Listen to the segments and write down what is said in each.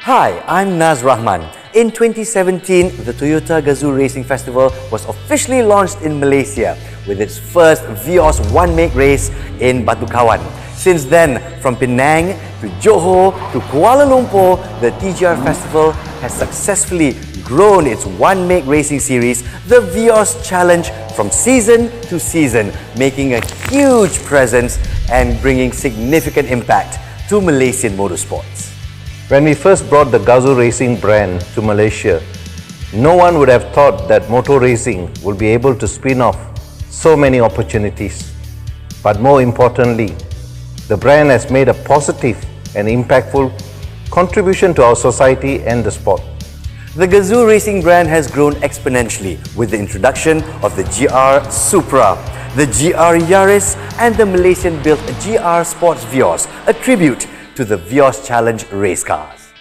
Hi, I'm Naz Rahman. In 2017, the Toyota Gazoo Racing Festival was officially launched in Malaysia with its first Vios one-make race in Batu Kawan. Since then, from Penang to Johor to Kuala Lumpur, the TGR Festival has successfully grown its one-make racing series, the Vios Challenge, from season to season, making a huge presence and bringing significant impact to Malaysian motorsports. When we first brought the Gazoo racing brand to Malaysia, no one would have thought that motor racing would be able to spin off so many opportunities. But more importantly, the brand has made a positive and impactful contribution to our society and the sport. The Gazoo racing brand has grown exponentially with the introduction of the GR Supra, the GR Yaris and the Malaysian-built GR Sports Vios, a tribute to the Vios Challenge race cars.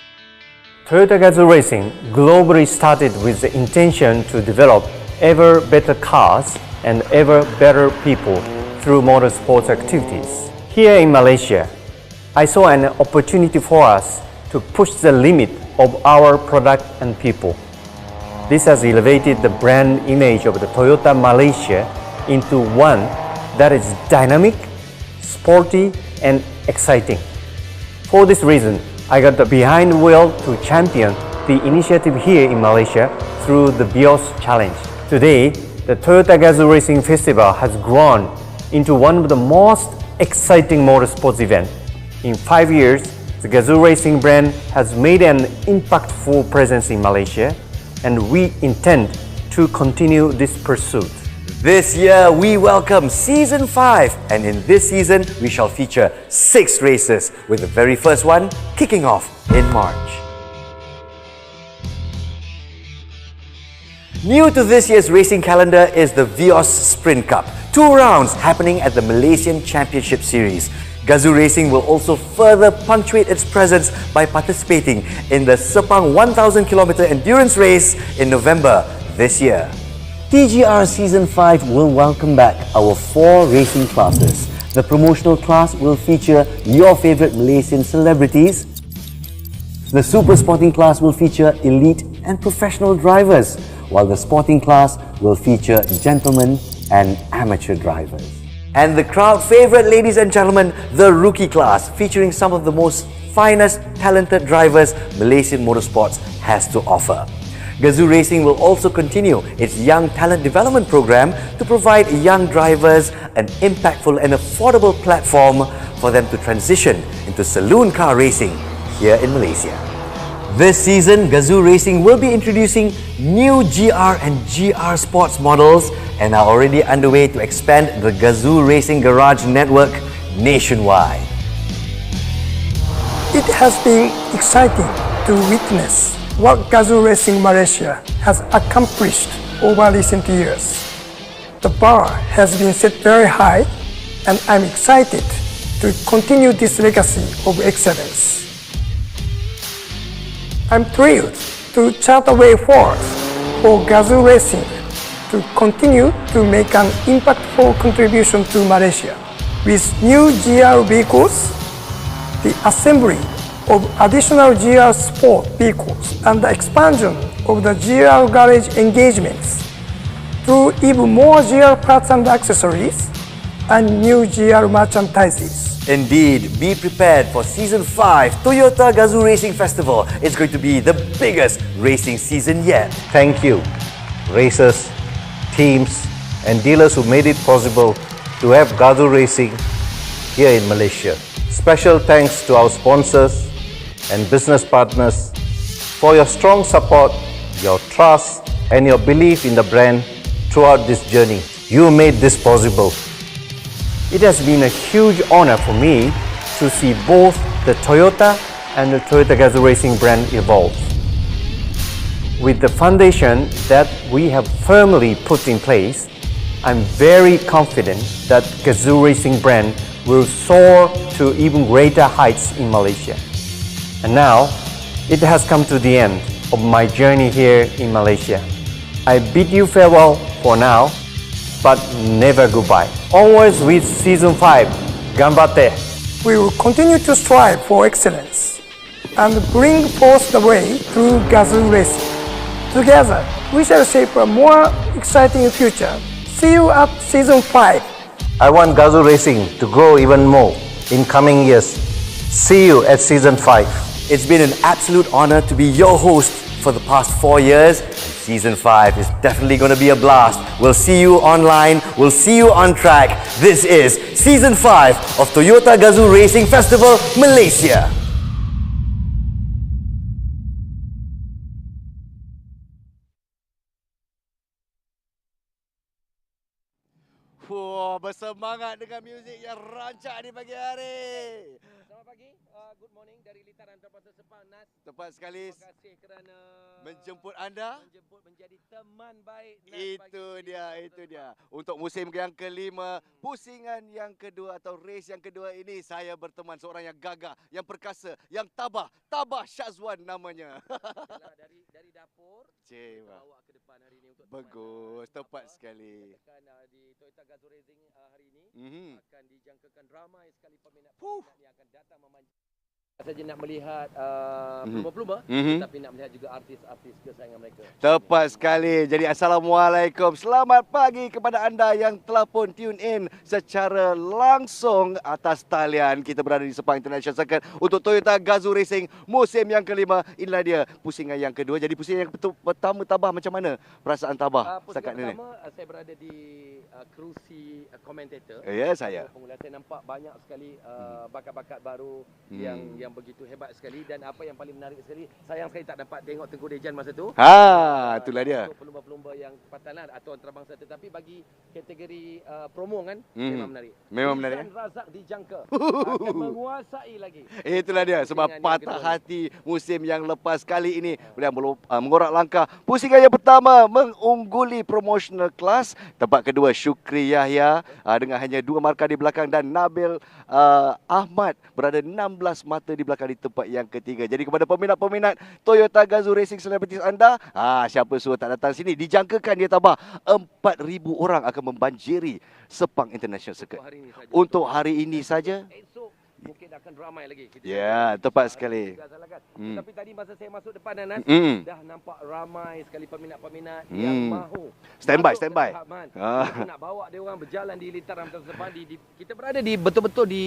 Toyota Gazoo Racing globally started with the intention to develop ever better cars and ever better people through motorsports activities. Here in Malaysia, I saw an opportunity for us to push the limit of our product and people. This has elevated the brand image of the Toyota Malaysia into one that is dynamic, sporty and exciting. For this reason, I got behind the wheel to champion the initiative here in Malaysia through the Vios Challenge. Today, the Toyota Gazoo Racing Festival has grown into one of the most exciting motorsports events. In 5 years, the Gazoo Racing brand has made an impactful presence in Malaysia, and we intend to continue this pursuit. This year, we welcome Season 5, and in this season, we shall feature 6 races, with the very first one kicking off in March. New to this year's racing calendar is the Vios Sprint Cup, 2 rounds happening at the Malaysian Championship Series. Gazoo Racing will also further punctuate its presence by participating in the Sepang 1000km endurance race in November this year. TGR Season 5 will welcome back our 4 racing classes. The promotional class will feature your favourite Malaysian celebrities. The super sporting class will feature elite and professional drivers, while the sporting class will feature gentlemen and amateur drivers. And the crowd favourite, ladies and gentlemen, the rookie class, featuring some of the most finest talented drivers Malaysian motorsports has to offer. Gazoo Racing will also continue its Young Talent Development Program to provide young drivers an impactful and affordable platform for them to transition into saloon car racing here in Malaysia. This season, Gazoo Racing will be introducing new GR and GR Sports models and are already underway to expand the Gazoo Racing Garage network nationwide. It has been exciting to witness what Gazoo Racing Malaysia has accomplished over recent years. The bar has been set very high, and I'm excited to continue this legacy of excellence. I'm thrilled to chart a way forward for Gazoo Racing to continue to make an impactful contribution to Malaysia. With new GR vehicles, the assembly of additional GR Sport vehicles and the expansion of the GR garage engagements through even more GR parts and accessories and new GR merchandises. Indeed, be prepared for Season 5 Toyota Gazoo Racing Festival. It's going to be the biggest racing season yet. Thank you, racers, teams and dealers who made it possible to have Gazoo Racing here in Malaysia. Special thanks to our sponsors and business partners for your strong support, your trust and your belief in the brand throughout this journey. You made this possible. It has been a huge honor for me to see both the Toyota and the Toyota Gazoo Racing brand evolve. With the foundation that we have firmly put in place, I'm very confident that Gazoo Racing brand will soar to even greater heights in Malaysia. And now, it has come to the end of my journey here in Malaysia. I bid you farewell for now, but never goodbye. Always with Season 5, Ganbatte! We will continue to strive for excellence and bring forth the way through Gazoo Racing. Together, we shall shape a more exciting future. See you at Season 5. I want Gazoo Racing to grow even more in coming years. See you at Season 5. It's been an absolute honor to be your host for the past 4 years. Season 5 is definitely going to be a blast. We'll see you online. We'll see you on track. This is Season 5 of Toyota Gazoo Racing Festival, Malaysia. Wah, bersemangat dengan muzik yang rancak di pagi hari. Selamat pagi, good morning dari Litaran Terpaksa Sepang, Nas. Tepat sekali. Terima kasih kerana menjemput anda. Menjemput menjadi teman baik Nas. Itu dia. Untuk musim yang kelima, pusingan yang kedua atau race yang kedua ini, saya berteman seorang yang gagah, yang perkasa, yang tabah. Tabah Syazwan namanya. Dari dapur, Cik, kita bawa ke depan hari ini untuk bagus, tepat sekali. Di Toyota Gazoo Racing hari ini akan dijangkakan ramai sekali peminat yang akan datang memancing. Saja nak melihat pelumba-pelumba, tapi nak melihat juga artis-artis kesayangan mereka. Tepat sekali. Jadi Assalamualaikum. Selamat pagi kepada anda yang telah pun tune in secara langsung atas talian. Kita berada di Sepang International Circuit untuk Toyota Gazoo Racing musim yang kelima. Inilah dia pusingan yang kedua. Jadi pusingan yang pertama Tabah, macam mana perasaan Tabah setakat ini? Pertama saya berada di kerusi komentator. Ya, saya. Saya nampak banyak sekali bakat-bakat baru yang begitu hebat sekali, dan apa yang paling menarik sekali, sayang sekali tak dapat tengok Tengku Dejan masa tu. Itulah dia. Untuk pelumba-pelumba yang tempatan atau antarabangsa, tetapi bagi kategori promo kan memang menarik. Memang menarik. Razak dijangka akan menguasai lagi. Itulah dia, sebab patah hati musim yang lepas kali ini beliau mengorak langkah. Pusingan yang pertama mengungguli Promotional Class, tempat kedua Syukri Yahya dengan hanya 2 markah di belakang, dan Nabil Ahmad berada 16 mata di belakang di tempat yang ketiga. Jadi kepada peminat-peminat Toyota Gazoo Racing selebritis anda, siapa suruh tak datang sini? Dijangkakan dia Tabah 4,000 orang akan membanjiri Sepang International Circuit. Untuk hari ini saja. Esok mungkin akan ramai lagi. Ya, tepat sekali. Tapi tadi masa saya masuk depan Anas, dah nampak ramai sekali peminat-peminat yang mahu standby. Kita nak bawa dia orang berjalan di lintaran depan. Kita berada di betul-betul di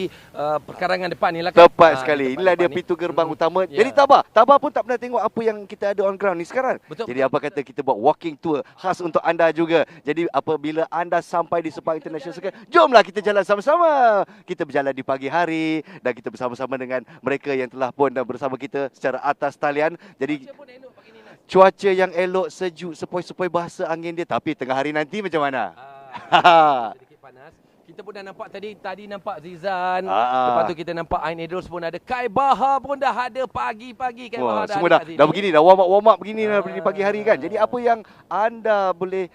perkarangan depan ni lah kan. Tepat sekali. Inilah dia pintu gerbang utama. Jadi Tabah pun tak pernah tengok apa yang kita ada on ground ni sekarang. Betul. Jadi apa kata kita buat walking tour khas untuk anda juga. Jadi apabila anda sampai di Sepang International Circuit, jomlah kita jalan sama-sama. Kita berjalan di pagi hari dan kita bersama-sama dengan mereka yang telah pun bersama kita secara atas talian. Jadi cuaca yang elok, sejuk, sepoi-sepoi bahasa angin dia. Tapi tengah hari nanti macam mana? Sedikit panas. Kita pun dah nampak tadi nampak Zizan. Lepas tu kita nampak Ain Edros pun ada. Kai Bahar pun dah ada pagi-pagi. Kai Bahar semua dah begini, dah warm up begini di pagi hari kan. Jadi apa yang anda boleh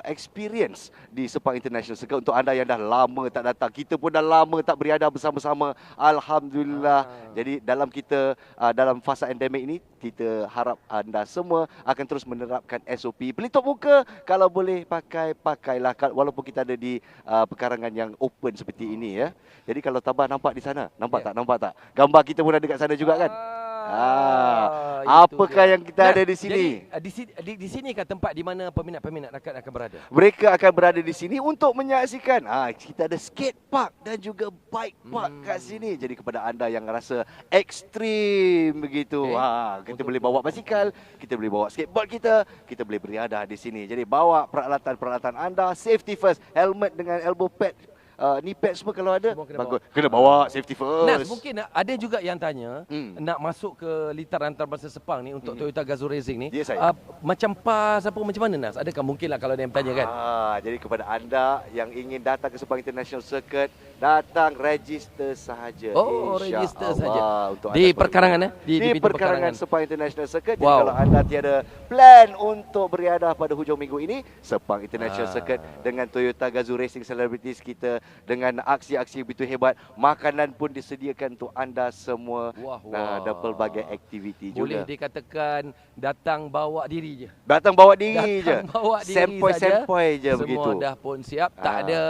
experience di Sepang International Circuit untuk anda yang dah lama tak datang. Kita pun dah lama tak beriadah bersama-sama. Alhamdulillah. Jadi dalam fasa endemik ini, kita harap anda semua akan terus menerapkan SOP. Pelitup muka kalau boleh pakailah, walaupun kita ada di perkarangan yang open seperti ini ya. Jadi kalau Tabah nampak di sana, nampak tak? Gambar kita pun ada dekat sana juga kan? Apakah yang kita ada di sini? Jadi di sini kan tempat di mana peminat-peminat akan berada. Mereka akan berada di sini untuk menyaksikan. Kita ada skate park dan juga bike park kat sini. Jadi kepada anda yang rasa ekstrim begitu, kita boleh bawa basikal, kita boleh bawa skateboard kita boleh beriadah di sini. Jadi bawa peralatan-peralatan anda, safety first, helmet dengan elbow pad. Knee pad semua kalau ada bagus. Kena bawa safety first. Nas, mungkin ada juga yang tanya nak masuk ke lintaran antarabangsa Sepang ni untuk Toyota Gazoo Racing ni. Ya, saya. Macam pas apa macam mana Nas? Adakah mungkin lah kalau ada yang bertanya kan? Jadi kepada anda yang ingin datang ke Sepang International Circuit, datang register sahaja. Register sahaja. Untuk di perkarangan di perkarangan Sepang International Circuit. Jadi Wow. kalau anda tiada plan untuk beriadah pada hujung minggu ini, Sepang International Circuit dengan Toyota Gazoo Racing Celebrities kita, dengan aksi-aksi begitu hebat, makanan pun disediakan untuk anda semua. Dan pelbagai aktiviti juga. Boleh dikatakan datang bawa diri je. Datang bawa diri je. Bawa diri Sempoi-sempoi je semua begitu. dah pun siap. Tak ada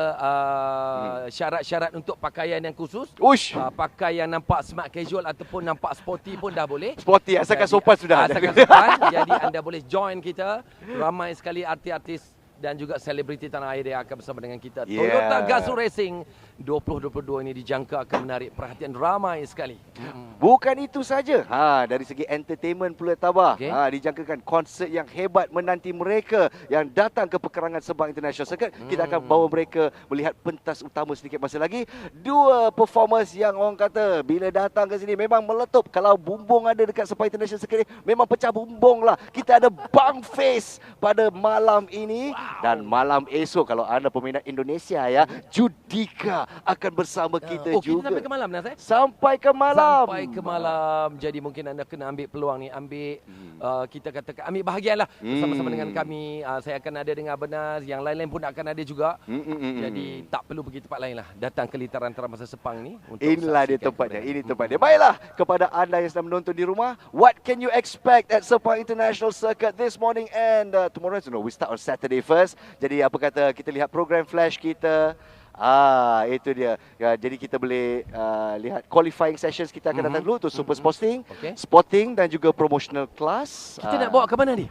syarat-syarat syarat untuk pakaian yang khusus. Ush. Pakaian nampak smart casual ataupun nampak sporty pun dah boleh. Sporty, asalkan sopan sudah. Asalkan sopan. Jadi anda boleh join kita. Ramai sekali artis-artis dan juga selebriti tanah air yang akan bersama dengan kita. Toyota Gazoo Racing 2022 ini dijangka akan menarik perhatian ramai sekali. Bukan itu saja. Dari segi entertainment pula Tabah. Dijangkakan konsert yang hebat menanti mereka yang datang ke perkarangan Sabah International Circuit. Kita akan bawa mereka melihat pentas utama sedikit masa lagi. Dua performers yang orang kata bila datang ke sini memang meletup. Kalau bumbung ada dekat Sabah International Circuit ni, memang pecah bumbung lah. Kita ada Bang Face pada malam ini. Dan malam esok kalau anda peminat Indonesia ya, Judika akan bersama kita juga. Kita sampai ke malam Nas Sampai ke malam. Sampai ke malam. Jadi mungkin anda kena ambil peluang ni, kita katakan ambil bahagian lah bersama-sama dengan kami. Saya akan ada dengan Benas, yang lain-lain pun akan ada juga. Jadi tak perlu pergi tempat lain lah. Datang ke litaran Teramasa Sepang ni untuk inilah dia tempatnya. Ini tempatnya. Baiklah, kepada anda yang sedang menonton di rumah, what can you expect at Sepang International Circuit this morning and tomorrow? We start on Saturday first. Jadi apa kata kita lihat program flash kita. Itu dia. Jadi kita boleh lihat qualifying sessions kita akan datang dulu tu super sporting, sporting dan juga promotional class. Kita nak bawa ke mana ni?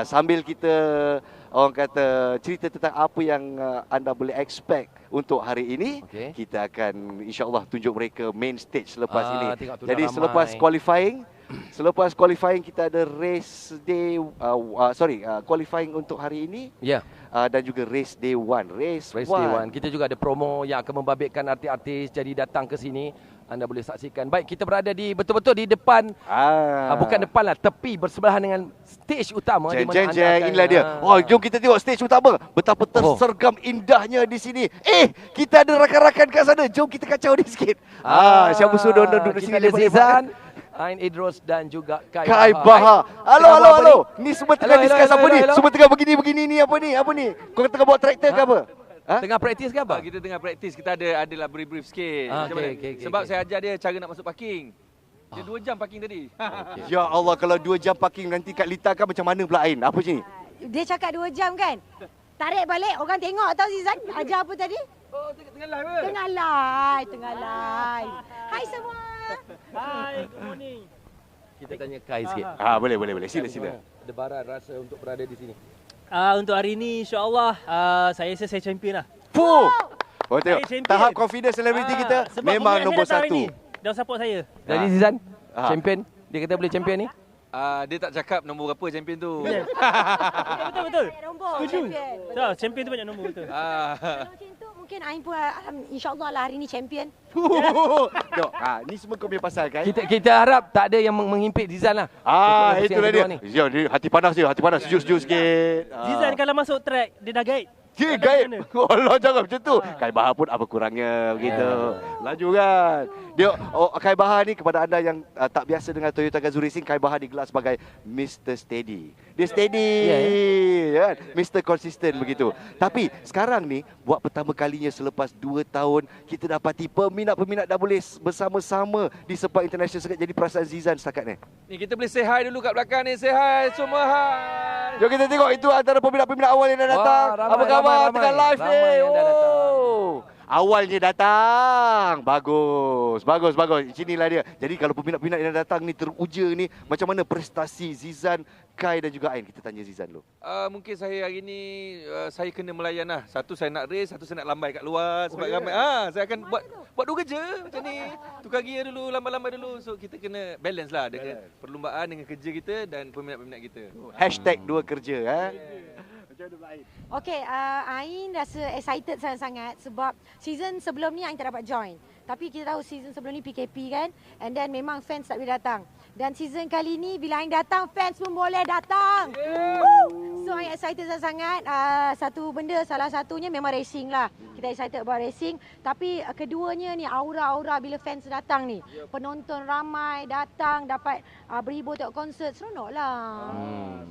Sambil kita orang kata cerita tentang apa yang anda boleh expect untuk hari ini. Kita akan insya-Allah tunjuk mereka main stage selepas ini. Jadi selepas qualifying kita ada race day qualifying untuk hari ini. Dan juga race day 1. Race day 1. Kita juga ada promo yang akan membabitkan artis-artis, jadi datang ke sini anda boleh saksikan. Baik, kita berada di betul-betul di depan, bukan depan lah, tepi bersebelahan dengan stage utama. Inilah dia. Jom kita tengok stage utama. Betapa tersergam indahnya di sini. Kita ada rakan-rakan kat sana. Jom kita kacau dia sikit. Siapa suruh duduk di sini? Kita ada Zizan, Ain Idros dan juga Kai Baha. Halo. Ni semua tengah discuss apa ni? Semua tengah begini ni apa ni? Kau tengah bawa traktor ke apa? Tengah praktis ke apa? Kita tengah praktis. Kita adalah brief sikit. Sebab saya ajar dia cara nak masuk parking. Dia 2 jam parking tadi. Ya Allah, kalau 2 jam parking nanti kat Lita kan macam mana pula Ain? Apa sini? Dia cakap 2 jam kan? Tarik balik, orang tengok tau Zizan. Ajar apa tadi? Tengah live ke? Tengah live. Hai semua. Hai, good morning. Kita tanya Kai sikit. Boleh. Sila. Debaran rasa untuk berada di sini. Untuk hari ini insya-Allah saya rasa saya champion lah. Tengok. Tahap confidence celebrity kita memang nombor 1. Dah support saya. Jadi Zizan, champion. Dia kata boleh champion ni. Dia tak cakap nombor berapa champion tu. Betul. Setuju. Champion tu banyak nombor betul. Kalau macam tu mungkin Ain pun insya-Allah lah hari ni champion. Ni semua kau punya pasal kan? Kita harap tak ada yang menghimpit Zizan lah. Itulah dia. Dia hati panas, sejuk sikit. Zizan kalau masuk track dia dah guide. Gaib. Allah, jangan macam tu. Kai Bahar pun apa kurangnya begitu. Laju kan. Dia Kai Bahar ni kepada anda yang tak biasa dengan Toyota Gazoo Racing, Kai Bahar digelar sebagai Mr. Steady. Dia steady, kan? Mr. Consistent begitu. Tapi sekarang ni buat pertama kalinya selepas 2 tahun kita dapati peminat-peminat dah boleh bersama-sama di Sepang International Circuit. Jadi perasaan Zizan setakat ni. Ni kita boleh say hi dulu kat belakang ni. Say hi semua, hi. Jom kita tengok itu antara peminat-peminat awal yang dah datang. Apa khabar? Tengah live ni. Awalnya datang. Bagus. Inilah dia. Jadi kalau peminat-peminat yang datang ni teruja ni, macam mana prestasi Zizan, Kai dan juga Ain? Kita tanya Zizan dulu. Mungkin saya hari ni saya kena melayan lah. Satu saya nak race, satu saya nak lambai kat luar sebab ramai. Saya akan buat 2 kerja macam ni. Tukar gear dulu, lambai-lambai dulu. So kita kena balance lah dengan perlumbaan dengan kerja kita dan peminat-peminat kita. #2 kerja. Okey, Ain rasa excited sangat-sangat sebab season sebelum ni Ain tak dapat join. Tapi kita tahu season sebelum ni PKP kan, and then memang fans tak boleh datang. Dan season kali ni bila Ain datang, fans pun boleh datang. So Ain excited sangat-sangat. Salah satunya memang racing lah. Kita excited about racing. Tapi keduanya ni aura-aura bila fans datang ni. Penonton ramai datang, dapat beribu tengok konsert, seronok lah.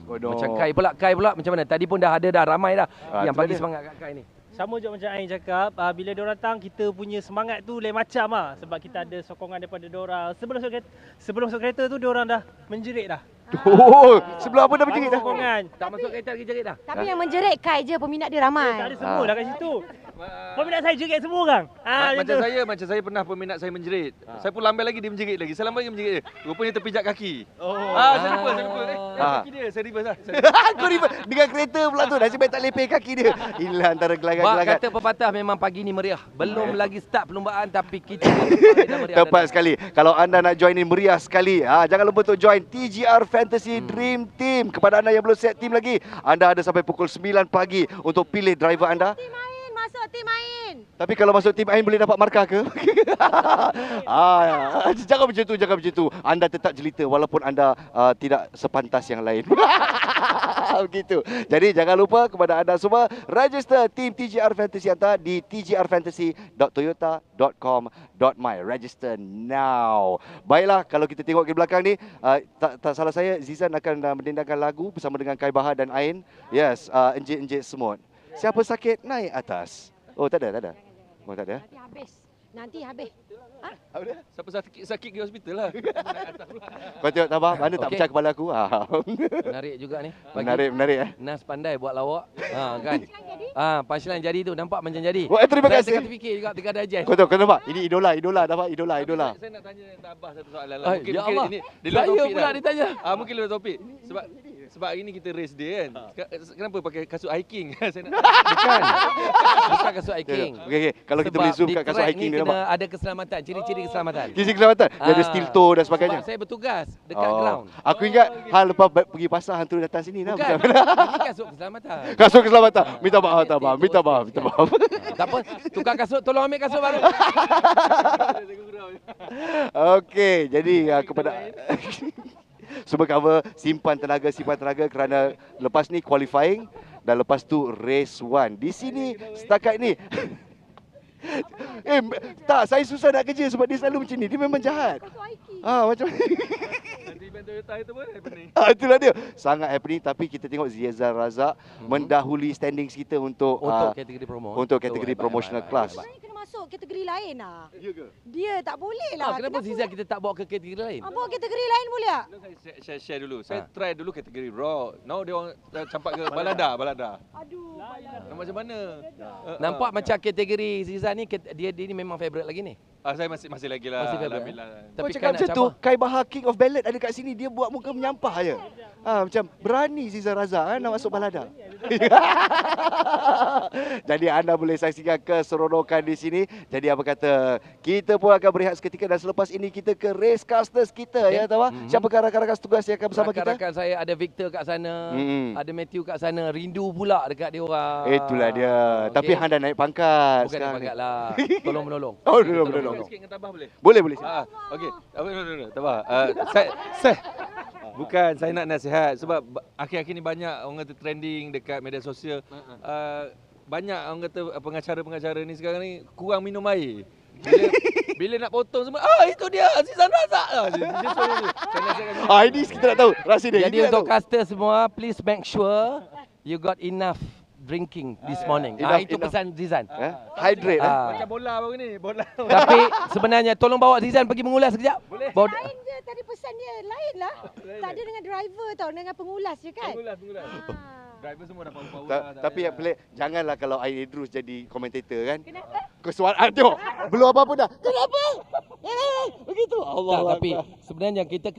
Macam Kai pula macam mana? Tadi pun dah ramai dah yang bagi semangat kat Kai ni. Sama je macam Ain cakap, bila diorang datang kita punya semangat tu lain macam lah. Sebab kita ada sokongan daripada diorang. Sebelum masuk kereta tu diorang dah menjerit dah. Oh, sebelum apa dah berjerit dah? Tak masuk kereta lagi jerit dah. Tapi yang menjerit Kai je, peminat dia ramai. Tak ada semua lah kat situ. Peminat saya jerit semua orang. Macam saya pernah peminat saya menjerit. Saya pun lambai lagi dia menjerit lagi. Saya lambai lagi menjerit. Rupanya terpijak kaki. Saya lupa. Kaki dia saya reverse lah. Kau reverse dengan kereta pula tu. Nasib baik tak lepeh kaki dia. Inilah antara gelagat-gelagat. Kata pepatah memang pagi ni meriah. Belum lagi start perlumbaan tapi kita dah meriah. Tepat sekali. Kalau anda nak join in meriah sekali, jangan lupa untuk join TGR Fantasy Dream Team. Kepada anda yang belum set team lagi, anda ada sampai pukul 9 pagi untuk pilih driver anda. Masuk tim main. Tapi kalau masuk tim Ain boleh dapat markah ke? Jangan macam tu. Anda tetap jelita walaupun anda tidak sepantas yang lain. Begitu. Jadi jangan lupa kepada anda semua, register tim TGR Fantasy anda di tgrfantasy.toyota.com.my. Register now. Baiklah, kalau kita tengok ke belakang ni, tak salah saya, Zizan akan mendendangkan lagu bersama dengan Kai Bahar dan Ain. Yes, Enjit-enjit semut. Siapa sakit naik atas. Oh, tak ada. Oh, tak ada. Nanti habis. Siapa sakit pergi hospital lah. Kau tengok Tabah, mana tak pecah kepala aku. Menarik juga ni. Menarik. Nas pandai buat lawak. Kan. Punchline jadi tu nampak macam jadi. Terima kasih. Saya tengah fikir juga tengah digest. Kau nampak? Ini idola dapat idola. Saya nak tanya Tabah satu soalan lah. Ya Allah. Ini di luar Saya topik pula dah. ditanya. Mungkin luar topik. Sebab hari ni kita race day kan. Kenapa pakai kasut hiking? Bukan kasut hiking. Okey. Kalau kita boleh zoom kat kasut hiking ni nampak. Ada keselamatan, ciri-ciri keselamatan. Ciri keselamatan. Dia ada steel toe dan sebagainya. Sebab saya bertugas dekat ground. Aku ingat lepas pergi pasar hantu datang sini. Bukan. Ini kasut keselamatan. Kasut keselamatan. Minta maaf Tabah. Minta maaf. Tak apa. Tukar kasut, tolong ambil kasut baru. Okey, jadi kepada semua cover simpan tenaga kerana lepas ni qualifying dan lepas tu race 1. Di sini setakat ni tak, saya susah nak kerja sebab dia selalu macam ni. Dia memang jahat. Macam Nanti event Toyota itu pun happening. Itulah dia. Sangat happening, tapi kita tengok Ziazar Razak mendahului standings kita untuk kategori promo. Untuk kategori promotional class. Sebenarnya kena masuk kategori lain lah. Ya ke? Dia tak boleh lah. Kenapa Zizan kita tak bawa ke kategori lain? Bawa kategori lain boleh tak? Saya share dulu. Saya try dulu kategori raw. Now dia orang campak ke balada. Aduh, Macam mana? Nampak macam kategori Zizan ni dia ni memang favourite lagi ni. Saya masih lagi lah. Masih favourite. Alhamdulillah. Kau cakap macam tu, Kai Bahar King of Ballad ada kat sini, dia buat muka menyampah je. Macam berani Ziza Raza nak masuk balada. Jadi anda boleh saksikan keseronokan di sini. Jadi apa kata, kita pun akan berehat seketika dan selepas ini kita ke racecasters kita ya tahu. Siapakah rakan-rakan tugas yang akan bersama kita? Rakan-rakan saya ada Victor kat sana, ada Matthew kat sana, rindu pula dekat dia orang. Itulah dia. Tapi hang dah naik pangkat. Bukan naik pangkat lah. Tolong menolong. Oh, menolong. Sikit dengan Tabah boleh? Boleh. Okey. Tabah. Bukan saya nak nasihat sebab akhir-akhir ni banyak orang kata trending dekat media sosial. Banyak orang kata pengacara-pengacara ni sekarang ni kurang minum air. Bila nak potong semua, itu dia Azizan Razak lah. Ini kita nak tahu rahsia dia. Jadi untuk caster semua, please make sure you got enough drinking this morning. Itu pesan Zizan. Hydrate. Macam bola baru ni, bola. Tapi sebenarnya tolong bawa Zizan pergi mengulas sekejap. Boleh. Lain je tadi pesan dia, lain lah. Tak ada dengan driver tau, dengan pengulas je kan. Pengulas. Driver semua dah power. Tapi yang pelik, janganlah kalau Ain Idrus jadi komentator kan. Kenapa? Kesuaraan tengok. Belum apa-apa dah. Kenapa? Begitu. Allah. Tapi sebenarnya kita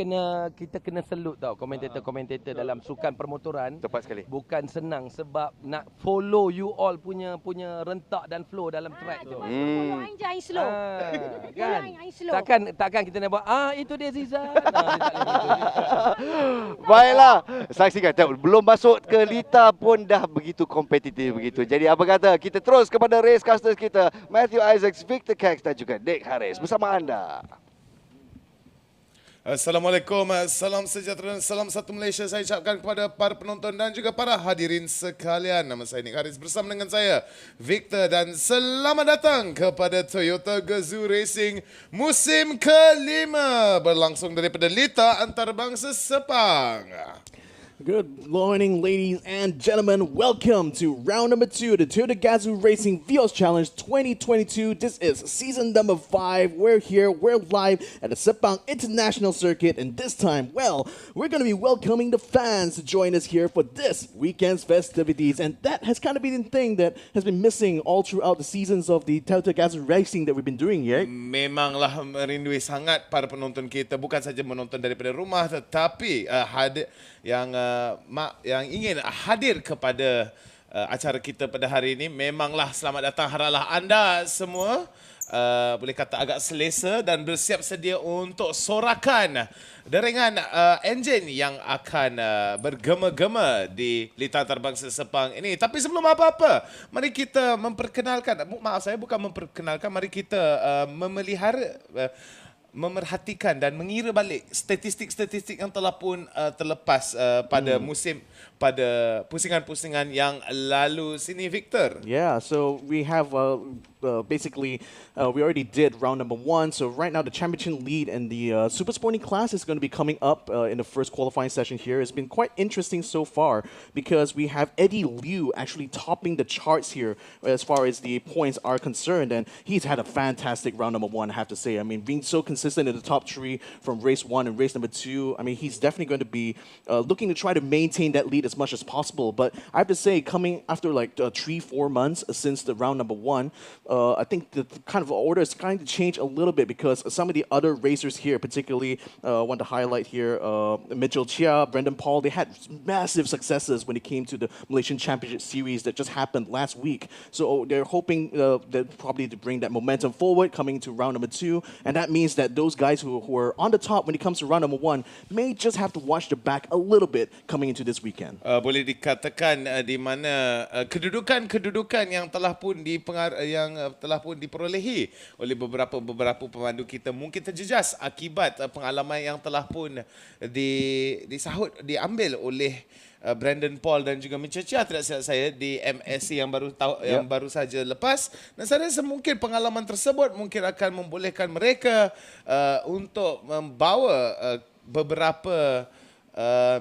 kena salute tau komentator dalam sukan permotoran. Tepat sekali. Bukan senang sebab nak follow you all punya rentak dan flow dalam track tu. Follow Ain je, Ain slow. Kan? Ain slow. Takkan kita nak buat itu dia Zizan. Baiklah. Saksikan tengok, belum masuk ke Lita pun dah begitu kompetitif begitu. Jadi apa kata, kita terus kepada racecasters kita, Matthew Isaacs, Victor Cax dan juga Nick Harris bersama anda. Assalamualaikum, salam sejahtera dan salam satu Malaysia saya ucapkan kepada para penonton dan juga para hadirin sekalian. Nama saya Nick Harris bersama dengan saya Victor dan selamat datang kepada Toyota Gazoo Racing musim ke-5 berlangsung daripada Lita Antarabangsa Sepang. Good morning, ladies and gentlemen. Welcome to round number 2 of the Toyota Gazoo Racing Vios Challenge 2022. This is season number 5. We're here, we're live at the Sepang International Circuit, and this time, well, we're going to be welcoming the fans to join us here for this weekend's festivities, and that has kind of been the thing that has been missing all throughout the seasons of the Toyota Gazoo Racing that we've been doing, yeah? Memanglah merindui sangat para penonton kita, bukan saja menonton daripada rumah tetapi yang ingin hadir kepada acara kita pada hari ini. Memanglah selamat datang, haraplah anda semua boleh kata agak selesa dan bersiap sedia untuk sorakan deringan enjin yang akan bergema-gema di litar terbangsa Sepang ini. Tapi sebelum apa-apa, mari kita memperkenalkan, maaf saya bukan memperkenalkan, mari kita memerhatikan dan mengira balik statistik-statistik yang telah pun terlepas pada pusingan-pusingan yang lalu sini, Victor. Yeah, so we have basically, we already did round number 1. So right now the championship lead in the super sporting class is going to be coming up in the first qualifying session here. It's been quite interesting so far because we have Eddie Liu actually topping the charts here as far as the points are concerned. And he's had a fantastic round number 1, I have to say. I mean, being so consistent in the top 3 from race 1 and race number 2, I mean, he's definitely going to be looking to try to maintain that lead as much as possible. But I have to say, coming after like 3-4 months since the round number 1, I think the kind of order is kind of changed a little bit because some of the other racers here, particularly I want to highlight here Mitchell Chia, Brendan Paul, they had massive successes when it came to the Malaysian Championship Series that just happened last week. So they're hoping that probably to bring that momentum forward coming to round number 2, and that means that those guys who are on the top when it comes to round number 1 may just have to watch the back a little bit coming into this weekend. Boleh dikatakan di mana kedudukan yang telah pun diperolehi oleh beberapa pemandu kita mungkin terjejas akibat pengalaman yang telah pun diambil oleh Brandon Paul dan juga Mitchell Chia, tidak silap saya, di MSC yang baru saja lepas. Dan saya rasa mungkin pengalaman tersebut mungkin akan membolehkan mereka untuk membawa beberapa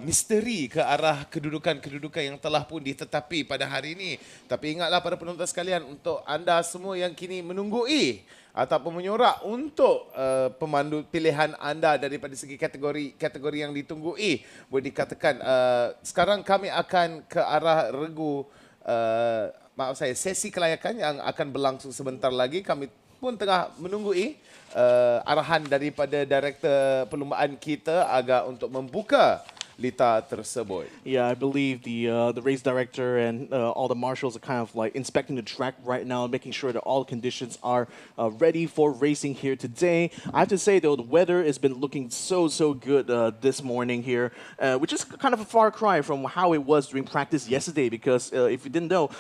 misteri ke arah kedudukan yang telah pun ditetapi pada hari ini. Tapi ingatlah para penonton sekalian, untuk anda semua yang kini menunggui ataupun menyorak untuk pemandu pilihan anda daripada segi kategori yang ditunggui, boleh dikatakan sekarang kami akan ke arah regu sesi kelayakan yang akan berlangsung sebentar lagi. Kami pun tengah menunggui arahan daripada director perlumbaan kita agar untuk membuka litar tersebut. Yeah, I believe the race director and all the marshals are kind of like inspecting the track right now, making sure that all conditions are ready for racing here today. I have to say though, the weather has been looking so good this morning here, which is kind of a far cry from how it was during practice yesterday. Because if you didn't know,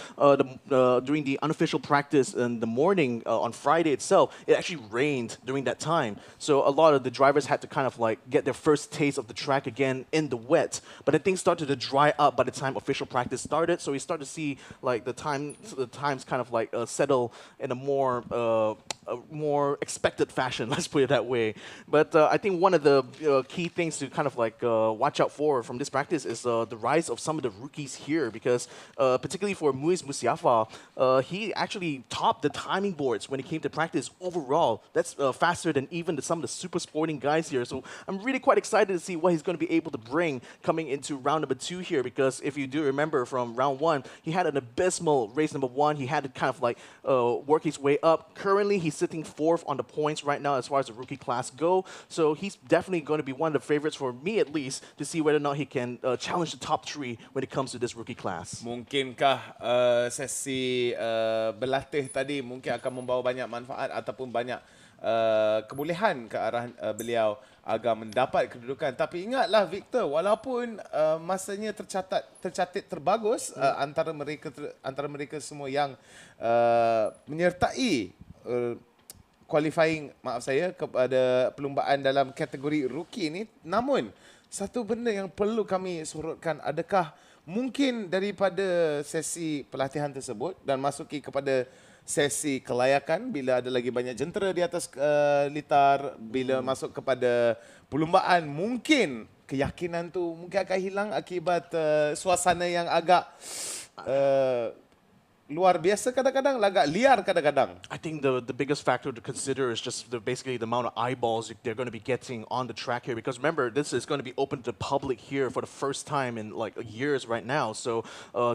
during the unofficial practice in the morning on Friday itself, it actually rained during that time. So a lot of the drivers had to kind of like get their first taste of the track again in the wet, but then things started to dry up by the time official practice started. So we start to see like the times kind of like settle in a more expected fashion. Let's put it that way. But I think one of the key things to kind of like watch out for from this practice is the rise of some of the rookies here, because particularly for Muiz Musiafa, he actually topped the timing boards when it came to practice overall. That's faster than even some of the super sporting guys here. So I'm really quite excited to see what he's going to be able to bring coming into round number 2 here, because if you do remember from round 1, he had an abysmal race number 1. He had to kind of like work his way up. Currently, he's sitting 4th on the points right now as far as the rookie class go. So he's definitely going to be one of the favorites for me at least to see whether or not he can challenge the top 3 when it comes to this rookie class. Mungkinkah sesi berlatih tadi mungkin akan membawa banyak manfaat ataupun banyak kebolehan ke arah beliau agar mendapat kedudukan. Tapi ingatlah Victor, walaupun masanya tercatat terbagus antara mereka semua yang menyertai qualifying, kepada perlumbaan dalam kategori rookie ini, namun satu benda yang perlu kami sorotkan, adakah mungkin daripada sesi pelatihan tersebut dan masuki kepada sesi kelayakan, bila ada lagi banyak jentera di atas litar, bila masuk kepada perlumbaan, mungkin keyakinan tu mungkin akan hilang akibat suasana yang agak luar biasa kadang-kadang, agak liar kadang-kadang. I think the biggest factor to consider is just basically the amount of eyeballs they're going to be getting on the track here. Because remember, this is going to be open to the public here for the first time in like years right now. So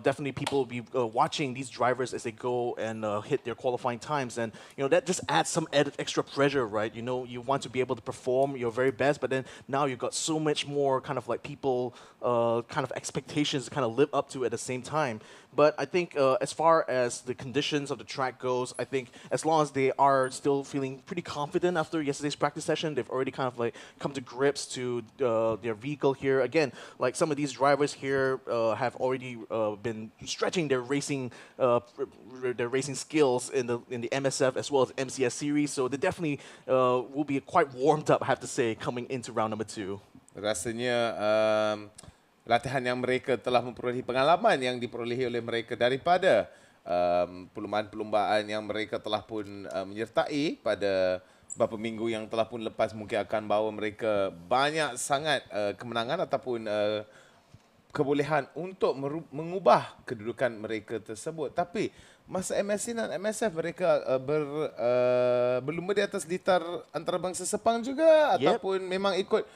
definitely people will be watching these drivers as they go and hit their qualifying times. And that just adds some extra pressure, right? You want to be able to perform your very best, but then now you've got so much more kind of like people kind of expectations to kind of live up to at the same time. But I think as far as the conditions of the track goes, I think as long as they are still feeling pretty confident after yesterday's practice session, they've already kind of like come to grips to their vehicle here. Again, like some of these drivers here have already been stretching their racing skills in the MSF as well as MCS series. So they definitely will be quite warmed up, I have to say, coming into round number 2. Rasanya latihan yang mereka telah memperolehi pengalaman yang diperolehi oleh mereka daripada perlumbaan-perlumbaan yang mereka telah pun menyertai pada beberapa minggu yang telah pun lepas mungkin akan bawa mereka banyak sangat kemenangan ataupun kebolehan untuk mengubah kedudukan mereka tersebut. Tapi masa MSC dan MSF mereka berlumba di atas litar antarabangsa Sepang juga ataupun memang ikut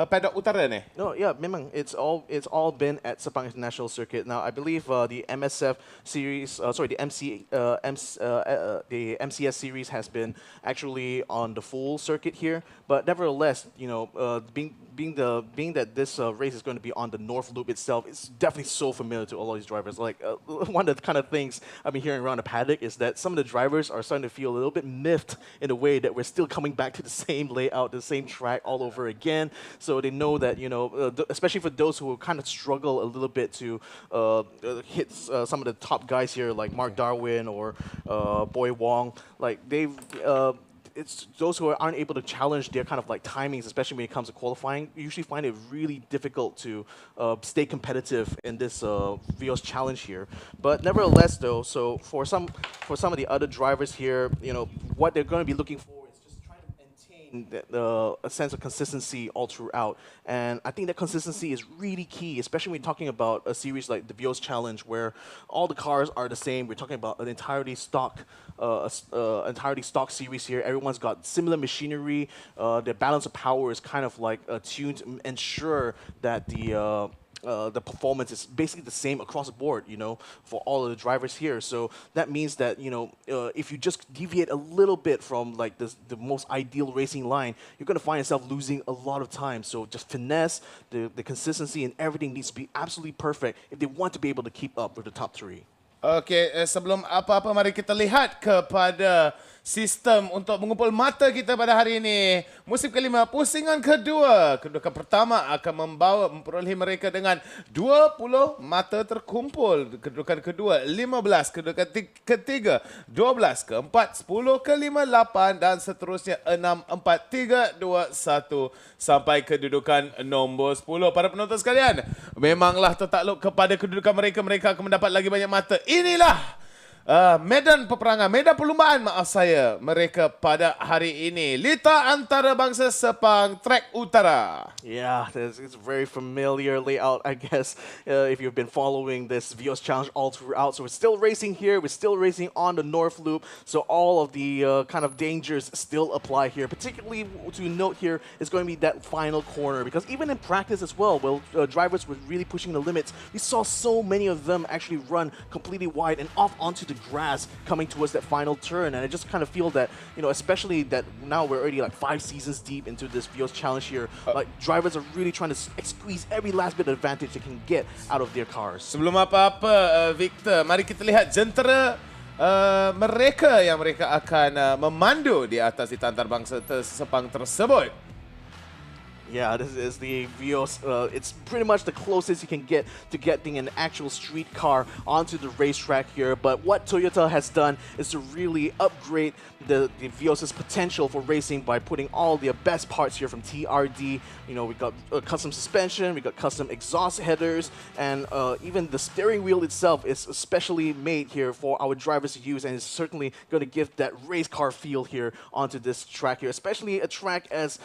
paddock utara ni? No, yeah, memang it's all been at Sepang International Circuit. Now I believe the MSF series, the MCS series has been actually on the full circuit here. But nevertheless, being that this race is going to be on the North Loop itself, it's definitely so familiar to all of these drivers. Like one of the kind of things I've been hearing around the paddock is that some of the drivers are starting to feel a little bit miffed in a way that we're still coming back to the same layout, the same track all over again. So they know that, especially for those who kind of struggle a little bit to hit some of the top guys here, like Mark Darwin or Boy Wong, like it's those who aren't able to challenge their kind of like timings, especially when it comes to qualifying, usually find it really difficult to stay competitive in this Vios challenge here. But nevertheless, though, so for some of the other drivers here, what they're going to be looking for a sense of consistency all throughout. And I think that consistency is really key, especially when you're talking about a series like the Vios Challenge, where all the cars are the same. We're talking about an entirely stock series here. Everyone's got similar machinery. Their balance of power is kind of like tuned to ensure that the performance is basically the same across the board, for all of the drivers here. So that means that, if you just deviate a little bit from like the most ideal racing line, you're going to find yourself losing a lot of time. So just finesse, the consistency and everything needs to be absolutely perfect if they want to be able to keep up with the top 3. Okey, sebelum apa-apa mari kita lihat kepada sistem untuk mengumpul mata kita pada hari ini. Musim kelima, pusingan kedua. Kedudukan pertama akan memperolehi mereka dengan 20 mata terkumpul. Kedudukan kedua, 15. Kedudukan ketiga, 12. Keempat, 10. Kelima, 8. Dan seterusnya, 6, 4, 3, 2, 1. Sampai kedudukan nombor 10. Para penonton sekalian, memanglah tertakluk kepada kedudukan mereka. Mereka akan mendapat lagi banyak mata. Inilah medan peperangan, medan perlumbaan mereka pada hari ini. Litar antarabangsa Sepang, track utara. Yeah, it's very familiar layout, I guess, if you've been following this Vios Challenge all throughout. So we're still racing here, we're still racing on the North Loop, so all of the kind of dangers still apply here. Particularly to note here is going to be that final corner, because even in practice as well, drivers were really pushing the limits. We saw so many of them actually run completely wide and off onto the grass coming towards that final turn. And I just kind of feel that, especially that now we're already like 5 seasons deep into this Vios Challenge here, like drivers are really trying to squeeze every last bit of advantage they can get out of their cars. Sebelum apa-apa, Victor, mari kita lihat jentera mereka yang mereka akan memandu di atas di antarabangsa Sepang tersebut. Yeah, this is the Vios. It's pretty much the closest you can get to getting an actual street car onto the racetrack here. But what Toyota has done is to really upgrade the Vios' potential for racing by putting all the best parts here from TRD. We got custom suspension, we got custom exhaust headers, and even the steering wheel itself is specially made here for our drivers to use, and it's certainly going to give that race car feel here onto this track here, especially a track as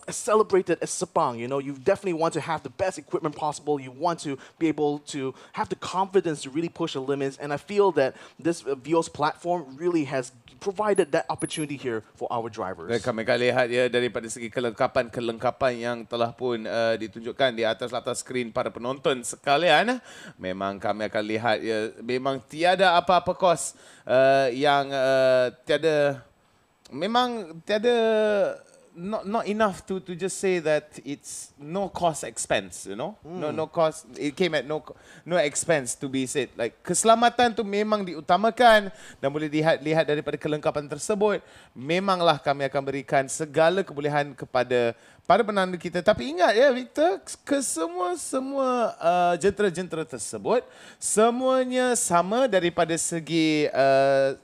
celebrated talented as Sepang. You know, you definitely want to have the best equipment possible. You want to be able to have the confidence to really push the limits. And I feel that this Vios platform really has provided that opportunity here for our drivers. Dan kami akan lihat ya daripada segi kelengkapan yang telah pun ditunjukkan di atas skrin para penonton sekalian. Memang kami akan lihat ya, memang tiada apa-apa kos yang memang tiada not enough to just say that it's no cost expense, you know. No cost, it came at no expense to be said. Like keselamatan tu memang diutamakan dan boleh lihat daripada kelengkapan tersebut, memanglah kami akan berikan segala kebolehan kepada para penanda kita. Tapi ingat ya Victor, semua jentera-jentera tersebut semuanya sama daripada segi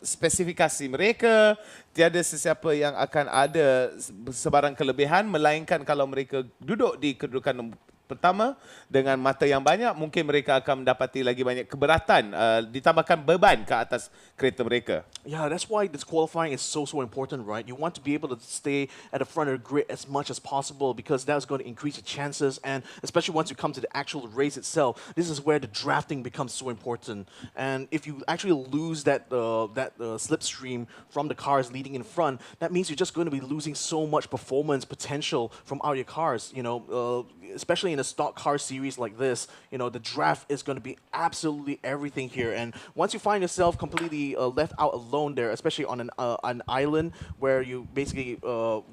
spesifikasi mereka. Tiada sesiapa yang akan ada sebarang kelebihan, melainkan kalau mereka duduk di kedudukan pertama dengan mata yang banyak, mungkin mereka akan mendapati lagi banyak keberatan, ditambahkan beban ke atas kereta mereka. Yeah, that's why this qualifying is so important, right? You want to be able to stay at the front of the grid as much as possible because that's going to increase your chances, and especially once you come to the actual race itself, this is where the drafting becomes so important. And if you actually lose that slipstream from the cars leading in front, that means you're just going to be losing so much performance potential from all your cars. You know, especially in a stock car series like this, you know, the draft is going to be absolutely everything here. And once you find yourself completely left out alone there, especially on an island where you basically,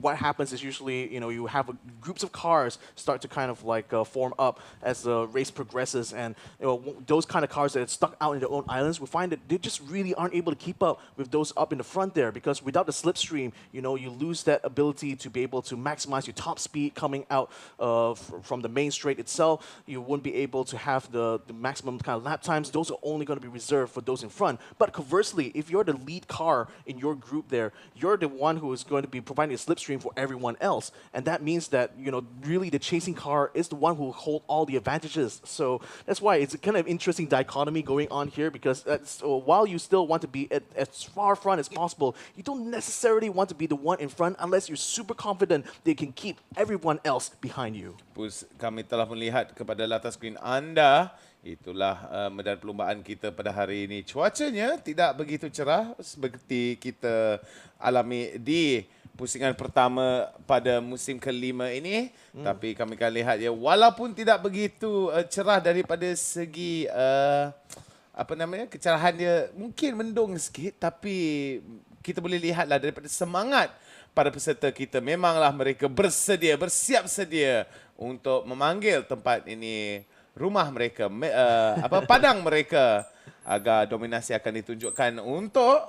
what happens is usually, you know, you have groups of cars start to kind of like form up as the race progresses. And you know, those kind of cars that are stuck out in their own islands, we find that they just really aren't able to keep up with those up in the front there, because without the slipstream, you know, you lose that ability to be able to maximize your top speed coming out from the main straight itself. You wouldn't be able to have the maximum kind of lap times. Those are only going to be reserved for those in front. But conversely, if you're the lead car in your group there, you're the one who is going to be providing a slipstream for everyone else. And that means that, you know, really the chasing car is the one who will hold all the advantages. So that's why it's a kind of interesting dichotomy going on here, because while you still want to be as far front as possible, you don't necessarily want to be the one in front unless you're super confident that you can keep everyone else behind you. Kami telah melihat kepada latar skrin anda, itulah medan perlumbaan kita pada hari ini. Cuacanya tidak begitu cerah seperti kita alami di pusingan pertama pada musim kelima ini. Tapi kami akan lihat ya, walaupun tidak begitu cerah daripada segi kecerahan dia mungkin mendung sikit, tapi kita boleh lihatlah daripada semangat para peserta kita, memanglah mereka bersiap sedia untuk memanggil tempat ini rumah mereka, padang mereka, agar dominasi akan ditunjukkan untuk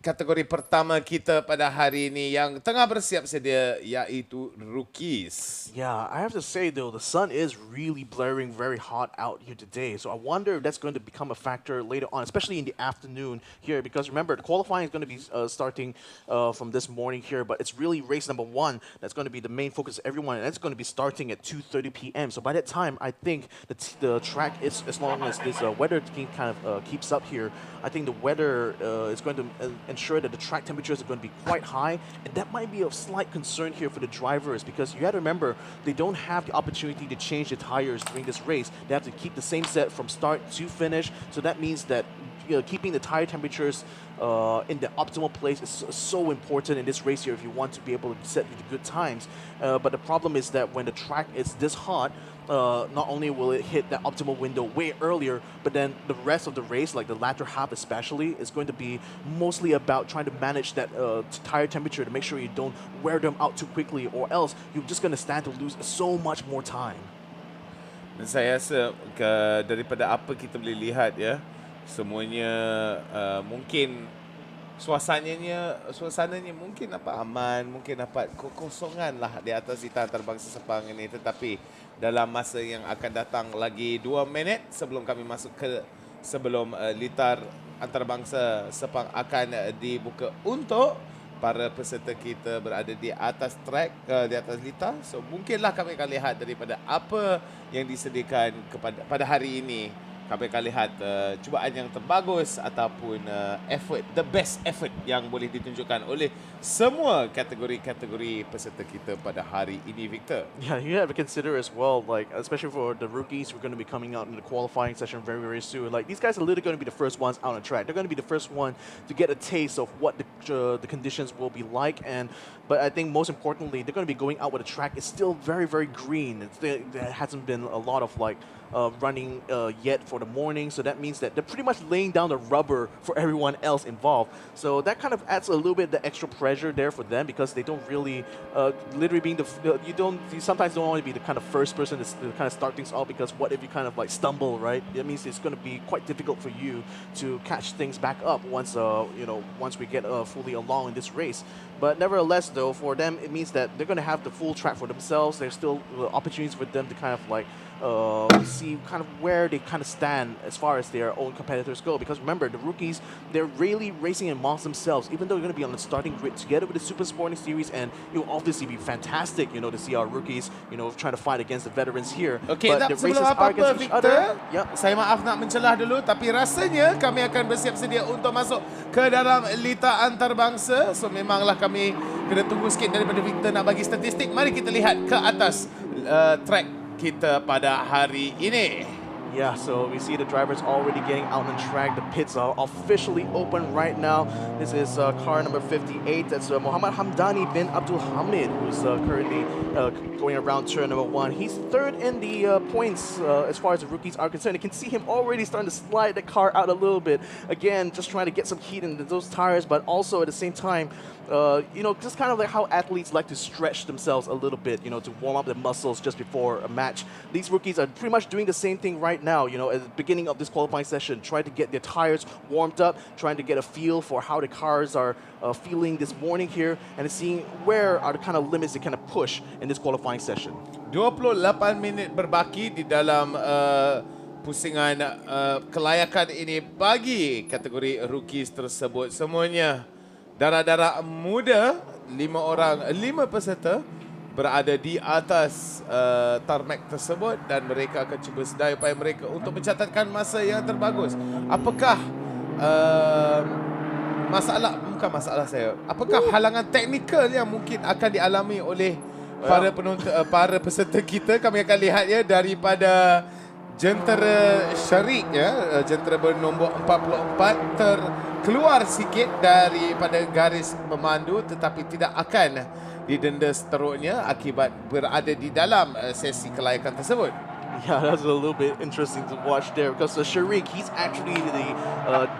kategori pertama kita pada hari ini yang tengah bersiap sedia, iaitu rookies. Yeah, I have to say though, the sun is really blaring very hot out here today. So I wonder if that's going to become a factor later on, especially in the afternoon here, because remember, the qualifying is going to be starting from this morning here, but it's really race number 1 that's going to be the main focus of everyone, and that's going to be starting at 2:30 p.m. So by that time, I think the track is, as long as this weather kind of keeps up here, I think the weather is going to ensure that the track temperatures are going to be quite high, and that might be of slight concern here for the drivers, because you have to remember they don't have the opportunity to change the tires during this race. They have to keep the same set from start to finish, so that means that, you know, keeping the tire temperatures in the optimal place is so important in this race here if you want to be able to set the good times. But the problem is that when the track is this hot, not only will it hit that optimal window way earlier, but then the rest of the race, like the latter half especially, is going to be mostly about trying to manage that tire temperature to make sure you don't wear them out too quickly, or else you're just going to stand to lose so much more time. Dan saya rasa daripada apa kita boleh lihat ya, semuanya mungkin suasananya mungkin aman, mungkin kekosongan lah di atas litar antarabangsa Sepang ini. Tetapi dalam masa yang akan datang lagi 2 minit sebelum kami masuk sebelum litar antarabangsa Sepang akan dibuka untuk para peserta kita berada di atas track, di atas litar. So mungkinlah kami akan lihat daripada apa yang disediakan pada hari ini kami akan lihat cubaan yang terbagus ataupun effort, the best effort yang boleh ditunjukkan oleh semua kategori-kategori peserta kita pada hari ini, Victor. Yeah, you have to consider as well, like, especially for the rookies who are going to be coming out in the qualifying session very, very soon. Like, these guys are literally going to be the first ones out on track. They're going to be the first one to get a taste of what the conditions will be like. But I think most importantly, they're going to be going out where the track is still very, very green. There hasn't been a lot of like running yet for the morning, so that means that they're pretty much laying down the rubber for everyone else involved. So that kind of adds a little bit the extra pressure there for them, because they don't really literally being you sometimes don't want to be the kind of first person to kind of start things off, because what if you kind of like stumble, right? That means it's going to be quite difficult for you to catch things back up once once we get fully along in this race. But nevertheless, though, for them, it means that they're going to have the full track for themselves. There's still opportunities for them to kind of like see kind of where they kind of stand as far as their own competitors go. Because remember, the rookies, they're really racing amongst themselves, even though they're going to be on the starting grid together with the Super Sporting Series, and it will obviously be fantastic, to see our rookies, trying to fight against the veterans here. Okay, but the races are against each other. Yep. Saya maaf nak mencelah dulu, tapi rasanya kami akan bersiap sedia untuk masuk ke dalam lita antarabangsa. So memanglah kami kena tunggu sikit daripada Victor nak bagi statistik. Mari kita lihat ke atas track kita pada hari ini. Yeah, so we see the drivers already getting out on track. The pits are officially open right now. This is car number 58. That's Muhammad Hamdani bin Abdul Hamid, who's currently going around turn number 1. He's third in the points as far as the rookies are concerned. You can see him already starting to slide the car out a little bit. Again, just trying to get some heat into those tires, but also at the same time, just kind of like how athletes like to stretch themselves a little bit, to warm up their muscles just before a match. These rookies are pretty much doing the same thing right now, at the beginning of this qualifying session, trying to get their tires warmed up, trying to get a feel for how the cars are feeling this morning here, and seeing where are the kind of limits they kind of push in this qualifying session. 28 minit berbaki di dalam pusingan kelayakan ini bagi kategori rookies tersebut. Semuanya darah-darah muda, 5 peserta berada di atas tarmac tersebut, dan mereka akan cuba sedaya upaya mereka untuk mencatatkan masa yang terbagus. Apakah bukan masalah saya, apakah halangan teknikal yang mungkin akan dialami oleh para penonton, para peserta kita? Kami akan lihatnya daripada jentera Syarik, jentera bernombor 44 terkeluar sikit daripada garis pemandu, tetapi tidak akan didenda seterusnya akibat berada di dalam sesi kelayakan tersebut. Yeah, that's a little bit interesting to watch there, because Sharik, he's actually the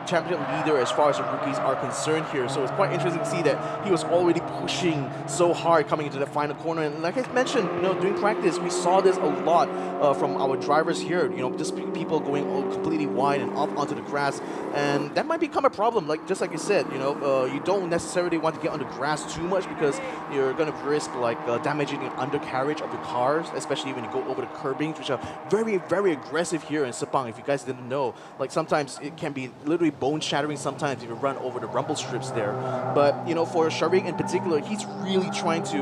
championship leader as far as the rookies are concerned here. So it's quite interesting to see that he was already pushing so hard coming into the final corner. And like I mentioned, during practice, we saw this a lot from our drivers here. Just people going completely wide and off onto the grass, and that might become a problem. Just like you said, you don't necessarily want to get on the grass too much, because you're going to risk damaging the undercarriage of the cars, especially when you go over the curbings, which are very, very aggressive here in Sepang. If you guys didn't know, sometimes it can be literally bone shattering sometimes if you run over the rumble strips there. But for Sharik in particular, he's really trying to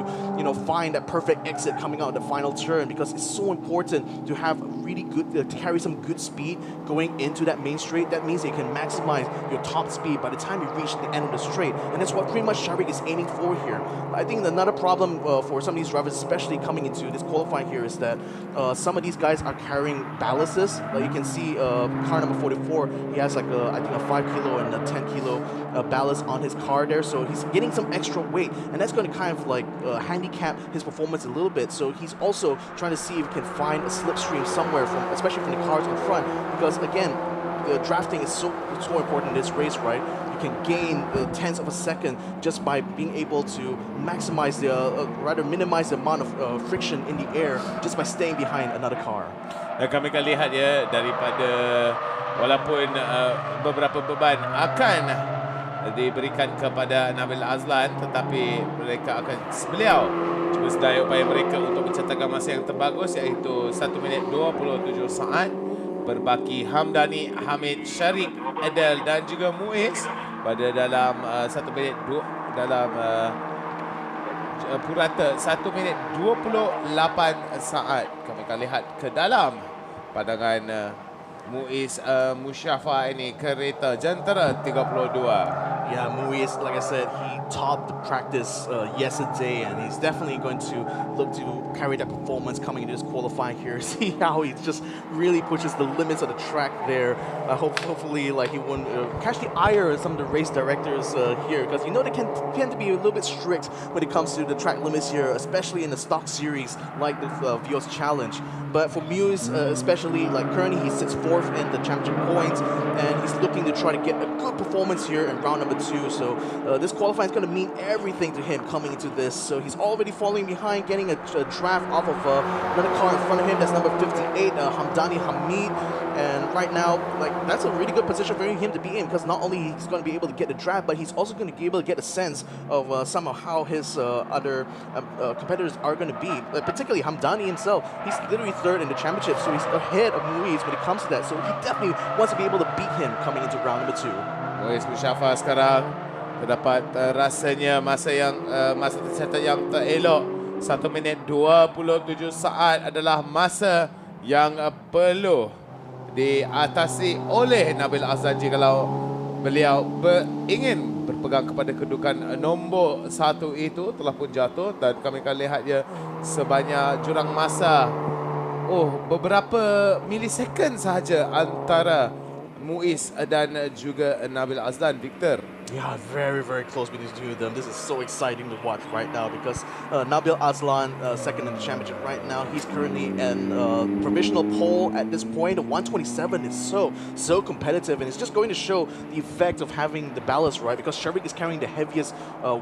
find that perfect exit coming out of the final turn, because it's so important to have really good to carry some good speed going into that main straight. That means you can maximize your top speed by the time you reach the end of the straight, and that's what pretty much Sharik is aiming for here. I think another problem for some of these drivers, especially coming into this qualifying here, is that some of these guys are carrying ballasts. You can see car number 44, he has I think a 5 kilo and a 10 kilo ballast on his car there, so he's getting some extra weight, and that's going to kind of handicap his performance a little bit. So he's also trying to see if he can find a slipstream somewhere, especially from the cars in front, because again, the drafting is so important in this race, right? You can gain tenths of a second just by being able to maximize minimize the amount of friction in the air just by staying behind another car. Dan kami akan lihat daripada walaupun beberapa beban akan diberikan kepada Nabila Azlan, tetapi beliau cuba sedaya upaya mereka untuk mencatatkan masa yang terbagus, iaitu 1 minit 27 saat. Berbaki Hamdani, Hamid, Syarik, Adel dan juga Muiz pada dalam 1 minit dalam purata 1 minit 28 saat. Kami akan lihat ke dalam pandangan Muiz Musyafa ini kereta jentera 32. Yeah, Muiz, like I said, he topped the practice yesterday, and he's definitely going to look to carry that performance coming into this qualifying here. See how he just really pushes the limits of the track there. Hopefully, like he won't catch the ire of some of the race directors here, because you know they can tend to be a little bit strict when it comes to the track limits here, especially in the stock series like the Vios Challenge. But for Muiz, especially, like currently he sits fourth in the championship points, and he's looking to try to get a good performance here in round number 2. So this qualifying is going to mean everything to him coming into this. So he's already falling behind, getting a draft off of another car in front of him. That's number 58, Hamdani Hamid. And right now, like that's a really good position for him to be in, because not only he's going to be able to get the draft, but he's also going to be able to get a sense of some of how his other competitors are going to be. Particularly Hamdani himself, he's literally third in the championship, so he's ahead of Muiz when it comes to that. So he definitely wants to be able to beat him coming into round number 2. Muiz Musyafa sekarang terdapat rasanya masa tercatat yang terelok. 1 minit 27 saat adalah masa yang perlu diatasi oleh Nabila Razali kalau beliau ingin berpegang kepada kedudukan nombor 1 itu. Telah pun jatuh, dan kami akan lihatnya sebanyak jurang masa beberapa milisecond sahaja antara Muiz dan juga Nabila Razali. Victor. Yeah, very, very close between the two of them. This is so exciting to watch right now, because Nabil Azlan, second in the championship right now, he's currently in provisional pole at this point. 127 is so competitive, and it's just going to show the effect of having the ballast, right? Because Sharik is carrying the heaviest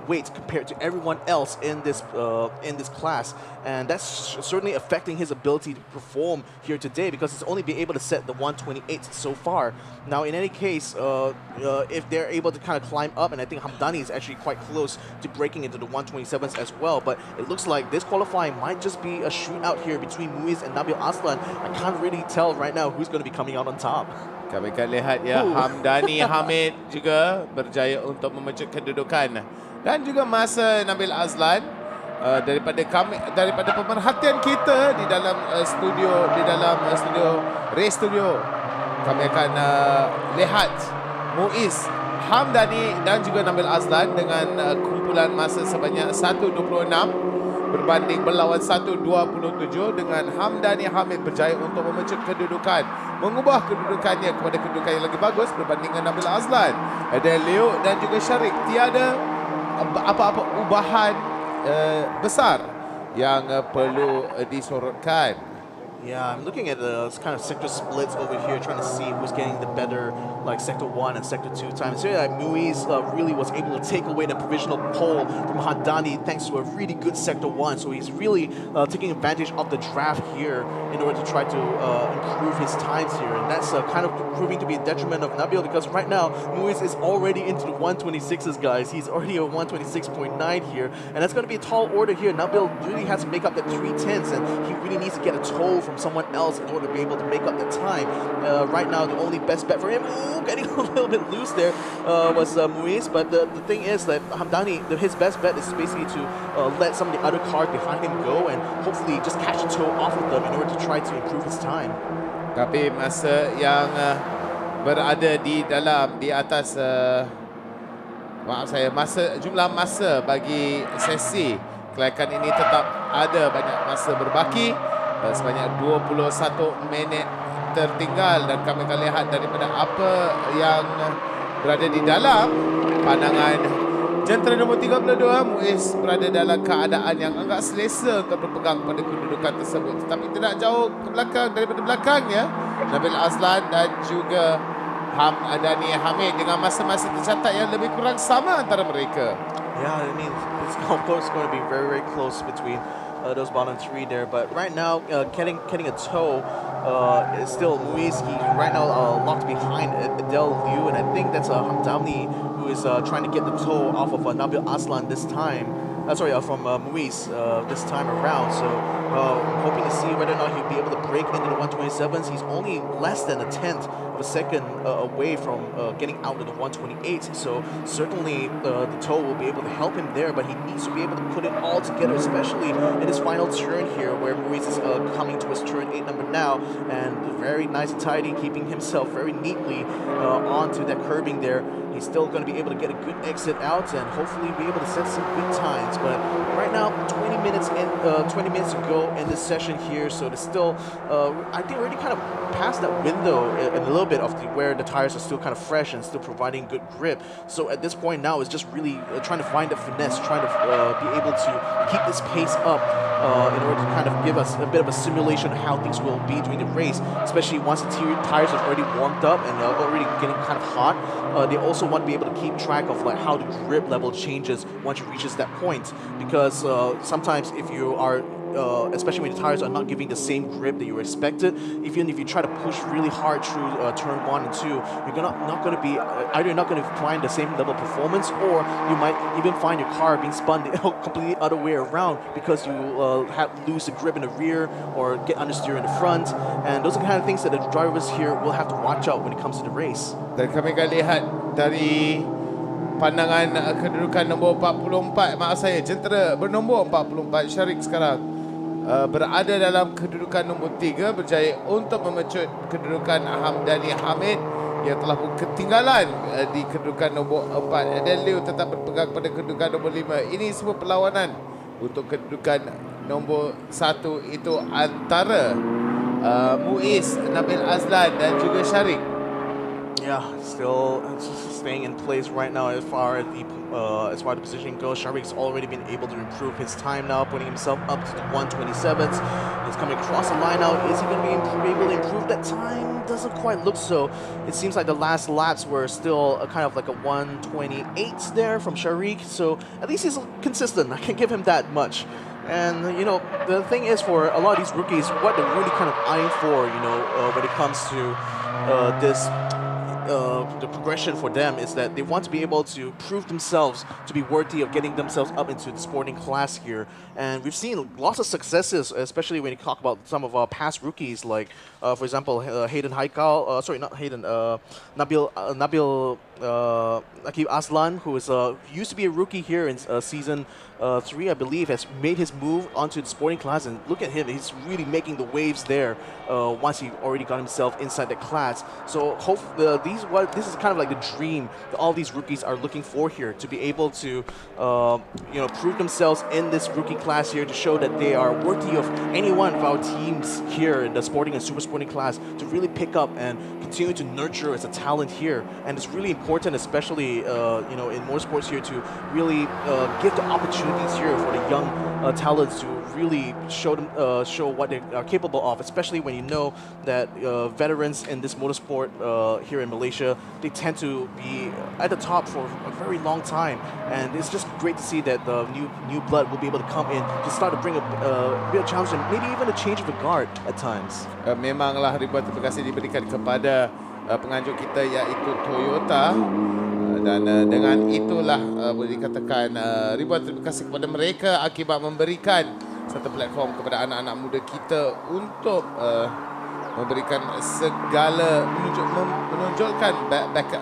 weight compared to everyone else in this class, and that's certainly affecting his ability to perform here today, because he's only been able to set the 128 so far. Now, in any case, if they're able to kind of climb up, and I think Hamdani is actually quite close to breaking into the 127s as well, but it looks like this qualifying might just be a shootout here between Muiz and Nabil Aslan. I can't really tell right now who's going to be coming out on top. Kami akan lihat ya, Hamdani Hamid juga berjaya untuk memecah kedudukan, dan juga masa Nabil Azlan. Daripada pemerhatian kita di dalam studio race studio, kami akan lihat Muiz, Hamdani dan juga Nabil Azlan dengan kumpulan masa sebanyak 1.26 berbanding berlawan 1.27, dengan Hamdani Hamid berjaya untuk memecah kedudukan, mengubah kedudukannya kepada kedudukan yang lagi bagus berbanding dengan Nabil Azlan. Ada Leo dan juga Sharik. Tiada apa-apa ubahan besar yang perlu disorotkan. Yeah, I'm looking at the kind of sector splits over here, trying to see who's getting the better, like Sector 1 and Sector 2 time. So yeah, Muiz really was able to take away the provisional pole from Hamdani thanks to a really good Sector 1. So he's really taking advantage of the draft here in order to try to improve his times here. And that's kind of proving to be a detriment of Nabil, because right now, Muiz is already into the 126s, guys. He's already at 126.9 here. And that's going to be a tall order here. Nabil really has to make up that 310s, and he really needs to get a toe from someone else in order to be able to make up that time. Right now, the only best bet for him, getting a little bit loose there, was Muiz. But the thing is that Hamdani, his best bet is basically to let some of the other cars behind him go and hopefully just catch a toe off of them in order to try to improve his time. Tapi masa yang berada di atas jumlah masa bagi sesi kelayakan ini tetap ada banyak masa berbaki. Sebanyak 21 minit tertinggal, dan kami akan lihat daripada apa yang berada di dalam pandangan jentera nombor 32. Muiz berada dalam keadaan yang agak selesa untuk berpegang pada kedudukan tersebut, tetapi tidak jauh ke belakang daripada belakangnya Nabil Azlan dan juga Hamdani Hamid dengan masa-masa tercatat yang lebih kurang sama antara mereka. Yeah, I mean, it's of course going to be very, very close between those bottom 3 there, but right now getting a toe is still Muiz. He's right now locked behind Adel Liu, and I think that's Hamdani who is trying to get the toe off of Nabil Aslan this time. from Muiz this time around. So hoping to see whether or not he'll be able to break into the 127s. He's only less than a tenth of a second away from getting out of the 128. So certainly the toe will be able to help him there, but he needs to be able to put it all together, especially in his final turn here, where Muiz is coming to his turn 8 number now, and very nice and tidy, keeping himself very neatly onto that curbing there. He's still going to be able to get a good exit out and hopefully be able to set some good times. But right now, 20 minutes to go in this session here, so there's still, I think, already kind of past that window a little bit of where the tires are still kind of fresh and still providing good grip. So at this point now, it's just really trying to find the finesse, trying to be able to keep this pace up in order to kind of give us a bit of a simulation of how things will be during the race, especially once the tires are already warmed up and already getting kind of hot. They also want to be able to keep track of like how the grip level changes once it reaches that point, because sometimes if you are especially when the tires are not giving the same grip that you expected, even if you try to push really hard through turn 1 and 2, you're not going to be either you're not going to find the same level of performance, or you might even find your car being spun the completely other way around because you lose the grip in the rear or get understeer in the front. And those are the kind of things that the drivers here will have to watch out when it comes to the race. Dan kami akan lihat dari pandangan kedudukan nombor 44, maaf saya, jentera bernombor 44 Syarik sekarang berada dalam kedudukan nombor 3, berjaya untuk memecut kedudukan Hamdani Hamid yang telah pun ketinggalan di kedudukan nombor 4, dan Liu tetap berpegang pada kedudukan nombor 5. Ini semua perlawanan untuk kedudukan nombor 1 itu antara Muiz, Nabil Azlan dan juga Syarik. Yeah, still staying in place right now as far as the position goes. Sharik's already been able to improve his time now, putting himself up to the 127s. He's coming across the line now. Is he going to be able to improve that time? Doesn't quite look so. It seems like the last laps were still kind of like a 128 there from Sharik. So at least he's consistent. I can give him that much. And, you know, the thing is, for a lot of these rookies, what they're really kind of eyeing for, you know, when it comes to the progression for them is that they want to be able to prove themselves to be worthy of getting themselves up into the sporting class here. And we've seen lots of successes, especially when you talk about some of our past rookies, like, for example, Hayden Haikal, sorry, not Hayden, Nabil Akib Aslan, who is used to be a rookie here in season 3, I believe, has made his move onto the sporting class, and look at him, he's really making the waves there once he already got himself inside the class. So this is kind of like the dream that all these rookies are looking for here, to be able to you know, prove themselves in this rookie class here, to show that they are worthy of any one of our teams here in the sporting and super sporting class to really pick up and continue to nurture as a talent here. And it's really important, especially you know, in motorsports here, to really give the opportunities here for the young talents to really show what they are capable of, especially when you know that veterans in this motorsport here in Malaysia, they tend to be at the top for a very long time, and it's just great to see that the new blood will be able to come in to start to bring a real challenge and maybe even a change of the guard at times. Memanglah ribuan terima kasih diberikan kepada penganjur kita, iaitu Toyota. Dan dengan itulah boleh dikatakan ribuan terima kasih kepada mereka akibat memberikan satu platform kepada anak-anak muda kita untuk memberikan segala, menonjolkan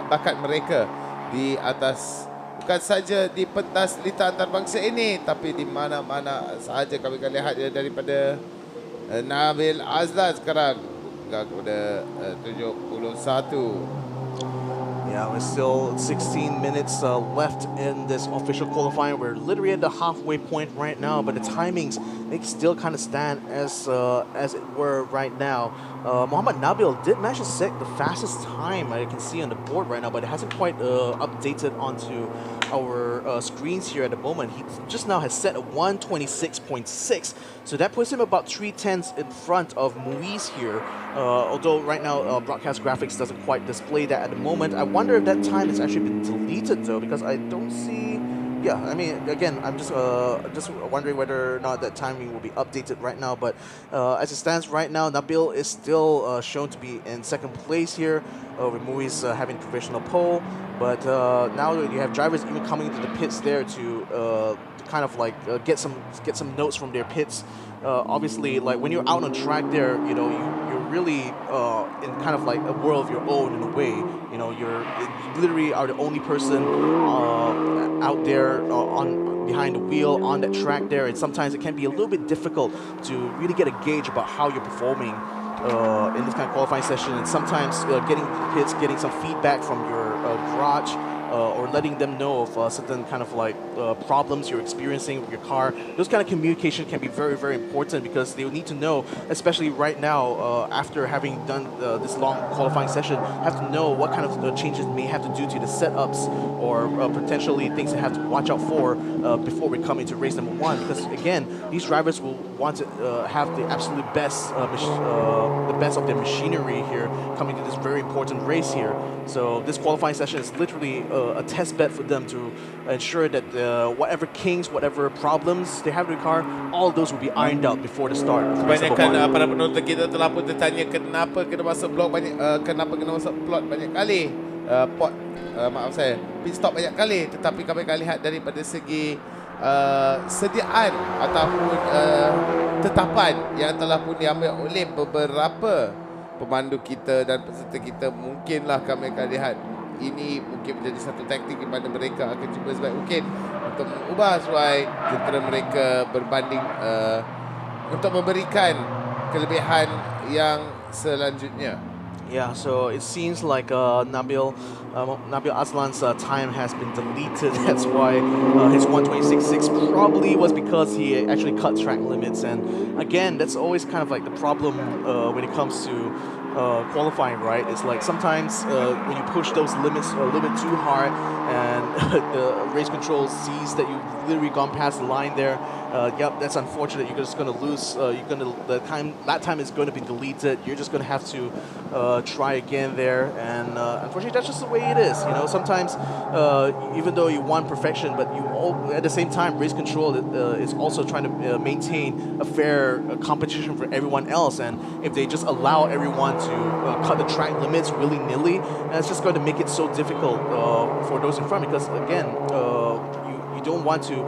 bakat mereka di atas, bukan saja di pentas lita antarabangsa ini, tapi di mana-mana sahaja. Kami akan lihat daripada Nabil Azlan sekarang kepada 71. Yeah, we're still 16 minutes left in this official qualifying. We're literally at the halfway point right now, but the timings, they still kind of stand as it were right now. Muhammad Nabil did manage to set the fastest time I can see on the board right now, but it hasn't quite updated onto our screens here at the moment. He just now has set a 126.6, so that puts him about 3/10 in front of Muiz here. Although right now broadcast graphics doesn't quite display that at the moment. I wonder if that time has actually been deleted though, because I don't see. Yeah, I mean, again, I'm just wondering whether or not that timing will be updated right now. But as it stands right now, Nabil is still shown to be in second place here, with Muiz having provisional pole. But now you have drivers even coming into the pits there to kind of like get some notes from their pits. Obviously, like when you're out on track there, you're really in kind of like a world of your own in a way. You literally are the only person out there on behind the wheel on that track there, and sometimes it can be a little bit difficult to really get a gauge about how you're performing in this kind of qualifying session, and sometimes getting hits, getting some feedback from your garage, or letting them know of certain kind of like problems you're experiencing with your car. Those kind of communication can be very, very important, because they will need to know, especially right now, after having done this long qualifying session, have to know what kind of changes they may have to do to the setups, or potentially things they have to watch out for before we come into race number 1. Because again, these drivers will want to have the absolute best, the best of their machinery here coming to this very important race here. So this qualifying session is literally a test bed for them to ensure that whatever kinks, whatever problems they have with the car, all those will be ironed out before the start. Kebanyakan para penonton kita telah pun tertanya kenapa kena masuk blok banyak, kenapa kena masuk plot banyak kali, pit stop banyak kali. Tetapi kami akan lihat daripada segi sediaan ataupun tetapan yang telah pun diambil oleh beberapa pemandu kita dan peserta kita. Mungkinlah kami akan lihat ini mungkin menjadi satu taktik di mana mereka akan cuba sebaik mungkin untuk mengubah suai jentera mereka berbanding untuk memberikan kelebihan yang selanjutnya. Yeah, so it seems like Nabil Aslan's time has been deleted. That's why his 126.6 probably was because he actually cut track limits. And again, that's always kind of like the problem when it comes to qualifying, right? It's like sometimes when you push those limits a little bit too hard, and the race control sees that you've literally gone past the line there. Yep, that's unfortunate. You're just going to lose. That time is going to be deleted. You're just going to have to try again there, and unfortunately, that's just the way it is. Sometimes even though you want perfection, but at the same time, race control is also trying to maintain a fair competition for everyone else. And if they just allow everyone to cut the track limits willy-nilly, it's just going to make it so difficult for those in front. Because again, you don't want to.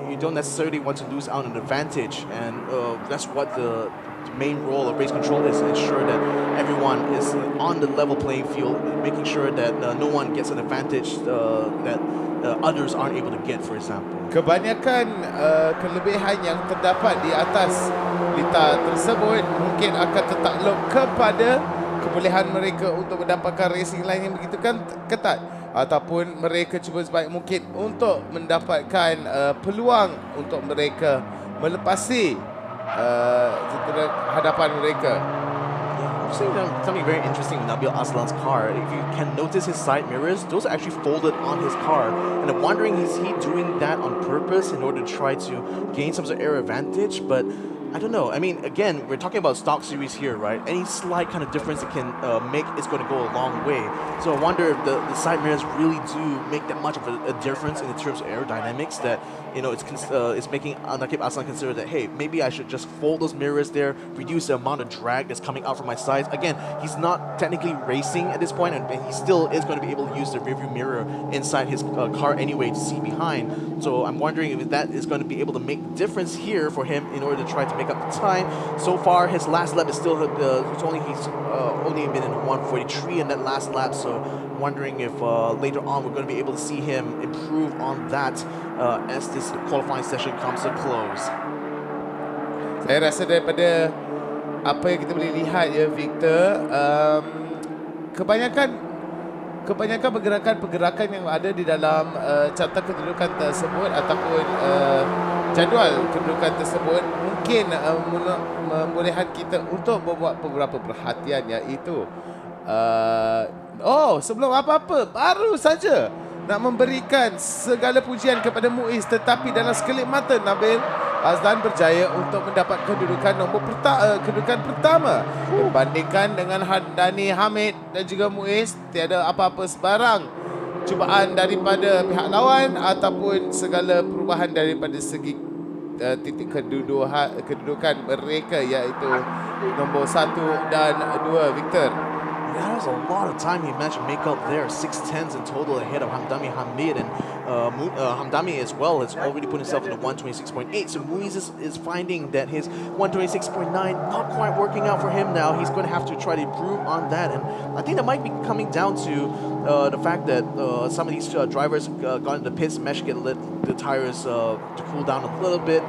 You don't necessarily want to lose out on an advantage, and that's what the main role of race control is: ensure that everyone is on the level playing field, making sure that no one gets an advantage that others aren't able to get, for example. Kebanyakan kelebihan yang terdapat di atas lita tersebut mungkin akan tertakluk kepada kebolehan mereka untuk mendapatkan racing line yang begitu ketat, ataupun mereka cuba sebaik mungkin untuk mendapatkan peluang untuk mereka melepasi hadapan mereka. I'm saying something very interesting with Nabil Aslan's car. If you can notice his side mirrors, those are actually folded on his car. And I'm wondering, is he doing that on purpose in order to try to gain some sort of air advantage? But I don't know. I mean, again, we're talking about stock series here, right? Any slight kind of difference it can make is going to go a long way. So I wonder if the side mirrors really do make that much of a difference in terms of aerodynamics, that it's making Naqib Aslan consider that, hey, maybe I should just fold those mirrors there, reduce the amount of drag that's coming out from my sides. Again, he's not technically racing at this point, and he still is going to be able to use the rearview mirror inside his car anyway to see behind. So I'm wondering if that is going to be able to make a difference here for him in order to try to make up the time. So far, his last lap is still he's only been in 143 in that last lap. So I'm wondering if later on we're going to be able to see him improve on that as this qualifying session comes to close. Saya rasa daripada apa yang kita boleh lihat ya, Victor, kebanyakan pergerakan-pergerakan yang ada di dalam carta kedudukan tersebut ataupun jadual kedudukan tersebut mungkin membolehkan kita untuk membuat beberapa perhatian, iaitu sebelum apa-apa baru saja nak memberikan segala pujian kepada Muiz, tetapi dalam sekelip mata Nabil Aslan berjaya untuk mendapat kedudukan kedudukan pertama. Berbandingkan dengan Dani Hamid dan juga Muiz, tiada apa-apa sebarang cubaan daripada pihak lawan ataupun segala perubahan daripada segi titik kedudukan mereka, iaitu nombor 1 dan 2, Victor. that was a lot of time he managed to make up there. 6'10s in total ahead of Hamdani Hamid, and Hamdani as well has already put himself into 126.8. So Muiz is finding that his 126.9 not quite working out for him now. He's going to have to try to improve on that, and I think that might be coming down to the fact that some of these drivers got into the pits, managed to get the tires to cool down a little bit,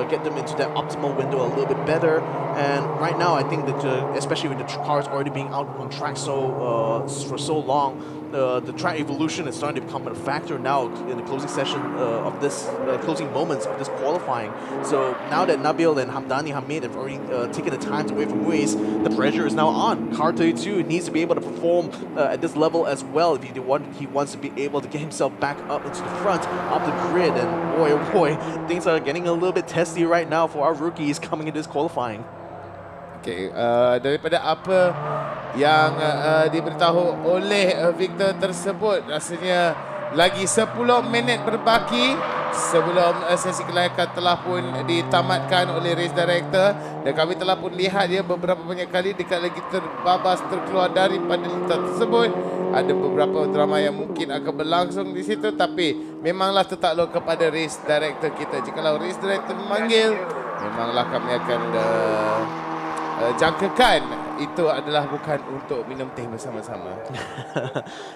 get them into that optimal window a little bit better. And right now, I think that especially with the cars already being out on track for so long, the track evolution is starting to become a factor now in the closing session of this closing moments of this qualifying. So now that Nabil and Hamdani Hamid have already taken the times away from Muiz, the pressure is now on. Car 32 needs to be able to perform at this level as well if he wants to be able to get himself back up into the front of the grid. And boy, oh boy, things are getting a little bit testy right now for our rookies coming into this qualifying. Okay, daripada apa yang diberitahu oleh Victor tersebut, rasanya lagi 10 minit berbaki sebelum sesi kelayakan telah pun ditamatkan oleh race director, dan kami telah pun lihat dia beberapa banyak kali dekat lagi terbabas terkeluar daripada lintasan tersebut. Ada beberapa drama yang mungkin akan berlangsung di situ, tapi memanglah tertakluk kepada race director kita. Jikalau race director memanggil, memanglah kami akan jangkakan itu adalah bukan untuk minum teh bersama-sama.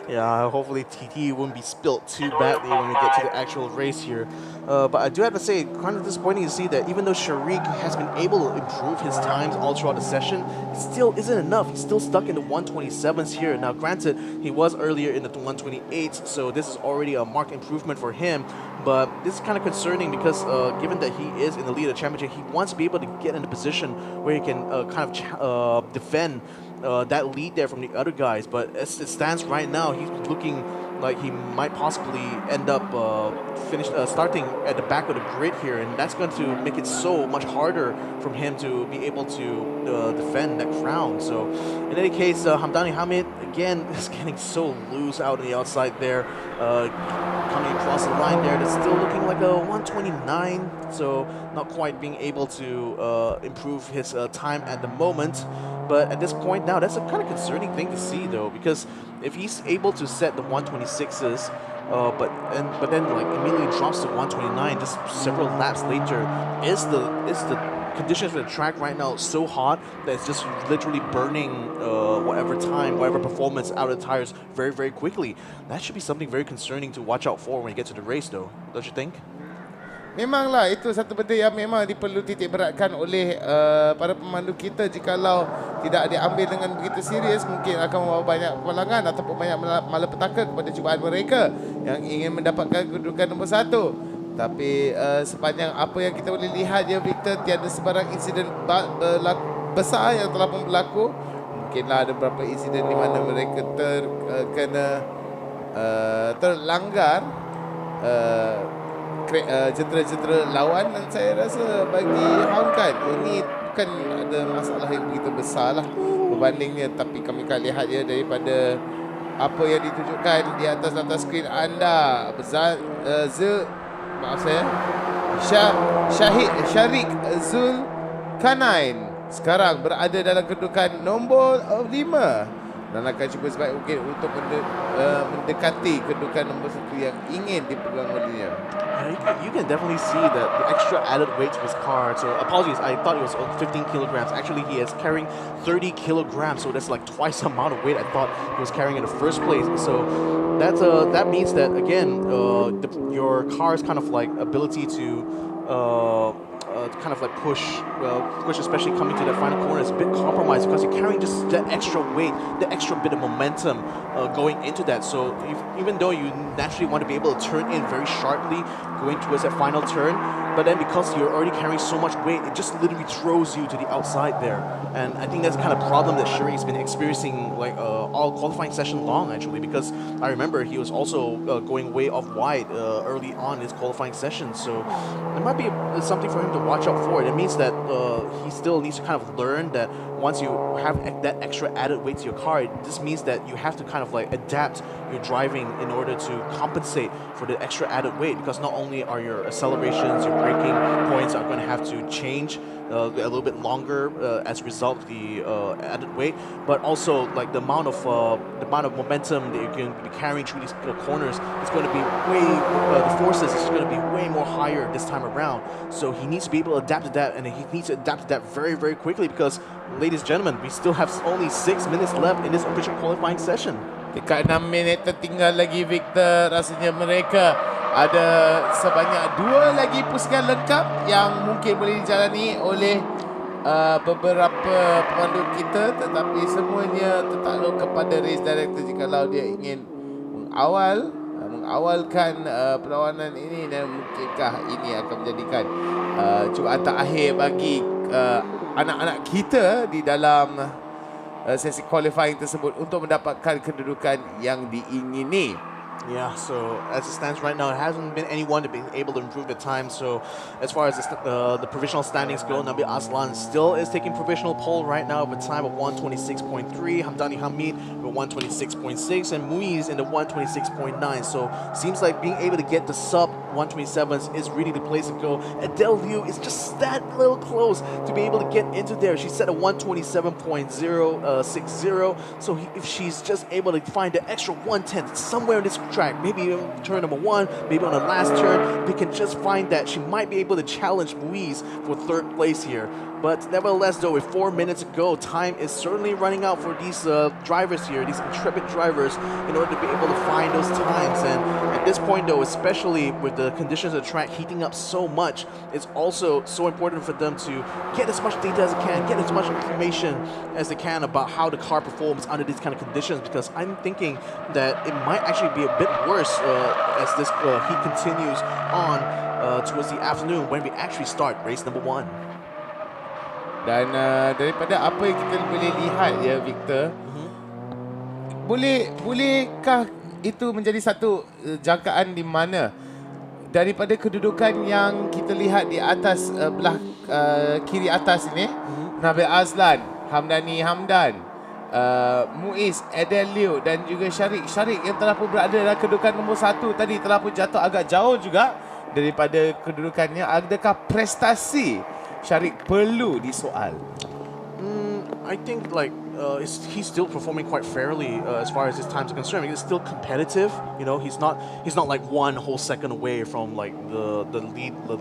Yeah, hopefully TT won't be spilt too badly when we get to the actual race here. But I do have to say, kind of disappointing to see that even though Sharik has been able to improve his times all throughout the session, it still isn't enough. He's still stuck in the 127s here. Now, granted, he was earlier in the 128s, so this is already a marked improvement for him. But this is kind of concerning because given that he is in the lead of the championship, he wants to be able to get in a position where he can kind of defend that lead there from the other guys. But as it stands right now, he's looking like he might possibly end up starting at the back of the grid here, and that's going to make it so much harder for him to be able to defend that crown. So in any case, Hamdani Hamid again is getting so loose out on the outside there, coming across the line there. That's still looking like a 129, so not quite being able to improve his time at the moment. But at this point now, that's a kind of concerning thing to see though, because if he's able to set the 126s, but then like immediately drops to 129 just several laps later, is the conditions for the track right now so hot that it's just literally burning whatever time, whatever performance out of the tires very, very quickly. That should be something very concerning to watch out for when you get to the race though, don't you think? Memanglah itu satu benda yang memang diperlu titik beratkan oleh para pemandu kita. Jikalau tidak diambil dengan begitu serius, mungkin akan membawa banyak kepalangan ataupun banyak malapetaka kepada cubaan mereka yang ingin mendapatkan kedudukan nombor 1. Tapi sepanjang apa yang kita boleh lihat ya Victor, tiada sebarang insiden besar yang telah pun berlaku. Mungkinlah ada beberapa insiden di mana mereka terlanggar jentera-jentera lawan, dan saya rasa bagi Haunkan ini bukan ada masalah yang begitu besar lah berbandingnya. Tapi kami akan lihat ya daripada apa yang ditunjukkan di atas skrin anda. Sharik Zulkarnain sekarang berada dalam kedudukan nombor 5 dan akan cuba sebaik mungkin untuk mendekati kedudukan nombor 1 yang ingin dipegang olehnya. You can definitely see that the extra added weight to his car. So apologies, I thought it was 15 kilograms. Actually, he is carrying 30 kilograms, so that's like twice the amount of weight I thought he was carrying in the first place. So that means that again, your car's kind of like ability to kind of like push, especially coming to that final corner, is a bit compromised because you're carrying just that extra weight, the extra bit of momentum going into that. So even though you naturally want to be able to turn in very sharply going towards that final turn, but then because you're already carrying so much weight, it just literally throws you to the outside there. And I think that's the kind of problem that Shuri has been experiencing like all qualifying session long actually, because I remember he was also going way off wide early on in his qualifying session. So it might be something for him to watch out for. It means that he still needs to kind of learn that once you have that extra added weight to your car, this means that you have to kind of like adapt your driving in order to compensate for the extra added weight, because not only are your accelerations, your braking points are going to have to change a little bit longer as a result of the added weight, but also like the amount of momentum that you're going to be carrying through these corners is going to be the forces is going to be way more higher this time around. So he needs to be able to adapt to that, and he needs to adapt to that very, very quickly because, ladies and gentlemen, we still have only 6 minutes left in this official qualifying session. Dekat 6 minit tertinggal lagi, Victor. Rasanya mereka ada sebanyak 2 lagi pusingan lengkap yang mungkin boleh dijalani oleh beberapa pemandu kita, tetapi semuanya tertakluk kepada race director jikalau dia ingin mengawalkan perlawanan ini, dan mungkinkah ini akan menjadikan cubaan terakhir bagi anak-anak kita di dalam sesi qualifying tersebut untuk mendapatkan kedudukan yang diingini. Yeah, so as it stands right now, it hasn't been anyone to be able to improve the time. So as far as the provisional standings go, Nabila Razali still is taking provisional pole right now with a time of 126.3, Hamdani Hamid with 126.6, and Muiz in the 126.9. So seems like being able to get the sub 127s is really the place to go. Adele Liu is just that little close to be able to get into there. She set a 127.060. So if she's just able to find the extra 1/10 somewhere in this track, maybe turn number 1, maybe on the last turn, they can just find that she might be able to challenge Muiz for 3rd place here. But nevertheless, though, with 4 minutes to go, time is certainly running out for these drivers here, these intrepid drivers, in order to be able to find those times. And at this point, though, especially with the conditions of the track heating up so much, it's also so important for them to get as much data as they can, get as much information as they can about how the car performs under these kind of conditions, because I'm thinking that it might actually be a bit worse as this heat continues on towards the afternoon when we actually start race number 1. Dan daripada apa yang kita boleh lihat ya, Victor, bolehkah itu menjadi satu jangkaan di mana daripada kedudukan yang kita lihat di atas belah kiri atas ini, Nabila Razali, Hamdani Hamdan, Muiz, Adele Liu dan juga Syarik yang telah pun berada dalam kedudukan nombor 1 tadi telah pun jatuh agak jauh juga daripada kedudukannya. Adakah prestasi Syarik perlu disoal? I think like he's still performing quite fairly as far as his times are concerned. He's still competitive. You know, he's not like 1 whole second away from like the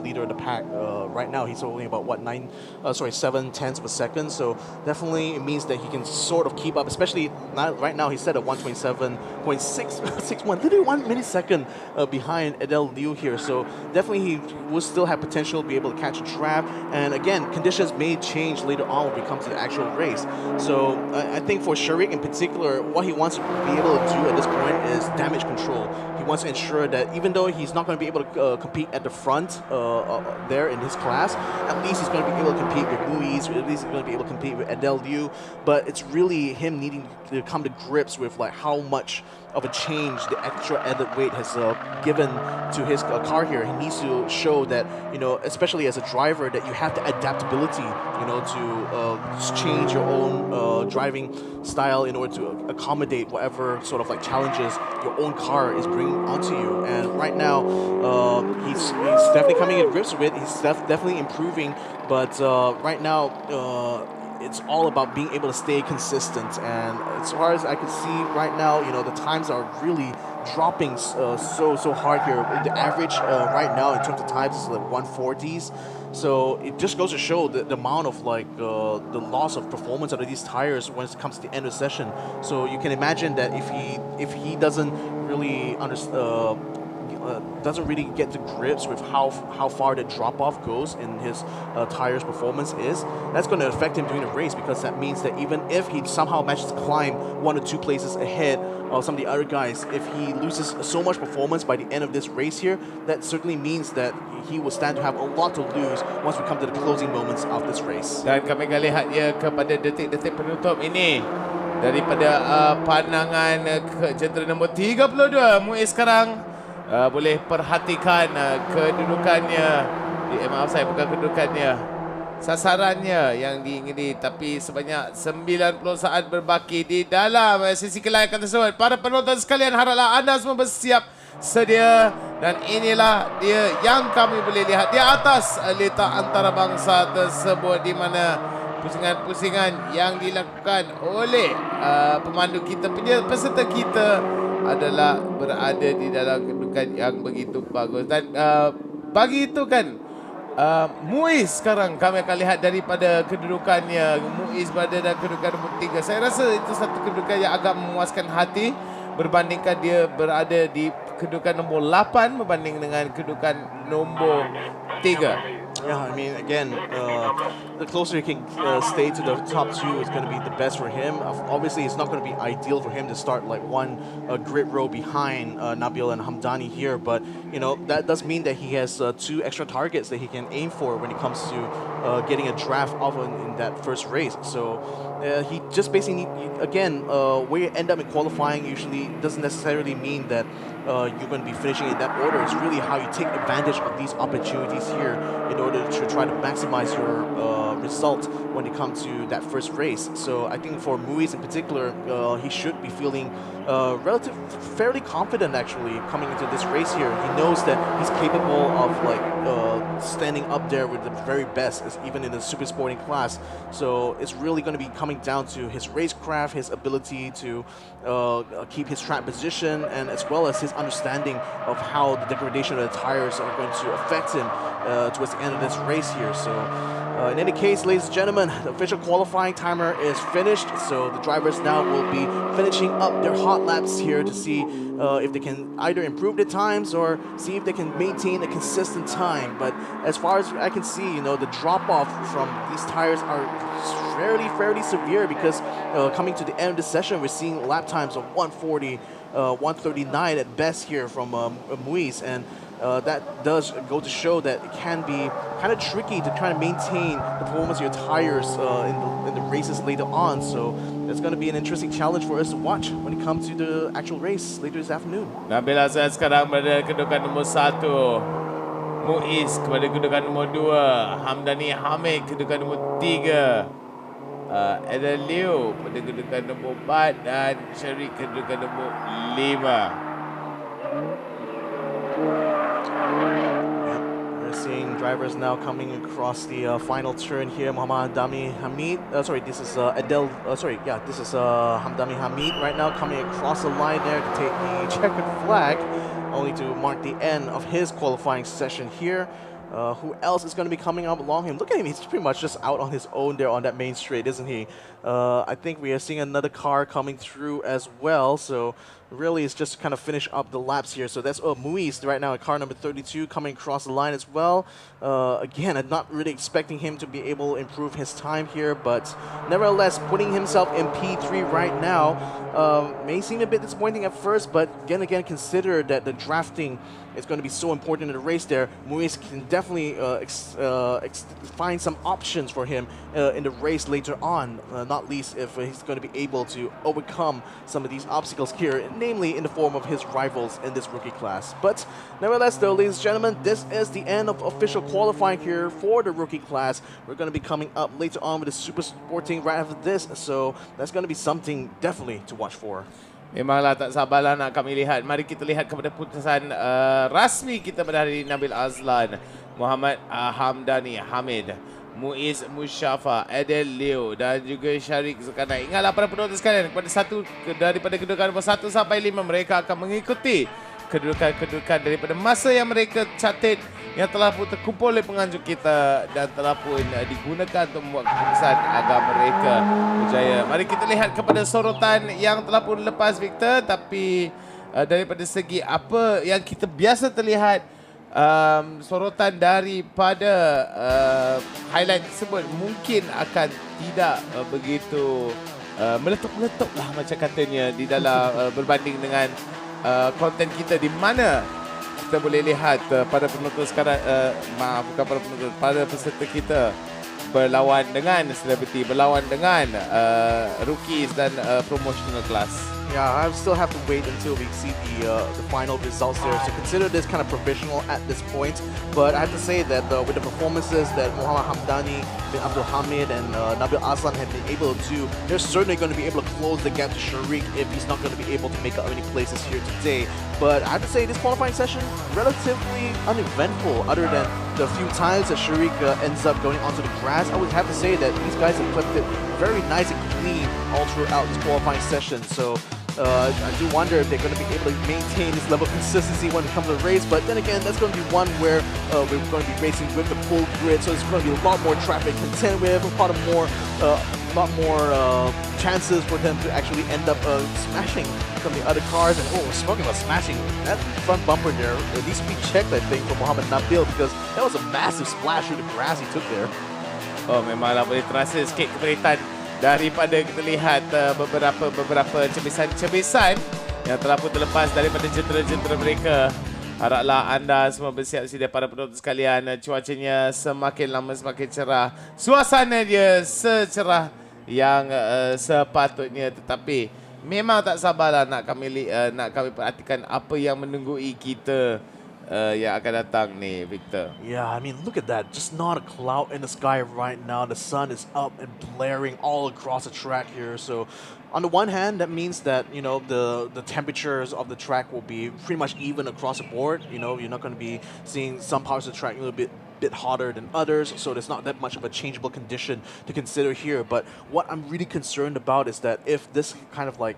leader of the pack. Right now, he's only about 7/10 of a second. So definitely it means that he can sort of keep up. Especially right now, he's set at 127.661, literally 1 millisecond behind Adele Liu here. So definitely he will still have potential to be able to catch a trap. And again, conditions may change later on when it comes to the actual race. So I think for Syarik in particular, what he wants to be able to do at this point is damage control. He wants to ensure that even though he's not going to be able to compete at the front there in his class, at least he's going to be able to compete with Muiz, at least he's going to be able to compete with Adele Liu. But it's really him needing to come to grips with like how much of a change the extra added weight has given to his car here. He needs to show that, you know, especially as a driver, that you have the adaptability, you know, to change your own driving style in order to accommodate whatever sort of like challenges your own car is bringing onto you. And right now, he's definitely coming to grips with it. He's definitely improving, but right now, it's all about being able to stay consistent. And as far as I can see right now, you know, the times are really dropping so hard here. The average right now in terms of times is like 140s. So it just goes to show the amount of like the loss of performance out of these tires when it comes to the end of the session. So you can imagine that if he doesn't really doesn't really get to grips with how far the drop-off goes in his tires performance is, that's going to affect him during the race, because that means that even if he somehow manages to climb 1 or 2 places ahead of some of the other guys, if he loses so much performance by the end of this race here, that certainly means that he will stand to have a lot to lose once we come to the closing moments of this race. Dan kami akan lihat ya kepada detik-detik penutup ini daripada pandangan ke jentera nombor 32, Muiz sekarang boleh perhatikan kedudukannya maaf saya bukan kedudukannya, sasarannya yang diingini, tapi sebanyak 90 saat berbaki di dalam sesi kelayakan tersebut. Para penonton sekalian, haraplah anda semua bersiap sedia dan inilah dia yang kami boleh lihat di atas letak antarabangsa tersebut di mana pusingan-pusingan yang dilakukan oleh pemandu kita, peserta kita adalah berada di dalam kedudukan yang begitu bagus dan bagi itu kan Muiz sekarang kami akan lihat daripada kedudukannya. Muiz berada dalam kedudukan nombor 3. Saya rasa itu satu kedudukan yang agak memuaskan hati berbandingkan dia berada di kedudukan nombor 8 berbanding dengan kedudukan nombor 3. Yeah, I mean, again, the closer he can stay to the top 2 is going to be the best for him. Obviously, it's not going to be ideal for him to start like one grid row behind Nabila and Hamdani here, but you know that does mean that he has 2 extra targets that he can aim for when it comes to getting a draft off in that first race. So he just basically again, where you end up in qualifying usually doesn't necessarily mean that you're going to be finishing in that order. It's really how you take advantage of these opportunities here in order to try to maximize your result when it comes to that first race. So I think for Muiz in particular, he should be feeling fairly confident actually coming into this race here. He knows that he's capable of like standing up there with the very best, even in the super sporting class. So it's really going to be coming down to his racecraft, his ability to keep his track position, and as well as his understanding of how the degradation of the tires are going to affect him towards the end of this race here. So in any case, ladies and gentlemen, the official qualifying timer is finished. So the drivers now will be finishing up their hot laps here to see if they can either improve their times or see if they can maintain a consistent time. But as far as I can see, you know, the drop-off from these tires are fairly severe because coming to the end of the session, we're seeing lap times of 140, 139 at best here from Muiz, and that does go to show that it can be kind of tricky to try to maintain the performance of your tires in the races later on. So it's going to be an interesting challenge for us to watch when it comes to the actual race later this afternoon. Nabila Razali sekarang berada kedudukan nombor 1. Muiz kepada kedudukan nombor 2. Hamdani Hamid kedudukan nombor 3. Adam Liu pada kedudukan nombor 4 dan Syarik kedudukan nombor 5. We're seeing drivers now coming across the final turn here. Hamdani Hamid. This is this is Hamdani Hamid right now coming across the line there to take the checkered flag, only to mark the end of his qualifying session here. Who else is going to be coming up along him? Look at him, he's pretty much just out on his own there on that main straight, isn't he? I think we are seeing another car coming through as well, so really it's just to kind of finish up the laps here. So that's Muiz right now at car number 32 coming across the line as well. Again, I'm not really expecting him to be able to improve his time here, but nevertheless, putting himself in P3 right now may seem a bit disappointing at first, but again, consider that the drafting is going to be so important in the race there. Muiz can definitely find some options for him in the race later on, not least if he's going to be able to overcome some of these obstacles here, namely in the form of his rivals in this rookie class. But nevertheless though, ladies and gentlemen, this is the end of official qualifying here for the rookie class. We're going to be coming up later on with the super sporting right after this, so that's going to be something definitely to watch for. Memanglah tak sabarlah nak kami lihat. Mari kita lihat kepada putusan rasmi kita pada hari ini. Nabil Azlan, Muhammad Hamdani Hamid, Muiz Musyafa, Adel Leo dan juga Syarik Zulkarnain. Ingatlah para penonton sekalian, daripada kedudukan nombor 1 sampai 5 mereka akan mengikuti kedudukan daripada masa yang mereka catat yang telah pun terkumpul oleh penganjur kita dan telah pun digunakan untuk membuat keputusan agar mereka berjaya. Mari kita lihat kepada sorotan yang telah pun lepas, Victor, tapi daripada segi apa yang kita biasa terlihat, sorotan daripada highlight tersebut mungkin akan tidak begitu meletup-meletup lah macam katanya di dalam berbanding dengan konten kita, di mana kita boleh lihat pada penonton sekarang, bukan para penonton, pada peserta kita berlawan dengan selebriti, berlawan dengan rookies dan promotional class. Yeah, I still have to wait until we see the final results there. So consider this kind of provisional at this point. But I have to say that with the performances that Muhammad Hamdani, bin Abdul Hamid, and Nabil Aslan have been able to do, they're certainly going to be able to close the gap to Sharik if he's not going to be able to make up any places here today. But I have to say this qualifying session relatively uneventful, other than the few times that Sharik ends up going onto the grass. I would have to say that these guys have kept it very nice and clean all throughout this qualifying session. So I do wonder if they're going to be able to maintain this level of consistency when it comes to the race. But then again, that's going to be one where we're going to be racing with the full grid, so it's going to be a lot more traffic to contend with, a lot more chances for them to actually end up smashing some of the other cars. And speaking about smashing, that front bumper there, it needs to be checked, I think, for Muhammad Nabil, because that was a massive splash through the grass he took there. Oh, memanglah boleh terasa sikit keberitan daripada kita lihat beberapa cebisan-cebisan yang telah pun terlepas daripada jentera-jentera mereka. Haraplah anda semua bersiap sedia para penonton sekalian. Cuacanya semakin lama semakin cerah. Suasana dia secerah yang sepatutnya, tetapi memang tak sabarlah nak kami perhatikan apa yang menunggui kita yang akan datang ni, Victor. Yeah, I mean, look at that. Just not a cloud in the sky right now. The sun is up and blaring all across the track here. So on the one hand, that means that, you know, the temperatures of the track will be pretty much even across the board. You know, you're not going to be seeing some parts of the track a little bit hotter than others, so there's not that much of a changeable condition to consider here. But what I'm really concerned about is that if this kind of like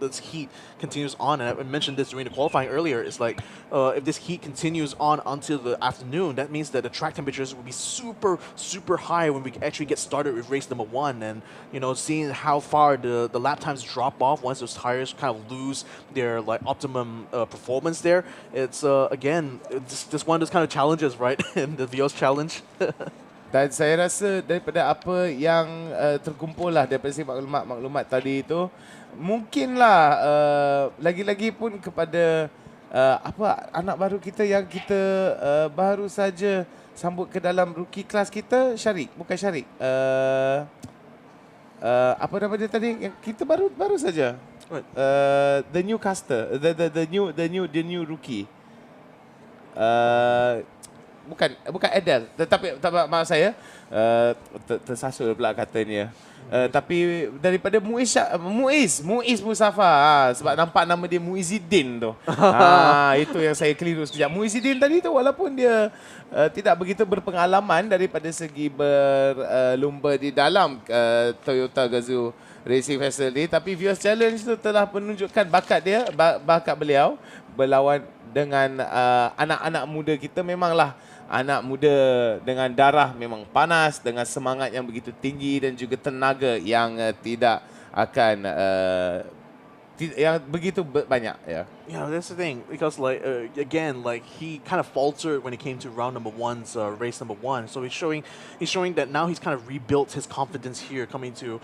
this heat continues on, and I mentioned this during the qualifying earlier, is like if this heat continues on until the afternoon, that means that the track temperatures will be super high when we actually get started with race number 1. And you know, seeing how far the lap times drop off once those tires kind of lose their like optimum performance there, it's again just one of those kind of challenges, right? In the Vios challenge. Dan saya rasa daripada apa yang terkumpul lah daripada maklumat tadi itu, mungkinlah lagi-lagi pun kepada anak baru kita yang kita baru saja sambut ke dalam rookie class kita, bukan Sharik. Apa nama dia tadi? Yang kita baru saja. The new caster, the new rookie. Bukan Adele, tetapi maaf saya tersasul pula katanya. Tapi daripada Muiz Musafa, sebab nampak nama dia Muizuddin tu. Itu yang saya keliru sekejap. Muizuddin tadi tu, walaupun dia tidak begitu berpengalaman daripada segi berlumba di dalam Toyota Gazoo Racing Facility, tapi Vios Challenge tu telah menunjukkan bakat beliau berlawan dengan anak-anak muda kita. Memanglah anak muda dengan darah memang panas, dengan semangat yang begitu tinggi dan juga tenaga yang tidak akan yang begitu banyak, ya. Yeah, that's the thing, because like again, like he kind of faltered when it came to round number 1's race number 1. So he's showing that now he's kind of rebuilt his confidence here coming to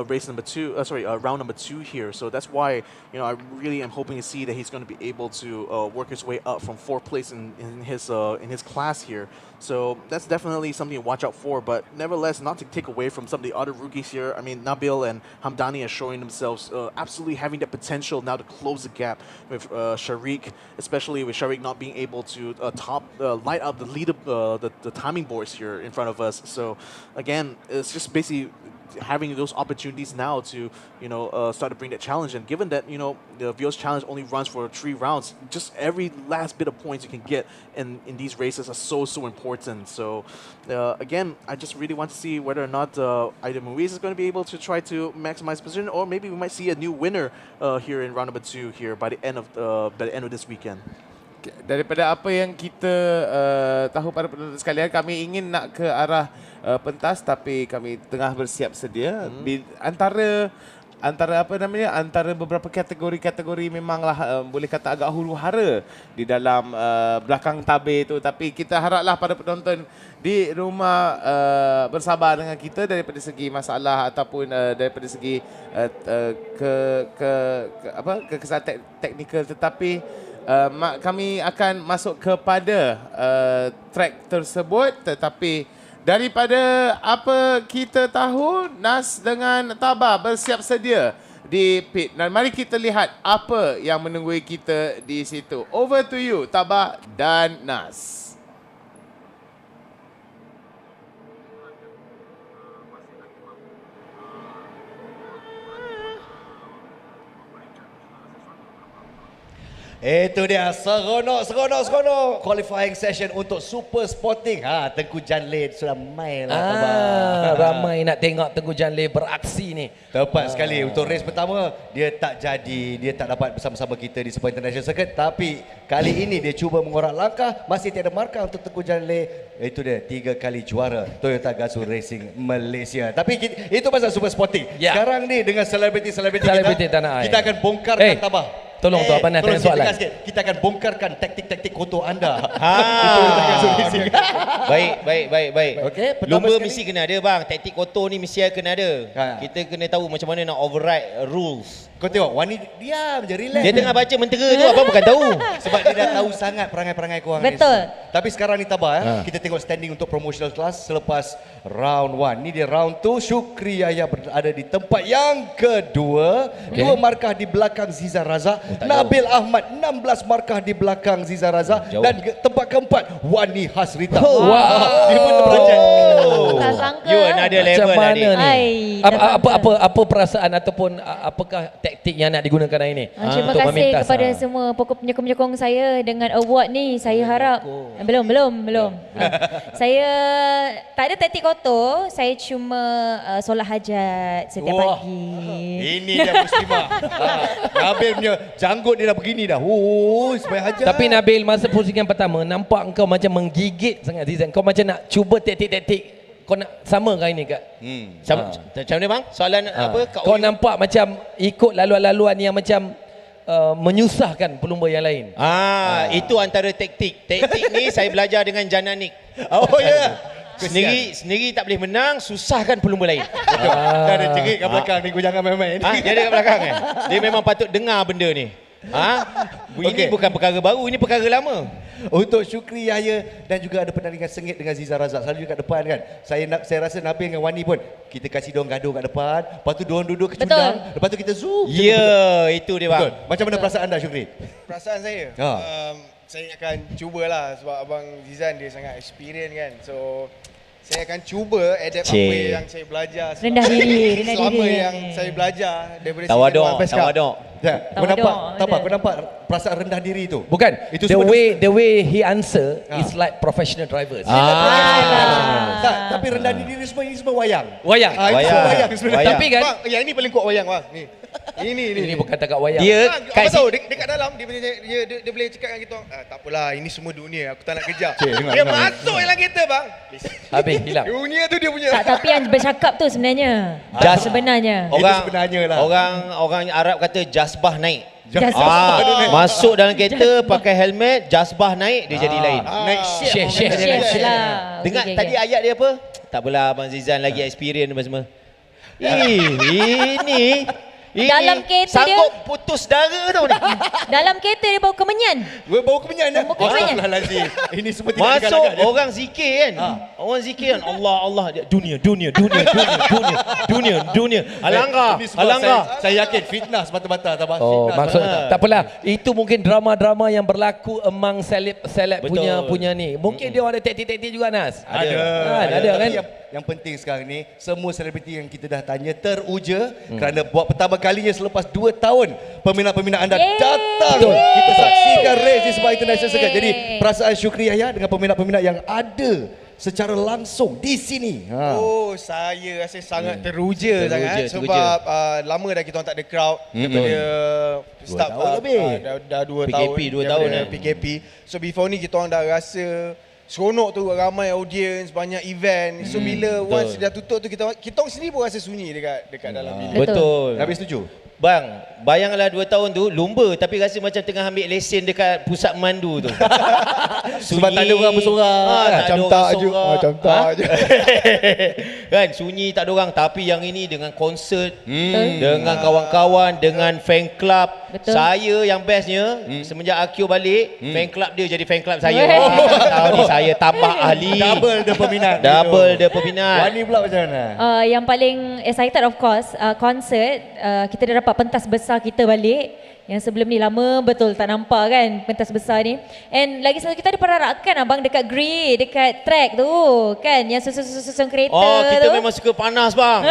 race number 2. Round number 2 here. So that's why, you know, I really am hoping to see that he's going to be able to work his way up from 4th place in his class here. So that's definitely something to watch out for. But nevertheless, not to take away from some of the other rookies here. I mean, Nabil and Hamdani are showing themselves absolutely having the potential now to close the gap with Sharik, especially with Sharik not being able to light up the timing boards here in front of us. So again, it's just basically having those opportunities now to, you know, start to bring that challenge. And given that, you know, the Vios challenge only runs for 3 rounds, just every last bit of points you can get in these races are so important. So again, I just really want to see whether or not either Muiz is going to be able to try to maximize position, or maybe we might see a new winner here in round number 2 here by the end of this weekend. Daripada apa yang kita tahu para penonton sekalian, kami ingin nak ke arah pentas, tapi kami tengah bersiap sedia. Antara apa namanya, antara beberapa kategori memanglah boleh kata agak huru-hara di dalam belakang tabir itu, tapi kita haraplah para penonton di rumah bersabar dengan kita daripada segi masalah ataupun daripada segi kekesan teknikal. Tetapi kami akan masuk kepada track tersebut. Tetapi daripada apa kita tahu, Nas dengan Tabah bersiap sedia di pit. Dan mari kita lihat apa yang menunggui kita di situ. Over to you, Tabah dan Nas. Itu dia, seronok qualifying session untuk Super Sporting. Tengku Janleh sudah main lah. Ramai nak tengok Tengku Janleh beraksi ni. Tepat sekali. Untuk race pertama, dia tak jadi, dia tak dapat bersama-sama kita di Super International Circuit. Tapi kali ini dia cuba mengorak langkah, masih tiada markah untuk Tengku Janleh. Itu dia, 3 kali juara Toyota Gazoo Racing Malaysia. Tapi itu pasal Super Sporting. Sekarang ni dengan selebriti-selebriti tanah air. kita akan bongkarkan Tabah. Tolong tu Abang Nas tanya soalan. Kita akan bongkarkan taktik-taktik kotor anda. Baik. Okey, Lumba mesti kena ada bang. Taktik kotor ni mesti kena ada. Kita kena tahu macam mana nak override rules. Kau tengok, Wani diam je, relax. Dia tengah baca mentera tu, abang bukan tahu. Sebab dia dah tahu sangat perangai-perangai korang. Betul. Tapi sekarang ni Tabah, kita tengok standing untuk promotional class selepas round 1. Ni dia round 2, Syukri Yahya berada di tempat yang kedua. 2 markah di belakang Ziza Raza. Nabil Ahmad 16 markah di belakang Ziza Raza. Dan tempat keempat, Wani Hasrita. Dia pun terperanjat. Tak sangka. You another level lah ni. Apa perasaan ataupun apakah taktik yang nak digunakan hari ini? Terima kasih kepada semua penyokong-penyokong saya dengan award ni. Saya harap belum. Saya tak ada taktik kotor. Saya cuma solat hajat setiap pagi. Ini dia muslimah. Nabil punya janggut dia dah begini dah. Sampai hajat. Tapi Nabil, masa pusingan pertama nampak engkau macam menggigit sangat Zizan. Kau macam nak cuba taktik-taktik. Kau nak sama kali ni Kak? Macam mana bang? Soalan apa? Kau nampak macam ikut laluan-laluan yang macam menyusahkan pelumba yang lain. Itu antara taktik. Taktik ni saya belajar dengan Jananik. Sendiri tak boleh menang, susahkan pelumba lain. Dah ada jerit kat belakang ni, kau jangan main-main. Dia ada kat belakang kan? Dia memang patut dengar benda ni. Ini bukan perkara baru, ini perkara lama. Untuk Syukri Yahya dan juga ada pertandingan sengit dengan Ziza Razak selalu kat depan kan. Saya rasa Nabil dengan Wani pun kita kasih diorang gaduh kat depan, lepas tu diorang duduk kecundang, lepas tu kita zoom. Itu dia bang. Macam mana perasaan anda Syukri? Perasaan saya? Saya akan cubalah sebab Abang Zizan dia sangat experience kan. So saya akan cuba adapt apa yang saya belajar selama yang saya belajar daripada tawaduk. Kau nampak perasaan rendah diri itu? Bukan. Itu the way he answer is like professional drivers. Tapi rendah diri ini semua wayang. Wayang. Tapi kan bang, yang ini paling kuat wayang bang. Ini bukan takat wayang. Dia tahu dekat dalam dia boleh cakap dengan kita, tak apalah, ini semua dunia, aku tak nak kejar. Dia masuk dalam kereta bang. Habis hilang. Dunia tu dia punya. Tapi yang bercakap tu sebenarnya. Sebenarnya. Orang Arab kata jasbah naik. Masuk dalam kereta pakai helmet, jasbah naik, dia jadi lain. Naik Share lah. Dengar tadi ayat dia apa? Tak apalah Abang Zizan lagi experience apa semua. Ini dalam kereta dia sanggup putus darah tau ni. Dalam kereta dia bau kemenyan. Bau kemenyan dah. Astagfirullahalazim. Ini semua tidak masuk orang zikir kan. Orang zikir kan, Allah dunia. Alangkah. Saya yakin fitnah semata-mata Tabah. Maksud tak apalah. Itu mungkin drama-drama yang berlaku among seleb punya ni. Mungkin dia ada taktik-taktik juga Nas. Ada kan. Yang penting sekarang ni semua selebriti yang kita dah tanya teruja kerana buat pertama kalinya selepas 2 tahun peminat-peminat anda datang. Kita saksikan race di sebuah international circuit. Jadi perasaan Syukri Yahya dengan peminat-peminat yang ada secara langsung di sini. Saya rasa sangat teruja sangat sebab lama dah kita orang tak ada crowd daripada start dah 2 tahun PKP. So before ni kita orang dah rasa seronok tu, ramai audience, banyak event. So bila once dah tutup tu kita orang sendiri pun rasa sunyi dekat dalam bilik. Betul. Habis setuju? Bang, bayanglah 2 tahun tu lumba tapi rasa macam tengah ambil lesen dekat pusat memandu tu. Sebab tak ada orang bersorak. Macam tak je. Kan sunyi, tak ada orang. Tapi yang ini dengan konsert, dengan kawan-kawan, dengan fan club. Saya yang bestnya semenjak Akio balik, fan club dia jadi fan club saya. Tahun ni saya tambah ahli. Double dia peminat. Wani pula macam mana? Yang paling excited of course, konsert kita dah dapat nampak pentas besar kita balik. Yang sebelum ni lama betul tak nampak kan pentas besar ni. And lagi satu kita ada perarakan abang dekat grid, dekat track tu kan, yang susun kereta kita tu. memang suka panas bang.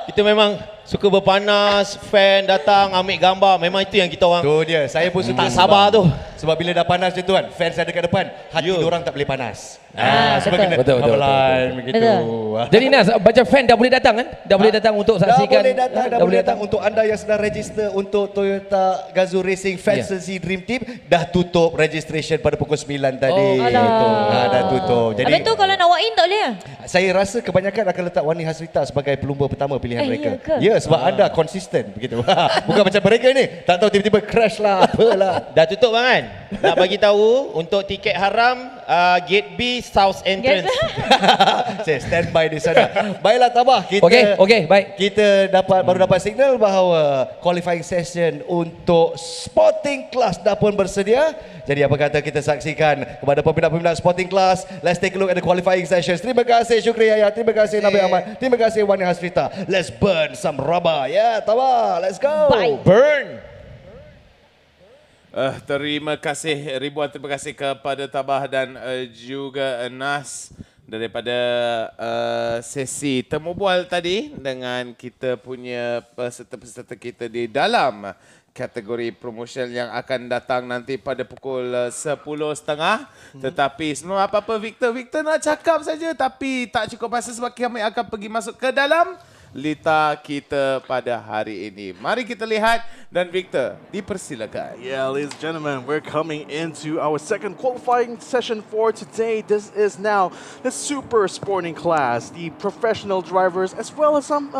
Kita memang suka berpanas, fan datang ambil gambar, memang itu yang kita orang. Tu dia, saya pun suka tak sabar tu. Sebab bila dah panas je tu kan, fans ada dekat depan, hati diorang tak boleh panas. Betul. Kena Betul. begitu. Jadi Nas, macam fan dah boleh datang kan? Dah boleh datang untuk saksikan. Dah boleh datang untuk anda yang sedang register untuk Toyota Gazoo Racing Fantasy Dream Team. Dah tutup registration pada pukul 9 tadi. Dah tutup. Jadi habis tu kalau nak walk in tak boleh lah? Saya rasa kebanyakan akan letak Wani Hasrita sebagai pelumba pertama pilihan mereka. Ya sebab anda konsisten begitu. Bukan macam mereka ni, tak tahu tiba-tiba crash lah apalah. Dah tutup bang kan? Nak bagi tahu untuk tiket haram gate B South Entrance. Saya standby di sana. Baiklah Tabah, kita baik. Kita baru dapat signal bahawa qualifying session untuk Sporting Class dah pun bersedia. Jadi apa kata kita saksikan kepada peminat-peminat Sporting Class. Let's take a look at the qualifying sessions. Terima kasih Syukri Yahya, terima kasih Nabil Ahmad, terima kasih Wani Hasrita. Let's burn some rubber. Tabah, let's go. Burn. Terima kasih, ribuan terima kasih kepada Tabah dan juga Nas daripada sesi temu bual tadi dengan kita punya peserta-peserta kita di dalam kategori promotion yang akan datang nanti pada pukul 10.30. Tetapi sebelum apa-apa Victor nak cakap saja tapi tak cukup masa sebab kami akan pergi masuk ke dalam lita kita pada hari ini. Mari kita lihat dan Victor, dipersilakan. Yeah, ladies and gentlemen, we're coming into our second qualifying session for today. This is now the super sporting class, the professional drivers, as well as some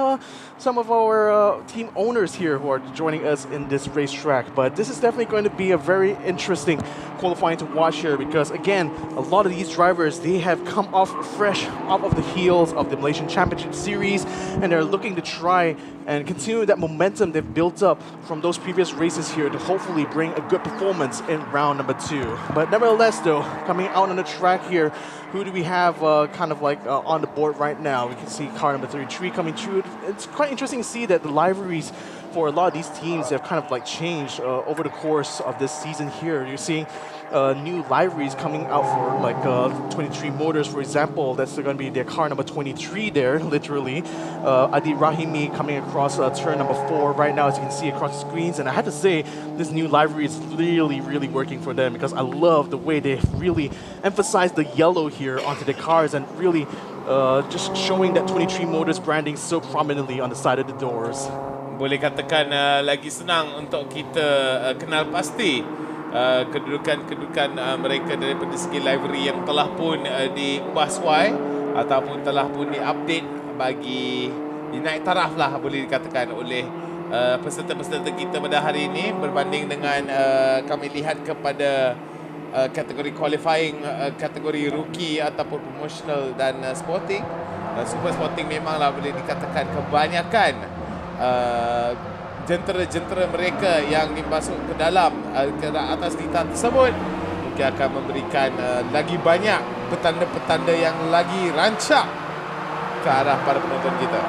of our team owners here who are joining us in this racetrack. But this is definitely going to be a very interesting qualifying to watch here because, again, a lot of these drivers, they have come fresh off of the heels of the Malaysian Championship Series, and they're looking to try and continue that momentum they've built up from those previous races here to hopefully bring a good performance in round number 2. But nevertheless, though, coming out on the track here, who do we have on the board right now? We can see car number 33 coming through. It's quite interesting to see that the liveries for a lot of these teams have kind of changed over the course of this season here. You're seeing new liveries coming out for 23 Motors, for example. That's going to be their car number 23 there, literally. Adi Rahimi coming across turn number 4 right now, as you can see across the screens. And I have to say, this new livery is really, really working for them because I love the way they've really emphasized the yellow here onto the cars and really just showing that 23 Motors branding so prominently on the side of the doors. Boleh katakan lagi senang untuk kita kenal pasti kedudukan mereka daripada segi livery yang telah pun diubah suai ataupun telah pun diupdate bagi dinaik taraf lah boleh dikatakan oleh peserta-peserta kita pada hari ini berbanding dengan kami lihat kepada kategori qualifying, kategori rookie ataupun promotional dan sporting. Super sporting memanglah boleh dikatakan kebanyakan jentera-jentera mereka yang dimasuk ke dalam ke atas lita tersebut mungkin akan memberikan lagi banyak petanda-petanda yang lagi rancak ke arah para penonton kita.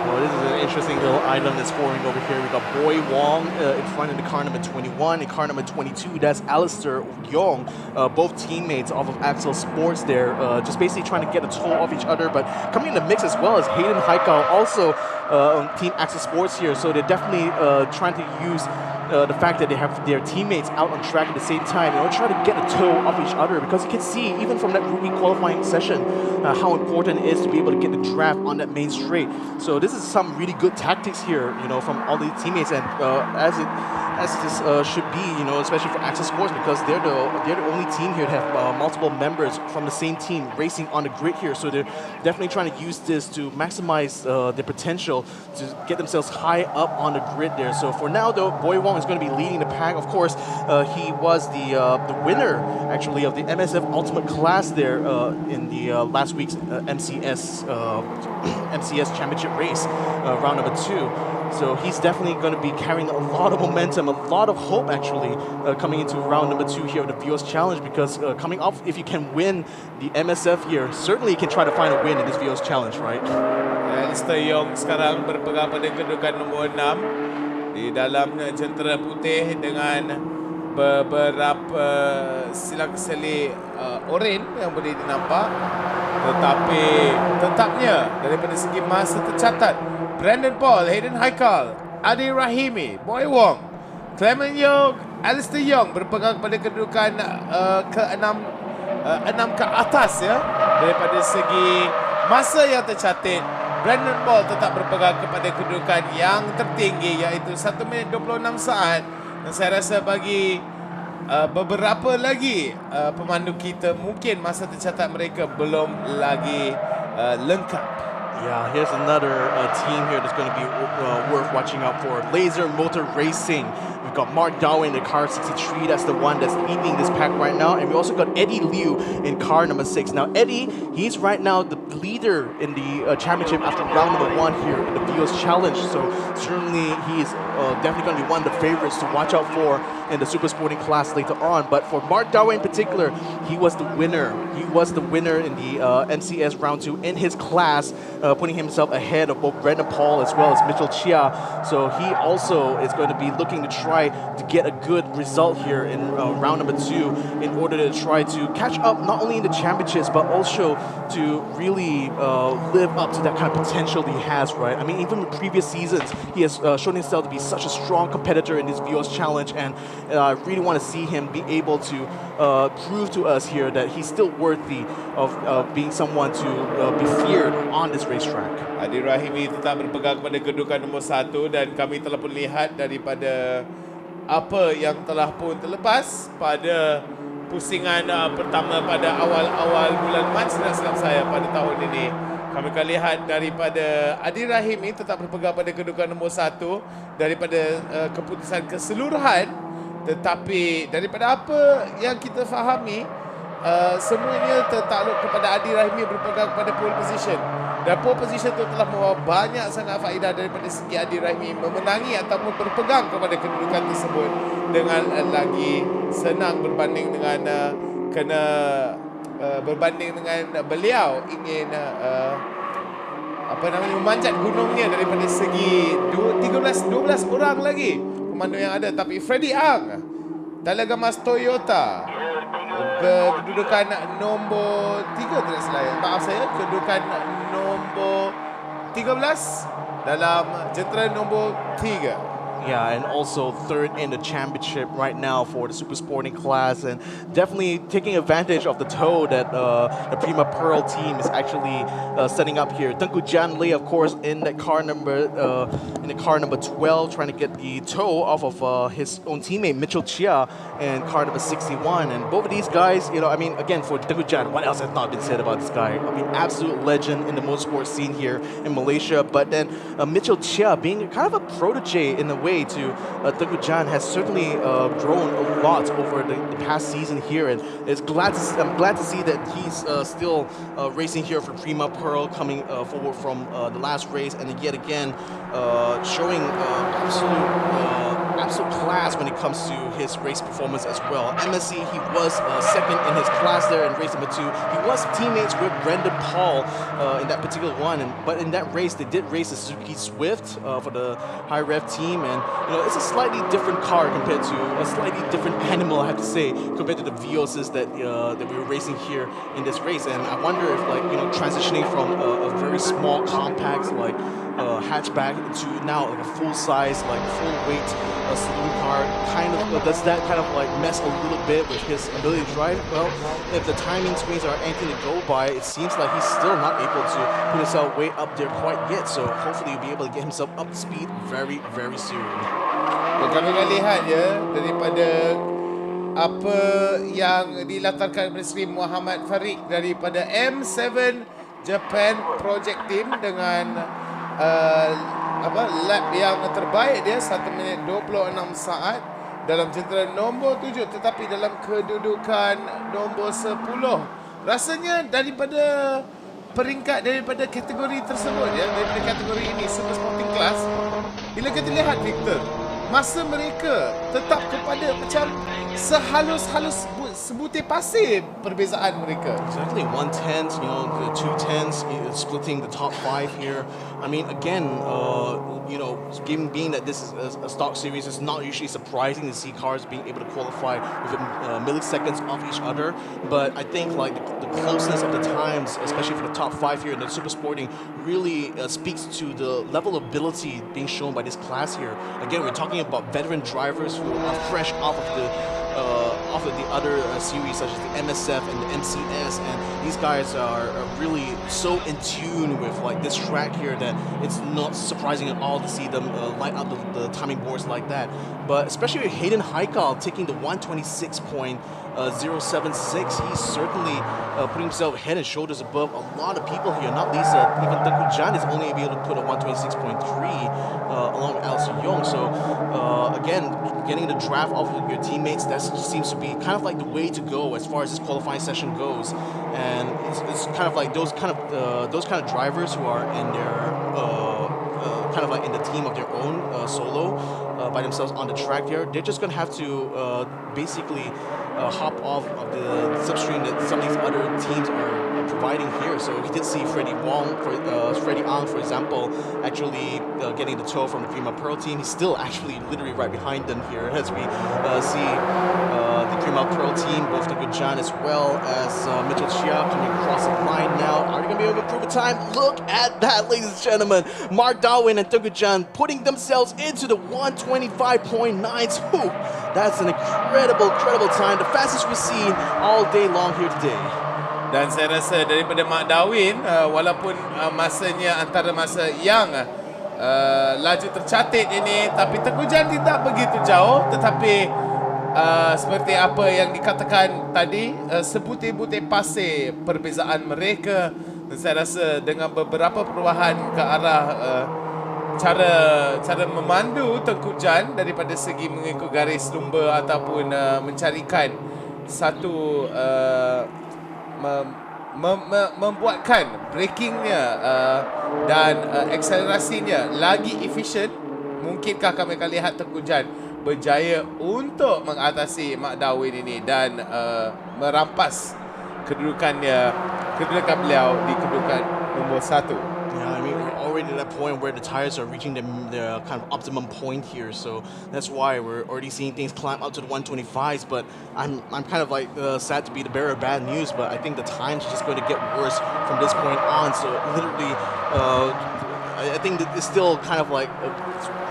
Well, this is an interesting little item that's scoring over here. We got Boy Wong in front of the car number 21 and car number 22. That's Alistair Yong, both teammates off of Axel Sports there, just basically trying to get a toe off each other. But coming in the mix as well as Hayden Haikal, also on Team Axel Sports here. So they're definitely trying to use the fact that they have their teammates out on track at the same time, try to get a toe off each other, because you can see even from that rookie qualifying session how important it is to be able to get the draft on that main straight. So this is some really good tactics here, from all the teammates, and as this should be, especially for Axel Sports, because they're the only team here to have multiple members from the same team racing on the grid here. So they're definitely trying to use this to maximize their potential to get themselves high up on the grid there. So for now, though, Boy Wong is going to be leading the pack. Of course, he was the winner actually of the MSF Ultimate Class there in the last week's MCS Championship race, round number 2. So he's definitely going to be carrying a lot of momentum, a lot of hope actually, coming into round number 2 here of the Vios Challenge, because coming off, if you can win the MSF here, certainly you can try to find a win in this Vios Challenge, right? Alistair Yong sekarang berpegang pada kedudukan nombor 6 di dalam jentera putih dengan beberapa silang-seling oren yang boleh dinampak. Tetapi tetapnya daripada segi masa tercatat, Brandon Paul, Hayden Haikal, Adi Rahimi, Boy Wong, Clement Young, Alistair Young berpegang kepada kedudukan ke-6 ke atas ya. Daripada segi masa yang tercatat, Brandon Paul tetap berpegang kepada kedudukan yang tertinggi iaitu 1 minit 26 saat. Dan saya rasa bagi beberapa lagi pemandu kita mungkin masa tercatat mereka belum lagi lengkap. Yeah, here's another team here that's going to be worth watching out for. Laser Motor Racing. We've got Mark Darwin in car 63. That's the one that's leading this pack right now. And we also got Eddie Liu in car number 6. Now, Eddie, he's right now the leader in the championship after round number 1 here in the Vios Challenge. So certainly he's definitely going to be one of the favorites to watch out for in the super sporting class later on. But for Mark Darwin in particular, he was the winner. He was the winner in the MCS round 2 in his class, putting himself ahead of both Brandon Paul as well as Mitchell Chia. So he also is going to be looking to try to get a good result here in round number 2 in order to try to catch up not only in the championships but also to really live up to that kind of potential that he has, right? I mean, even in previous seasons, he has shown himself to be such a strong competitor in this Vios Challenge, and I really want to see him be able to prove to us here that he's still worthy of being someone to be feared on this racetrack. Adi Rahimi tetap berpegang kepada kedudukan nombor 1 dan kami telah pun lihat daripada apa yang telah pun terlepas pada pusingan pertama pada awal-awal bulan Mac, tidak silap saya, pada tahun ini. Kami akan lihat daripada Adi Rahimi tetap berpegang pada kedudukan nombor 1 daripada keputusan keseluruhan. Tetapi daripada apa yang kita fahami, semuanya tertakluk kepada Adi Rahimi berpegang kepada pole position. Dan pole position itu telah membawa banyak sangat faedah daripada segi Adi Rahimi memenangi ataupun berpegang kepada kedudukan tersebut dengan lagi senang berbanding dengan berbanding dengan beliau ingin memanjat gunungnya daripada segi 12 orang lagi pemandu yang ada. Tapi Freddy Ang, Talaga Mas Toyota, kedudukan nombor 3 tidak salah. Maaf saya, kedudukan nombor 13 dalam jentera nombor 3. Yeah, and also third in the championship right now for the super sporting class, and definitely taking advantage of the tow that the Prima Pearl team is actually setting up here. Tengku Janle, of course, in the car number 12, trying to get the tow off of his own teammate Mitchell Chia in car number 61. And both of these guys, you know, I mean, again, for Tengku Jan, what else has not been said about this guy? I mean, absolute legend in the motorsport scene here in Malaysia. But then Mitchell Chia being kind of a protege in a way to Tengku Jan has certainly grown a lot over the past season here, and I'm glad to see that he's still racing here for Prima Pearl, coming forward from the last race, and yet again showing absolute class when it comes to his race performance as well. MSC, he was second in his class there in race number 2. He was teammates with Brandon Paul in that particular one, but in that race they did race the Suzuki Swift for the high rev team, and you know, it's a slightly different car compared to a slightly different animal, I have to say, compared to the Vioses that we were racing here in this race. And I wonder if, like, you know, transitioning from a very small compact like hatchback to now like a full size, like full weight saloon car, does that kind of like mess a little bit with his ability to drive? Well, if the timing swings are anything to go by, it seems like he's still not able to put himself way up there quite yet. So hopefully he'll be able to get himself up to speed very, very soon. Kami akan lihat ya daripada apa yang dilatarkan oleh Sri Muhammad Farid daripada M7 Japan Project Team dengan lap yang terbaik dia 1 minit 26 saat dalam jentera nombor 7, tetapi dalam kedudukan nombor 10. Rasanya daripada peringkat daripada kategori tersebut ya, daripada kategori ini super sporting class, bila kita lihat Victor, masa mereka tetap kepada macam sehalus-halus sebutir pasir perbezaan mereka. Exactly, 110s, the 210s, splitting the top 5 here. I mean, again, being that this is a stock series, it's not usually surprising to see cars being able to qualify within milliseconds of each other. But I think like the closeness of the times, especially for the top 5 here in the Super Sporting, really speaks to the level of ability being shown by this class here. Again, we're talking about veteran drivers who are fresh off of the other series such as the MSF and the MCS, and these guys are really so in tune with like this track here that it's not surprising at all to see them light up the timing boards like that. But especially with Hayden Haikal taking the 126.076, he's certainly putting himself head and shoulders above a lot of people here. Not least even Tengku Jan is only able to put a 126.3 along with Alistair Young. So again, getting the draft off of your teammates, that seems to be kind of like the way to go as far as this qualifying session goes. And it's kind of like those kind of drivers who are in their kind of like in the team of their own solo by themselves on the track there, they're just going to have to basically hop off of the substream that some of these other teams are providing here. So we did see Freddie Ang, for example, actually getting the tow from the Prima Pearl team. He's still actually literally right behind them here as we see the Prima Pearl team, both the Gujan as well as Mitchell Chia coming across the line now. Are they going to be able to prove a time? Look at that, ladies and gentlemen. Mark Darwin and Tegujan putting themselves into the 125.9s. That's an incredible time. The fastest we've seen all day long here today. Dan saya rasa daripada Mark Darwin, walaupun masanya antara masa yang laju tercatat ini, tapi Tegujan tidak begitu jauh. Tetapi seperti apa yang dikatakan tadi, sebutir-butir pasir perbezaan mereka. Dan saya rasa dengan beberapa perubahan ke arah cara memandu Tengku Jan daripada segi mengikut garis lumba ataupun mencarikan satu membuatkan brakingnya dan akselerasinya lagi efisien, mungkinkah kami akan lihat Tengku Jan berjaya untuk mengatasi Mark Darwin ini dan merampas kedudukan beliau di kedudukan nombor 1. Yeah, I mean, we're already at that point where the tires are reaching the kind of optimum point here, so that's why we're already seeing things climb up to the 125s. But I'm kind of like sad to be the bearer of bad news, but I think the times are just going to get worse from this point on. So literally, I think that it's still kind of like a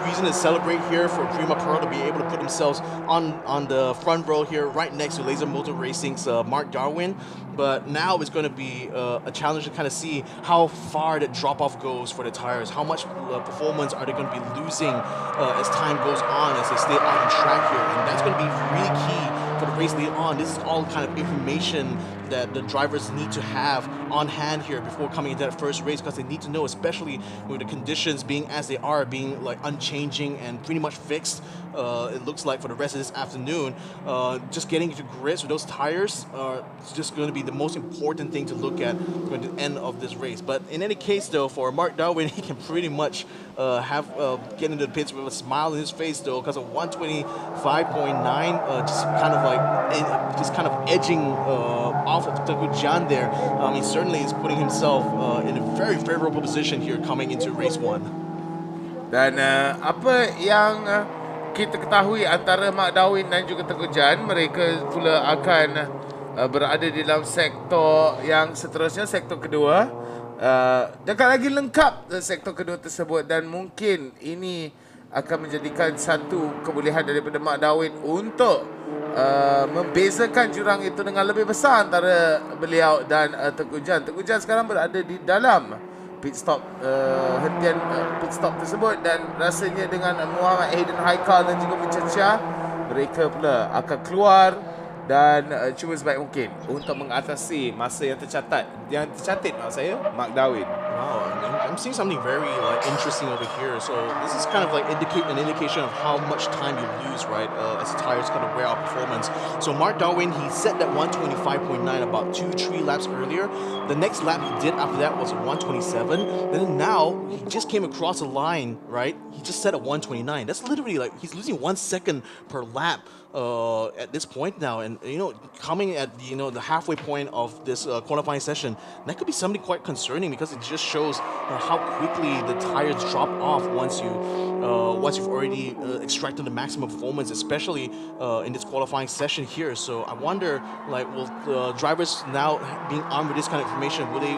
reason to celebrate here for Prima Pearl to be able to put themselves on the front row here, right next to Laser Motor Racing's Mark Darwin. But now it's going to be a challenge to kind of see how far the drop-off goes for the tires. How much performance are they going to be losing as time goes on, as they stay out on track here. And that's going to be really key for the race later on. This is all kind of information that the drivers need to have on hand here before coming into that first race, because they need to know, especially with the conditions being as they are, being like unchanging and pretty much fixed. It looks like for the rest of this afternoon, just getting into grips with those tires is just going to be the most important thing to look at at the end of this race. But in any case, though, for Mark Darwin, he can pretty much get into the pits with a smile on his face, though, because of 125.9, just kind of edging off of Tengku Jan there. He certainly is putting himself in a very favorable position here coming into race 1. Dan apa yang kita ketahui antara Mark Darwin dan juga Tengku Jan, mereka pula akan berada di dalam sektor yang seterusnya, sektor kedua. Dekat lagi lengkap sektor kedua tersebut, dan mungkin ini akan menjadikan satu kebolehan daripada Mark Darwin untuk membezakan jurang itu dengan lebih besar antara beliau dan Tengku Jan. Tengku Jan sekarang berada di dalam pit stop hentian pit stop tersebut, dan rasanya dengan Muhammad Hayden Haikal dan juga Mencecia, mereka pula akan keluar dan cuba sebaik mungkin untuk mengatasi masa yang tercatat maksud saya Mark Darwin. Wow, I'm seeing something very interesting over here. So this is kind of like an indication of how much time you lose, right? As the tires kind of wear out performance. So Mark Darwin, he set that 125.9 about 2-3 laps earlier. The next lap he did after that was 127. Then now he just came across a line, right? He just set at 129. That's literally like he's losing 1 second per lap. At this point now, and coming at the halfway point of this qualifying session, that could be something quite concerning because it just shows how quickly the tires drop off once you've already extracted the maximum performance, especially in this qualifying session here. So I wonder, will drivers now being armed with this kind of information, will they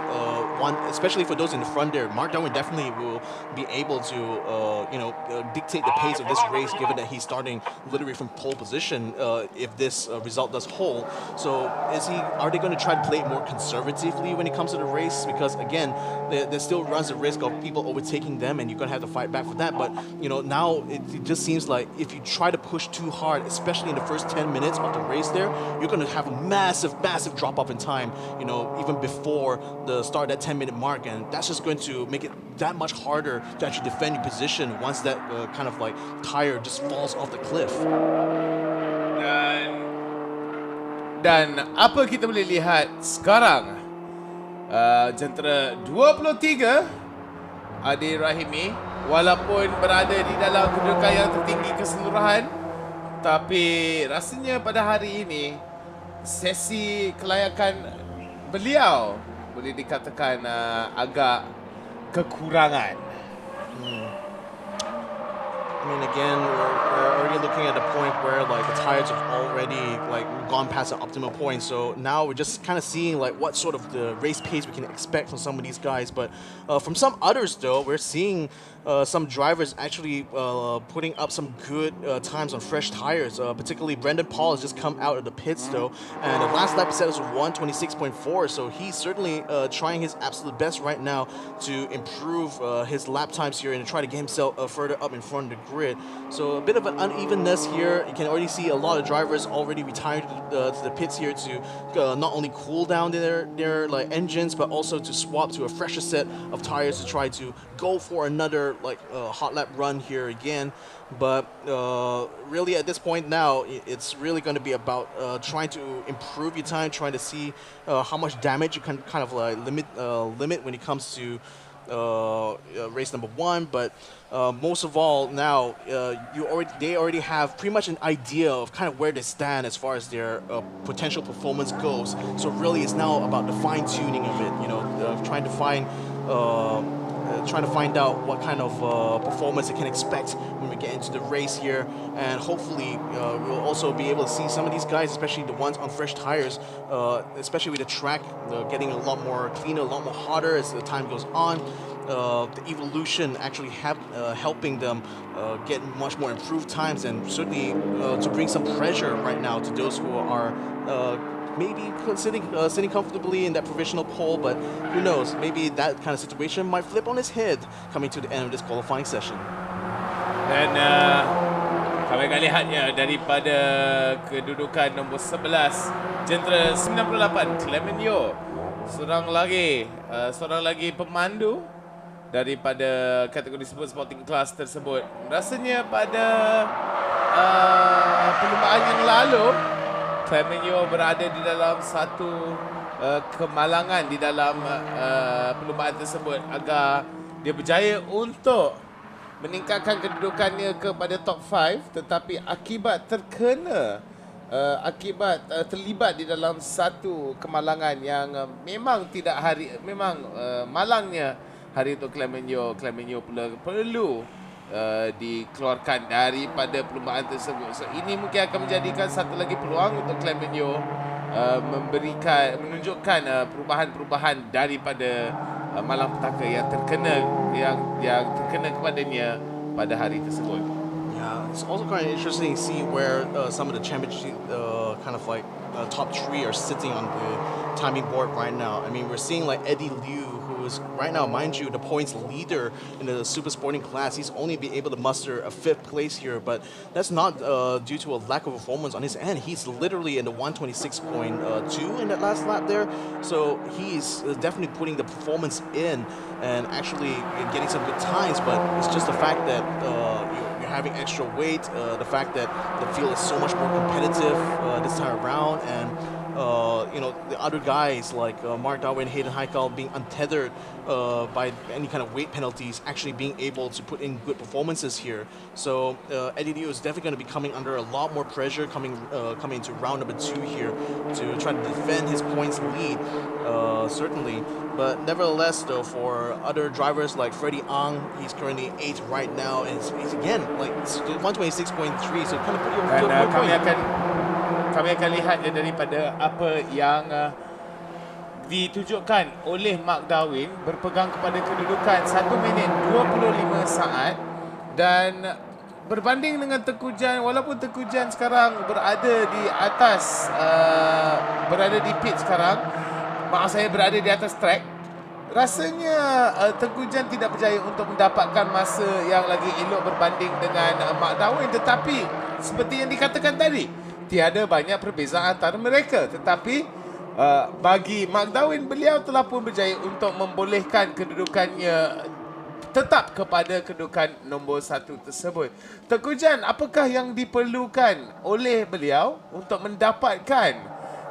want, especially for those in the front there, Mark Darwin definitely will be able to dictate the pace of this race, given that he's starting literally from pole position. If this result does hold. So are they going to try to play it more conservatively when it comes to the race? Because again, there still runs the risk of people overtaking them, and you're going to have to fight back for that. But now it just seems like if you try to push too hard, especially in the first 10 minutes of the race there, you're going to have a massive drop off in time, even before the start of that 10-minute mark, and that's just going to make it that much harder to actually defend your position once that kind of tire just falls off the cliff. Dan apa kita boleh lihat sekarang, jentera 23 Adi Rahimi, walaupun berada di dalam kedudukan yang tertinggi keseluruhan, tapi rasanya pada hari ini sesi kelayakan beliau boleh dikatakan agak kekurangan. I mean, again, we're already looking at a point where the tires have already gone past the optimal point. So now we're just kind of seeing what sort of the race pace we can expect from some of these guys. But from some others, though, we're seeing some drivers actually putting up some good times on fresh tires. Particularly Brendan Paul has just come out of the pits, though, and the last lap he said was 126.4. So he's certainly trying his absolute best right now to improve his lap times here and to try to get himself further up in front of the grid. So a bit of an unevenness here. You can already see a lot of drivers already retired to the pits here to not only cool down their engines, but also to swap to a fresher set of tires to try to go for another hot lap run here again. But really at this point now, it's really going to be about trying to improve your time, trying to see how much damage you can kind of limit when it comes to race number 1. But most of all now, they already have pretty much an idea of kind of where they stand as far as their potential performance goes. So really it's now about the fine-tuning of it, trying to find out what kind of performance they can expect when we get into the race here. And hopefully we'll also be able to see some of these guys, especially the ones on fresh tires, especially with the track getting a lot more cleaner, a lot more hotter as the time goes on. The evolution actually helping them get much more improved times, and certainly to bring some pressure right now to those who are maybe sitting comfortably in that provisional pole, but who knows, maybe that kind of situation might flip on its head coming to the end of this qualifying session. Dan kami akan lihatnya daripada kedudukan nombor 11, jentera 98 Clement Yeo, seorang lagi pemandu daripada kategori sporting class tersebut. Rasanya pada perlumbaan yang lalu Clement Yeo berada di dalam satu kemalangan di dalam perlumbaan tersebut agar dia berjaya untuk meningkatkan kedudukannya kepada top 5, tetapi akibat terlibat di dalam satu kemalangan yang memang malangnya hari untuk Clement Yeo perlu dikeluarkan daripada perlumbaan tersebut. So ini mungkin akan menjadikan satu lagi peluang untuk Clement Yeo menunjukkan perubahan-perubahan daripada malapetaka yang terkena kepadanya pada hari tersebut. Yeah, it's also kind of interesting to see where some of the championship top 3 are sitting on the timing board right now. I mean, we're seeing Eddie Liu, who is right now, mind you, the points leader in the Super Sporting Class. He's only been able to muster a 5th place here, but that's not due to a lack of performance on his end. He's literally in the 126.2 in that last lap there, so he's definitely putting the performance in and actually getting some good times, but it's just the fact that you're having extra weight, the fact that the field is so much more competitive this time around, and the other guys like Mark Darwin, Hayden Heikal being untethered by any kind of weight penalties, actually being able to put in good performances here. So Eddie Liu is definitely going to be coming under a lot more pressure coming into round number 2 here to try to defend his points lead, certainly. But nevertheless, though, for other drivers like Freddie Ang, he's currently 8th right now, and he's again like 126.3, so kind of put kami akan lihat daripada apa yang ditunjukkan oleh Mark Darwin berpegang kepada kedudukan 1 minit 25 saat dan berbanding dengan Tengku Jan, walaupun Tengku Jan sekarang berada di atas berada di pit sekarang, maksud saya berada di atas track, rasanya Tengku Jan tidak berjaya untuk mendapatkan masa yang lagi elok berbanding dengan Mark Darwin, tetapi seperti yang dikatakan tadi, tiada banyak perbezaan antara mereka, tetapi bagi Mark Darwin, beliau telah pun berjaya untuk membolehkan kedudukannya tetap kepada kedudukan nombor 1 tersebut. Tengku Jan, apakah yang diperlukan oleh beliau untuk mendapatkan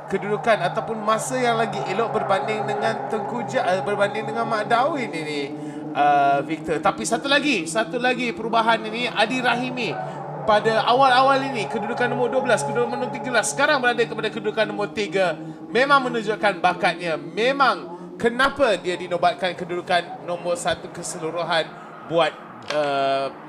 kedudukan ataupun masa yang lagi elok berbanding dengan Tengku Jan, berbanding dengan Mark Darwin ini, Victor? Tapi satu lagi perubahan ini, Adi Rahimi pada awal-awal ini kedudukan nombor 12, kedudukan nombor 13, sekarang berada kepada kedudukan nombor 3, memang menunjukkan bakatnya. Memang kenapa dia dinobatkan kedudukan nombor 1 keseluruhan buat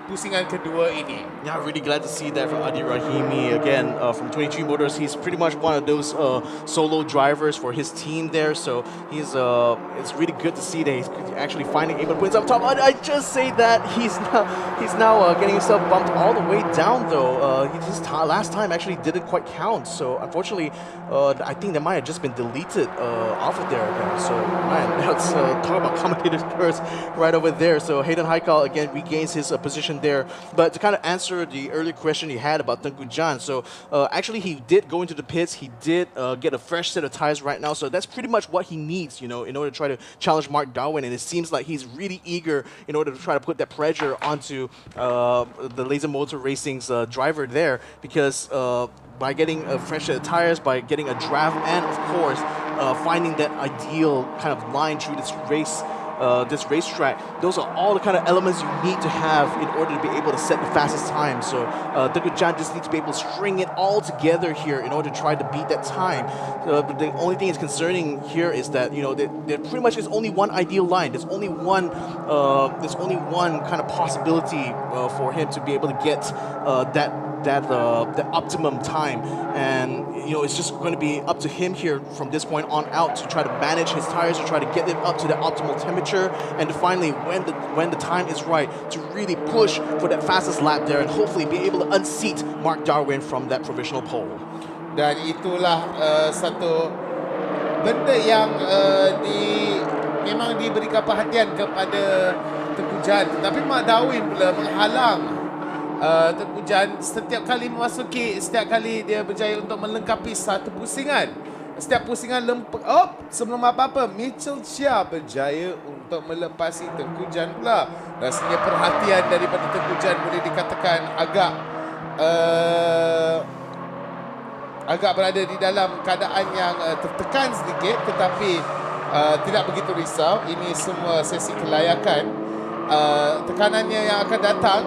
pusingan kedua ini. Yeah, really glad to see that from Adi Rahimi again from 23 Motors. He's pretty much one of those solo drivers for his team there. So he's it's really good to see that he's actually finding able to put himself top. I just say that he's now getting himself bumped all the way down though. His last time actually didn't quite count. So unfortunately, I think that might have just been deleted off of there again. So man, let's talk about commentator's curse right over there. So Hayden Heikal again regains his position there. But to kind of answer the earlier question you had about Tengku Jan, so actually he did go into the pits. He did get a fresh set of tires right now. So that's pretty much what he needs, in order to try to challenge Mark Darwin. And it seems like he's really eager in order to try to put that pressure onto the Laser Motor Racing's driver there, because by getting a fresh set of tires, by getting a draft, and of course finding that ideal kind of line through this racetrack, those are all the kind of elements you need to have in order to be able to set the fastest time. So Tengku Jan just needs to be able to string it all together here in order to try to beat that time. But the only thing that's concerning here is that there pretty much is only one ideal line. There's only one kind of possibility for him to be able to get that optimum time, and it's just going to be up to him here from this point on out to try to manage his tires, to try to get them up to the optimal temperature, and to finally, when the time is right, to really push for that fastest lap there and hopefully be able to unseat Mark Darwin from that provisional pole. Dan itulah satu benda yang memang diberikan perhatian kepada Tengku Jan, tetapi Mark Darwin pula menghalang Tengku Jan setiap kali dia berjaya untuk melengkapi satu pusingan. Setiap pusingan sebelum apa-apa, Mitchell Chia berjaya untuk melepasi Tengku Jan pula. Rasanya perhatian daripada Tengku Jan boleh dikatakan agak berada di dalam keadaan yang tertekan sedikit, tetapi tidak begitu risau. Ini semua sesi kelayakan. Tekanannya yang akan datang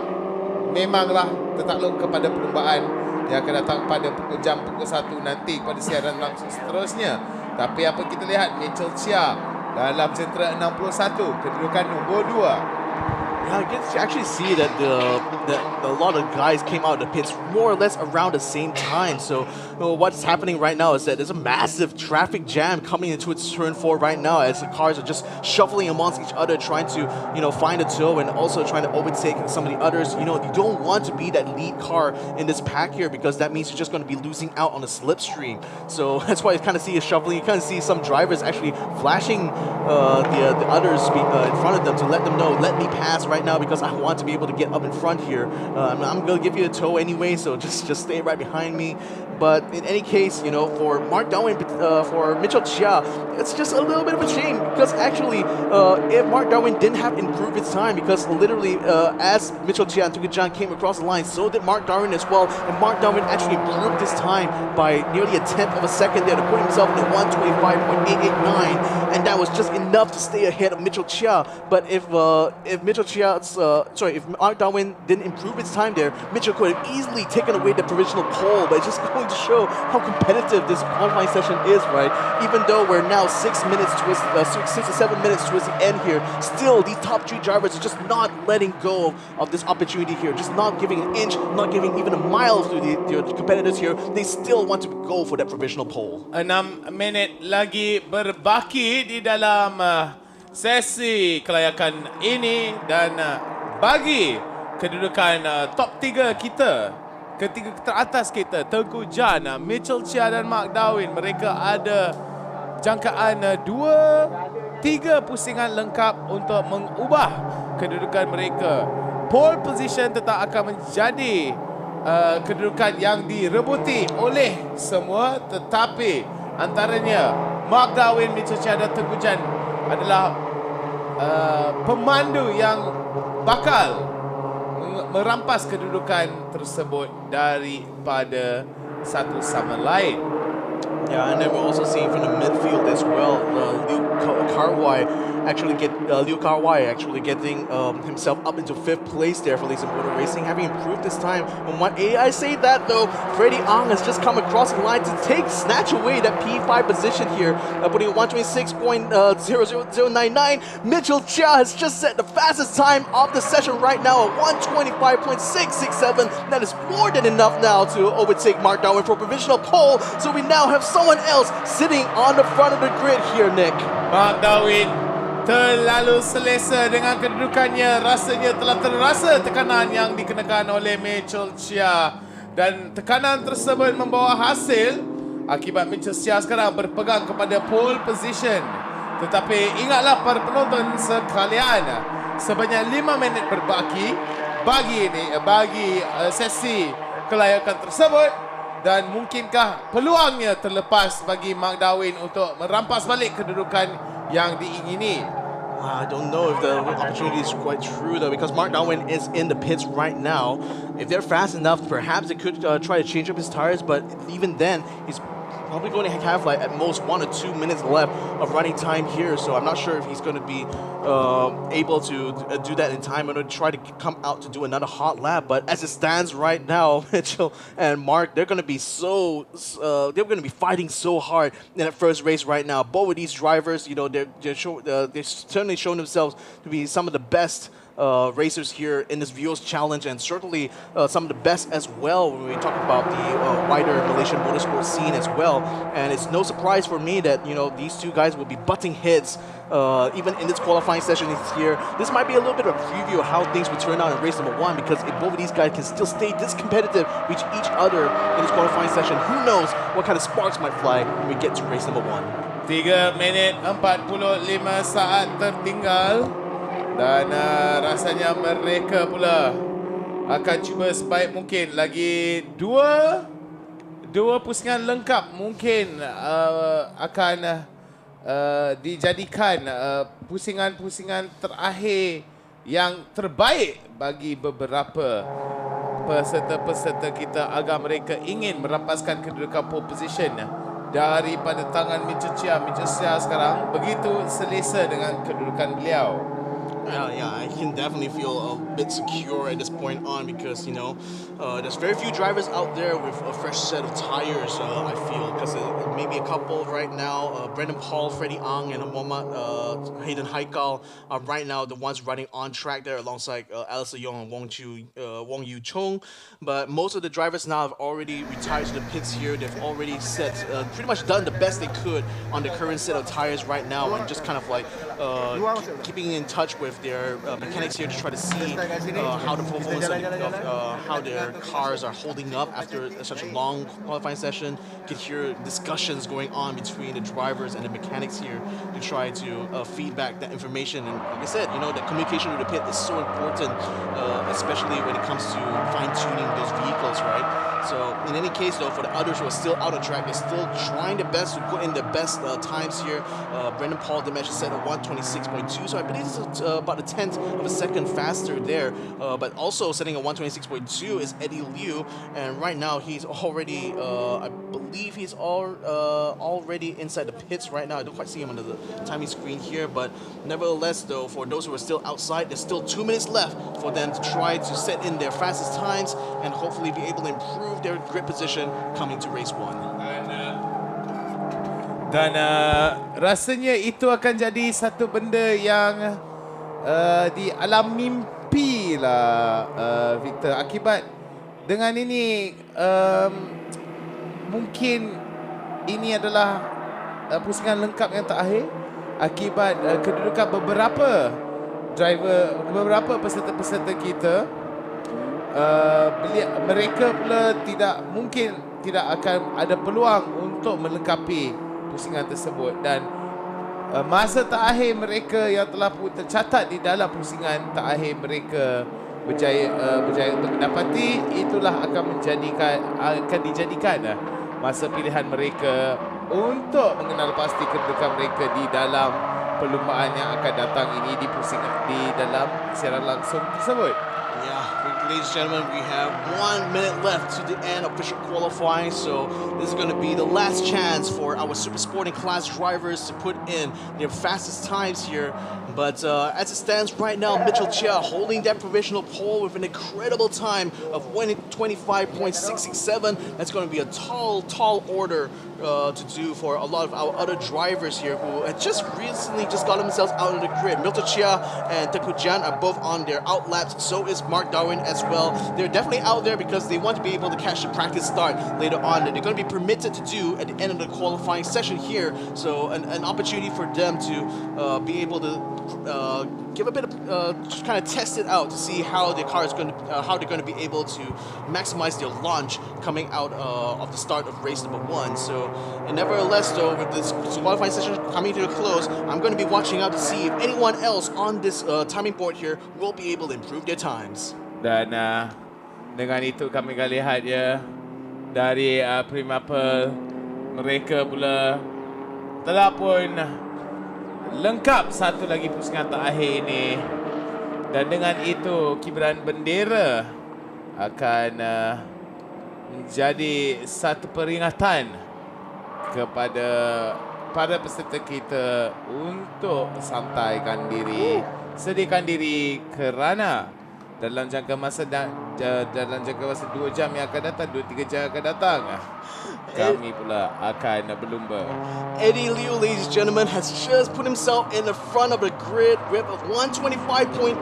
memanglah tertakluk kepada perlumbaan yang akan datang pada jam pukul 1 nanti pada siaran langsung seterusnya. Tapi apa kita lihat, Mitchell Chia dalam jentera 61, kedudukan nombor 2. I get to actually see that a lot of guys came out of the pits more or less around the same time. So what's happening right now is that there's a massive traffic jam coming into its turn 4 right now as the cars are just shuffling amongst each other, trying to find a toe and also trying to overtake some of the others. You don't want to be that lead car in this pack here because that means you're just going to be losing out on the slipstream. So that's why you kind of see a shuffling. You kind of see some drivers actually flashing the others in front of them to let them know, let me pass right now because I want to be able to get up in front here. I'm going to give you a tow anyway, so just stay right behind me. But in any case, for Mark Darwin, for Mitchell Chia, it's just a little bit of a shame because actually, if Mark Darwin didn't have improved his time, because literally as Mitchell Chia and Tukujan came across the line, so did Mark Darwin as well. And Mark Darwin actually improved his time by nearly a tenth of a second there to put himself in the 1:25.889, and that was just enough to stay ahead of Mitchell Chia. But if Mitchell Chia's, if Mark Darwin didn't improve his time there, Mitchell could have easily taken away the provisional pole. But it's just going to show how competitive this qualifying session is, right? Even though we're now 6 to 7 minutes towards the end here, still these top 3 drivers are just not letting go of this opportunity here, just not giving an inch, not giving even a mile to the competitors here. They still want to go for that provisional pole. 6 minit lagi berbaki di dalam sesi kelayakan ini dan bagi kedudukan top 3 kita, ketiga teratas kita, Tengku Jan, Mitchell Chia dan Mark Darwin, mereka ada jangkaan 3 pusingan lengkap untuk mengubah kedudukan mereka. Pole position tetap akan menjadi kedudukan yang direbuti oleh semua, tetapi antaranya Mark Darwin, Mitchell Chia dan Tengku Jan adalah pemandu yang bakal merampas kedudukan tersebut daripada satu sama lain. Yeah, and then we're also seeing from the midfield as well, Liu Carwai actually getting himself up into 5th place there for Laser Motor Racing, having improved this time. And when I say that though, Freddie Ang has just come across the line to snatch away that P5 position here, putting 126.00099. Mitchell Chia has just set the fastest time of the session right now at 125.667. That is more than enough now to overtake Mark Darwin for provisional pole. So we now have someone else sitting on the front of the grid here, Nick. Mark Darwin terlalu selesa dengan kedudukannya. Rasanya telah terasa tekanan yang dikenakan oleh Mitchell Chia. Dan tekanan tersebut membawa hasil akibat Mitchell Chia sekarang berpegang kepada pole position. Tetapi ingatlah para penonton sekalian, sebanyak 5 minit berbaki bagi sesi kelayakan tersebut. Dan mungkinkah peluangnya terlepas bagi Mark Darwin untuk merampas balik kedudukan yang diingini? I don't know if the opportunity is quite true though, because Mark Darwin is in the pits right now. If they're fast enough, perhaps they could try to change up his tires, but even then, he's probably going to have like at most 1 or 2 minutes left of running time here, so I'm not sure if he's going to be able to do that in time or to try to come out to do another hot lap. But as it stands right now, Mitchell and Mark, they're going to be fighting so hard in that first race right now. Both of these drivers, they've certainly shown themselves to be some of the best racers here in this Vios challenge, and certainly some of the best as well when we talk about the wider Malaysian motorsport scene as well. And it's no surprise for me that these two guys will be butting heads even in this qualifying session here. This might be a little bit of a preview of how things will turn out in race number 1, because if both of these guys can still stay this competitive with each other in this qualifying session, who knows what kind of sparks might fly when we get to race number 1. 3 minit 45 saat tertinggal. Dan rasanya mereka pula akan cuba sebaik mungkin. Lagi dua pusingan lengkap mungkin akan dijadikan pusingan terakhir yang terbaik bagi beberapa peserta-peserta kita agar mereka ingin merampaskan kedudukan pole position daripada tangan Mitchell Chia. Mitchell Chia sekarang begitu selesa dengan kedudukan beliau. Yeah, I can definitely feel a bit secure at this point on because, there's very few drivers out there with a fresh set of tires, I feel, because maybe a couple right now, Brendan Paul, Freddie Ang, and Hayden Haikal are right now the ones running on track there alongside Alistair Young and Wong Yu Chung. But most of the drivers now have already retired to the pits here. They've already pretty much done the best they could on the current set of tires right now and just kind of like keeping in touch with their mechanics here to try to see how the performance of how their cars are holding up after such a long qualifying session. You can hear discussions going on between the drivers and the mechanics here to try to feedback that information. And like I said, the communication with the pit is so important, especially when it comes to fine-tuning those vehicles, right? So in any case, though, for the others who are still out of track, they're still trying their best to put in the best times here. Brendan Paul, the match set at 126.2, so I believe it's about a tenth of a second faster there. But also setting at 126.2 is Eddie Liu, and right now he's already, I believe he's already inside the pits right now. I don't quite see him on the timing screen here, but nevertheless, though, for those who are still outside, there's still 2 minutes left for them to try to set in their fastest times and hopefully be able to improve their grid position coming to race 1. Dan rasanya itu akan jadi satu benda yang di alam mimpi lah, Victor. Akibat dengan ini, mungkin ini adalah pusingan lengkap yang terakhir akibat kedudukan beberapa peserta-peserta kita. Mereka pula tidak akan ada peluang untuk melengkapi pusingan tersebut, dan masa terakhir mereka yang telah pun tercatat di dalam pusingan terakhir mereka berjaya untuk mendapati, itulah akan dijadikan masa pilihan mereka untuk mengenal pasti kedudukan mereka di dalam perlumbaan yang akan datang ini di pusingan di dalam siaran langsung tersebut. Yeah, ladies and gentlemen, we have 1 minute left to the end of official qualifying, so this is going to be the last chance for our super sporting class drivers to put in their fastest times here. But as it stands right now, Mitchell Chia holding that provisional pole with an incredible time of 125.667. That's going to be a tall order to do for a lot of our other drivers here who had just recently got themselves out of the grid. Milton Chia and Tengku Jan are both on their out laps. So is Mark Darwin as well. They're definitely out there because they want to be able to catch the practice start later on that they're going to be permitted to do at the end of the qualifying session here. So an opportunity for them to be able to give a bit of just kind of test it out to see how their car is going to how they're going to be able to maximize their launch coming out of the start of race number 1. So, and nevertheless, though, with this qualifying session coming to a close, I'm going to be watching out to see if anyone else on this timing board here will be able to improve their times. Dan dengan itu kami akan lihat ya dari Primapel, mereka pula telah pun lengkap satu lagi pusingan terakhir ini, dan dengan itu kibaran bendera akan menjadi satu peringatan kepada para peserta kita untuk sediakan diri kerana dalam jangka masa 2 jam yang akan datang, 2-3 jam yang akan datang, kami pula akan berlumba. Eddie Liu, ladies and gentlemen, has just put himself in the front of the grid with a 125.8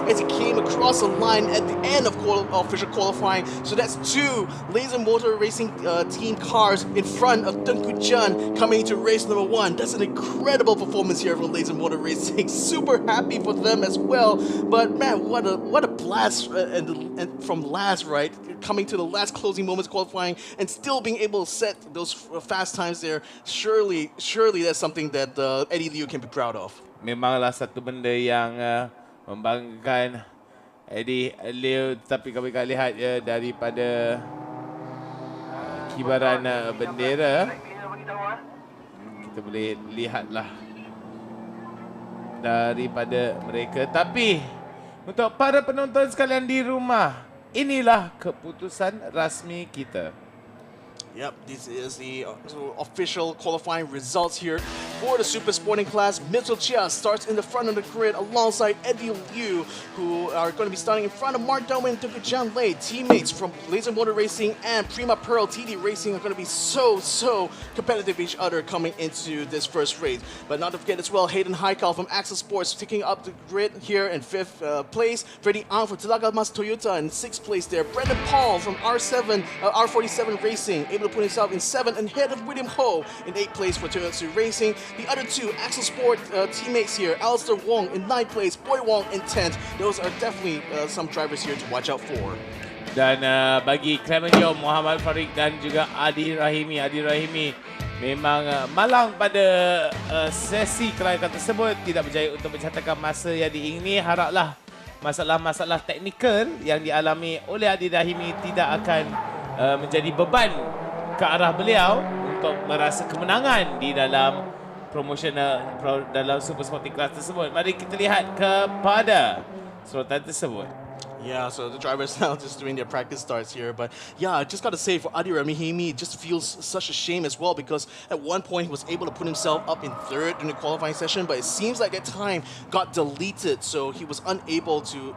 as he came across the line at the end of official qualifying. So that's 2 Laser Motor Racing team cars in front of Tengku Jan coming into race number 1. That's an incredible performance here from Laser Motor Racing. Super happy for them as well. But man, what a blast and from last, right? Coming to the last closing moments qualifying and still being able to set those fast times there. Surely that's something that Eddie Liu can be proud of. Memanglah satu benda yang membanggakan Eddie Liu, tapi kami akan lihat ya daripada kibaran bendera, kita boleh lihatlah daripada mereka. Tapi untuk para penonton sekalian di rumah, inilah keputusan rasmi kita. Yep, this is the official qualifying results here. For the Super Sporting Class, Mitchell Chia starts in the front of the grid alongside Eddie Liu, who are going to be starting in front of Mark Darwin and Tukujan Lei. Teammates from Laser Motor Racing and Prima Pearl TD Racing are going to be so competitive with each other coming into this first race. But not to forget as well, Hayden Haikal from Axel Sports taking up the grid here in 5th place. Freddie Ang from Telaga Mas Toyota in 6th place there. Brendan Paul from R47 Racing able to put himself in 7th and ahead of William Ho in 8th place for Toyotsu Racing. The other two Axel Sport teammates here, Alistair Wong in 9th place, Boy Wong in 10th. Those are definitely some drivers here to watch out for. Dan bagi Clement Yong, Muhammad Farid dan juga Adi Rahimi memang malang pada sesi kelayakan tersebut, tidak berjaya untuk mencatatkan masa yang diingini. Haraplah masalah-masalah teknikal yang dialami oleh Adi Rahimi tidak akan menjadi beban ke arah beliau untuk merasa kemenangan di dalam dalam Super Sporting Class tersebut. Mari kita lihat kepada sorotan tersebut. Yeah, so the drivers now just doing their practice starts here. But yeah, I just got to say for Adi Rahimi, it just feels such a shame as well, because at one point he was able to put himself up in 3rd during the qualifying session, but it seems like that time got deleted, so he was unable to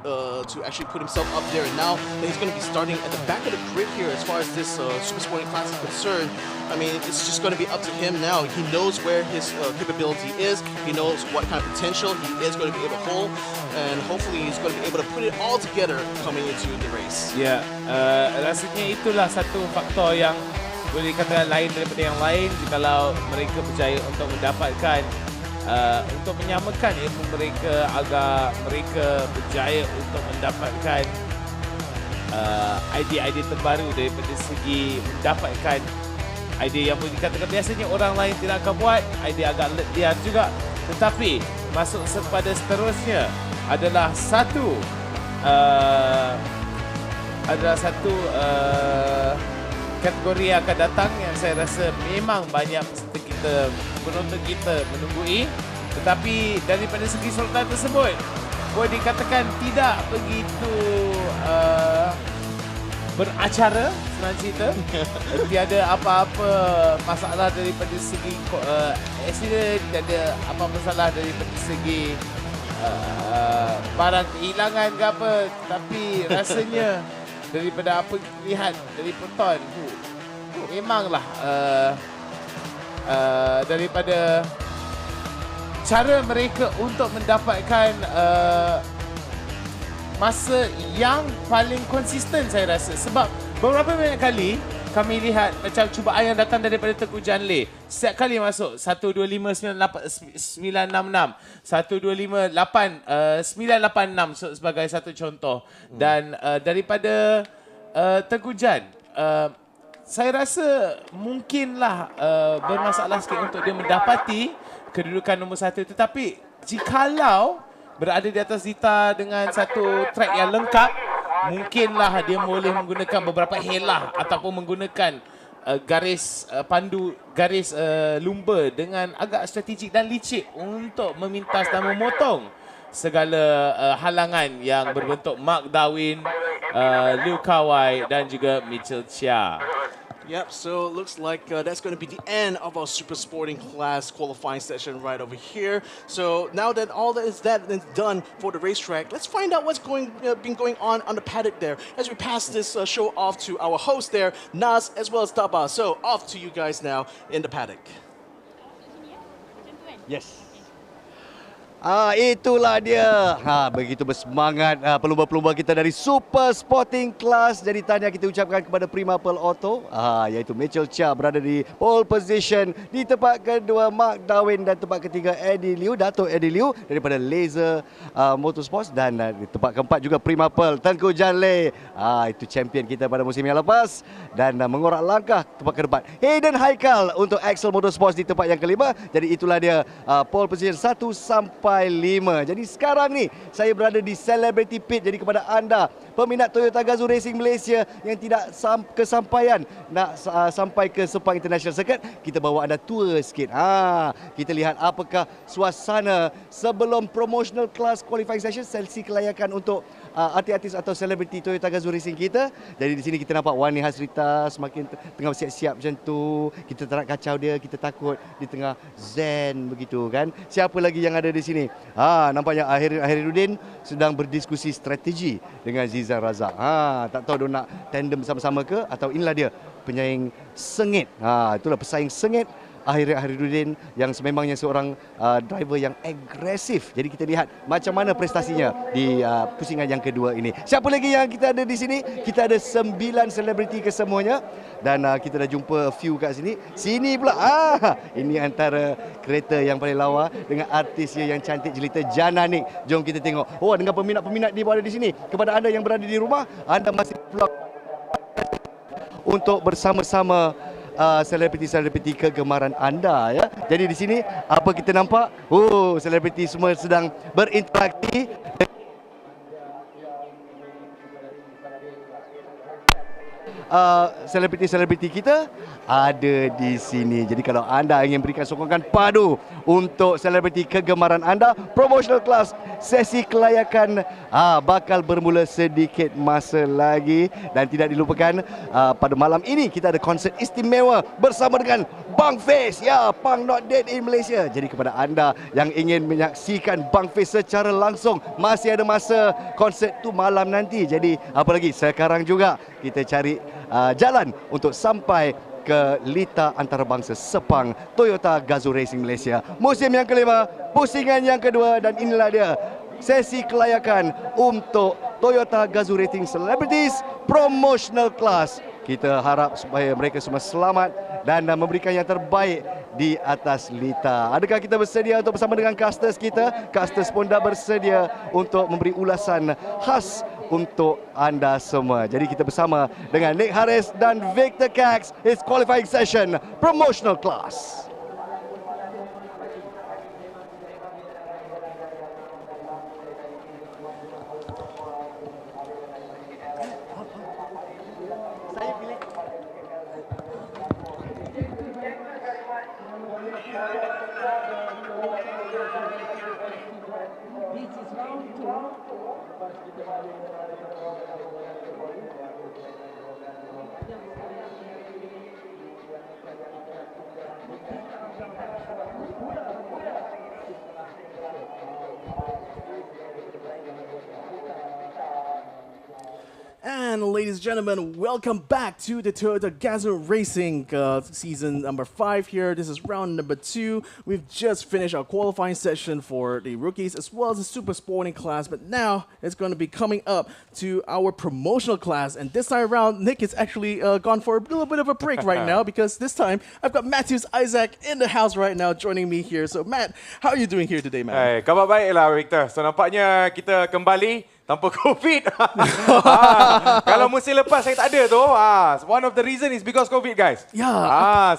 actually put himself up there. And now he's going to be starting at the back of the grid here as far as this Super Sporting Class is concerned. I mean, it's just going to be up to him now. He knows where his capability is. He knows what kind of potential he is going to be able to hold, and hopefully he's going to be able to put it all together coming into the race. Ya, rasanya itulah satu faktor yang boleh dikatakan lain daripada yang lain. Jikalau mereka berjaya untuk mendapatkan untuk menyamakan ilmu mereka, agar mereka berjaya untuk mendapatkan idea-idea terbaru daripada segi mendapatkan idea yang boleh dikatakan biasanya orang lain tidak akan buat, idea agak liar juga. Tetapi masuk kepada seterusnya adalah satu kategori yang akan datang yang saya rasa memang banyak penonton kita menunggui. Tetapi daripada segi sorotan tersebut boleh dikatakan tidak begitu beracara, senang cerita. Tiada apa-apa masalah daripada segi accident, tiada apa masalah daripada segi barang kehilangan ke apa. Tapi rasanya daripada apa kita lihat dari penonton, memanglah daripada cara mereka untuk mendapatkan masa yang paling konsisten, saya rasa. Sebab beberapa banyak kali kami lihat macam cubaan yang datang daripada Tengku Janle. Setiap kali masuk 125.966, 125.986 sebagai satu contoh. Dan daripada Tengku Jan, saya rasa mungkinlah bermasalah sikit untuk dia mendapati kedudukan nombor 1. Tetapi jikalau berada di atas Zita dengan satu track yang lengkap, mungkinlah dia boleh menggunakan beberapa helah ataupun menggunakan garis pandu, garis lumba dengan agak strategik dan licik untuk memintas dan memotong segala halangan yang berbentuk Mark Darwin, Liu Kawai dan juga Mitchell Chia. Yep, so it looks like that's going to be the end of our Super Sporting Class qualifying session right over here. So now that all that is done for the racetrack, let's find out what's been going on the paddock there as we pass this show off to our host there, Naz, as well as Taba. So off to you guys now in the paddock. Yes. Itulah dia. Begitu bersemangat pelumba-pelumba kita dari Super Sporting Class. Jadi tahniah kita ucapkan kepada Prima Pearl Auto, iaitu Mitchell Chia berada di pole position. Di tempat kedua Mark Darwin dan tempat ketiga Dato' Eddie Liu daripada Laser Motorsports, dan di tempat keempat juga Prima Pearl Tengku Janle, itu champion kita pada musim yang lepas, dan mengorak langkah tempat ke depan Hayden Haikal untuk Axel Motorsports di tempat yang kelima. Jadi itulah dia pole position 1 sampai 5. Jadi sekarang ni saya berada di Celebrity Pit. Jadi kepada anda peminat Toyota Gazoo Racing Malaysia yang tidak kesampaian nak sampai ke Sepang International Circuit, kita bawa anda tour sikit. Kita lihat apakah suasana sebelum Promotional Class Qualifying Session, sesi kelayakan untuk artis-artis atau selebriti Toyota Gazoo Racing kita. Jadi di sini kita nampak Wani Hasrita semakin tengah bersiap-siap macam tu. Kita tak nak kacau dia, kita takut di tengah zen begitu kan. Siapa lagi yang ada di sini? Nampaknya Akhirudin sedang berdiskusi strategi dengan Zizan Razak. Tak tahu dia nak tandem sama-sama ke atau inilah dia penyaing sengit. Itulah pesaing sengit Akhirudin yang sememangnya seorang driver yang agresif. Jadi kita lihat macam mana prestasinya di pusingan yang kedua ini. Siapa lagi yang kita ada di sini? Kita ada 9 selebriti kesemuanya dan kita dah jumpa a few kat sini. Sini pula. Ini antara kereta yang paling lawa dengan artisnya yang cantik jelita Jananik. Jom kita tengok. Dengan peminat-peminat di bawah di sini. Kepada anda yang berada di rumah, anda masih peluang untuk bersama-sama selebriti-selebriti kegemaran anda ya. Jadi di sini apa kita nampak? Selebriti semua sedang berinteraksi. Selebriti-selebriti kita ada di sini. Jadi kalau anda ingin berikan sokongan padu untuk selebriti kegemaran anda, Promotional Class sesi kelayakan bakal bermula sedikit masa lagi. Dan tidak dilupakan pada malam ini kita ada konsert istimewa bersama dengan Bang Face. Ya, Pang Not Dead in Malaysia. Jadi kepada anda yang ingin menyaksikan Bang Face secara langsung, masih ada masa konsert tu malam nanti. Jadi apa lagi, sekarang juga kita cari jalan untuk sampai ke Lita Antarabangsa Sepang Toyota Gazoo Racing Malaysia musim yang kelima, pusingan yang kedua, dan inilah dia sesi kelayakan untuk Toyota Gazoo Racing Celebrities Promotional Class. Kita harap supaya mereka semua selamat dan memberikan yang terbaik di atas Lita. Adakah kita bersedia untuk bersama dengan casters kita? Casters pun dah bersedia untuk memberi ulasan khas untuk anda semua. Jadi kita bersama dengan Nick Harris dan Victor Cax. It's qualifying session Promotional Class. And ladies and gentlemen, welcome back to the Toyota Gazoo Racing season number 5 here. This is round number 2. We've just finished our qualifying session for the rookies as well as the super sporting class, but now it's going to be coming up to our promotional class. And this time around, Nick is actually gone for a little bit of a break right now because this time I've got Matthews Isaac in the house right now joining me here. So Matt, how are you doing here today, man? Khabar baik lah, Victor. So nampaknya kita kembali tanpa COVID. Kalau musim lepas saya tak ada tu. One of the reason is because COVID, guys. Ya.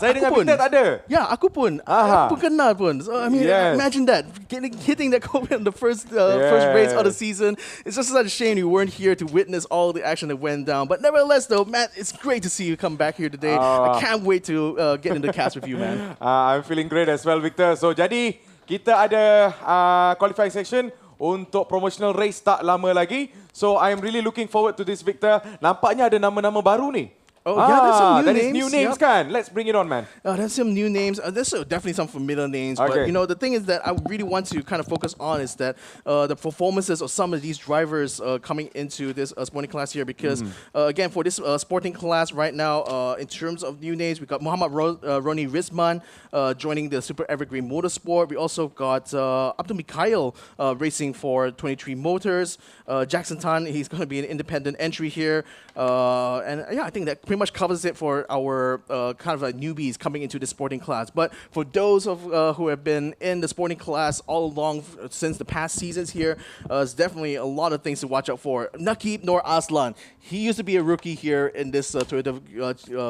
Saya dengan Victor tak ada. Ya, aku pun. Aku pun kena pun. So I mean, imagine that hitting that COVID on the first race of the season. It's just such a shame you weren't here to witness all the action that went down. But nevertheless, though, Matt, it's great to see you come back here today. I can't wait to get in the cast with you, man. I'm feeling great as well, Victor. So jadi kita ada qualifying section untuk promotional race tak lama lagi. So I'm really looking forward to this, Victor. Nampaknya ada nama-nama baru ni. Oh, yeah, there's some new that names. Is new names, kan? Let's bring it on, man. There's some new names. There's definitely some familiar names. Okay. But, you know, the thing is that I really want to kind of focus on is that the performances of some of these drivers coming into this sporting class here. Because, again, for this sporting class right now, in terms of new names, we got Muhammad Roni Rizman joining the Super Evergreen Motorsport. We also got Abdul Mikhail racing for 23 Motors. Jackson Tan, he's going to be an independent entry here. And, yeah, I think that pretty much covers it for our kind of newbies coming into the sporting class. But for those of who have been in the sporting class all along since the past seasons here, it's definitely a lot of things to watch out for. Nakib Nur Aslan, he used to be a rookie here in this Toyota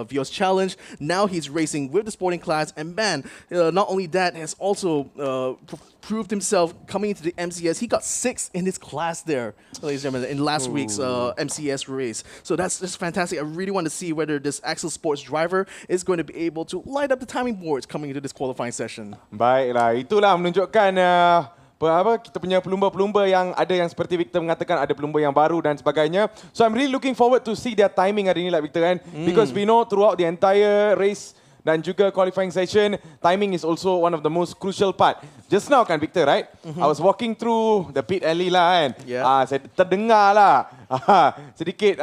Vios Challenge. Now he's racing with the sporting class, and man, not only that, has also proved himself coming into the MCS. He got 6th in his class there, ladies and gentlemen, in last week's MCS race. So that's just fantastic. I really want to see whether this Axel Sports driver is going to be able to light up the timing boards coming into this qualifying session. Baiklah, itulah menunjukkan kita punya pelumba-pelumba yang ada yang seperti Victor mengatakan ada pelumba yang baru dan sebagainya. So I'm really looking forward to see their timing hari ini like Victor kan. Because we know throughout the entire race dan juga qualifying session, timing is also one of the most crucial part. Just now kan Victor, right? I was walking through the pit alley lah kan. Saya terdengar lah sedikit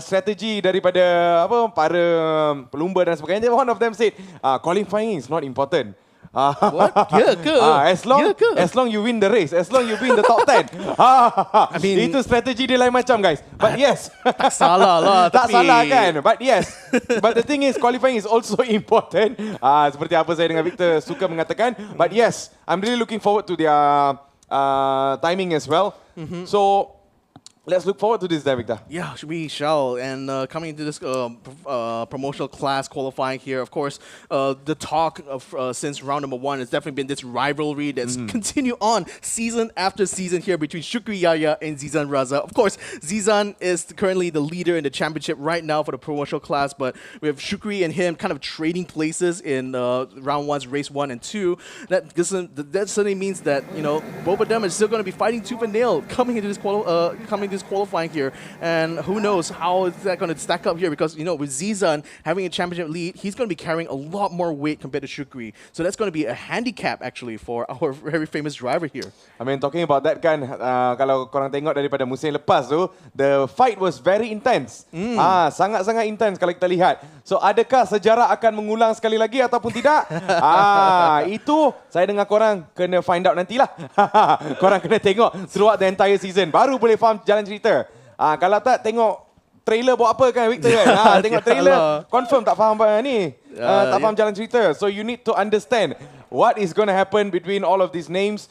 strategi daripada para pelumba dan sebagainya. One of them said, qualifying is not important. What? Ya ke? As long you win the race, as long you win the top 10. I mean, itu strategi dia lain macam guys. But yes. Tak salah lah. Tak salah kan? But yes. But the thing is, qualifying is also important. Seperti apa saya dengan Victor suka mengatakan. But yes, I'm really looking forward to their timing as well. So, let's look forward to this, Victor. Yeah, we shall. And coming into this promotional class qualifying here, of course, the talk of since round number 1 has definitely been this rivalry that's continue on season after season here between Shukri Yahya and Zizan Raza. Of course, Zizan is currently the leader in the championship right now for the promotional class, but we have Shukri and him kind of trading places in round 1's race 1 and 2. That certainly means that, you know, both of them are still going to be fighting tooth and nail coming into this qualifying here, and who knows how is that going to stack up here, because you know with Zizan having a championship lead, he's going to be carrying a lot more weight compared to Shukri, so that's going to be a handicap actually for our very famous driver here. I mean, talking about that kan, kalau korang tengok daripada musim lepas tu, the fight was very intense. Sangat-sangat intense kalau kita lihat. So adakah sejarah akan mengulang sekali lagi ataupun tidak? Itu saya dengar korang kena find out nantilah. Korang kena tengok throughout the entire season, baru boleh faham jalan cerita. Kalau tak tengok trailer buat apa kan Victor kan? Tengok trailer confirm tak faham ni. Tak faham jalan cerita. So you need to understand what is going to happen between all of these names.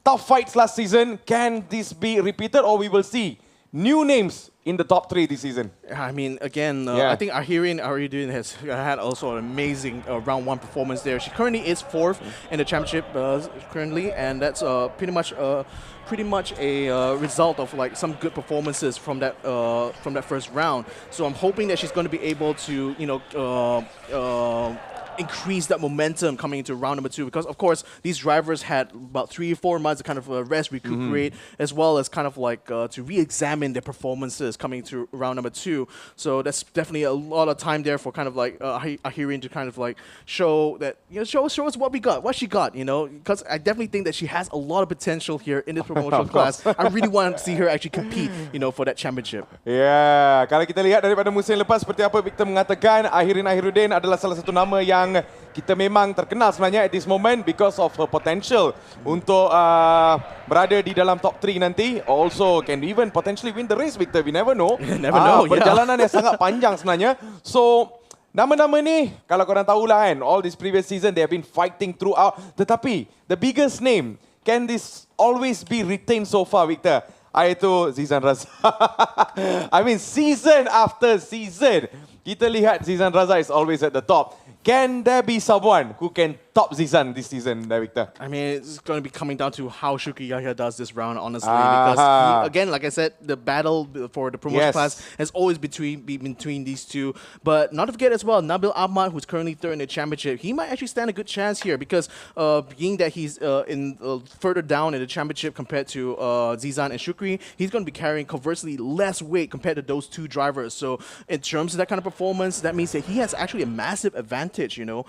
Tough fights last season. Can this be repeated, or we will see new names in the top 3 this season? I mean, again, I think Ahirin has had also an amazing round 1 performance there. She currently is 4th in the championship currently, and that's pretty much a result of like some good performances from that first round. So I'm hoping that she's going to be able to, you know, increase that momentum coming into round number 2, because of course these drivers had about 3 or 4 months to kind of rest, recuperate, as well as kind of like to re-examine their performances coming to round number 2. So that's definitely a lot of time there for kind of like Ahirin to kind of like show that, you know, show us what she got, you know, because I definitely think that she has a lot of potential here in this promotional class. I really want to see her actually compete, you know, for that championship. Yeah, kalau kita lihat daripada musim lepas seperti apa Victor mengatakan, Ahirin Ahiruddin adalah salah satu nama yang kita memang terkenal sebenarnya at this moment because of her potential untuk berada di dalam top 3 nanti. Also can even potentially win the race, Victor. We never know. Never know. Perjalanan yang sangat panjang sebenarnya. So nama-nama ni kalau korang tahulah kan, all this previous season they have been fighting throughout. Tetapi the biggest name, can this always be retained so far, Victor? Iaitu Zizan Raza. I mean, season after season, kita lihat Zizan Raza is always at the top. Can there be someone who can top Zizan this season, Victor? I mean, it's going to be coming down to how Shukri Yahya does this round, honestly. Because, again, like I said, the battle for the promotion class has always been between these two. But not to forget as well, Nabil Ahmad, who's currently 3rd in the championship, he might actually stand a good chance here, because being that he's further down in the championship compared to Zizan and Shukri, he's going to be carrying conversely less weight compared to those 2 drivers. So in terms of that kind of performance, that means that he has actually a massive advantage, you know,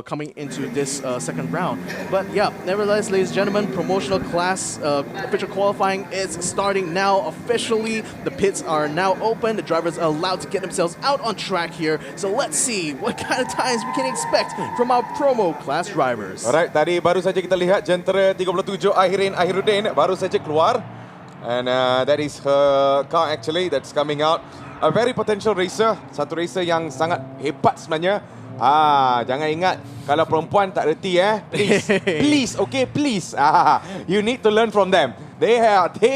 coming into this second round. But yeah, nevertheless, ladies and gentlemen, promotional class official qualifying is starting now officially. The pits are now open. The drivers are allowed to get themselves out on track here. So let's see what kind of times we can expect from our promo class drivers. Alright, tadi baru saja kita lihat Jentera 37 Ahirin Ahiruddin baru saja keluar. And that is her car actually that's coming out. A very potential racer, satu racer yang sangat hebat sebenarnya. Jangan ingat kalau perempuan tak reti please, okay, please. You need to learn from them. They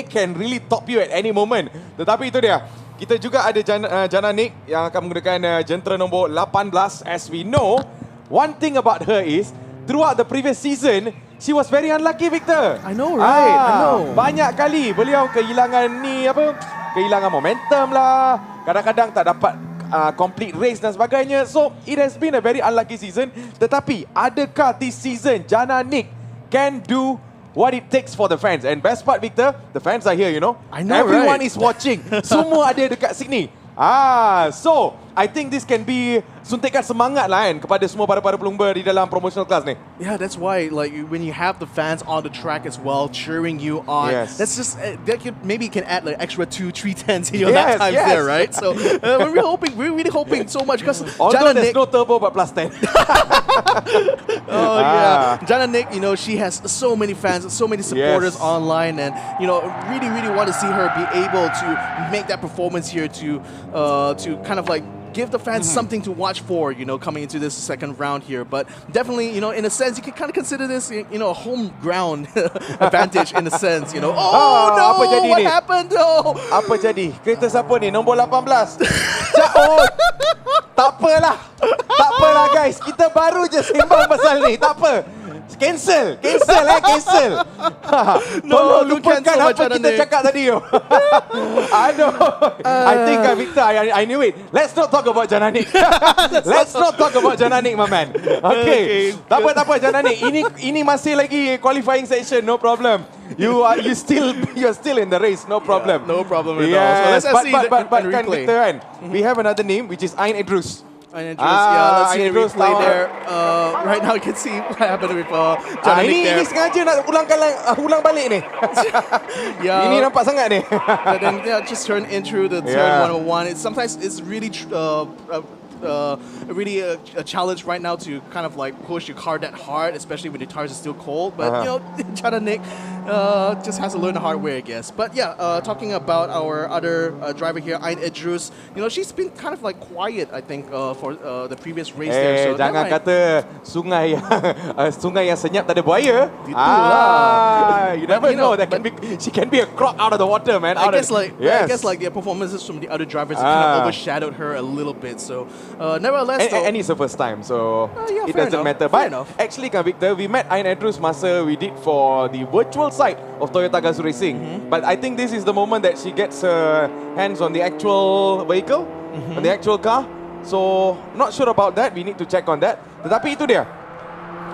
can really top you at any moment. Tetapi itu dia. Kita juga ada Jana Nick yang akan menggunakan Jentera nombor 18. As we know, one thing about her is throughout the previous season, she was very unlucky, Victor. I know, right? I know. Banyak kali beliau kehilangan kehilangan momentum lah. Kadang-kadang tak dapat complete race dan sebagainya. So it has been a very unlucky season. Tetapi adakah this season Jana Nick can do what it takes for the fans. And best part, Victor, the fans are here, you know. I know, everyone right? is watching. Semua ada dekat sini. So I think this can be suntikan semangat lah kan kepada semua para pelumba di dalam promotional class ni. Yeah, that's why like when you have the fans on the track as well cheering you on, that's just that maybe can add like extra 2-3 tenths in your lap times there, right? So we're really hoping so much because although there's no turbo but plus 10. Oh yeah, Jana Nick, you know, she has so many fans, so many supporters online, and you know, really want to see her be able to make that performance here to kind of like give the fans something to watch for, you know, coming into this second round here. But definitely, you know, in a sense, you can kind of consider this, you know, a home ground advantage in a sense, you know. Oh no, apa jadi what ni? happened though? Apa jadi? Kereta siapa ni? Nombor 18. Tak apalah guys. Kita baru je sembang pasal ni. Tak apa. Cancel. No, lupakan apa kita cakap tadi. Aduh. I think Victor, I knew it. Let's not talk about Jananik. Let's not talk about Jananik, my man. Okay. Tak apa Jananik. Ini masih lagi qualifying section, no problem. You're still in the race, no problem. No problem at all. So let's see but kan replay. Victor kan, we have another name which is Ain Idrus. Let's see a replay there. Right now you can see what happened with Jananik there. Ini sengaja nak ulang balik ni. Ini nampak sangat ni. But then just turn into the turn 101. Sometimes it's really a challenge right now to kind of like push your car that hard, especially when the tires are still cold. But you know, Jana Nick just has to learn the hard way, I guess. But yeah, talking about our other driver here, Ain Idrus, you know, she's been kind of like quiet, I think, for the previous race there. So jangan kata sungai yang senyap tak ada buaya. You never know. She can be a croc out of the water, man. I guess like the performances from the other drivers kind of overshadowed her a little bit. So nevertheless, and it's the first time, so it doesn't matter. But actually, Victor, we met Ain Idrus masa we did for the virtual side of Toyota Gazoo Racing. But I think this is the moment that she gets her hands on the actual vehicle, on the actual car. So not sure about that. We need to check on that. Tetapi itu dia.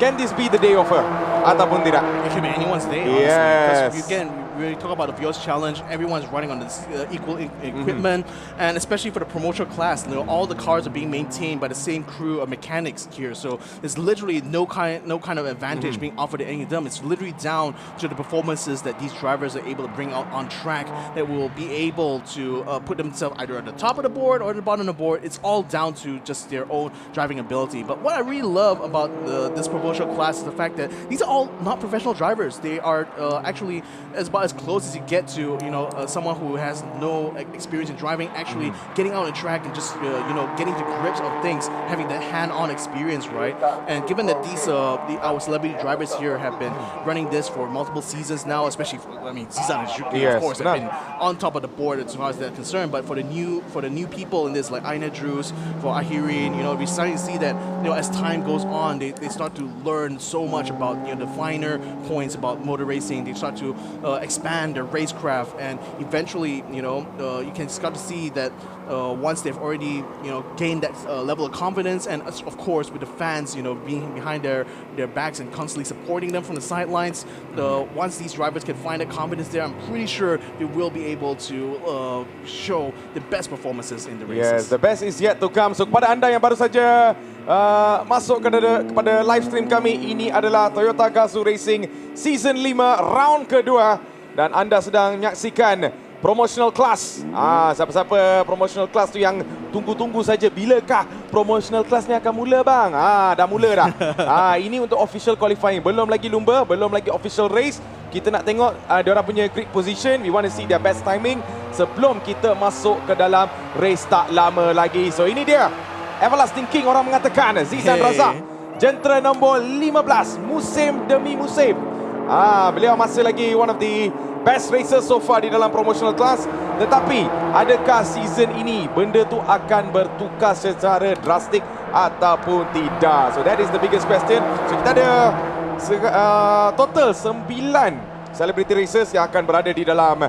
Can this be the day of her? Ataupun tidak? It could be anyone's day, honestly. Yes. Because again, we talk about the Vios challenge, everyone's running on this equal equipment, and especially for the promotional class, you know, all the cars are being maintained by the same crew of mechanics here. So there's literally no kind of advantage being offered to any of them. It's literally down to the performances that these drivers are able to bring out on track that will be able to put themselves either at the top of the board or the bottom of the board. It's all down to just their own driving ability. But what I really love about this promotional class is the fact that these are all not professional drivers. They are actually about as close as you get to, you know, someone who has no experience in driving, actually getting out on track and just, you know, getting to grips of things, having that hand-on experience, right? And given that these our celebrity drivers here have been running this for multiple seasons now, especially Zizan and Shuki, of course, have been on top of the board as far as they're concerned. But for the new people in this, like Ain Idrus, for Ahirin, you know, we're starting to see that, you know, as time goes on, they start to learn so much about, you know, the finer points about motor racing. They start to expand their racecraft, and eventually, you know, you can start to see that once they've already, you know, gained that level of confidence, and of course with the fans, you know, being behind their backs and constantly supporting them from the sidelines, once these drivers can find that confidence there, I'm pretty sure they will be able to show the best performances in the races. Yes, the best is yet to come. So kepada anda yang baru saja masuk kepada live stream kami, ini adalah Toyota Gazoo Racing Season 5 round kedua, dan anda sedang menyaksikan Promotional Class. Siapa-siapa Promotional Class tu yang tunggu-tunggu saja, bilakah Promotional Class ni akan mula bang? Dah mula dah. Ini untuk official qualifying, belum lagi lumba, belum lagi official race. Kita nak tengok diorang punya grid position. We want to see their best timing sebelum kita masuk ke dalam race tak lama lagi. So ini dia Everlasting King, orang mengatakan Zizan Razak, jentera nombor 15 musim demi musim. Beliau masih lagi one of the best racers so far di dalam Promotional Class. Tetapi adakah season ini benda tu akan bertukar secara drastik ataupun tidak? So that is the biggest question. So kita ada total 9 celebrity racers yang akan berada di dalam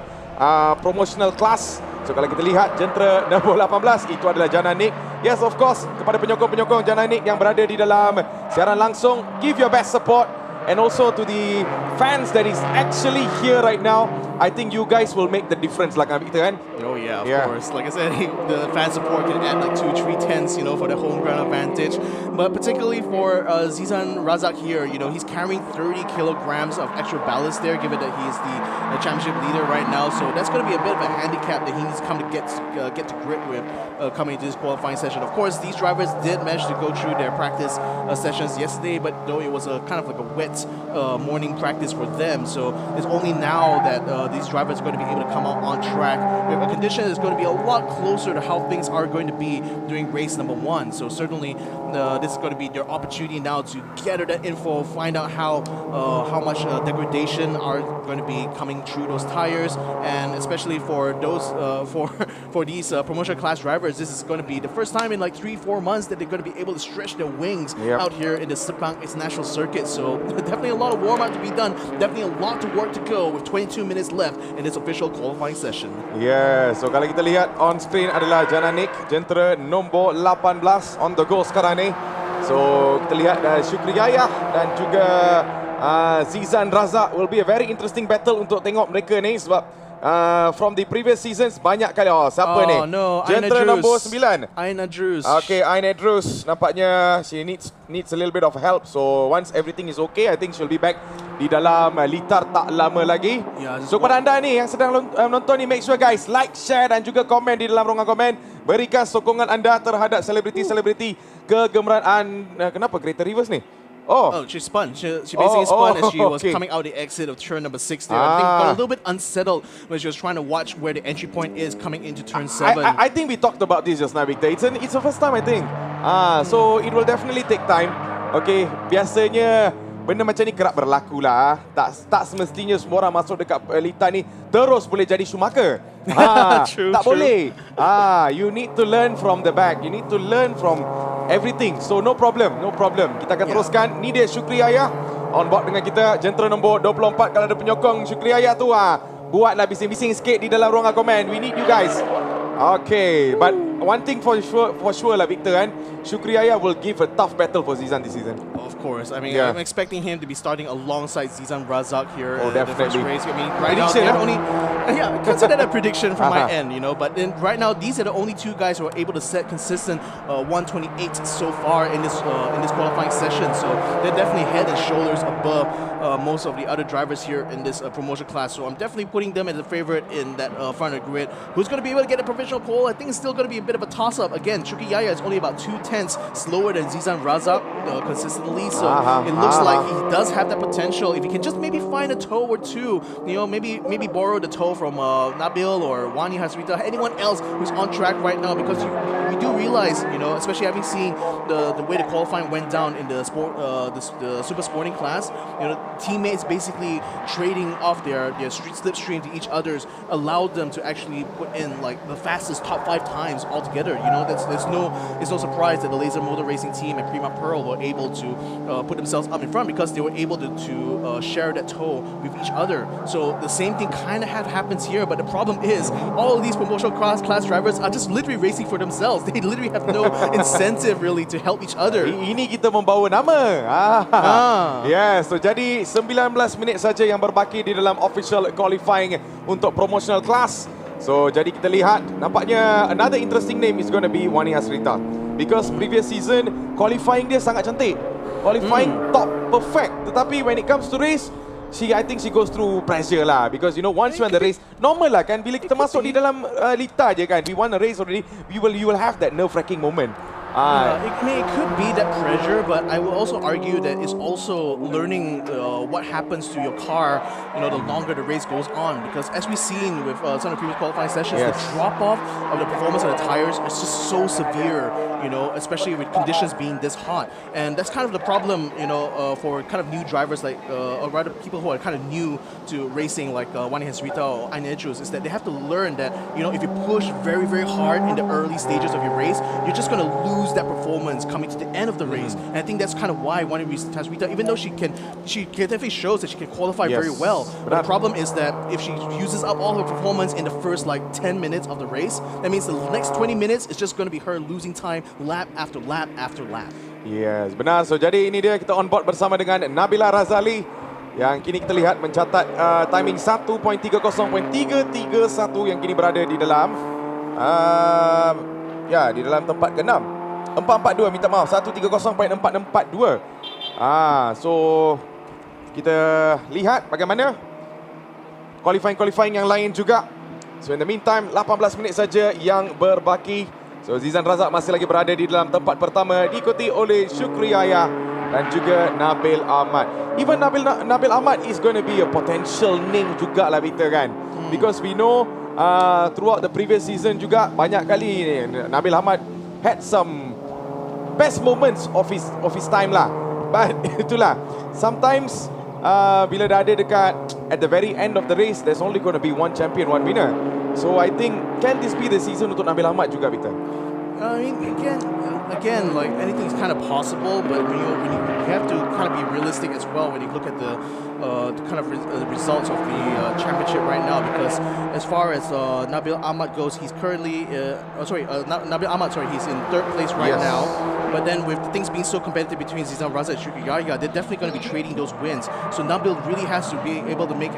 Promotional Class. So kalau kita lihat jentera nombor 18 itu adalah Jana Nick. Yes, of course, kepada penyokong-penyokong Jana Nick yang berada di dalam siaran langsung, give your best support. and also to the fans that is actually here right now. I think you guys will make the difference, like Victor, kan? Oh yeah, of course. Like I said, the fan support can add like 2-3 tenths, for the home ground advantage. But particularly for Zizan Razak here, he's carrying 30 kilograms of extra ballast there, given that he's the championship leader right now. So that's going to be a bit of a handicap that he needs to come to get to grip with coming into this qualifying session. Of course, these drivers did manage to go through their practice sessions yesterday, but though it was a kind of like a wet morning practice for them, so it's only now that these drivers are going to be able to come out on track with a condition that's going to be a lot closer to how things are going to be during race number 1. So certainly this is going to be their opportunity now to gather that info, find out how much degradation are going to be coming through those tires, and especially for those for these promotional class drivers, this is going to be the first time in like 3-4 months that they're going to be able to stretch their wings out here in the Sepang International Circuit. So definitely a lot of warm up to be done, definitely a lot to work to go with 22 minutes left in this official qualifying session. Yeah, so kalau kita lihat on screen adalah Jananik, jentera nombor 18 on the go sekarang ni. So kita lihat Syukri Yayah dan juga Zizan Razak will be a very interesting battle untuk tengok mereka ni sebab from the previous seasons banyak kali. Siapa ni? No, jentera nombor 9. Aina Drus. Okay, Aina Drus nampaknya she needs a little bit of help. So once everything is okay, I think she'll be back di dalam litar tak lama lagi. So kepada anda ni yang sedang menonton ni, make sure guys like, share dan juga komen di dalam ruangan komen. Berikan sokongan anda terhadap selebriti-selebriti kegemaran. Kenapa kereta reverse ni? Oh, she spun. She basically spun as she was coming out the exit of turn number 6 there. I think got a little bit unsettled when she was trying to watch where the entry point is coming into turn 7. I think we talked about this just now, Victor. It's the first time, I think. So it will definitely take time. Okay, biasanya benda macam ni kerap berlaku lah. Tak semestinya semua orang masuk dekat litar ni terus boleh jadi Schumacher. Tak boleh. You need to learn from the back. You need to learn from everything. So no problem. Kita akan teruskan. Ni dia Syukri Yayah on board dengan kita. Jentera nombor 24 kalau ada penyokong Syukri Yayah tu. Buatlah bising-bising sikit di dalam ruangan komen. We need you guys. Okay, but one thing for sure lah, Victor, kan, Syukri Yayah will give a tough battle for Zizan this season. Of course. I mean, I'm expecting him to be starting alongside Zizan Razak here in the first definitely. race. I mean, right now, they're only... consider that a prediction from my end, But then right now, these are the only two guys who are able to set consistent 128 so far in this qualifying session. So they're definitely head and shoulders above most of the other drivers here in this promotion class. So I'm definitely putting them as a favorite in that front of the grid. Who's going to be able to get a provisional pole? I think it's still going to be a bit of a toss-up. Again, Syukri Yayah is only about 2 tenths slower than Zizan Razak consistently. So it looks like he does have that potential. If he can just maybe find a toe or two, maybe borrow the toe from Nabil or Wani Hasrita, anyone else who's on track right now, because we do realize, especially having seen the way the qualifying went down in the super sporting class, teammates basically trading off their slipstream to each other's allowed them to actually put in like the fastest top 5 times altogether. It's no surprise that the Laser Motor Racing team and Prima Pearl were able to put themselves up in front because they were able to share that toe with each other. So the same thing kind of happens here, but the problem is all of these promotional class drivers are just literally racing for themselves. They literally have no incentive really to help each other. Ini kita membawa nama. Yes, so jadi 19 minit saja yang berbaki di dalam official qualifying untuk promotional class. So jadi kita lihat, nampaknya another interesting name is going to be Wani Hasrita, because previous season qualifying dia sangat cantik. Qualifying top perfect, tetapi when it comes to race, I think she goes through pressure lah, because once you win the race, normal lah kan, bila kita masuk di dalam litar je kan, we won a race already, you will have that nerve-wracking moment. It could be that pressure, but I will also argue that it's also learning what happens to your car, the longer the race goes on. Because as we've seen with some of the previous qualifying sessions, the drop-off of the performance of the tires is just so severe, especially with conditions being this hot. And that's kind of the problem, for kind of new drivers like, or rather people who are kind of new to racing like Wani Hasrita or Aina Idrus, is that they have to learn that, if you push very, very hard in the early stages of your race, you're just going to lose that performance coming to the end of the race. And I think that's kind of why Wani Hasrita, even though she definitely shows that she can qualify very well, but the problem is that if she uses up all her performance in the first 10 minutes of the race, that means the next 20 minutes is just going to be her losing time lap after lap after lap. Yes, benar. So jadi ini dia, kita on board bersama dengan Nabila Razali yang kini kita lihat mencatat timing 1.30.331 yang kini berada di dalam di dalam tempat ke-6. 442, minta maaf, 1.30.442. So kita lihat bagaimana qualifying yang lain juga. So in the meantime, 18 minit saja yang berbaki. So Zizan Razak masih lagi berada di dalam tempat pertama, diikuti oleh Syukri Yahya dan juga Nabil Ahmad. Even Nabil Ahmad is going to be a potential name juga lah, Victor, kan? Because we know throughout the previous season juga banyak kali Nabil Ahmad had some best moments of his time lah. But itulah, sometimes bila dah ada dekat at the very end of the race, there's only going to be one champion, one winner. So I think, can this be the season untuk Nabil Ahmad juga, Victor? I mean, again, like anything's kind of possible, but you have to kind of be realistic as well when you look at the kind of results of the championship right now. Because as far as Nabil Ahmad goes, he's currently Nabil Ahmad, he's in 3rd place right now. But then with things being so competitive between Zizan Razak and Syukri Yahya, they're definitely going to be trading those wins. So Nabil really has to be able to make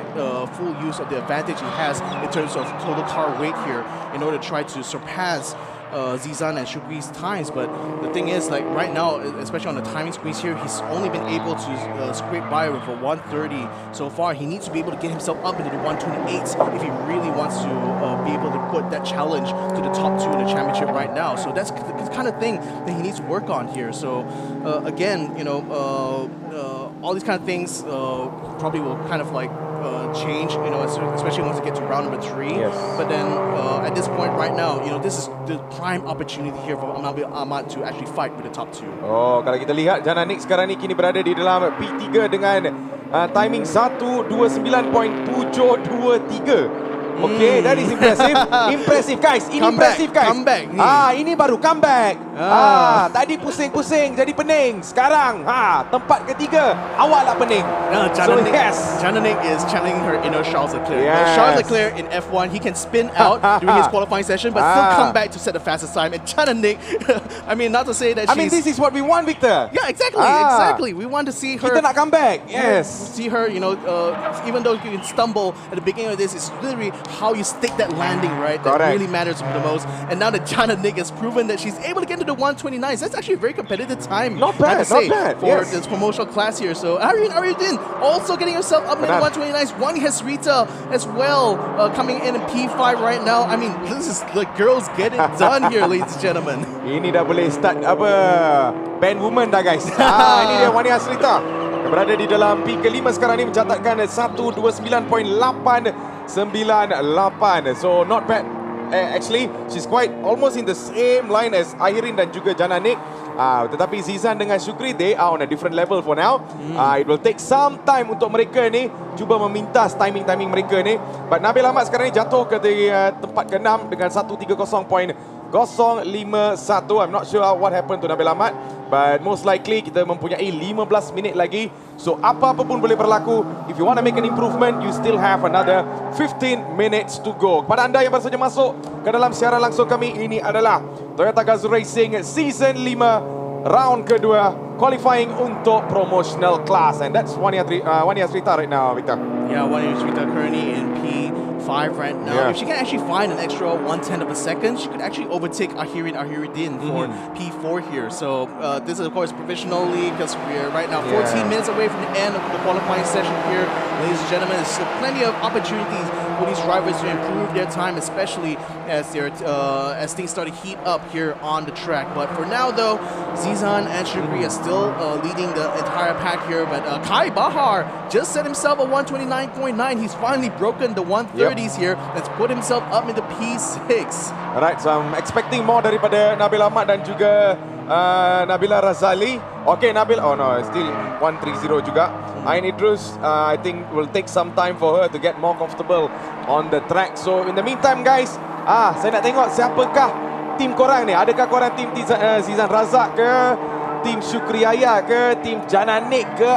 full use of the advantage he has in terms of total car weight here in order to try to surpass Zizan and Shukri's times. But the thing is, like right now, especially on the timing squeeze here, he's only been able to scrape by with a 130 so far. He needs to be able to get himself up into the 128s if he really wants to be able to put that challenge to the top 2 in the championship right now. So that's the kind of thing that he needs to work on here. So again, all these kind of things probably will kind of like change, especially once we get to round number 3. Yes. But then at this point right now, this is the prime opportunity here for Nabil Ahmad to actually fight with the top 2. Oh, kalau kita lihat Jananik sekarang ni kini berada di dalam P3 dengan timing 1.29.723. Okay, that is impressive. Impressive, guys. Ini impressive, guys. Comeback. Ini baru comeback. Tadi pusing-pusing jadi pening. Sekarang, tempat ketiga, awaklah pening. Jananik is channeling her inner Charles Leclerc. Yes. Charles Leclerc in F1, he can spin out during his qualifying session, but still come back to set the fastest time. And Jananik, I mean, not to say that this is what we want, Victor. Yeah, exactly. We want to see her. Kita nak comeback. Yes. See her, even though you can stumble at the beginning of this, it's literally how you stick that landing, right? That really matters the most. And now that Jananik has proven that she's able to get into the 129s, that's actually a very competitive time. Not bad, for this promotional class here. So Ariadin also getting herself up into the 129s. One Hasrita as well coming in P5 right now. I mean, this is the girls get it done here, ladies and gentlemen. Ini dah boleh start band woman dah, guys. Ini dia Wani Hasrita. Berada di dalam P ke-5 sekarang ni mencatatkan 129.898. So not bad. Actually, she's quite almost in the same line as Ahirin dan juga Jananik. Tetapi Zizan dengan Syukri, they are on a different level for now. It will take some time untuk mereka ni cuba memintas timing mereka ni. But Nabil Ahmad sekarang ni jatuh ke tempat ke-6 dengan 1.30.051. I'm not sure what happened to Nabil Ahmad, but most likely kita mempunyai 15 minit lagi. So apa-apa pun boleh berlaku. If you want to make an improvement, you still have another 15 minutes to go. Kepada anda yang baru saja masuk ke dalam siaran langsung kami, ini adalah Toyota Gazoo Racing Season 5 round kedua, qualifying untuk Promotional Class. And that's Wani Hasrita right now, Victor. Yeah, Wani Hasrita currently in P5 right now. If she can actually find an extra 1/10 of a second, she could actually overtake Ahiruddin for P4 here. So this is of course provisionally, because we're right now 14 minutes away from the end of the qualifying session here. Ladies and gentlemen, there's plenty of opportunities for these drivers to improve their time, especially as things start to heat up here on the track. But for now though, Zizan and Syukri are still leading the entire pack here. But Kai Bahar just set himself a 129.9. He's finally broken the 130s here. Let's put himself up into P6. Alright, so I'm expecting more daripada Nabil Ahmad dan juga Nabila Razali. Okay, Nabil, still 130 juga. Ain Idrus, I think will take some time for her to get more comfortable on the track. So in the meantime guys, saya nak tengok siapakah tim korang ni. Adakah korang tim Zizan Razak ke, tim Syukri Yahya ke, tim Jananik ke,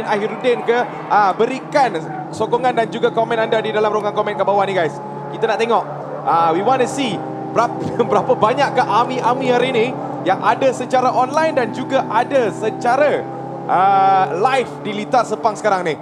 Ahiruddin ke? Berikan sokongan dan juga komen anda di dalam ruangan komen ke bawah ni guys. Kita nak tengok. We want to see berapa banyak ke army hari ni yang ada secara online dan juga ada secara live di Litar Sepang sekarang ni.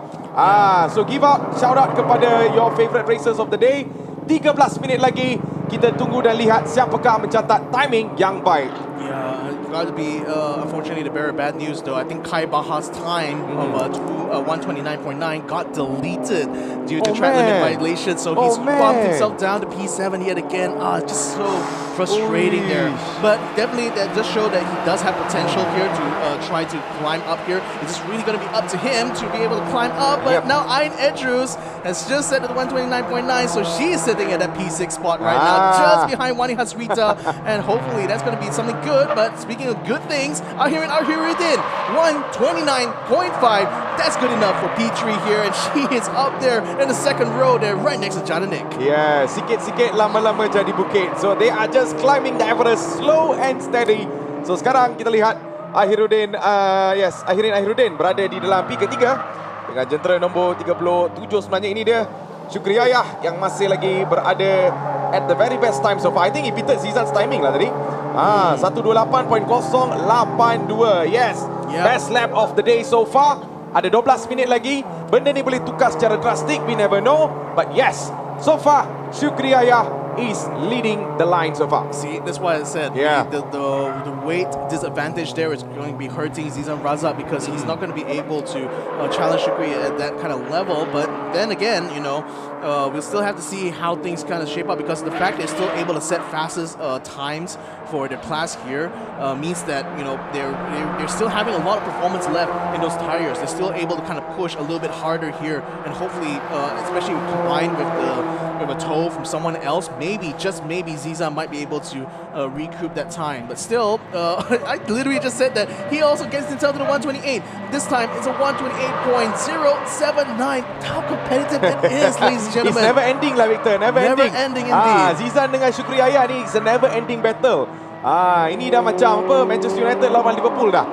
So give out, shout out kepada your favourite racers of the day. 13 minit lagi, kita tunggu dan lihat siapakah mencatat timing yang baik. Yeah, got to be unfortunately the very bad news though. I think Kai Baha's time of 129.9 got deleted due to track limit violation, so he's bumped himself down to P7 yet again. Just so frustrating there. But definitely that does show that he does have potential here to try to climb up here. It's just really going to be up to him to be able to climb up. But now Ayn Edrus has just set at 129.9, so she is sitting at that P6 spot right now, just behind Wani Hasrita, and hopefully that's going to be something good. But speaking of good things, Ahirin Ahiruddin, 129.5. That's good enough for P3 here, and she is up there in the second row there, right next to Jadanik. Yeah, sikit-sikit lama-lama jadi bukit. So they are just climbing the Everest slow and steady. So sekarang kita lihat Ahiruddin, Ahirin Ahiruddin berada di dalam P ketiga dengan jentera nombor 37 sebenarnya. Ini dia Syukri Yayah yang masih lagi berada at the very best time so far. I think he beaten Zizan's timing lah tadi. 128.082. Yes, best lap of the day so far. Ada 12 minit lagi. Benda ni boleh tukar secara drastik, we never know. But yes, so far Syukri Yayah is leading the line so far. See, that's why I said the weight disadvantage there is going to be hurting Zizan Razak, because he's not going to be able to challenge Shukri at that kind of level. But then again, you know, we'll still have to see how things kind of shape up, because the fact they're still able to set fastest times for their class here means that, you know, they're still having a lot of performance left in those tires. They're still able to kind of push a little bit harder here, and hopefully, especially combined with a tow from someone else, maybe, just maybe, Zizan might be able to recoup that time. But still, I literally just said that he also gets himself to the 128. This time, it's a 128.079. How competitive it is, ladies and gentlemen. It's never ending lah, Victor. Never ending. Never ending indeed. Zizan dengan Syukri Yayah ni, it's a never ending battle. Ini dah macam apa, Manchester United lawan Liverpool dah.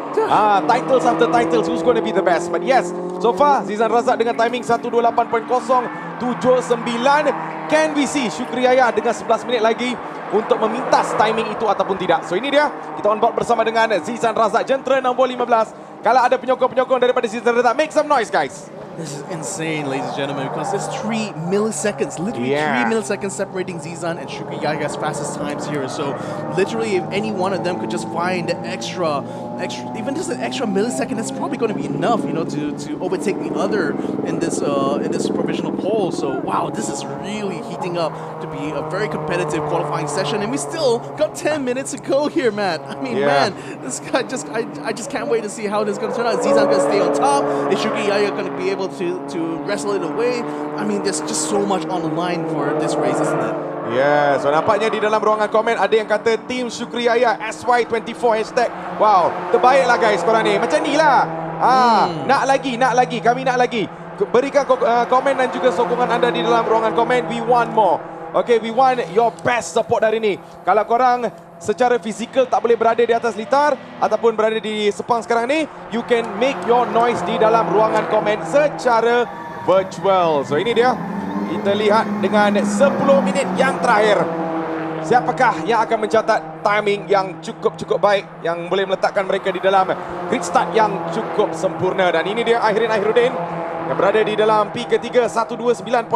Titles after titles, who's going to be the best? But yes, so far Zizan Razak dengan timing 128.079. Can we see Syukri Yayah dengan 11 minit lagi untuk memintas timing itu ataupun tidak? So ini dia, kita on board bersama dengan Zizan Razak, jentera nombor 15. Kalau ada penyokong-penyokong daripada Zizan Razak, make some noise guys. This is insane, ladies and gentlemen, because there's 3 milliseconds, literally 3 milliseconds separating Zizan and Syukri Yayah's fastest times here. So literally, if any one of them could just find the extra, even just an extra millisecond, that's probably going to be enough, you know, to overtake the other in this provisional poll. So wow, this is really heating up to be a very competitive qualifying session, and we still got 10 minutes to go here, Matt. I mean, man, this guy I just can't wait to see how this is going to turn out. Zizan going to stay on top? Is Syukri Yayah going to be able to wrestle it away? I mean, there's just so much on the line for this race, isn't it? Yeah, so nampaknya di dalam ruangan komen ada yang kata Team Syukri Yayah SY24 hashtag. Wow, terbaiklah guys korang ni. Macam ni lah. Nak lagi, kami nak lagi. Berikan komen dan juga sokongan anda di dalam ruangan komen. We want more. Okay, we want your best support hari ni. Kalau korang secara fizikal tak boleh berada di atas litar ataupun berada di Sepang sekarang ni, you can make your noise di dalam ruangan komen secara virtual. So ini dia, kita lihat dengan 10 minit yang terakhir, siapakah yang akan mencatat timing yang cukup baik, yang boleh meletakkan mereka di dalam grid start yang cukup sempurna. Dan ini dia Ahirin Ahiruddin yang berada di dalam P ketiga 129.105.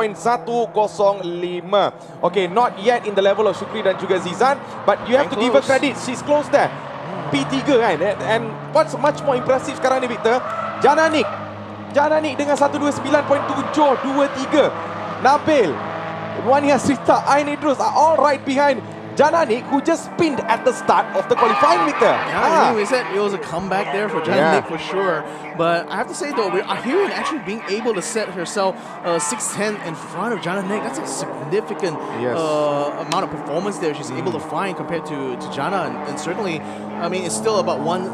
Okay, not yet in the level of Syukri dan juga Zizan, but you have to give her credit, she's close there. P3 kan, and what's much more impressive sekarang ni Victor, Jananik dengan 129.723. Nabil, Wani Hasrita, Ayn Edrus are all right behind Jananik, who just pinned at the start of the qualifying, Victor. Yeah, we said it was a comeback there for Jananik for sure. But I have to say though, we're hearing actually being able to set herself 6'10" in front of Jananik. That's a significant amount of performance there she's able to find compared to Jana, and certainly, I mean, it's still about 1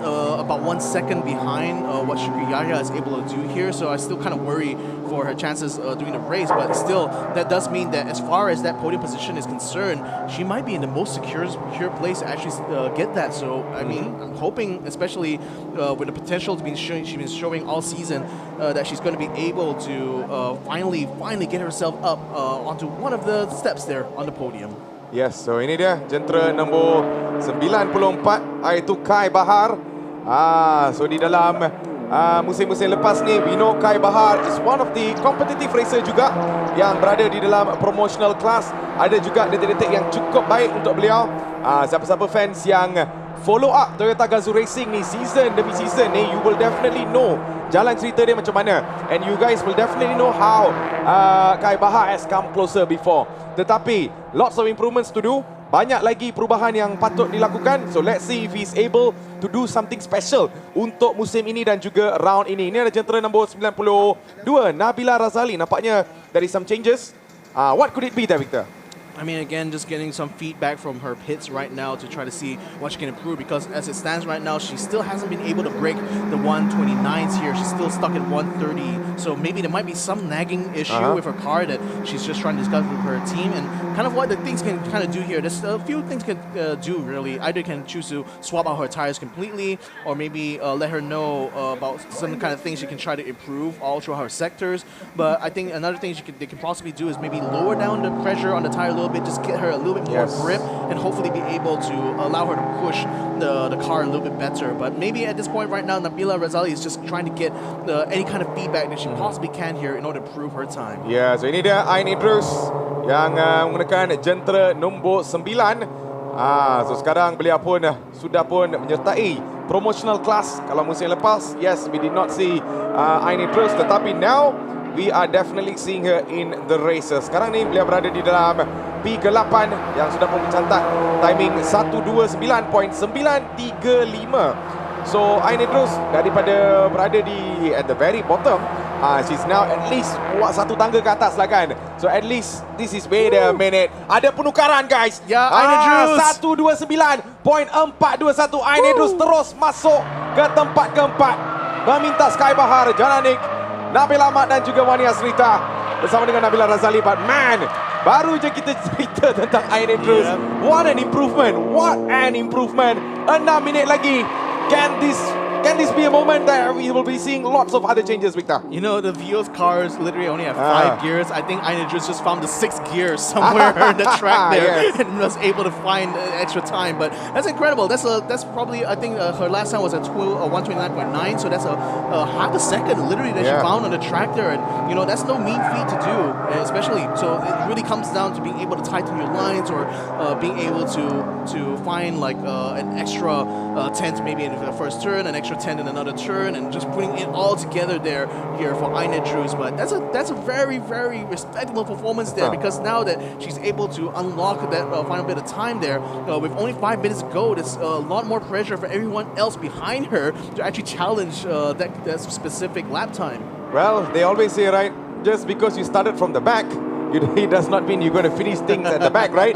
second behind what Syukri Yayah is able to do here. So I still kind of worry for her chances during the race. But still, that does mean that as far as that podium position is concerned, she might be in the most secure place to actually get that. So I mean, I'm hoping, especially with the potential she's been showing all season, that she's going to be able to finally get herself up onto one of the steps there on the podium. Yes, so ini dia jentera nombor 94 iaitu Kai Bahar. So di dalam musim-musim lepas ni, we know Kai Bahar is one of the competitive racer juga yang berada di dalam promotional class. Ada juga detik-detik yang cukup baik untuk beliau. Siapa-siapa fans yang follow up Toyota Gazoo Racing ni season demi season ni, you will definitely know jalan cerita dia macam mana. And you guys will definitely know how Kai Bahar has come closer before. Tetapi lots of improvements to do. Banyak lagi perubahan yang patut dilakukan. So let's see if he's able to do something special untuk musim ini dan juga round ini. Ini ada jentera nombor 92 Nabila Razali. Nampaknya there is some changes. What could it be there, Victor? I mean, again, just getting some feedback from her pits right now to try to see what she can improve, because as it stands right now, she still hasn't been able to break the 129s here. She's still stuck at 130. So maybe there might be some nagging issue with her car that she's just trying to discuss with her team. And kind of what the things can kind of do here, there's a few things can do really. Either can choose to swap out her tires completely, or maybe let her know about some kind of things she can try to improve all through her sectors. But I think another thing they can possibly do is maybe lower down the pressure on the tire a little bit, just get her a little bit more grip, and hopefully be able to allow her to push the car a little bit better. But maybe at this point right now, Nabila Razali is just trying to get any kind of feedback that she possibly can here in order to improve her time. Ya, so ini dia Ain Idrus yang menggunakan jentera nombor 9. So sekarang beliau pun sudah pun menyertai promotional class. Kalau musim lepas, yes, we did not see Ain Idrus, tetapi now we are definitely seeing her in the races. Sekarang ni beliau berada di dalam P8 yang sudah pun mencatat timing 129.935. So Ain Idrus daripada berada di at the very bottom, she's now at least satu tangga ke atas lah kan. So at least this is wait a minute. Ada penukaran guys. Ya, Ain Idrus 129.421. Ain Idrus terus masuk ke tempat keempat. Meminta Sky Bahar, Jananik, Nabil Ahmad dan juga Wani Asrita bersama dengan Nabila Razali. But man, baru je kita cerita tentang Ain Idrus. What an improvement. What an improvement. 6 minit lagi. Can this be a moment that we will be seeing lots of other changes, Victor? You know, the Vios cars literally only have 5 gears. I think Ain Idrus just found the 6th gear somewhere in the track there and was able to find extra time. But that's incredible. That's probably, I think her last time was at 129.9, so that's a half a second literally that she found on the track there. And you know, that's no mean feat to do, especially. So it really comes down to being able to tighten your lines, or being able to find like an extra tenth maybe in the first turn, an extra 10 in another turn, and just putting it all together here for Ain Idrus. But that's a very, very respectable performance there, because now that she's able to unlock that final bit of time there, with only 5 minutes to go, there's a lot more pressure for everyone else behind her to actually challenge that specific lap time. Well, they always say, right, just because you started from the back, it does not mean you're going to finish things at the back, right?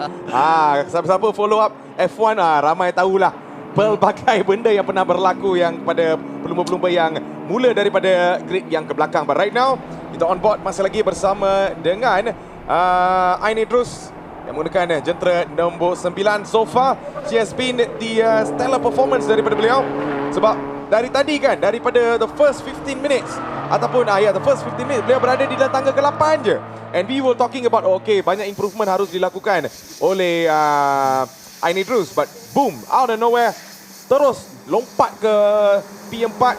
Siapa-siapa follow up F1, ramai tahulah pelbagai benda yang pernah berlaku yang pada pelumba-pelumba yang mula daripada grid yang ke belakang. But right now, kita on board masih lagi bersama dengan Ain Idrus yang menggunakan jentera nombor 9. So far, she has been the stellar performance daripada beliau. Sebab dari tadi kan, daripada the first 15 minutes ataupun the first 15 minutes beliau berada di dalam tangga ke-8 je. And we were talking about okay, banyak improvement harus dilakukan oleh Ain Idrus, but boom, out of nowhere terus lompat ke P4,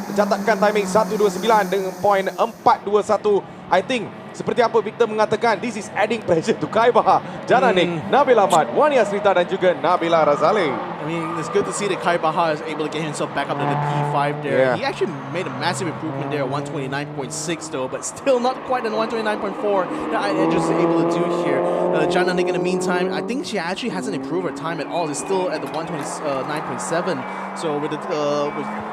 mencatatkan timing 129 dengan point 421. I think seperti apa Victor mengatakan, this is adding pressure to Kai Bahar, Jananik, Nabil Ahmad, Wani Asrita dan juga Nabila Razali. I mean, it's good to see that Kai Bahar is able to get himself back up to the P5 there. He actually made a massive improvement there, 129.6 though, but still not quite the 129.4 that Ain Idrus is able to do here. Jananik, in the meantime, I think she actually hasn't improved her time at all. It's still at the 129.7. So with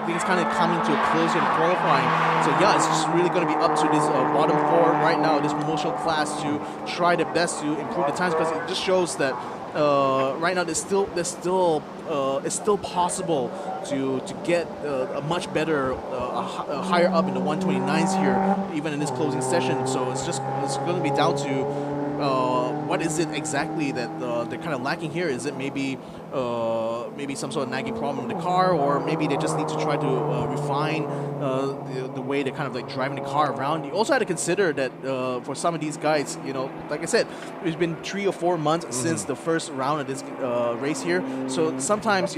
things kind of coming to a close in qualifying, so yeah, it's just really going to be up to this bottom 4 right now, this promotional class, to try their best to improve the times, because it just shows that right now it's still possible to get a much better, higher up in the 129s here, even in this closing session. So it's going to be down to what is it exactly that they're kind of lacking here? Is it maybe some sort of nagging problem in the car, or maybe they just need to try to refine the way they're kind of like driving the car around? You also had to consider that for some of these guys, like I said, it's been 3 or 4 months since the first round of this race here. So sometimes,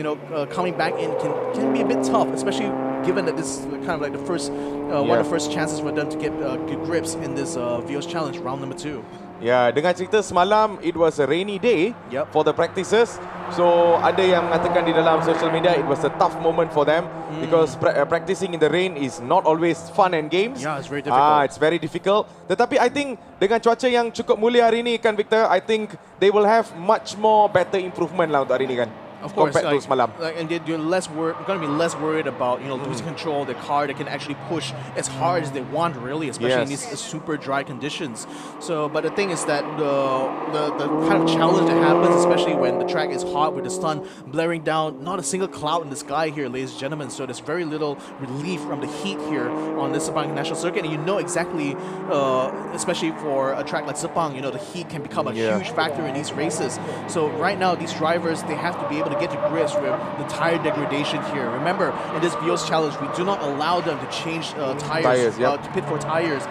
coming back in can be a bit tough, especially given that this is kind of like the first one of the first chances for them to get good grips in this Vios Challenge round number 2. Ya, dengan cerita semalam, it was a rainy day for the practices. So, ada yang mengatakan di dalam social media, it was a tough moment for them because practicing in the rain is not always fun and games. Yeah, it's very difficult. It's very difficult. Tetapi I think dengan cuaca yang cukup mulia hari ini kan, Victor, I think they will have much more better improvement lah untuk hari ini kan. Of course, compared to semalam. And they're going to be less worried about losing control of the car. They can actually push as hard as they want, really, especially in these super dry conditions. So, but the thing is that the kind of challenge that happens, especially when the track is hot with the sun blaring down, not a single cloud in the sky here, ladies and gentlemen. So there's very little relief from the heat here on this Sepang National Circuit, and you know exactly, especially for a track like Sepang, the heat can become a huge factor in these races. So right now, these drivers, they have to be able to get to grips with the tire degradation here. Remember, in this Vios Challenge, we do not allow them to change tires, to pit for tires,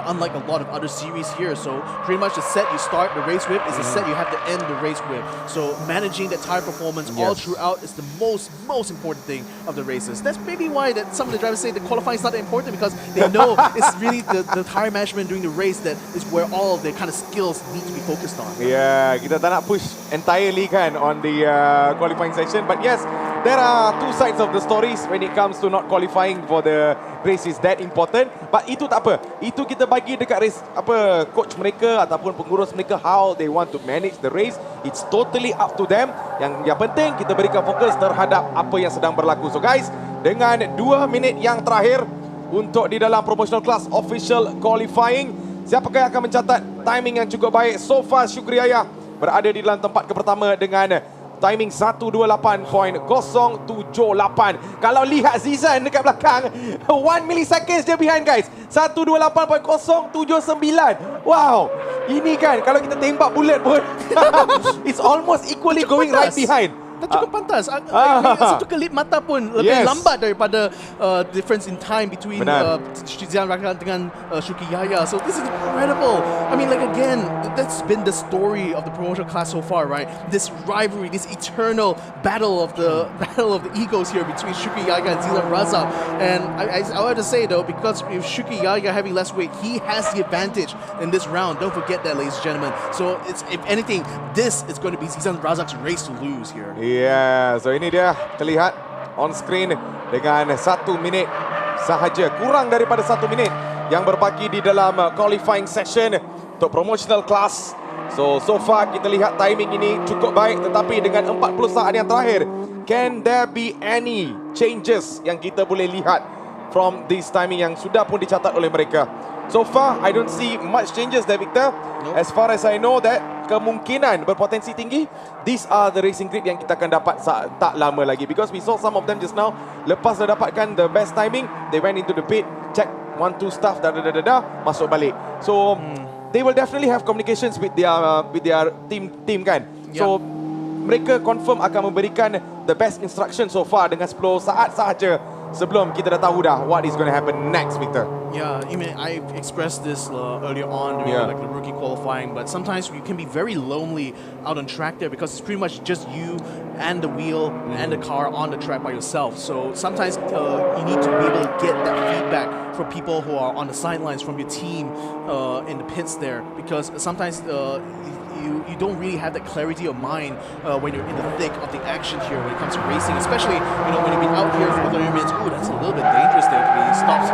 unlike a lot of other series here. So pretty much the set you start the race with is the set you have to end the race with. So managing the tire performance all throughout is the most important thing of the races. That's maybe why that some of the drivers say the qualifying is not that important, because they know it's really the tire management during the race that is where all of their kind of skills need to be focused on. Yeah, kita tak nak push entirely kan on the qualifying session, but yes, there are two sides of the stories when it comes to not qualifying for the race is that important. But itu tak apa, itu kita bagi dekat race coach mereka ataupun pengurus mereka, how they want to manage the race. It's totally up to them. Yang penting kita berikan fokus terhadap apa yang sedang berlaku. So guys, dengan 2 minit yang terakhir untuk di dalam promotional class official qualifying, siapakah yang akan mencatat timing yang cukup baik? So far Syukriaya berada di dalam tempat pertama dengan timing 128.078. Kalau lihat Zizan dekat belakang, 1 milliseconds dia behind guys. 128.079. Wow. Ini kan kalau kita tembak bullet pun it's almost equally going right behind. Dah cukup pantas. Satu kelip mata pun lebih lambat daripada difference in time between Zizan Rakan dengan Syukriaya. So this is incredible. I mean, like again, that's been the story of the promotional class so far, right? This rivalry, this eternal battle of the egos here between Syukriaya and Zizan Razak. And I have to say though, because if Syukriaya having less weight, he has the advantage in this round. Don't forget that, ladies and gentlemen. So it's, if anything, this is going to be Zizan Razak's race to lose here. Yeah, so ini dia terlihat on screen dengan 1 minit sahaja, kurang daripada 1 minit yang berbaki di dalam qualifying session untuk promotional class. So far kita lihat timing ini cukup baik, tetapi dengan 40 saat yang terakhir, can there be any changes yang kita boleh lihat from this timing yang sudah pun dicatat oleh mereka? So far, I don't see much changes there, Victor. As far as I know that kemungkinan berpotensi tinggi, these are the racing grip yang kita akan dapat tak lama lagi. Because we saw some of them just now, lepas dah dapatkan the best timing, they went into the pit, check 1-2 stuff, masuk balik. So they will definitely have communications with their team kan. So mereka confirm akan memberikan the best instruction so far dengan 10 saat sahaja sebelum kita dah tahu dah what is going to happen next, Victor. Yeah, I mean, I expressed this earlier on during like the rookie qualifying, but sometimes you can be very lonely out on track there because it's pretty much just you and the wheel and the car on the track by yourself. So sometimes you need to be able to get that feedback from people who are on the sidelines, from your team in the pits there, because sometimes you don't really have that clarity of mind when you're in the thick of the action here when it comes to racing, especially when you've been out here for 30 minutes. Oh, that's a little bit dangerous there to be stopping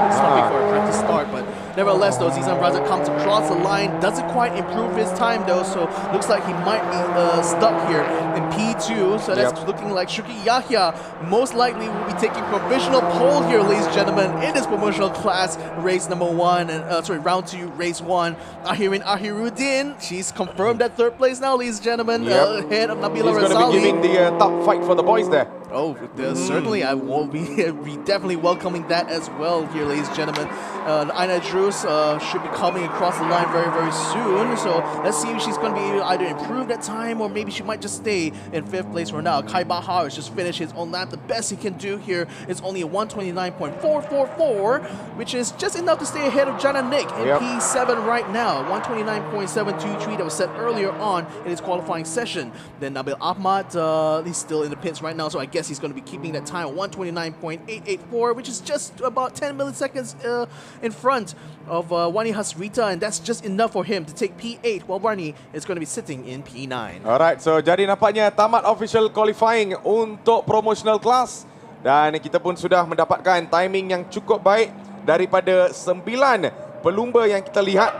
for a practice start, but nevertheless though, Zizan Razak comes across the line, doesn't quite improve his time though, so looks like he might be stuck here in P2. So that's looking like Syukriaya most likely will be taking provisional pole here, ladies and gentlemen, in this promotional class race number 1 and round 2 race 1. Ahirin Ahiruddin, she's confirmed that 3rd place now, ladies and gentlemen, ahead of Nabila Razali. He's going to be giving the top fight for the boys there. Oh, certainly. I will be definitely welcoming that as well here, ladies and gentlemen. Aina Drus should be coming across the line very, very soon. So let's see if she's going to be able to either improve that time or maybe she might just stay in 5th place for now. Kai Bahar has just finished his own lap. The best he can do here is only a 129.444, which is just enough to stay ahead of Jana Nick in P7 right now. 129.723 that was set earlier on in his qualifying session. Then Nabil Ahmad, he's still in the pits right now, so I guess he's going to be keeping that time at 129.884, which is just about 10 milliseconds in front of Wani Hasrita, and that's just enough for him to take P8, while Wani is going to be sitting in P9. Alright, so jadi nampaknya tamat official qualifying untuk promotional class dan kita pun sudah mendapatkan timing yang cukup baik daripada 9 pelumba yang kita lihat.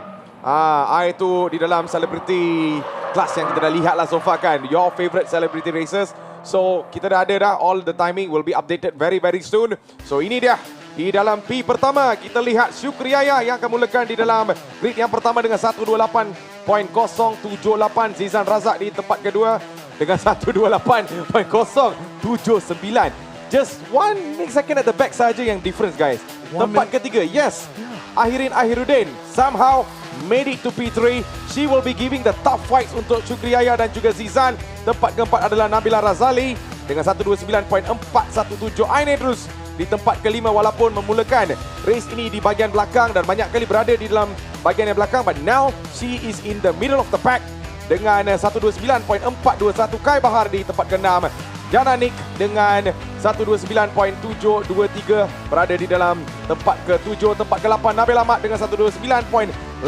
Itu di dalam celebrity class yang kita dah lihat lah so far kan. Your favorite celebrity races. So kita dah ada dah, all the timing will be updated very soon. So ini dia. Di dalam P pertama, kita lihat Syukriaya yang akan mulakan di dalam grid yang pertama dengan 128.078. Zizan Razak di tempat kedua dengan 128.079. Just 1 millisecond at the back saja yang difference, guys. Tempat ketiga, yes, Ahirin Ahiruddin somehow made it to P3. She will be giving the tough fights untuk Syukriaya dan juga Zizan. Tempat keempat adalah Nabila Razali dengan 129.417. Aina Idrus di tempat kelima walaupun memulakan race ini di bahagian belakang dan banyak kali berada di dalam bahagian yang belakang, but now she is in the middle of the pack dengan 129.421. Kai Bahar di tempat keenam. Jana Nick dengan 129.723 berada di dalam tempat ke-7. Tempat ke-8 Nabil Ahmad dengan 129.884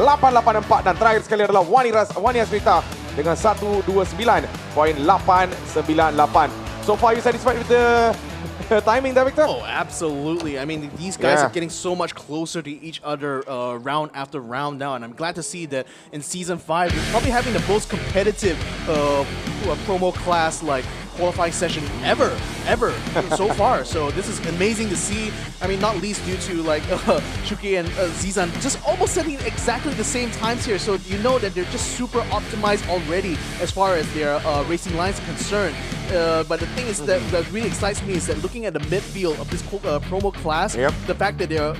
dan terakhir sekali adalah Wani Hasrita dengan 129.898. So far you satisfied with the timing there, Victor? Oh, absolutely. I mean, these guys are getting so much closer to each other round after round now, and I'm glad to see that in Season 5, we're probably having the most competitive promo class like qualifying session ever so far. So this is amazing to see. I mean, not least due to like Shuki and Zizan just almost setting exactly the same times here. So you know that they're just super optimized already as far as their racing lines are concerned. But the thing is that really excites me is that looking at the midfield of this promo class, the fact that they're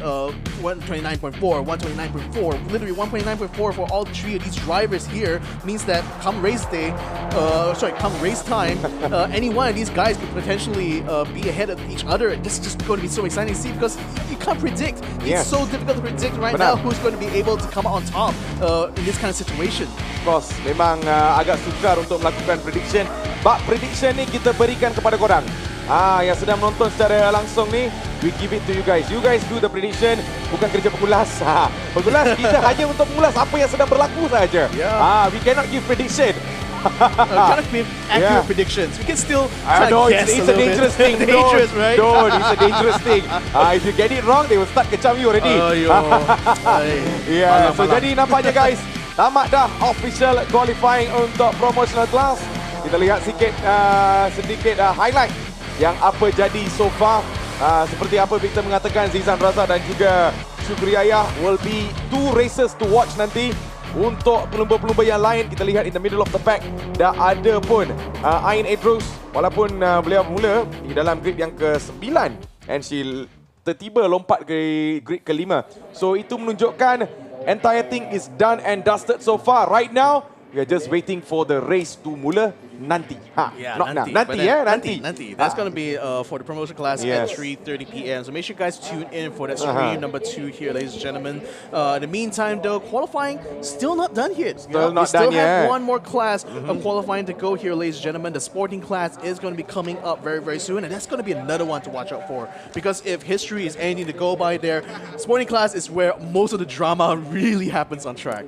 129.4, 129.4, literally 129.4 for all three of these drivers here means that come race day, come race time, any one of these guys could potentially be ahead of each other. This is just going to be so exciting to see because you can't predict. It's so difficult to predict right now who's going to be able to come out on top in this kind of situation. Of course, memang agak sukar untuk melakukan prediction. But prediction ni kita berikan kepada korang. Yang sedang menonton secara langsung ni, we give it to you guys. You guys do the prediction, bukan kerja pengulas. Pengulas kita hanya untuk mengulas apa yang sedang berlaku saja. We cannot give prediction. Cannot give accurate predictions. We can still no, guess it's a dangerous thing. Dangerous, right? No, it's a dangerous thing. If you get it wrong, they will start kecam you already. So jadi nampaknya guys, tamat dah official qualifying untuk promotional class. Kita lihat sedikit highlight yang apa jadi so far. Seperti apa Victor mengatakan, Zizan Razak dan juga Syukriaya will be 2 races to watch nanti. Untuk pelumba-pelumba yang lain, kita lihat in the middle of the pack dah ada pun Ain Idrus, walaupun beliau mula di dalam grid yang ke-9 and she tertiba lompat ke grid ke-5. So itu menunjukkan entire thing is done and dusted so far. Right now we are just waiting for the race to mula nanti. Nanti. That's going to be for the promotion class at 3:30 p.m. So make sure you guys tune in for that stream number 2 here, ladies and gentlemen. In the meantime, though, qualifying still not done yet. We still have one more class of qualifying to go here, ladies and gentlemen. The sporting class is going to be coming up very soon, and that's going to be another one to watch out for. Because if history is anything to go by there, sporting class is where most of the drama really happens on track.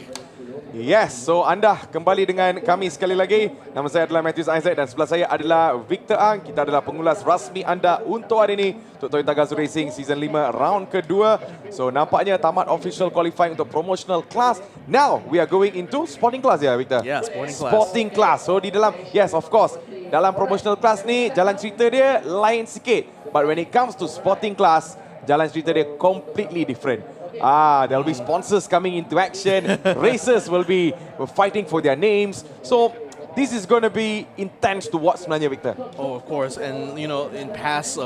Yes, so anda kembali dengan kami sekali lagi. Nama saya adalah Matthews Isaac dan sebelah saya adalah Victor Ang. Kita adalah pengulas rasmi anda untuk hari ini untuk Toyota Gazoo Racing Season 5 round kedua. So nampaknya tamat official qualifying untuk promotional class. Now we are going into sporting class ya Victor? Yeah, sporting class. Sporting class. So di dalam, yes of course, dalam promotional class ni jalan cerita dia lain sikit. But when it comes to sporting class, jalan cerita dia completely different. There will be sponsors coming into action. Racers will be fighting for their names. So this is going to be intense to watch sebenarnya, Victor. Oh, of course. And, you know, in past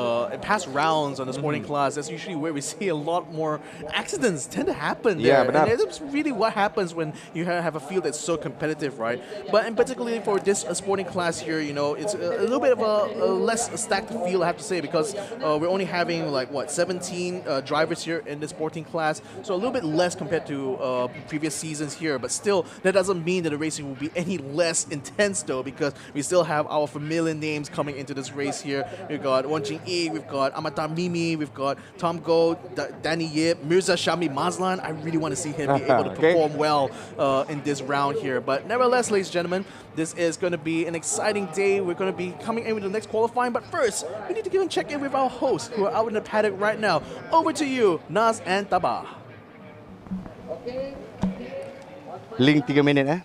rounds on the sporting class, that's usually where we see a lot more accidents tend to happen there. Yeah, and that's really what happens when you have a field that's so competitive, right? But in particularly for this sporting class here, you know, it's a little bit of a less stacked field, I have to say, because we're only having like, what, 17 drivers here in the sporting class. So a little bit less compared to previous seasons here. But still, that doesn't mean that the racing will be any less intense, though, because we still have our familiar names coming into this race here. We've got Wang Jing-yi, we've got Amatar Mimi, we've got Tom Gold, Danny Yip, Mirza Shami Mazlan. I really want to see him be able to perform well in this round here. But nevertheless, ladies and gentlemen, this is going to be an exciting day. We're going to be coming in with the next qualifying. But first, we need to go and check in with our hosts who are out in the paddock right now. Over to you, Naz and Tabah. Link 3 minit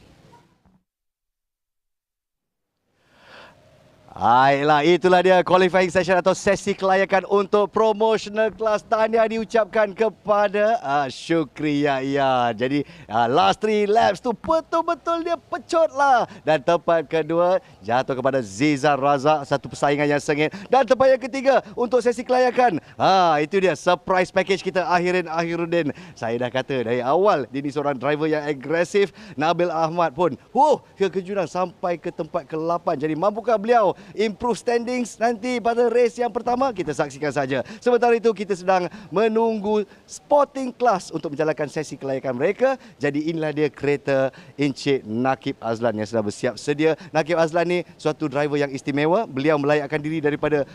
Baiklah, itulah dia qualifying session atau sesi kelayakan untuk promotional class. Tahniah diucapkan kepada Syukri Yahya. Jadi last 3 laps tu betul-betul dia pecut lah. Dan tempat kedua jatuh kepada Ziza Razak, satu persaingan yang sengit. Dan tempat yang ketiga untuk sesi kelayakan. Itu dia surprise package kita, Akhiruddin. Saya dah kata dari awal dia ni seorang driver yang agresif. Nabil Ahmad pun kekejutan sampai ke tempat ke-8. Jadi mampukah beliau improve standings nanti pada race yang pertama? Kita saksikan saja. Sementara itu kita sedang menunggu sporting class untuk menjalankan sesi kelayakan mereka. Jadi inilah dia kereta Encik Nakib Azlan yang sedang bersiap sedia. Nakib Azlan ni suatu driver yang istimewa. Beliau melayakkan diri daripada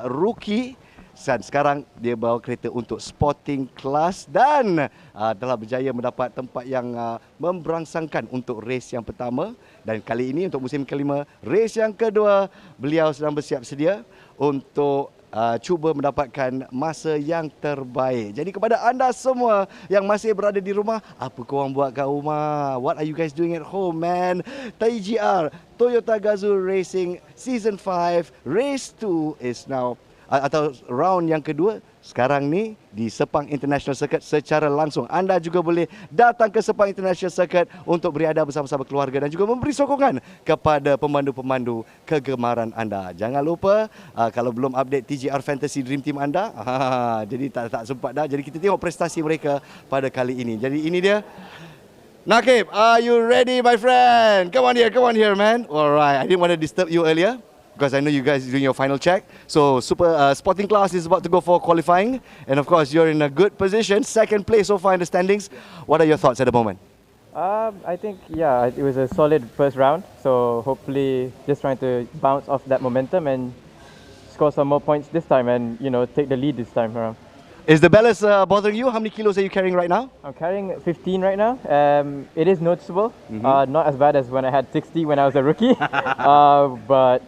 rookie. Dan sekarang dia bawa kereta untuk sporting class dan telah berjaya mendapat tempat yang memberangsangkan untuk race yang pertama. Dan kali ini untuk musim kelima, race yang kedua, beliau sedang bersiap sedia untuk cuba mendapatkan masa yang terbaik. Jadi kepada anda semua yang masih berada di rumah, apa korang buat kat rumah? What are you guys doing at home, man? TGR, Toyota Gazoo Racing Season 5, Race 2 is now atau round yang kedua sekarang ni di Sepang International Circuit secara langsung. Anda juga boleh datang ke Sepang International Circuit untuk beriadah bersama-sama keluarga dan juga memberi sokongan kepada pemandu-pemandu kegemaran anda. Jangan lupa kalau belum update TGR Fantasy Dream Team anda, jadi tak sempat dah. Jadi kita tengok prestasi mereka pada kali ini. Jadi ini dia. Nakib, are you ready, my friend? Come on here, man. Alright, I didn't want to disturb you earlier, because I know you guys are doing your final check. So sporting class is about to go for qualifying. And of course, you're in a good position. Second place so far in the standings. What are your thoughts at the moment? I think, it was a solid first round. So hopefully just trying to bounce off that momentum and score some more points this time and, take the lead this time around. Is the ballast bothering you? How many kilos are you carrying right now? I'm carrying 15 right now. It is noticeable. Not as bad as when I had 60 when I was a rookie. But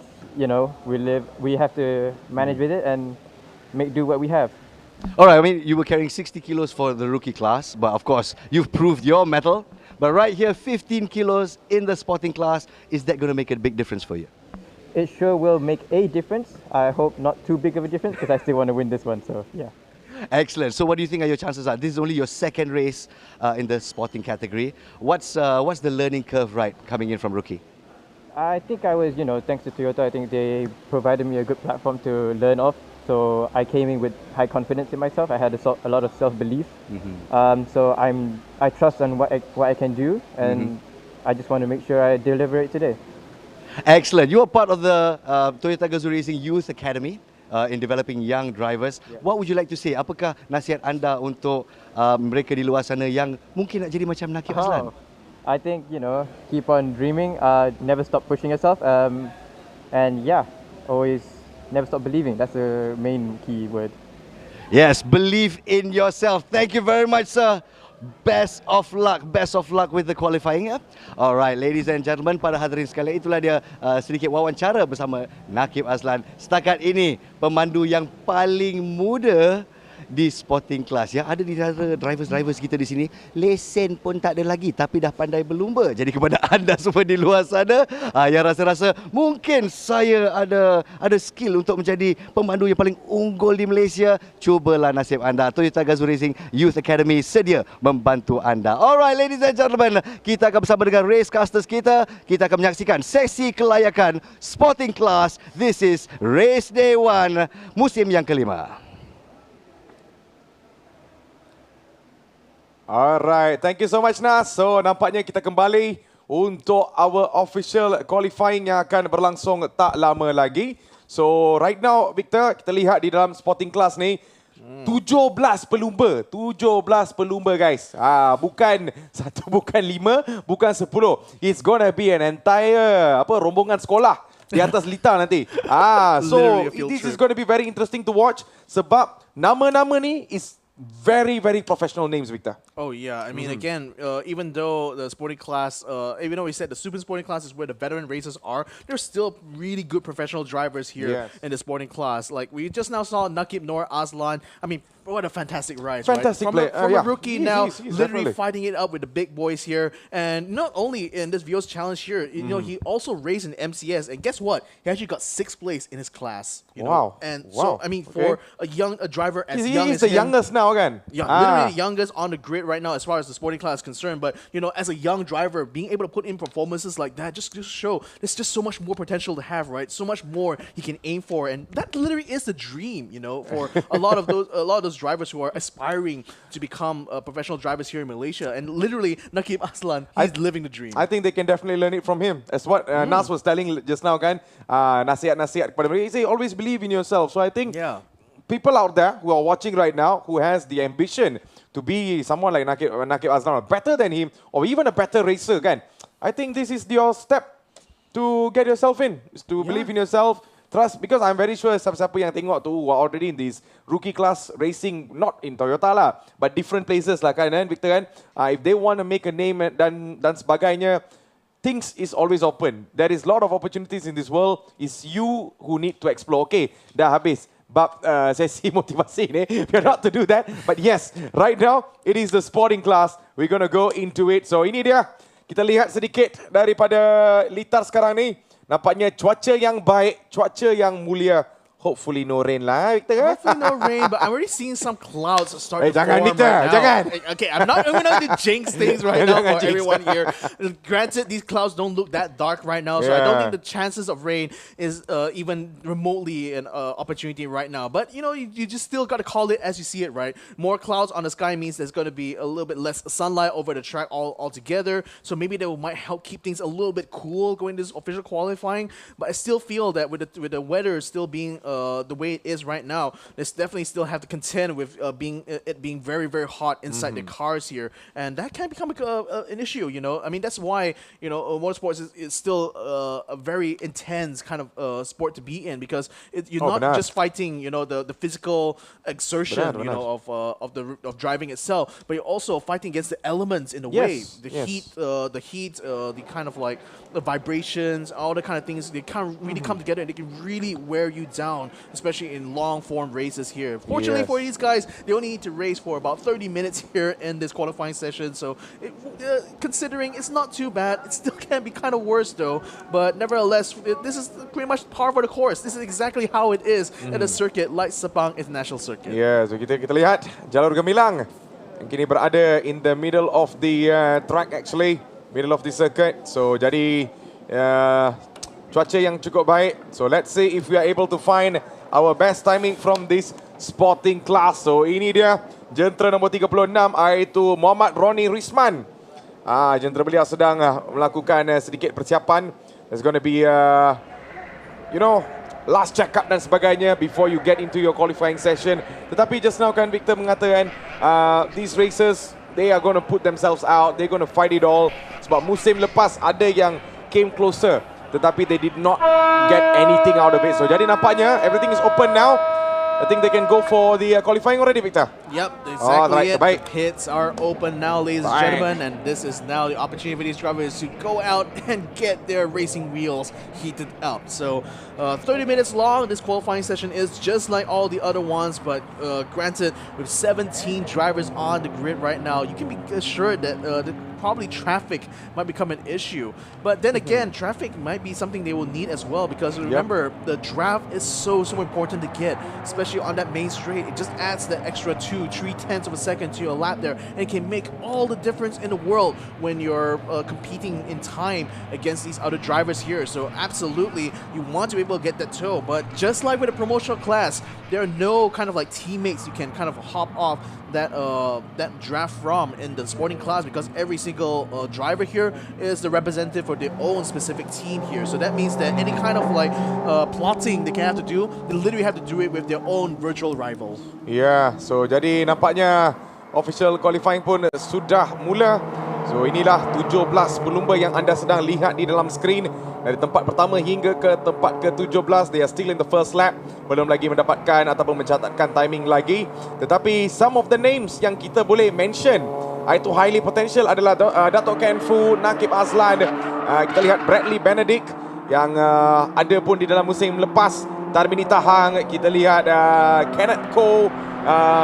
we have to manage with it and make do what we have. All right, I mean, you were carrying 60 kilos for the rookie class, but of course, you've proved your mettle. But right here, 15 kilos in the sporting class, is that going to make a big difference for you? It sure will make a difference. I hope not too big of a difference because I still want to win this one, so yeah. Excellent. So what do you think are your chances are? This is only your second race in the sporting category. What's the learning curve coming in from rookie? I think I was, thanks to Toyota, I think they provided me a good platform to learn off. So I came in with high confidence in myself. I had a lot of self-belief. So I trust on what I can do, and I just want to make sure I deliver it today. Excellent. You are part of the Toyota Gazoo Racing Youth Academy in developing young drivers. Yeah. What would you like to say? Apakah nasihat anda untuk mereka di luar sana yang mungkin nak jadi macam Nakib Azlan? I think, keep on dreaming, never stop pushing yourself, and always never stop believing. That's the main key word. Yes, believe in yourself. Thank you very much, sir. Best of luck with the qualifying. Alright, ladies and gentlemen, para hadirin sekalian, itulah dia sedikit wawancara bersama Nakib Azlan. Setakat ini, pemandu yang paling muda di Sporting Class. Yang ada di drivers kita di sini, lesen pun tak ada lagi tapi dah pandai berlumba. Jadi kepada anda semua di luar sana yang rasa-rasa mungkin saya ada skill untuk menjadi pemandu yang paling unggul di Malaysia, cubalah nasib anda. Toyota Gazoo Racing Youth Academy sedia membantu anda. Alright ladies and gentlemen, kita akan bersama dengan racecasters kita akan menyaksikan sesi kelayakan Sporting Class. This is Race Day 1 musim yang kelima. Alright, thank you so much Nas. So nampaknya kita kembali untuk our official qualifying yang akan berlangsung tak lama lagi. So right now Victor, kita lihat di dalam Sporting Class ni 17 pelumba guys. Bukan 1, bukan 5, bukan 10. It's gonna be an entire rombongan sekolah di atas lita nanti. So this is going to be very interesting to watch sebab nama-nama ni is very, very professional names, Victor. Oh yeah, I mean again, even though the sporting class, even though we said the super sporting class is where the veteran racers are, there's still really good professional drivers here in the sporting class. Like we just now saw Nakib Noor Aslan. I mean, what a fantastic ride, fantastic right? From a rookie now, he's literally definitely fighting it up with the big boys here. And not only in this Vios challenge here, you know, he also raced in MCS. And guess what? He actually got 6th place in his class. You know? And so, I mean, for a driver as young as he's the him, youngest now again. Yeah, literally the youngest on the grid right now as far as the sporting class is concerned. But, you know, as a young driver, being able to put in performances like that just show there's just so much more potential to have, right? So much more he can aim for. And that literally is the dream, you know, for a lot of those drivers who are aspiring to become professional drivers here in Malaysia. And literally, Nakib Aslan, he's living the dream. I think they can definitely learn it from him. As what Nas was telling just now, kan, nasihat-nasihat kepada mereka. He say, always believe in yourself. So I think people out there who are watching right now, who has the ambition to be someone like Nakib Aslan, better than him, or even a better racer, kan, I think this is your step to get yourself in, is to believe in yourself. Trust, because I'm very sure siapa-siapa yang tengok tu who are already in this rookie class racing, not in Toyota lah, but different places lah kan, Victor kan, if they want to make a name dan sebagainya, things is always open. There is a lot of opportunities in this world. It's you who need to explore. Okay, dah habis bab sesi motivasi ni. We're not to do that. But yes, right now, it is the sporting class. We're going to go into it. So ini dia. Kita lihat sedikit daripada litar sekarang ni. Nampaknya cuaca yang baik, cuaca yang mulia. Hopefully no rain lah, Victor. Hopefully no rain, but I'm already seeing some clouds start to jangan, form Victor, right now. Jangan. Okay, I'm not going to jinx things right now for everyone here. Granted, these clouds don't look that dark right now, so I don't think the chances of rain is even remotely an opportunity right now. But, you know, you just still got to call it as you see it, right? More clouds on the sky means there's going to be a little bit less sunlight over the track altogether, so maybe that might help keep things a little bit cool going to this official qualifying. But I still feel that with the weather still being the way it is right now, they definitely still have to contend with it being very, very hot inside the cars here, and that can become an issue. You know, I mean that's why motorsports is still a very intense kind of sport to be in, because you're not just fighting the physical exertion of driving itself, but you're also fighting against the elements in the way, the heat, the kind of like the vibrations, all the kind of things. They can't really come together, and they can really wear you down, especially in long-form races here. Fortunately for these guys, they only need to race for about 30 minutes here in this qualifying session, so considering it's not too bad. It still can be kind of worse though, but nevertheless, this is pretty much par for the course. This is exactly how it is at a circuit like Sepang International Circuit. Yeah, so kita lihat jalur gemilang yang kini berada in the middle of the track, actually middle of the circuit. So jadi cuaca yang cukup baik. So let's see if we are able to find our best timing from this sporting class. So ini dia jentera nombor 36, iaitu Muhammad Roni Risman. Jentera beliau sedang melakukan sedikit persiapan. There's going to be last check up dan sebagainya before you get into your qualifying session. Tetapi just now kan Victor mengatakan these racers, they are going to put themselves out, they're going to fight it all. Sebab musim lepas ada yang came closer, tetapi they did not get anything out of it. So jadi nampaknya everything is open now. I think they can go for the qualifying already, Victor. Yep, exactly it. Baik. The pits are open now, ladies and gentlemen, and this is now the opportunity for these drivers to go out and get their racing wheels heated up. So 30 minutes long, this qualifying session is just like all the other ones, but granted, with 17 drivers on the grid right now, you can be assured that probably traffic might become an issue. But then again, traffic might be something they will need as well, because remember, the draft is so important to get, especially on that main straight. It just adds that extra 2-3 tenths of a second to your lap there, and it can make all the difference in the world when you're competing in time against these other drivers here. So absolutely, you want to be able to get that toe. But just like with a promotional class, there are no kind of like teammates you can kind of hop off that draft from in the sporting class, because every single driver here is the representative for their own specific team here. So that means that any kind of like plotting they can have to do, they literally have to do it with their own virtual rivals. Yeah, so jadi nampaknya official qualifying pun sudah mula. So inilah 17 pelumba yang anda sedang lihat di dalam skrin. Dari tempat pertama hingga ke tempat ke-17, they are still in the first lap. Belum lagi mendapatkan ataupun mencatatkan timing lagi. Tetapi some of the names yang kita boleh mention itu highly potential adalah Dato' Ken Fu, Nakib Azlan. Kita lihat Bradley Benedict yang ada pun di dalam musim lepas. Tarmini Tahang, kita lihat Kenneth Koh,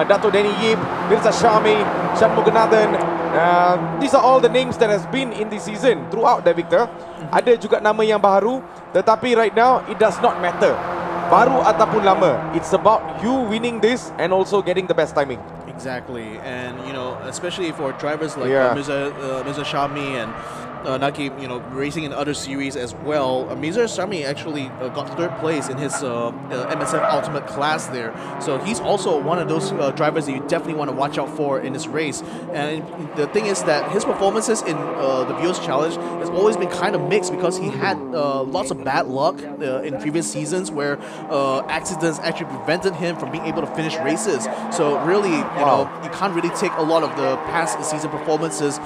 Dato' Danny Yip, Mirza Syami, Shan Muganathan. These are all the names that has been in this season throughout the Victor. Ada juga nama yang baru, tetapi right now it does not matter. Baru ataupun lama, it's about you winning this and also getting the best timing. Exactly, and you know, especially for drivers like Mirza Shami and Nakib, you know, racing in other series as well. Mirza Shami actually got 3rd place in his MSF Ultimate class there. So he's also one of those drivers that you definitely want to watch out for in this race. And the thing is that his performances in the Vios Challenge has always been kind of mixed, because he had lots of bad luck in previous seasons where accidents actually prevented him from being able to finish races. So really, you know, you can't really take a lot of the past season performances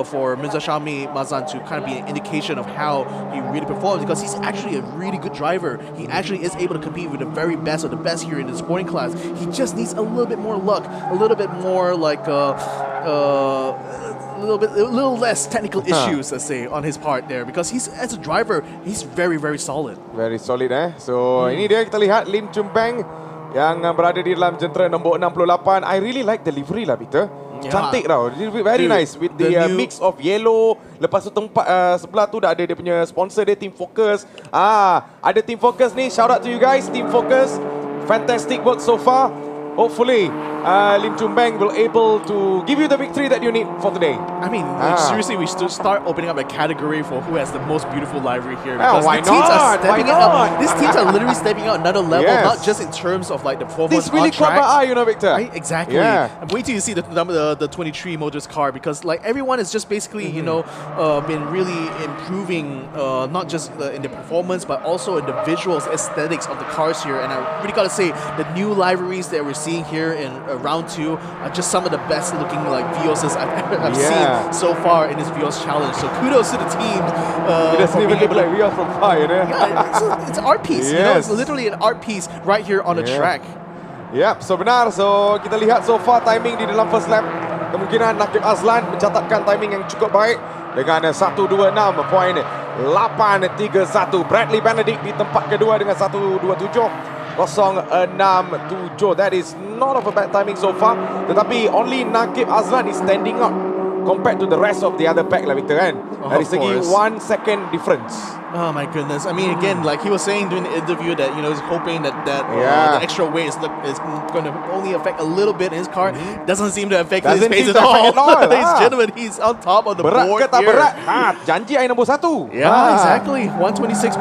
for Mirza Shami Mazan to kind of be an indication of how he really performs, because he's actually a really good driver. He actually is able to compete with the very best of the best here in the sporting class. He just needs a little bit more luck, a little bit more like a little less technical issues, let's say, on his part there, because he's, as a driver, he's very solid. Very solid So ini dia, kita lihat Lim Chun Beng yang berada di dalam jentera nombor 68. I really like the livery lah, Peter. Cantik tau, very nice with the mix of yellow. Lepas tu tempat sebelah tu dah ada dia punya sponsor dia, Team Focus. Ada Team Focus ni, shout out to you guys, Team Focus. Fantastic work so far. Hopefully, Lim Chun Beng will able to give you the victory that you need for today. I mean, seriously, we should start opening up a category for who has the most beautiful livery here. Because why the teams not? Are stepping why it up. not? These teams are literally stepping out another level, Yes. not just in terms of like the performance This really on track. caught my eye, you know, Victor. Right? Exactly. Yeah. I'm waiting to see the 23 Motors car, because like everyone is just basically, you know, been really improving, not just in the performance, but also in the visuals, aesthetics of the cars here. And I really got to say, the new liveries that we're seeing here in round 2 are just some of the best looking like Vioses I've seen so far in this Vios challenge. So kudos to the team. It doesn't even look like Vios from far, you know? Yeah, it's an art piece. You know, it's literally an art piece right here on the track. Yep, so benar. So kita lihat so far timing di dalam first lap. Kemungkinan Nakib Azlan mencatatkan timing yang cukup baik dengan 1.26.831. Bradley Benedict di tempat kedua dengan 1.27.067. That is not of a bad timing so far. Tetapi only Nakib Azlan is standing out compared to the rest of the other pack lah, Victor, kan? Dari segi 1 second difference. Oh my goodness. I mean, again, like he was saying during the interview that, you know, he's hoping that the extra weight is going to only affect a little bit in his car. Doesn't seem to affect his pace at all. Ladies and gentlemen, he's on top of the board ke tak here. berat? Janji I nombor 1. Yeah, exactly. 126.8.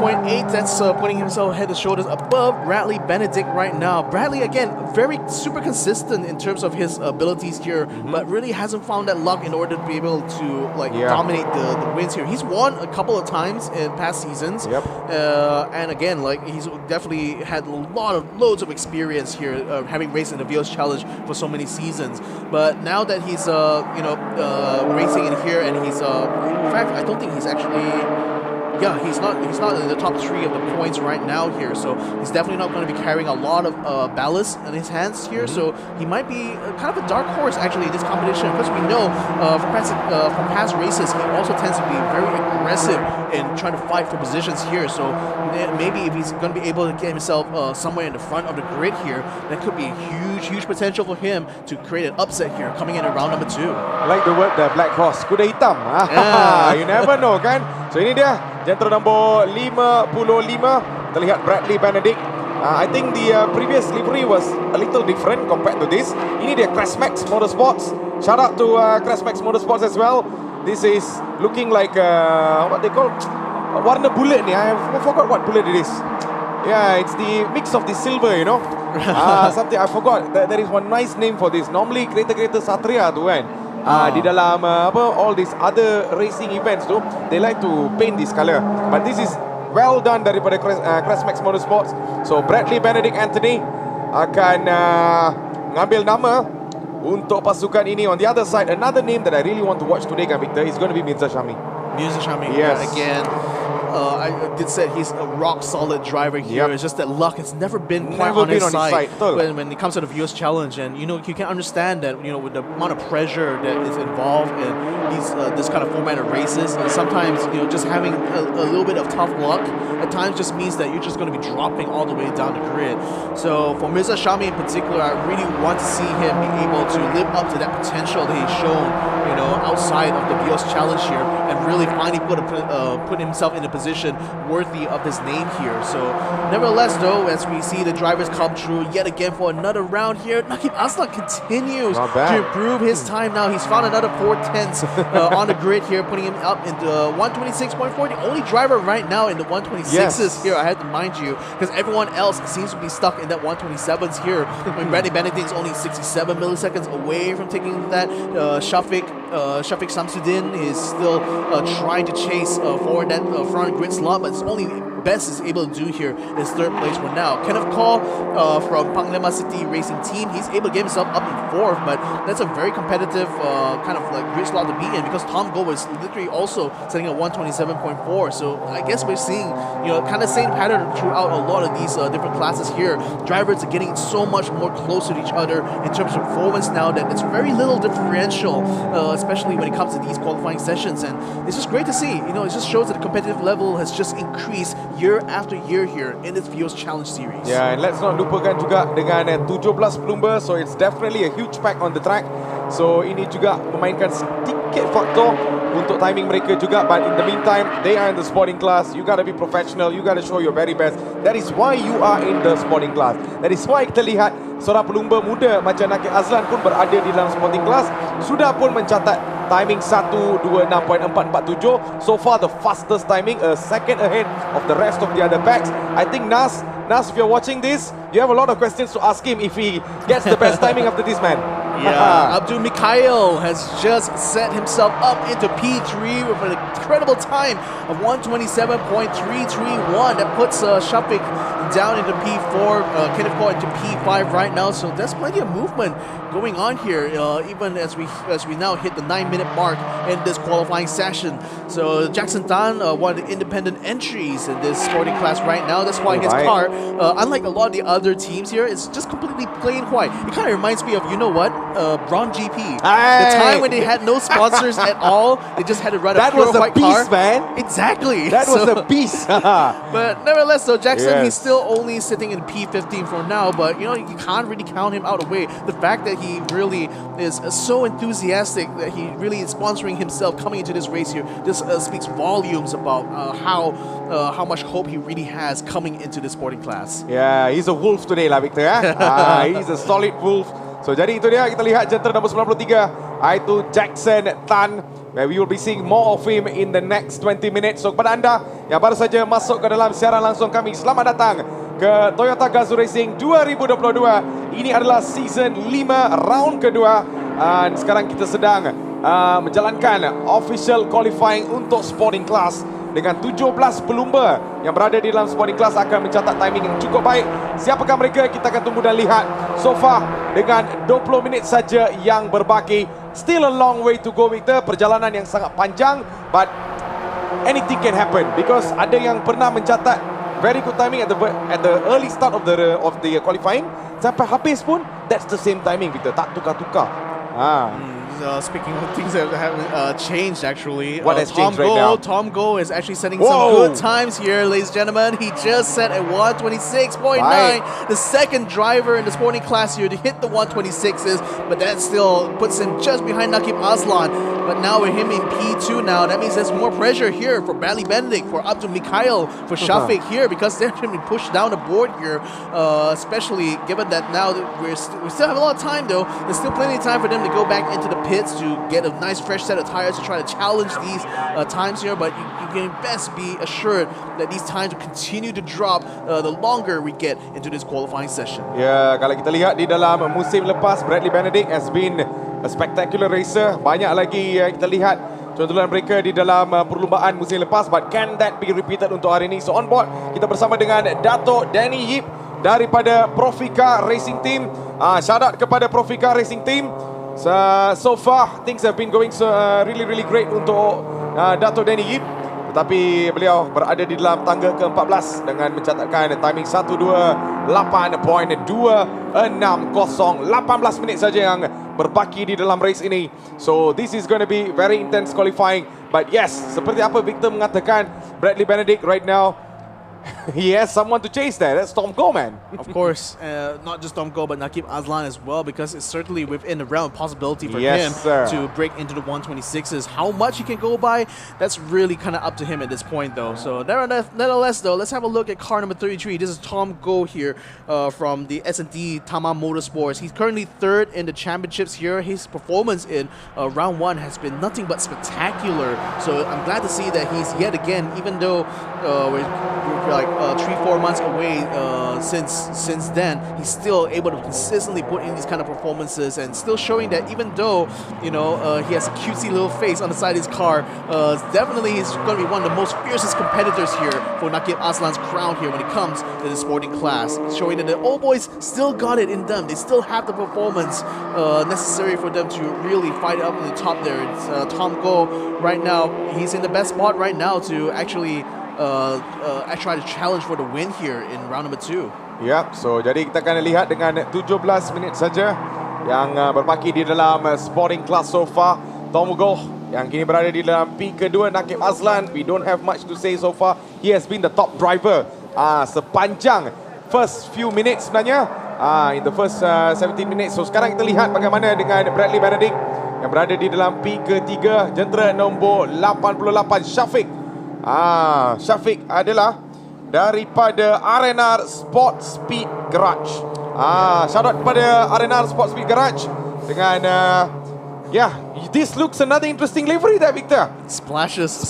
That's putting himself head and shoulders above Bradley Benedict right now. Bradley, again, very super consistent in terms of his abilities here, but really hasn't found that luck in order to be able to like dominate the wins here. He's won a couple of times in past seasons, and again, like he's definitely had loads of experience here, having raced in the Vios Challenge for so many seasons. But now that he's racing in here, and he's in fact, I don't think he's actually yeah, he's not in the top 3 of the points right now here, so he's definitely not going to be carrying a lot of ballast in his hands here. So he might be kind of a dark horse actually in this competition, because we know from past races he also tends to be very aggressive in trying to fight for positions here. So maybe if he's going to be able to get himself somewhere in the front of the grid here, that could be a huge potential for him to create an upset here coming in round number 2. I like the word the black horse, kuda hitam. You never know kan. So ini dia gentleman nombor 55. Terlihat Bradley Benedict. I think the previous livery was a little different compared to this. Ini dia Crashmax Motorsports. Shout out to Crashmax Motorsports as well. This is looking like what they call warna bullet ni. I forgot what bullet it is. Yeah, it's the mix of the silver, you know. Something I forgot. There is one nice name for this. Normally kereta-kereta Satria tu kan. Di dalam all these other racing events tu, they like to paint this color. But this is well done daripada Crashmax Motorsports. So Bradley Benedict Anthony akan ngambil nama untuk pasukan ini. On the other side, another name that I really want to watch today kan Victor is going to be Mirza Shami. Mirza Shami, yes. Again. I did say he's a rock solid driver here. It's just that luck has never been quite on his side when it comes to the Vios challenge. And you know, you can understand that, you know, with the amount of pressure that is involved in these this kind of format of races, and sometimes, you know, just having a little bit of tough luck at times just means that you're just going to be dropping all the way down the grid. So for Mirza Shami in particular, I really want to see him be able to live up to that potential that he's shown, you know, outside of the Vios challenge here, and really finally put himself in a position worthy of his name here. So nevertheless though, as we see the drivers come through yet again for another round here, Nakib Aslan continues to improve his time now. He's found another 4/10 on the grid here, putting him up into 126.4. The only driver right now in the 126s here, I had to mind you, because everyone else seems to be stuck in that 127s here. When Bradley Benedict is only 67 milliseconds away from taking that. Shafiq Samsudin is still trying to chase for that front grid slot, but it's only best is able to do here is 3rd place for now. Kenneth Call from Panglima City Racing Team, he's able to get himself up in 4th, but that's a very competitive kind of like grid slot to be in, because Tom Go was literally also setting a 127.4. So I guess we're seeing, you know, kind of same pattern throughout a lot of these different classes here. Drivers are getting so much more closer to each other in terms of performance now that it's very little differential, especially when it comes to these qualifying sessions. And it's just great to see. You know, it just shows that the competitive level has just increased year after year here in this Vios Challenge Series. Yeah, and let's not lupakan juga dengan 17 pelumba, so it's definitely a huge pack on the track. So ini juga memainkan sedikit faktor untuk timing mereka juga, but in the meantime, they are in the sporting class. You gotta be professional, you gotta show your very best. That is why you are in the sporting class. That is why kita lihat seorang pelumba muda macam Nakib Azlan pun berada di dalam sporting class, sudah pun mencatat timing 1:26.447. So far the fastest timing, a second ahead of the rest of the other packs. I think Nas, if you're watching this, you have a lot of questions to ask him if he gets the best timing after this, man. Yeah, Abdul Mikhail has just set himself up into P3 with an incredible time of 127.331. That puts Shafiq down into P4, Kenneth Cole into P5 right now. So there's plenty of movement going on here, even as we now hit the 9-minute mark in this qualifying session. So Jackson Tan, one of the independent entries in this sporting class right now. That's why his car, unlike a lot of the other teams here, is just completely plain white. It kind of reminds me of, you know what, Braun GP. The time when they had no sponsors at all, they just had to run a pure white car. That was a beast, man. Exactly. That was a beast. But nevertheless, though, Jackson, he's still only sitting in P15 for now, but you know, you can't really count him out away. The fact that he really is so enthusiastic, that he really is sponsoring himself coming into this race here, this speaks volumes about how much hope he really has coming into this sporting class. Yeah, he's a wolf today lah, Victor. He's a solid wolf. So jadi itu dia, kita lihat jentera nombor 93, iaitu Jackson Tan. We will be seeing more of him in the next 20 minutes. So kepada anda yang baru saja masuk ke dalam siaran langsung kami, selamat datang ke Toyota Gazoo Racing 2022. Ini adalah season 5 round kedua. Dan sekarang kita sedang menjalankan official qualifying untuk sporting class. Dengan 17 pelumba yang berada di dalam sporting class akan mencatat timing yang cukup baik. Siapakah mereka? Kita akan tunggu dan lihat. So far, dengan 20 minit saja yang berbaki. Still a long way to go, Victor. Perjalanan yang sangat panjang. But anything can happen because ada yang pernah mencatat very good timing at the early start of the qualifying sampai habis pun that's the same timing, Victor, tak tukar-tukar. Speaking of things that have changed, actually, what has changed right now? Tom Go is actually setting some good times here, ladies and gentlemen. He just set a 126.9, the second driver in the sporting class here to hit the 126s, but that still puts him just behind Naqib Aslan. But now with him in P2 now, that means there's more pressure here for Bradley Benedict, for Abdul Mikhail, for Shafiq here, because they're going to be pushed down the board here, especially given that now that we still have a lot of time though. There's still plenty of time for them to go back into the pits to get a nice fresh set of tires to try to challenge these times here, but you can best be assured that these times will continue to drop the longer we get into this qualifying session. Ya, kalau kita lihat di dalam musim lepas, Bradley Benedict has been a spectacular racer. Banyak lagi kita lihat contohan mereka di dalam perlumbaan musim lepas, but can that be repeated untuk hari ini? So on board kita bersama dengan Dato' Danny Yip daripada Profika Racing Team. Shout out kepada Profika Racing Team. So far things have been going really great untuk Dato' Danny Yip, tetapi beliau berada di dalam tangga ke-14 dengan mencatatkan timing 128.260. 18 minit saja yang berbaki di dalam race ini. So this is going to be very intense qualifying, but yes, seperti apa Victor mengatakan, Bradley Benedict right now he has someone to chase there. That's Tom Go, man. Of course, not just Tom Go, but Naqib Aslan as well, because it's certainly within the realm of possibility for him to break into the 126s. How much he can go by, that's really kind of up to him at this point, though. So nevertheless, though, let's have a look at car number 33. This is Tom Go here from the S&D Tamam Motorsports. He's currently third in the championships here. His performance in round one has been nothing but spectacular. So I'm glad to see that he's yet again, even though we're like 3-4 months away since then, he's still able to consistently put in these kind of performances and still showing that even though he has a cutesy little face on the side of his car, definitely he's going to be one of the most fiercest competitors here for Naqib Aslan's crown here when it comes to the sporting class, showing that the old boys still got it in them. They still have the performance necessary for them to really fight up in the top there. It's Tom Go right now, he's in the best spot right now to actually try to challenge for the win here in round number 2. Yep, so jadi kita akan lihat dengan 17 minit saja yang berbaki di dalam sporting class so far. Tom Go yang kini berada di dalam P kedua. Naqib Aslan, we don't have much to say so far. He has been the top driver sepanjang first few minutes sebenarnya, in the first 17 minutes. So sekarang kita lihat bagaimana dengan Bradley Benedict yang berada di dalam P ketiga. Jentera nombor 88 Shafiq adalah daripada RNR Sport Speed Garage. Shout out kepada RNR Sport Speed Garage dengan this looks another interesting livery there, Victor. Splashes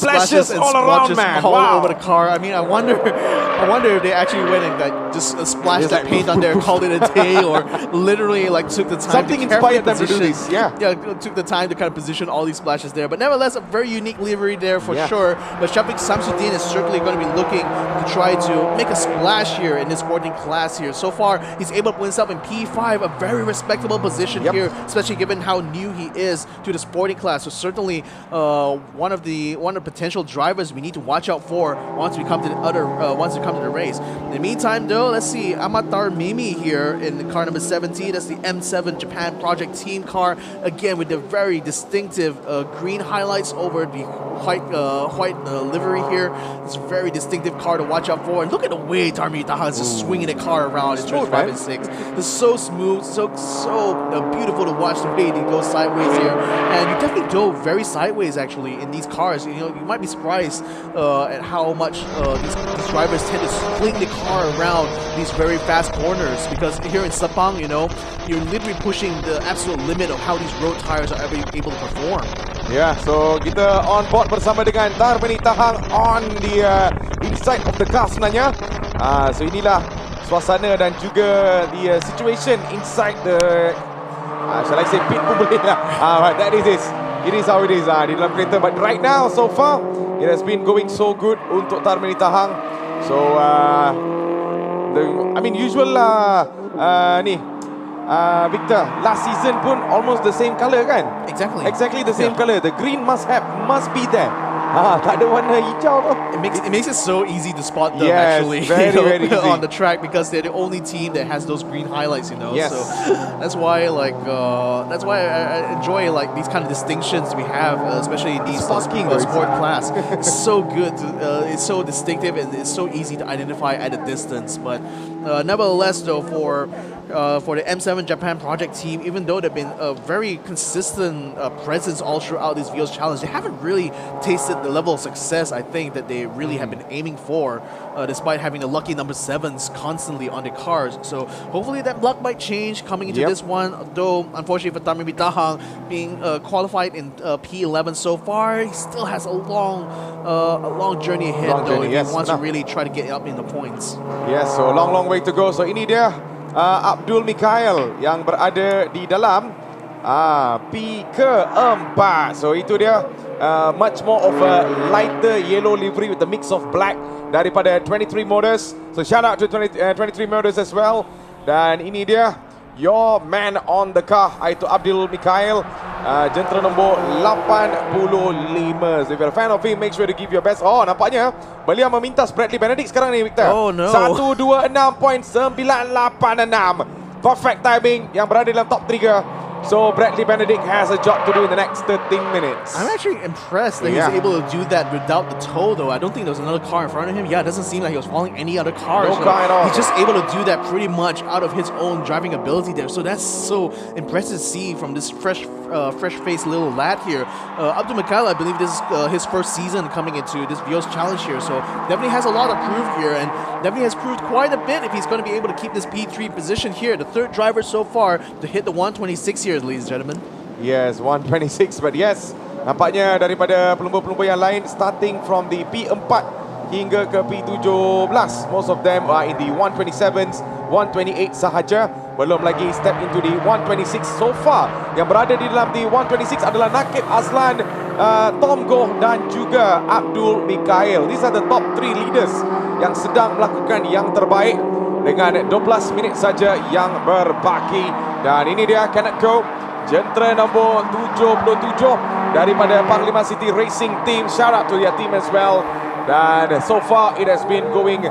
and all around, man. All over the car. I mean, I wonder if they actually went and just splashed that paint on there, called it a day, or literally like took the time. Something inspired them to do this. Yeah, took the time to kind of position all these splashes there. But nevertheless, a very unique livery there for sure. But Shafiq Samsuddin is certainly going to be looking to try to make a splash here in this sporting class here. So far, he's able to put himself in P5, a very respectable position here, especially given how new he is to the sporting class. So certainly one of the potential drivers we need to watch out for once we come to the race. In the meantime, though, let's see Amatar Mimi here in the car number 17. That's the M7 Japan Project Team car, again with the very distinctive green highlights over the white livery here. It's a very distinctive car to watch out for. And look at the way Tarmi Taha is just swinging the car around in turns 5 and 6. It's so smooth, so beautiful to watch the way he goes sideways here. And you definitely go very sideways actually in these cars. You might be surprised at how much these drivers tend to fling the car around these very fast corners, because here in Sepang, you're literally pushing the absolute limit of how these road tires are able to perform. So kita on board bersama dengan Tarmini Tahang on the inside of the car sebenarnya. So inilah suasana dan juga the situation inside the shall I say pit pun boleh lah. That is it. It is how it is di dalam kereta. But right now, so far, it has been going so good untuk Tarmini Tahang. So, usual lah Victor, last season pun almost the same colour kan? Exactly the same colour. The green must be there. Tak ada warna hijau tu. It makes it so easy to spot them Yes, actually very, very easy. on the track because they're the only team that has those green highlights, Yes. So that's why I enjoy like these kind of distinctions we have, especially in these sport class. It's so good. It's so distinctive and it's so easy to identify at a distance. But nevertheless, though, for the M7 Japan project team, even though they've been a very consistent presence all throughout this Vios challenge, they haven't really tasted the level of success I think that they really have been aiming for, despite having the lucky number 7s constantly on their cars. So hopefully that luck might change coming into this one, though unfortunately for Tamir Bitahang being qualified in P11 so far, he still has a long journey ahead if he wants to really try to get up in the points. Yes, so long way to go. So ini dia Abdul Mikhail yang berada di dalam P keempat. So itu dia much more of a lighter yellow livery with a mix of black daripada 23 Motors. So shout out to 23 Motors as well. Dan ini dia your man on the car, iaitu Abdul Mikhail, jentera nombor 85. So if you're a fan of him, make sure to give your best. Oh, nampaknya beliau memintas Bradley Benedict sekarang ni, Victor. Oh no. 126.986. Perfect timing yang berada dalam top 3. So Bradley Benedict has a job to do in the next 13 minutes. I'm actually impressed that he's able to do that without the tow, though. I don't think there was another car in front of him. Yeah, it doesn't seem like he was following any other cars. No car at all. He's just able to do that pretty much out of his own driving ability there. So that's so impressive to see from this fresh-faced little lad here. Abdul Mikhail, I believe this is his first season coming into this Vios challenge here. So definitely has a lot to prove here, and definitely has proved quite a bit if he's going to be able to keep this P3 position here. The third driver so far to hit the 126 here, ladies and gentlemen. Yes, 126, but yes, nampaknya daripada pelumba-pelumba yang lain starting from the P4 hingga ke P17, most of them are in the 127s, 128 sahaja, belum lagi step into the 126 so far. Yang berada di dalam the 126 adalah Nakib Aslan, Tom Goh dan juga Abdul Mikhail. These are the top 3 leaders yang sedang melakukan yang terbaik dengan 12 minit saja yang berbaki. Dan ini dia Kenneth Koh, jentera nombor 77 daripada Panglima City Racing Team. Shout out to their team as well. Dan so far it has been going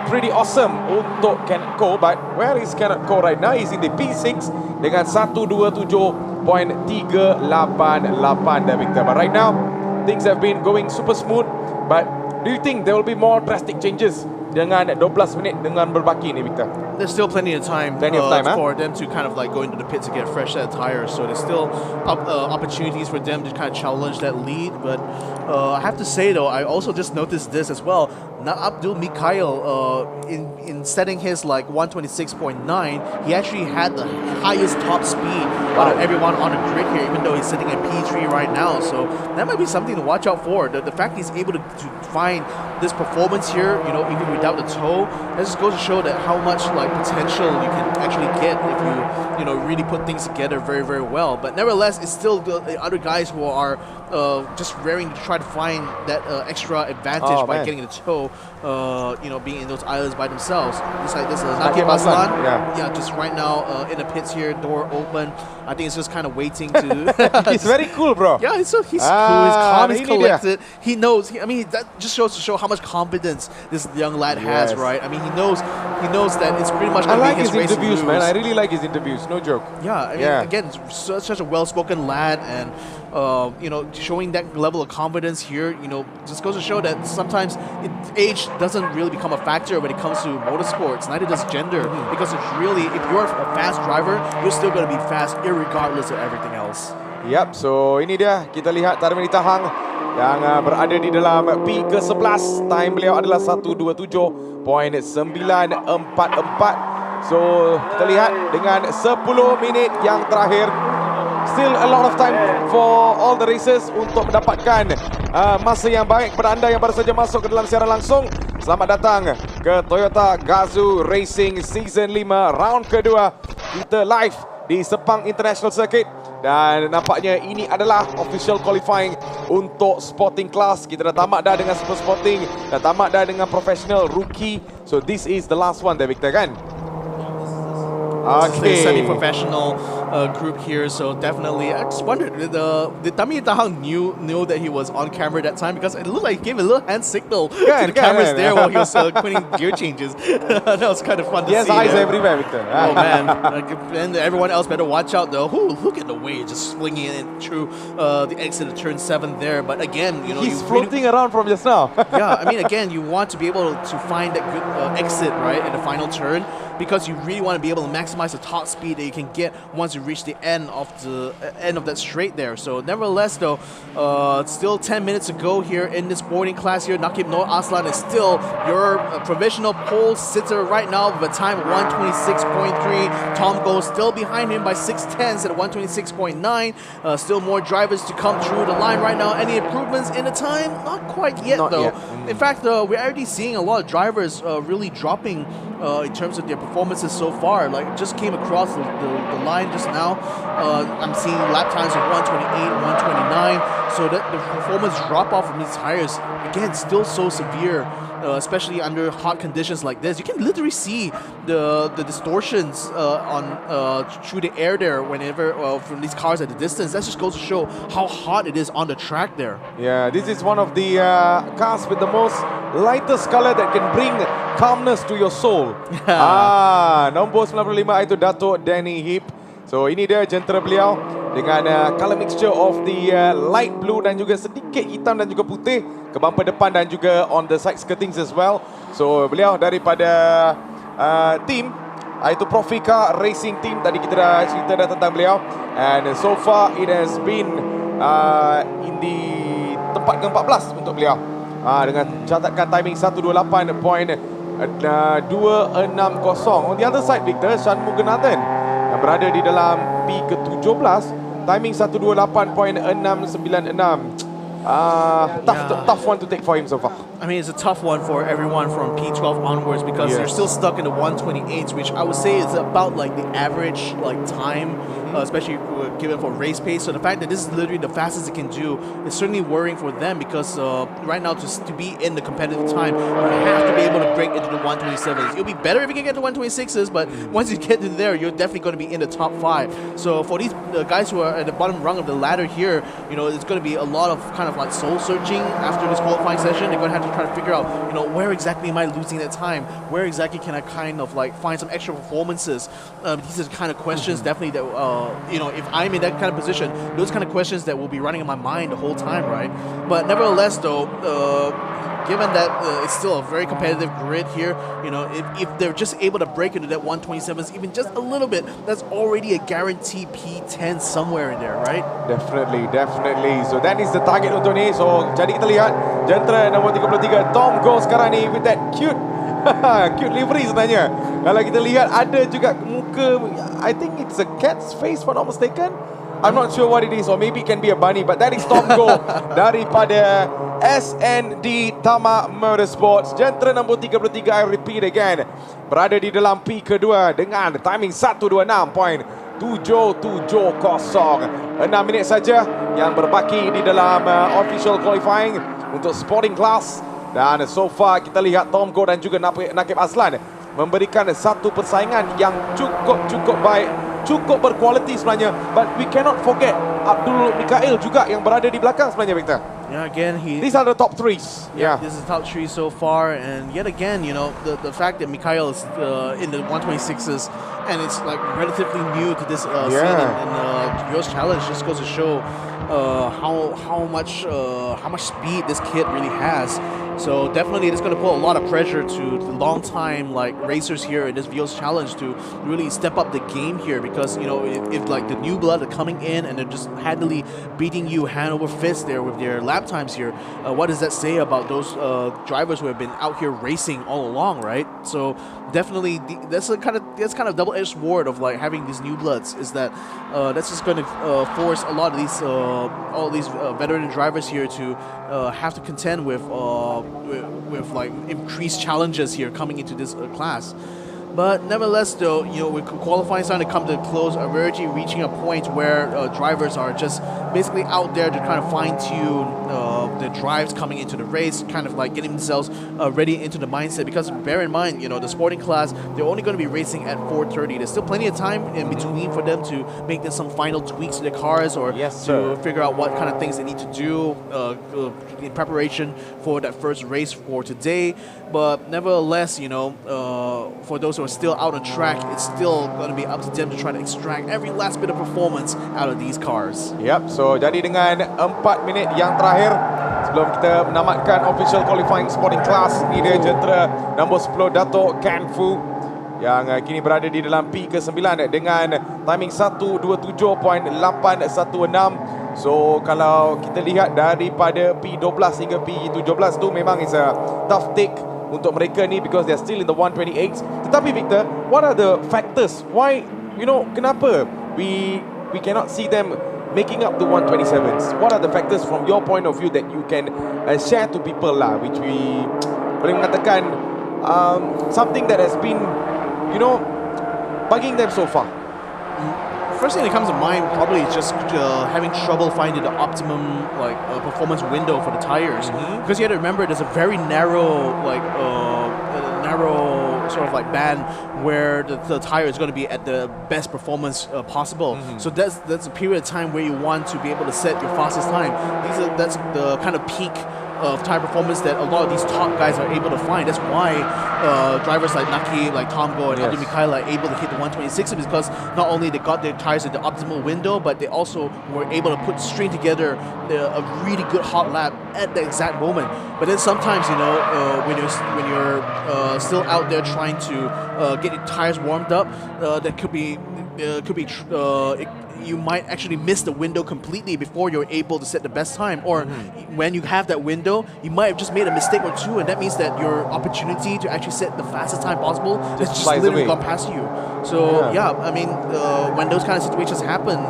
pretty awesome untuk Kenneth Koh. But where is Kenneth Koh right now? He's in the P6 dengan 127.388, Victor. But right now things have been going super smooth. But do you think there will be more drastic changes dengan 12 minit dengan berbaki ni, Victor? There's still plenty of time, for them to kind of like go into the pit to get a fresh set of tires. So there's still opportunities for them to kind of challenge that lead. But I have to say though, I also just noticed this as well. Now Abdul Mikhail, in setting his like 126.9, he actually had the highest top speed out of everyone on the grid here, even though he's sitting at P3 right now. So that might be something to watch out for. The fact he's able to find this performance here, you know, even without the tow, that just goes to show that how much like potential you can actually get if you know really put things together very, very well. But nevertheless, it's still the other guys who are just raring to try to find that extra advantage by getting the tow. You know, being in those islands by themselves. This is Nakib Aslan. Yeah, just right now in the pits here, door open. I think it's just kind of waiting to. He's very cool, bro. Yeah, he's cool. He's calm. He's collected. He knows. I mean, that just shows to show how much confidence this young lad has, right? I mean, he knows that it's pretty much going to be his race. I like his interviews, man. I really like his interviews. No joke. Yeah, I mean, again, such a well-spoken lad, and you know, showing that level of confidence here, you know, just goes to show that sometimes age doesn't really become a factor when it comes to motorsports. Neither does gender, because it's really, if you're a fast driver, you're still going to be fast irregardless of everything else. Yep, so ini dia, kita lihat Tamir Bitahang yang berada di dalam P ke-11. Time beliau adalah 127.944. So kita lihat dengan 10 minit yang terakhir, still a lot of time for all the races untuk mendapatkan masa yang baik. Kepada anda yang baru saja masuk ke dalam siaran langsung, selamat datang ke Toyota Gazoo Racing Season 5 round kedua. Kita live di Sepang International Circuit. Dan nampaknya ini adalah official qualifying untuk Sporting Class. Kita dah tamat dah dengan Super Sporting, dah tamat dah dengan Professional, Rookie. So this is the last one there, Victor, kan? the semi-professional group here. So definitely, I just wondered, did Tami Tahang knew that he was on camera that time? Because it looked like he gave a little hand signal to the cameras there while he was putting gear changes. That was kind of fun to see. Yes, eyes everywhere, Victor. Oh man, and everyone else better watch out though. Look at the way just swinging it through the exit of turn 7 there. But again, he's floating around from just now. Yeah, I mean, again, you want to be able to find that good exit right at the final turn, because you really want to be able to maximize the top speed that you can get once you reach the end of that straight there. So nevertheless though, still 10 minutes to go here in this boarding class here. Nakib Noor Aslan is still your provisional pole sitter right now with a time of 126.3. Tom goes still behind him by 6/10 at 126.9. Still more drivers to come through the line right now. Any improvements in the time? Not quite yet though. In fact, we're already seeing a lot of drivers really dropping in terms of their performances so far. Like, just came across the line just now. I'm seeing lap times of 128, 129. So that the performance drop off from these tires, again, still so severe. Especially under hot conditions like this, you can literally see the distortions through the air there whenever from these cars at the distance. That just goes to show how hot it is on the track there. Yeah, this is one of the cars with the most lightest color that can bring calmness to your soul. Nombor 95 itu Dato' Danny Heap. So ini dia jentera beliau dengan color mixture of the light blue dan juga sedikit hitam dan juga putih ke bumper depan dan juga on the side skirtings as well. So beliau daripada team iaitu Profika Racing Team. Tadi kita dah cerita tentang beliau, and so far it has been in the tempat ke-14 untuk beliau dengan catatan timing 128.260. On the other side, Victor, Shanmuganathan yang berada di dalam P ke-17, timing 128.696. Tough one to take for him so far. I mean, it's a tough one for everyone from P12 onwards, because they're still stuck in the 128s, which I would say is about like the average time, especially given for race pace. So the fact that this is literally the fastest it can do is certainly worrying for them, because right now to be in the competitive time, you have to be able to break into the 127s. It'll be better if you can get the 126s, but once you get to there, you're definitely going to be in the top 5. So for these guys who are at the bottom rung of the ladder here, it's going to be a lot of kind of like soul searching after this qualifying session. They're going to have to try to figure out, where exactly am I losing that time? Where exactly can I kind of like find some extra performances? These are the kind of questions definitely that, if I'm in that kind of position, those kind of questions that will be running in my mind the whole time, right? But nevertheless though, given that it's still a very competitive grid here, if they're just able to break into that 127s even just a little bit, that's already a guaranteed P10 somewhere in there, right? Definitely. So that is the target untuk ni. So jadi kita lihat jentera nombor 33 Tom Go sekarang ni with that cute livery sebenarnya. Kalau kita lihat ada juga muka, I think it's a cat's face if I'm not mistaken. I'm not sure what it is, or maybe it can be a bunny, but that is Tom Go daripada SND Tama Motorsports. Jentera nombor 33, I repeat again, berada di dalam P kedua dengan timing 126.770. 6 minit saja yang berbaki di dalam official qualifying untuk Sporting Class. Dan so far kita lihat Tom Go dan juga Nakib Aslan memberikan satu persaingan yang cukup baik, cukup berkualiti sebenarnya. But we cannot forget Abdul Mikail juga yang berada di belakang sebenarnya, Victor. Yeah, again, these are the top 3s. Yeah, this is the top 3 so far, and yet again, the fact that Mikhail is in the 126s, and it's like relatively new to this scene in Vios Challenge, just goes to show how much speed this kid really has. So definitely, it's going to put a lot of pressure to the long-time racers here in this Vios Challenge to really step up the game here, because if like the new blood are coming in and they're just handily beating you hand over fist there with their lap times here, what does that say about those drivers who have been out here racing all along, right? So definitely, that's kind of double-edged sword of having these new bloods, is that that's just going to force a lot of these all these veteran drivers here to have to contend with increased challenges here coming into this class. But nevertheless, though, with qualifying starting to come to a close, we're already reaching a point where drivers are just basically out there to kind of fine-tune the drives coming into the race, kind of like getting themselves ready into the mindset. Because bear in mind, the sporting class, they're only going to be racing at 4:30. There's still plenty of time in between for them to make some final tweaks to their cars or to figure out what kind of things they need to do in preparation for that first race for today. But nevertheless, for those who are still out on track, it's still going to be up to them to try to extract every last bit of performance out of these cars. Yep, so jadi dengan 4 minit yang terakhir sebelum kita menamatkan official qualifying sporting class, ini dia jentera nombor 10 Dato' Kan Fu yang kini berada di dalam P ke-9 dengan timing 1:27.816. So kalau kita lihat daripada P12 hingga P17 tu memang is a tough take untuk mereka ni because they're still in the 128s. Tetapi Victor, what are the factors? Why, kenapa we cannot see them making up the 127s? What are the factors from your point of view that you can share to people lah, which we boleh mengatakan something that has been, bugging them so far? First thing that comes to mind probably is just having trouble finding the optimum performance window for the tires, because you have to remember there's a very narrow sort of band where the tire is going to be at the best performance possible. So that's a period of time where you want to be able to set your fastest time. That's the kind of peak of tire performance that a lot of these top guys are able to find. That's why drivers like Naki, like Tomgo, and Abdul Mikhail are able to hit the 126, because not only they got their tires in the optimal window, but they also were able to string together a really good hot lap at the exact moment. But then sometimes, when you're still out there trying to get your tires warmed up, that could be you might actually miss the window completely before you're able to set the best time. Or when you have that window, you might have just made a mistake or two, and that means that your opportunity to actually set the fastest time possible has just literally gone past you. So I mean, when those kind of situations happen,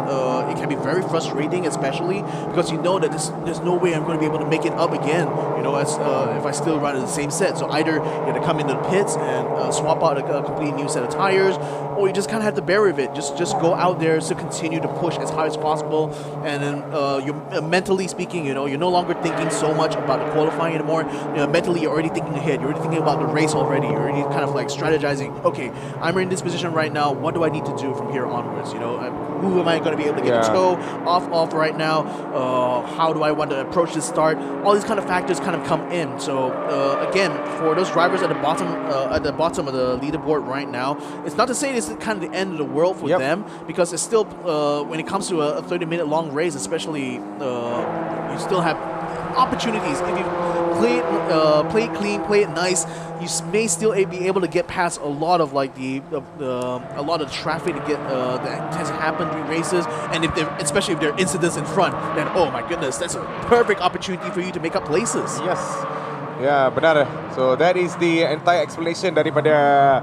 it can be very frustrating, especially because that there's no way I'm going to be able to make it up again. If I still run in the same set. So either you have to come into the pits and swap out a completely new set of tires, or you just kind of have to bear with it. Just go out there to continue to push as hard as possible, and then you're mentally speaking, you're no longer thinking so much about the qualifying anymore. Mentally, you're already thinking ahead. You're already thinking about the race already. You're already kind of strategizing. Okay, I'm in this position right now. What do I need to do from here onwards? Who am I going to be able to get a toe off right now? How do I want to approach this start? All these kind of factors kind of come in. So again, for those drivers at the bottom of the leaderboard right now, it's not to say this is kind of the end of the world for them, because it's still when it comes to a 30-minute long race, especially, you still have opportunities. If you play it clean, play it nice, you may still be able to get past a lot of a lot of traffic that has happened during races. And especially if there are incidents in front, then oh my goodness, that's a perfect opportunity for you to make up places. Yes. Ya, benar. So that is the entire explanation daripada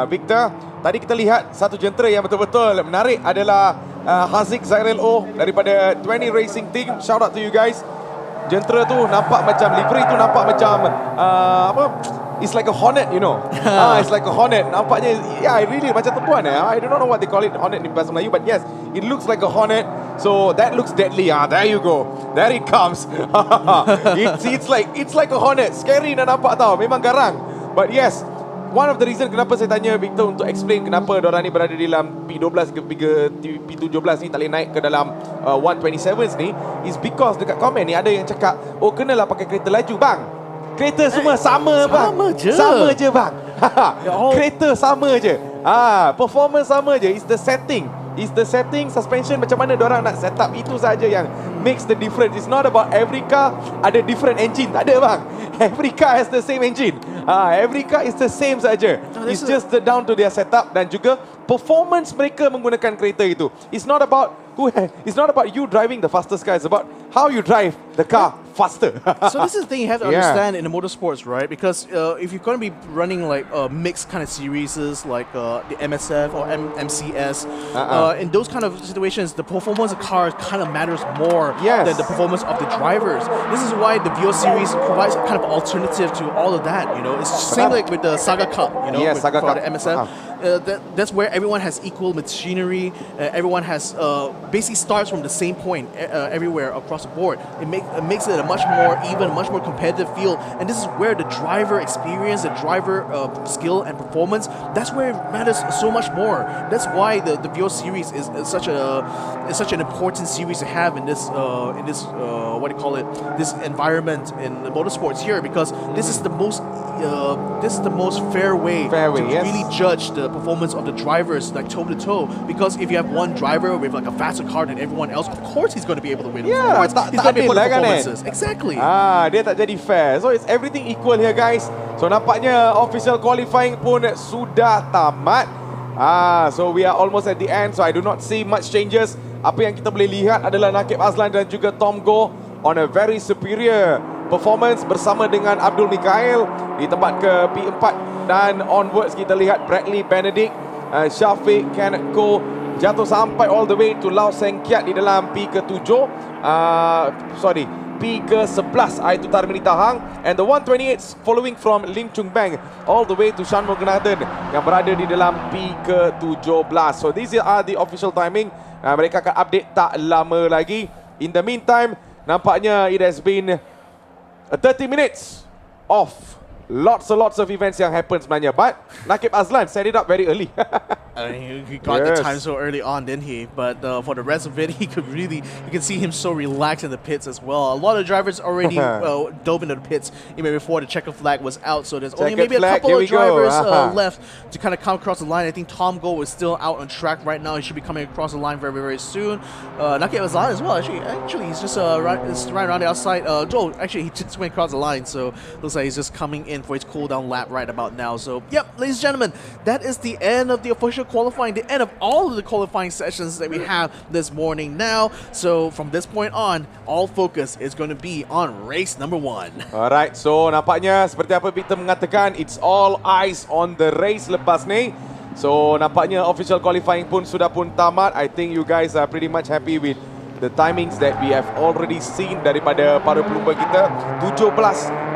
Victor. Tadi kita lihat satu jentera yang betul-betul menarik adalah Haziq Zairil O daripada 20 Racing Team. Shout out to you guys. Jentera tu nampak macam, livery tu nampak macam it's like a hornet, it's like a hornet. Nampaknya, really macam tepuan. I don't know what they call it, hornet in bahasa Melayu, but yes, it looks like a hornet. So that looks deadly. There you go. There it comes. it's like a hornet. Scary nak nampak tau. Memang garang. But yes, one of the reason kenapa saya tanya Victor untuk explain kenapa diorang ni berada di dalam P12 ke P17 ni tak boleh naik ke dalam 127s ni, is because dekat komen ni ada yang cakap, oh kenalah pakai kereta laju bang. Kereta semua sama bang. Sama je bang. Kereta sama je. Performance sama je. It's the setting. Suspension macam mana diorang nak set up, itu saja yang makes the difference. It's not about every car ada different engine. Tak ada bang. Every car has the same engine. Every car is the same saja. It's just down to their setup dan juga performance mereka menggunakan kereta itu. It's not about you driving the fastest car. It's about how you drive the car faster. So this is the thing you have to understand in the motorsports, right? Because if you're going to be running like mixed kind of series like the MSF or MCS, in those kind of situations, the performance of cars kind of matters more than the performance of the drivers. This is why the Vios series provides a kind of alternative to all of that. You know, it's the same like with the Saga Cup. You know, for the MSF. That's where everyone has equal machinery. Everyone has basically starts from the same point everywhere across the board. It makes it a much more even, much more competitive field. And this is where the driver experience, the driver skill and performance, that's where it matters so much more. That's why the Vios series is such an important series to have in this what do you call it, this environment in the motorsports here, because this is the most fair way to really judge the performance of the drivers like toe to toe. Because if you have one driver with like a faster car than everyone else, of course he's going to be able to win. Yeah, he's going to be able to performances. Exactly. Dia tak jadi fair. So it's everything equal here, guys. So nampaknya official qualifying pun sudah tamat. So we are almost at the end. So I do not see much changes. Apa yang kita boleh lihat adalah Nakib Azlan dan juga Tom Goh on a very superior performance bersama dengan Abdul Mikhail di tempat ke P4, dan onwards kita lihat Bradley Benedict, Syafiq, Kenneth Koh jatuh sampai all the way to Lau Seng Kiat di dalam P ke-7, P ke-11, itu Tarmini Tahang, and the 128 following from Lim Chung Bang all the way to Shan Muganathan yang berada di dalam P ke-17. So these are the official timing. Mereka akan update tak lama lagi. In the meantime, nampaknya it has been 30 minutes of lots and lots of events yang happen sebenarnya. But Nakib Azlan set it up very early. He got the time so early on, didn't he? But for the rest of it, you can see him so relaxed in the pits as well. A lot of drivers already dove into the pits even before the checker flag was out. So there's only maybe a couple of drivers left to kind of come across the line. I think Tom Goh is still out on track right now. He should be coming across the line very, very soon. Nakib Azlan as well. Actually, he's just right around the outside. Actually, he just went across the line. So looks like he's just coming in for his cooldown lap right about now. So, yep, ladies and gentlemen, that is the end of the official qualifying, the end of all of the qualifying sessions that we have this morning now. So, from this point on, all focus is going to be on race number 1. Alright, so nampaknya seperti apa Victor mengatakan, it's all eyes on the race lepas ni. So, nampaknya official qualifying pun sudah pun tamat. I think you guys are pretty much happy with the timings that we have already seen daripada para pelumba kita. 17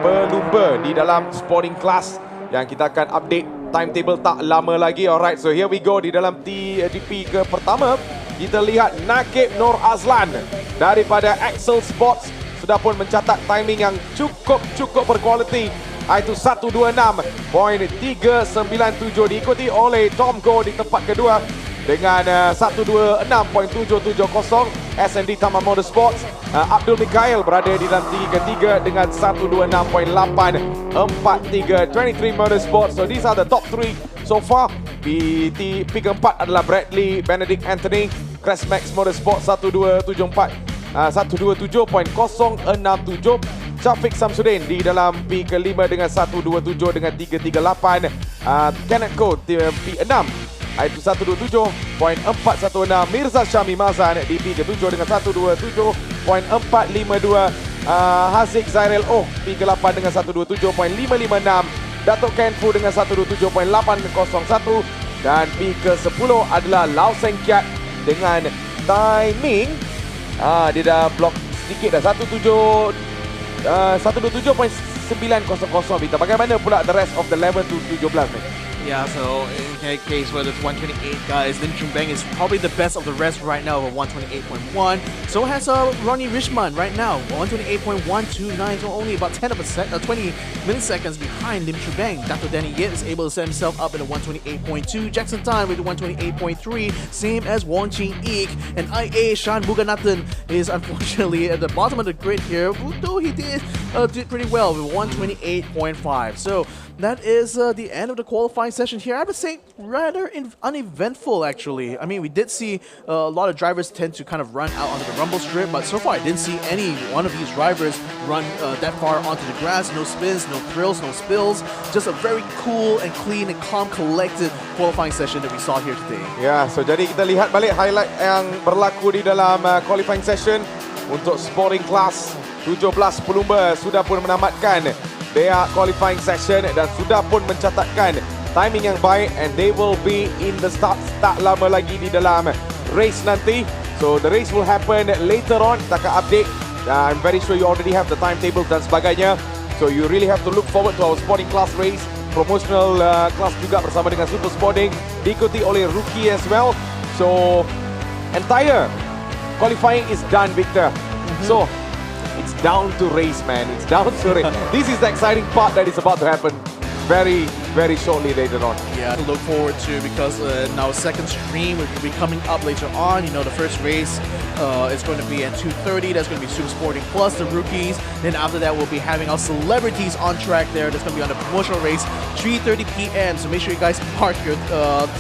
pelumba di dalam sporting class yang kita akan update timetable tak lama lagi. Alright, so here we go. Di dalam TGP ke pertama, kita lihat Nakib Nur Azlan daripada Axel Sports sudah pun mencatat timing yang cukup berkualiti, iaitu 126.397, diikuti oleh Tom Goh di tempat kedua dengan 126.770. S&D Taman Motorsports, Abdul Mikhail berada di dalam tinggi ketiga dengan 126.843. 23 Motorsports. So these are the top 3 so far. Di keempat adalah Bradley Benedict Anthony, Crestmax Motorsports 127.067. Syafiq Samsudin di dalam P ke-5 dengan 127 dengan 338. Kenneth Koh P6, itu 127.416. Mirza Syami Mazan di P ke-7 dengan 127.452. Haziq Zairel P ke-8 dengan 127.556. Datuk Ken Fu dengan 127.801. Dan P ke-10 adalah Lau Seng Kiat dengan timing dia dah blok sedikit dah, 127.900. Bita, bagaimana pula the rest of the 11 to 17 ni? Yeah, so in that case, whether it's 128 guys, Lim Chung Bang is probably the best of the rest right now at 128.1. So has Ronnie Richman right now, 128.129, so only about 20 milliseconds behind Lim Chung Bang. Dr. Danny Yip is able to set himself up in a 128.2. Jackson Tan with a 128.3, same as Wong Ching Ik. And IA Shan Muganathan is unfortunately at the bottom of the grid here, though he did pretty well with 128.5. So that is the end of the qualifying session here. I would say rather uneventful, actually. I mean, we did see a lot of drivers tend to kind of run out onto the rumble strip, but so far I didn't see any one of these drivers run that far onto the grass. No spins, no thrills, no spills. Just a very cool and clean and calm, collected qualifying session that we saw here today. Ya, so jadi kita lihat balik highlight yang berlaku di dalam qualifying session. untuk Sporting Class. 17 pelumba sudah pun menamatkan their qualifying session dan sudah pun mencatatkan timing yang baik, and they will be in the start lama lagi di dalam race nanti. So the race will happen later on. Kita akan update. I'm very sure you already have the timetable dan sebagainya. So you really have to look forward to our Sporting Class race. Promotional class juga bersama dengan Super Sporting, diikuti oleh rookie as well. So entire qualifying is done, Victor. So it's down to race, man. It's down to race. This is the exciting part that is about to happen very, very shortly later on. Yeah, to look forward to, because now second stream will be coming up later on. You know, the first race is going to be at 2:30. That's going to be Super Sporting plus the rookies. Then after that, we'll be having our celebrities on track there. That's going to be on the promotional race, 3:30 p.m. So make sure you guys mark your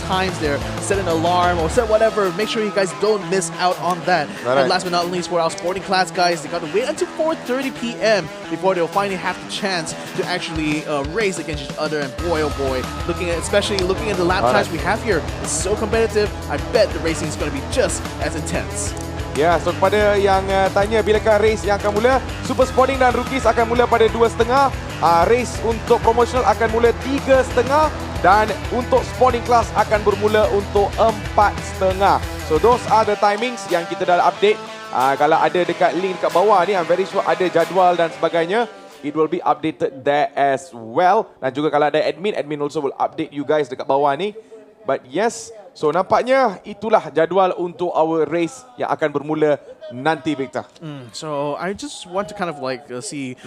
times there. Set an alarm or set whatever. Make sure you guys don't miss out on that. Right. And last but not least, for our Sporting Class guys, they got to wait until 4:30 p.m. before they'll finally have the chance to actually race against each other. And boy, oh boy, especially looking at the lap times we have here, it's so competitive. I bet the racing is going to be just as intense. Ya, so kepada yang tanya bilakah race yang akan mula, Super Sporting dan Rookies akan mula pada 2.30. Race untuk promotional akan mula 3.30 dan untuk Sporting Class akan bermula untuk 4.30. So those are the timings yang kita dah update. Kalau ada dekat link dekat bawah ni, I'm very sure ada jadual dan sebagainya. It will be updated there as well. Dan juga kalau ada admin also will update you guys dekat bawah ni. But yes, so nampaknya itulah jadual untuk our race yang akan bermula nanti, Victor. So I just want to kind of like see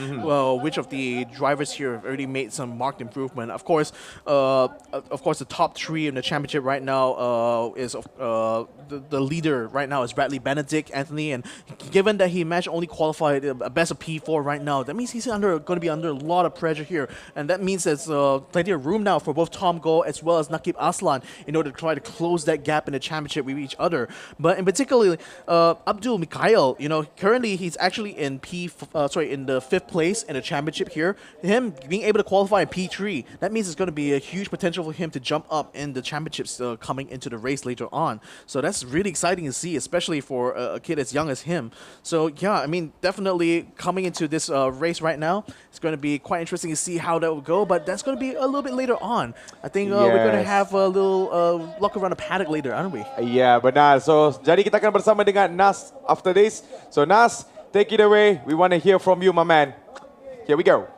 which of the drivers here have already made some marked improvement. Of course, the top three in the championship right now is the leader right now is Bradley Benedict, Anthony, and given that he managed only qualified a best of P4 right now, that means he's going to be under a lot of pressure here, and that means there's plenty of room now for both Tom Go as well as Nakib Aslan in order to try to close that gap in the championship with each other. But in particular, Abdul Mikhail, you know, currently he's actually in in the 5th place in the championship here. Him being able to qualify in P3, that means it's going to be a huge potential for him to jump up in the championships coming into the race later on. So that's really exciting to see, especially for a kid as young as him. So yeah, I mean, definitely coming into this race right now, it's going to be quite interesting to see how that will go. But that's going to be a little bit later on. I think we're going to have a little look around the paddock later, aren't we? Ya, benar. So jadi kita akan bersama dengan Nas after this. So Nas, take it away. We want to hear from you, my man. Here we go.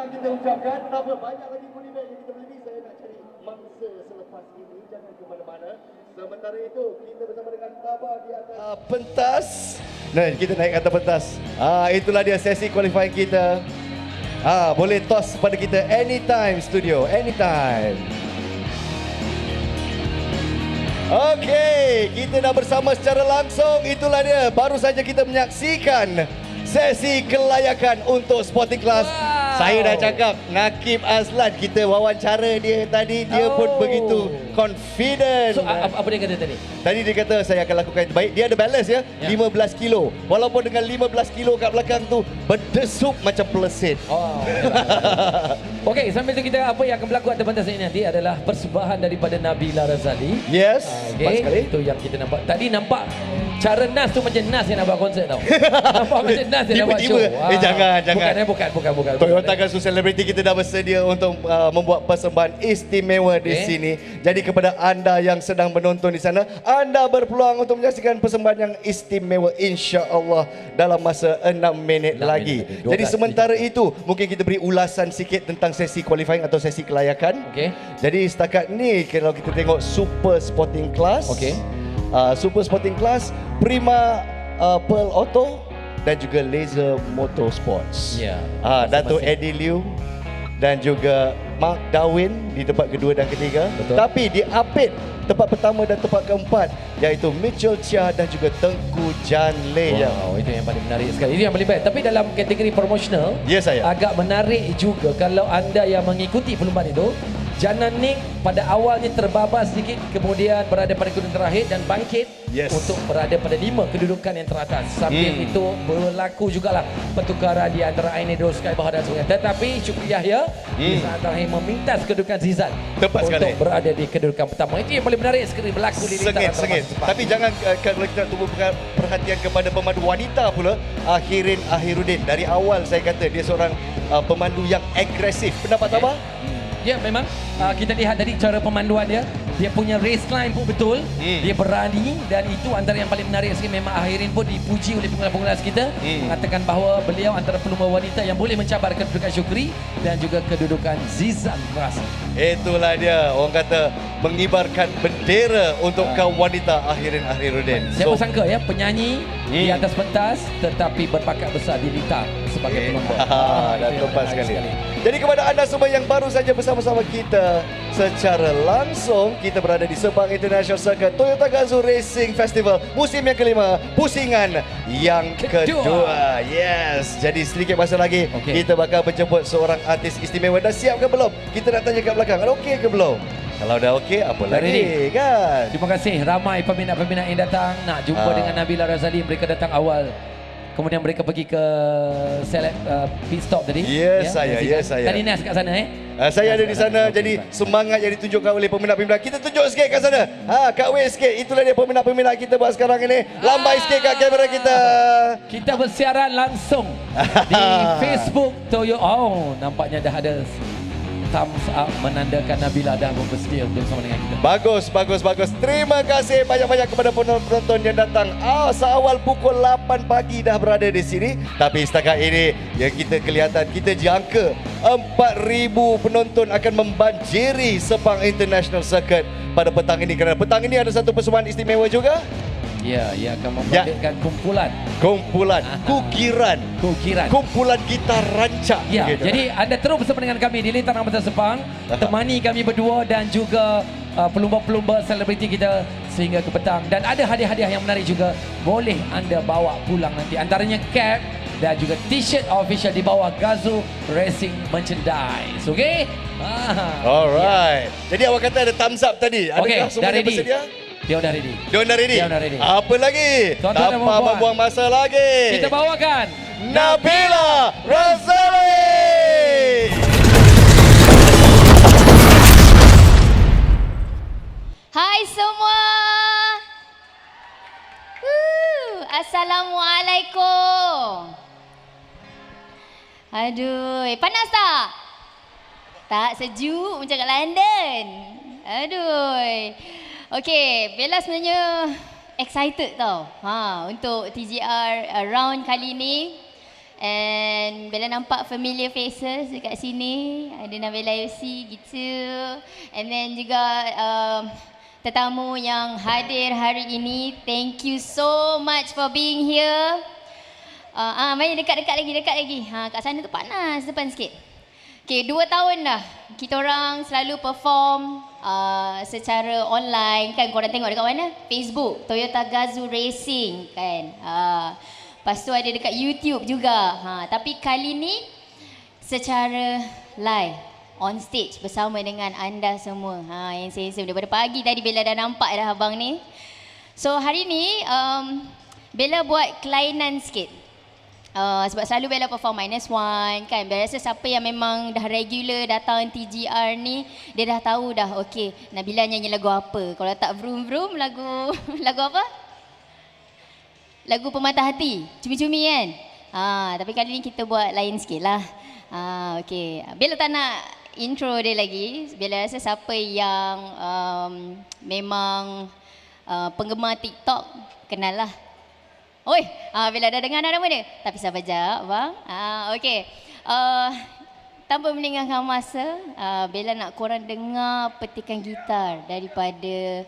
Kita ucapkan berapa banyak lagi goodie bag yang kita beli. Saya nak cari mangsa selepas ini, jangan ke mana-mana. Sementara itu kita bersama dengan Tabah di atas pentas. Nah, kita naik atas pentas. Itulah dia sesi qualifying kita. Boleh toss pada kita anytime studio, anytime. Okey, kita dah bersama secara langsung. Itulah dia, baru saja kita menyaksikan sesi kelayakan untuk Sporting Class. Saya dah cakap, Nakib Aslan, kita wawancara dia tadi, dia pun begitu confident. So, apa dia kata tadi? Tadi dia kata, saya akan lakukan yang terbaik. Dia ada balance ya, 15 kilo. Walaupun dengan 15 kilo kat belakang tu, berdesup macam pelesit. Okey, sambil itu kita apa yang akan berlaku atas pentas ini nanti adalah persembahan daripada Nabila Razali. Yes, okay. Itu yang kita nampak. Tadi nampak cara Nas tu macam Nas yang nak buat konsert tau. Nampak macam Nas yang nak buat show. Jangan. Bukan. Toyota Gazoo Celebrity kita dah bersedia untuk membuat persembahan istimewa di sini. Jadi kepada anda yang sedang menonton di sana, anda berpeluang untuk menyaksikan persembahan yang istimewa insya-Allah dalam masa 6 minit lagi. Jadi sementara itu, mungkin kita beri ulasan sikit tentang sesi qualifying atau sesi kelayakan. Jadi setakat ni kalau kita tengok Super Sporting Class. Super Sporting Class, Prima Pearl Auto dan juga Laser Motorsports. Dato' Eddie Liu dan juga Mark Darwin di tempat kedua dan ketiga. Tapi di Apit tempat pertama dan tempat keempat, iaitu Mitchell Chia dan juga Tengku Janle. Wow, itu yang paling menarik sekali. Ini yang paling baik. Tapi dalam kategori promotional, agak menarik juga kalau anda yang mengikuti perlombaan itu, Jananik pada awalnya terbabas sedikit, kemudian berada pada kedudukan terakhir dan bangkit untuk berada pada 5 kedudukan yang teratas. Sambil itu berlaku jugalah pertukaran di antara Ainidul Sky Bawah dan sebagainya. Tetapi Syukri Yahya di saat terakhir memintas kedudukan Zizan untuk berada di kedudukan pertama. Itu yang paling menarik sekali berlaku di lintasan Sengit. Tapi jangan kalau kita tunggu perhatian kepada pemandu wanita pula, Akhirudin. Dari awal saya kata dia seorang pemandu yang agresif. Pendapat apa? Ya, memang kita lihat tadi cara pemanduan dia. Dia punya race line pun betul. Dia berani dan itu antara yang paling menarik sekali. Memang Akhirin pun dipuji oleh pengulas-pengulas kita. Mengatakan bahawa beliau antara pelumba wanita yang boleh mencabar kedudukan Syukri dan juga kedudukan Zizan Razali. Itulah dia, orang kata mengibarkan bendera untuk kaum wanita Akhirudin. Siapa sangka ya, penyanyi di atas pentas tetapi berpakat besar di litar sebagai pelumba. Dah tepat sekali. Jadi kepada anda semua yang baru saja bersama-sama kita secara langsung, kita berada di Sepang International Circuit Toyota Gazoo Racing Festival musim yang kelima, pusingan yang kedua. Yes, jadi sedikit masa lagi kita bakal menjemput seorang artis istimewa. Dah siap ke belum? Kita nak tanya kat belakang, ada okey ke belum? Kalau dah okey, apa lagi kan? Terima kasih ramai peminat-peminat yang datang nak jumpa dengan Nabila Razali. Mereka datang awal. Kemudian mereka pergi ke pit stop tadi. Ya, saya. Tadi Nas kat sana saya ada di sana, jadi semangat yang ditunjukkan oleh peminat-peminat. Kita tunjuk sikit kat sana. Kat way sikit. Itulah dia peminat-peminat kita buat sekarang ini. Lambai sikit kat kamera kita. Kita bersiaran langsung di Facebook Toyo. Oh, nampaknya dah ada thumbs up menandakan Nabila dah bersedia untuk bersama dengan kita. Bagus. Terima kasih banyak-banyak kepada penonton yang datang. Seawal pukul 8 pagi dah berada di sini. Tapi setakat ini yang kita kelihatan, kita jangka 4,000 penonton akan membanjiri Sepang International Circuit pada petang ini. Kerana petang ini ada satu persembahan istimewa juga. Ya, ia akan membangkitkan kumpulan, kumpulan gitar rancak. Ya, gitu. Jadi anda terus bersama dengan kami di Lintasan Mata Sepang, temani kami berdua dan juga pelumba-pelumba selebriti kita sehingga ke petang. Dan ada hadiah-hadiah yang menarik juga boleh anda bawa pulang nanti. Antaranya cap dan juga t-shirt official di bawah Gazoo Racing Merchandise. Okey? Alright. Jadi awak kata ada thumbs up tadi. Adakah semuanya bersedia? Dia dah ready. Apa lagi? Tanpa membuang masa lagi. Kita bawakan Nabila Razali. Hai semua. Assalamualaikum. Aduh, panas tak? Tak sejuk macam kat London. Aduh. Okey, Bella sebenarnya excited tau untuk TGR round kali ni. And Bella nampak familiar faces dekat sini. Ada Nabila UFC gitu. And then juga tetamu yang hadir hari ini. Thank you so much for being here. Mari dekat lagi. Kat sana tu panas, depan sikit. Okay, 2 tahun dah kita orang selalu perform secara online kan. Korang tengok dekat mana? Facebook, Toyota Gazoo Racing kan. Lepas tu ada dekat YouTube juga. Tapi kali ni secara live, on stage bersama dengan anda semua. Yang saya daripada pagi tadi Bella dah nampak dah abang ni. So hari ni Bella buat kelainan sikit. Sebab selalu Bella perform -1 kan. Bella rasa siapa yang memang dah regular datang TGR ni, dia dah tahu dah okey Nabila nyanyi lagu apa. Kalau tak vroom vroom lagu apa? Lagu Pemata Hati, cumi-cumi kan. Tapi kali ni kita buat lain sikit lah. Okey, Bella tak nak intro dia lagi. Bella rasa siapa yang memang penggemar TikTok kenal lah. Oi, Bella dah dengar nama dia. Tapi sabar jap, bang. Okey. Tanpa melengahkan masa, Bella nak korang dengar petikan gitar daripada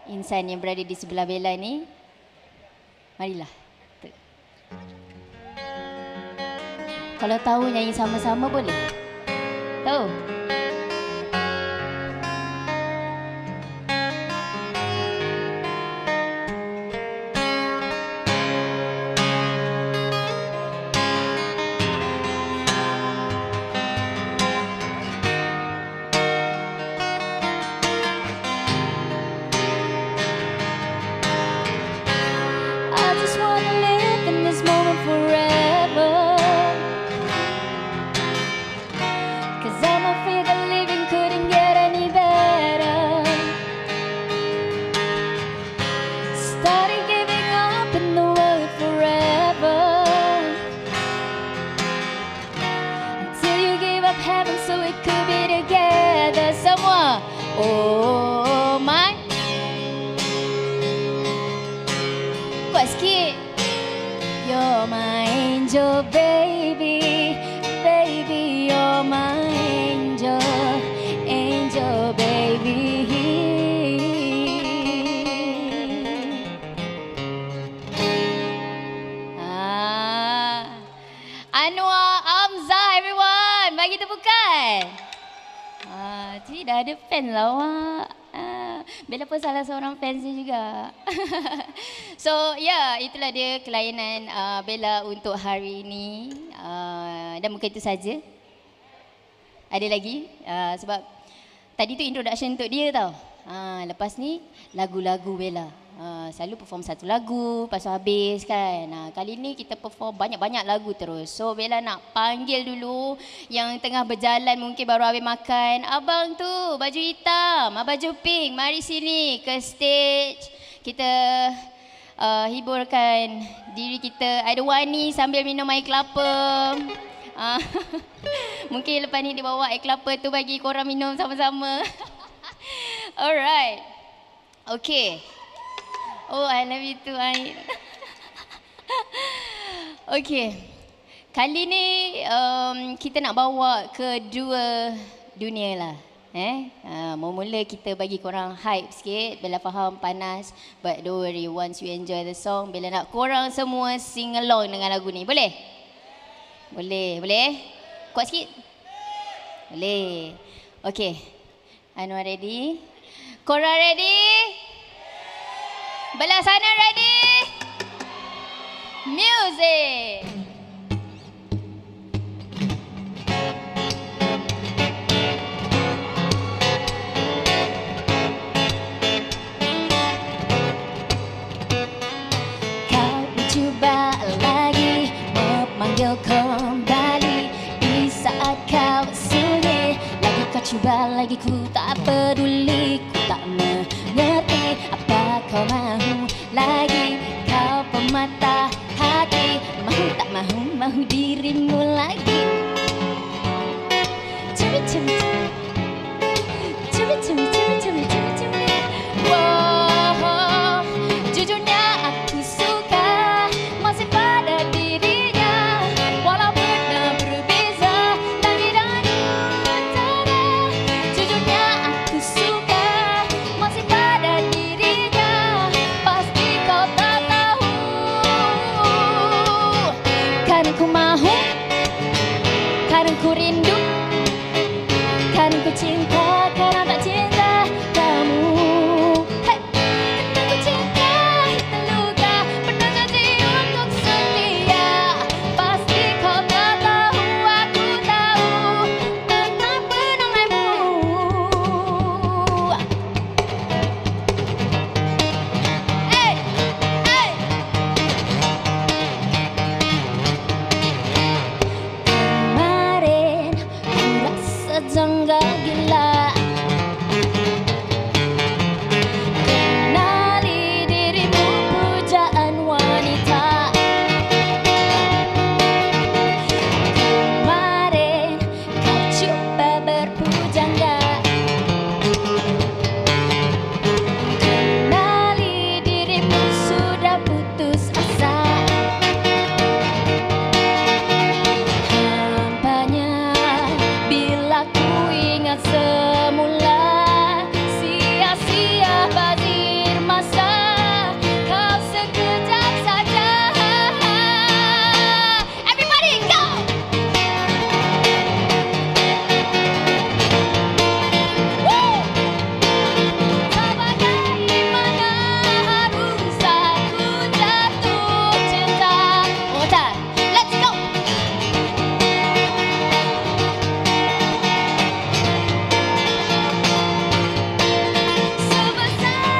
insan yang berada di sebelah Bella ni. Marilah. Kalau tahu nyanyi sama-sama boleh? Tahu? Oh my. Kuat sikit. You're my angel, baby. Baby, you're my angel. Angel, baby. Anwar Hamzah, everyone. Bagi tepukan. Cik dah ada fans lah awak. Bella pun salah seorang fans dia juga. So, itulah dia kelayanan Bella untuk hari ini. Dan bukan itu saja. Ada lagi. Sebab tadi tu introduction untuk dia tau. Lepas ni, lagu-lagu Bella. Selalu perform satu lagu, lepas tu habis kan. Kali ni kita perform banyak-banyak lagu terus. So Bella nak panggil dulu yang tengah berjalan mungkin baru habis makan. Abang tu baju hitam, baju pink, mari sini ke stage. Kita hiburkan diri kita. Ada wani sambil minum air kelapa. Mungkin lepas ni dia bawa air kelapa tu bagi korang minum sama-sama. Alright. Okay. Oh, I love you too, Ain. Okay. Kali ni kita nak bawa ke dua dunia lah. Mula kita bagi korang hype sikit. Bella faham panas. But don't worry, once you enjoy the song, Bella nak korang semua sing along dengan lagu ni. Boleh? Boleh? Boleh? Kuat sikit? Boleh. Okay. Anwar ready? Korang ready? Belah sana ready? Music! Kau mencuba lagi memanggil kembali di saat kau sunyi. Lagi kau cuba lagi, ku tak peduli, ku tak mengerti apa kau mahu lagi. Kau pemata hati, mahu tak mahu, mahu dirimu lagi. Cumi cumi cumi cumi cumi cumi cumi cumi. Wow, jujurnya aku suka masih pada dirinya, walaupun berbeza langit dan utara. Jujurnya aku suka masih pada dirinya, pasti kau tak tahu. Karena ku mahu, karena ku rindu, karena ku cinta, karena tak cinta kamu. Hey! Karena ku cinta, terluka, pernah janji untuk setia. Pasti kau tak tahu, aku tahu, tentang penilaianmu. Hey! Hey! Kemarin ku rasa janggal gila, kenali dirimu pujaan wanita. Kemarin kau coba berpujangga, kenali dirimu sudah putus asa. Hampanya bila ku ingat semula, sia-sia bazir masa, kau sekejap saja. Everybody go! Woo! Tak bagaimana harus aku jatuh cinta. One more time. Let's go! Sebesar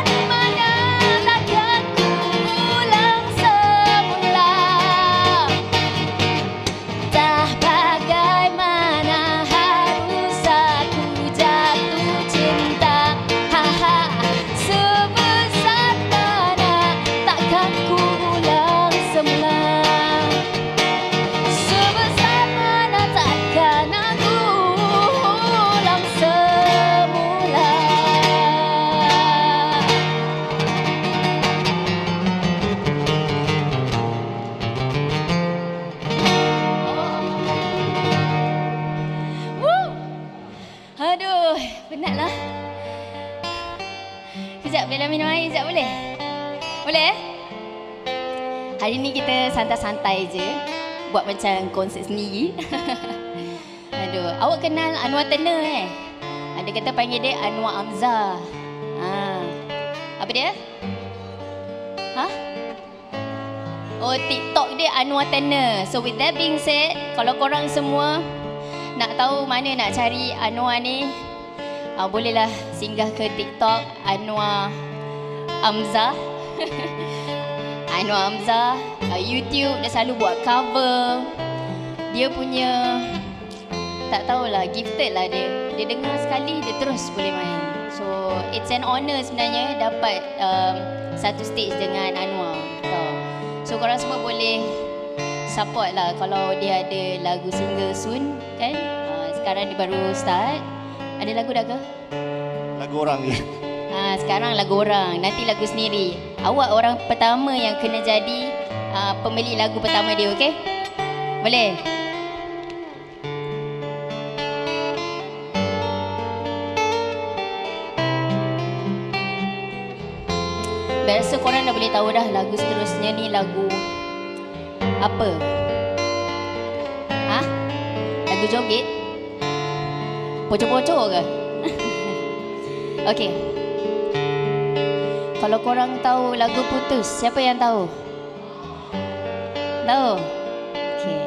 Aduh, penatlah. Sekejap, Bella minum air sekejap boleh? Boleh? Hari ni kita santai-santai je. Buat macam konsert sendiri. Aduh, awak kenal Anwar Turner Ada kata panggil dia Anwar Amzah. Apa dia? Oh, TikTok dia Anwar Turner. So with that being said, kalau korang semua nak tahu mana nak cari Anwar ni, bolehlah singgah ke TikTok Anwar Amzah. Anwar Amzah, YouTube dia selalu buat cover. Dia punya, tak tahulah, gifted lah dia. Dia dengar sekali, dia terus boleh main. So it's an honour sebenarnya dapat satu stage dengan Anwar. So korang semua boleh support lah kalau dia ada lagu single soon kan. Sekarang dia baru start. Ada lagu dah ke? Lagu orang je. Sekarang lagu orang, nanti lagu sendiri. Awak orang pertama yang kena jadi pembeli lagu pertama dia, okey? Boleh? Biasa korang dah boleh tahu dah lagu seterusnya ni lagu apa? Lagu joget? Pocok-pocok ke? Okey. Kalau korang tahu lagu Putus, siapa yang tahu? Tahu? Okey.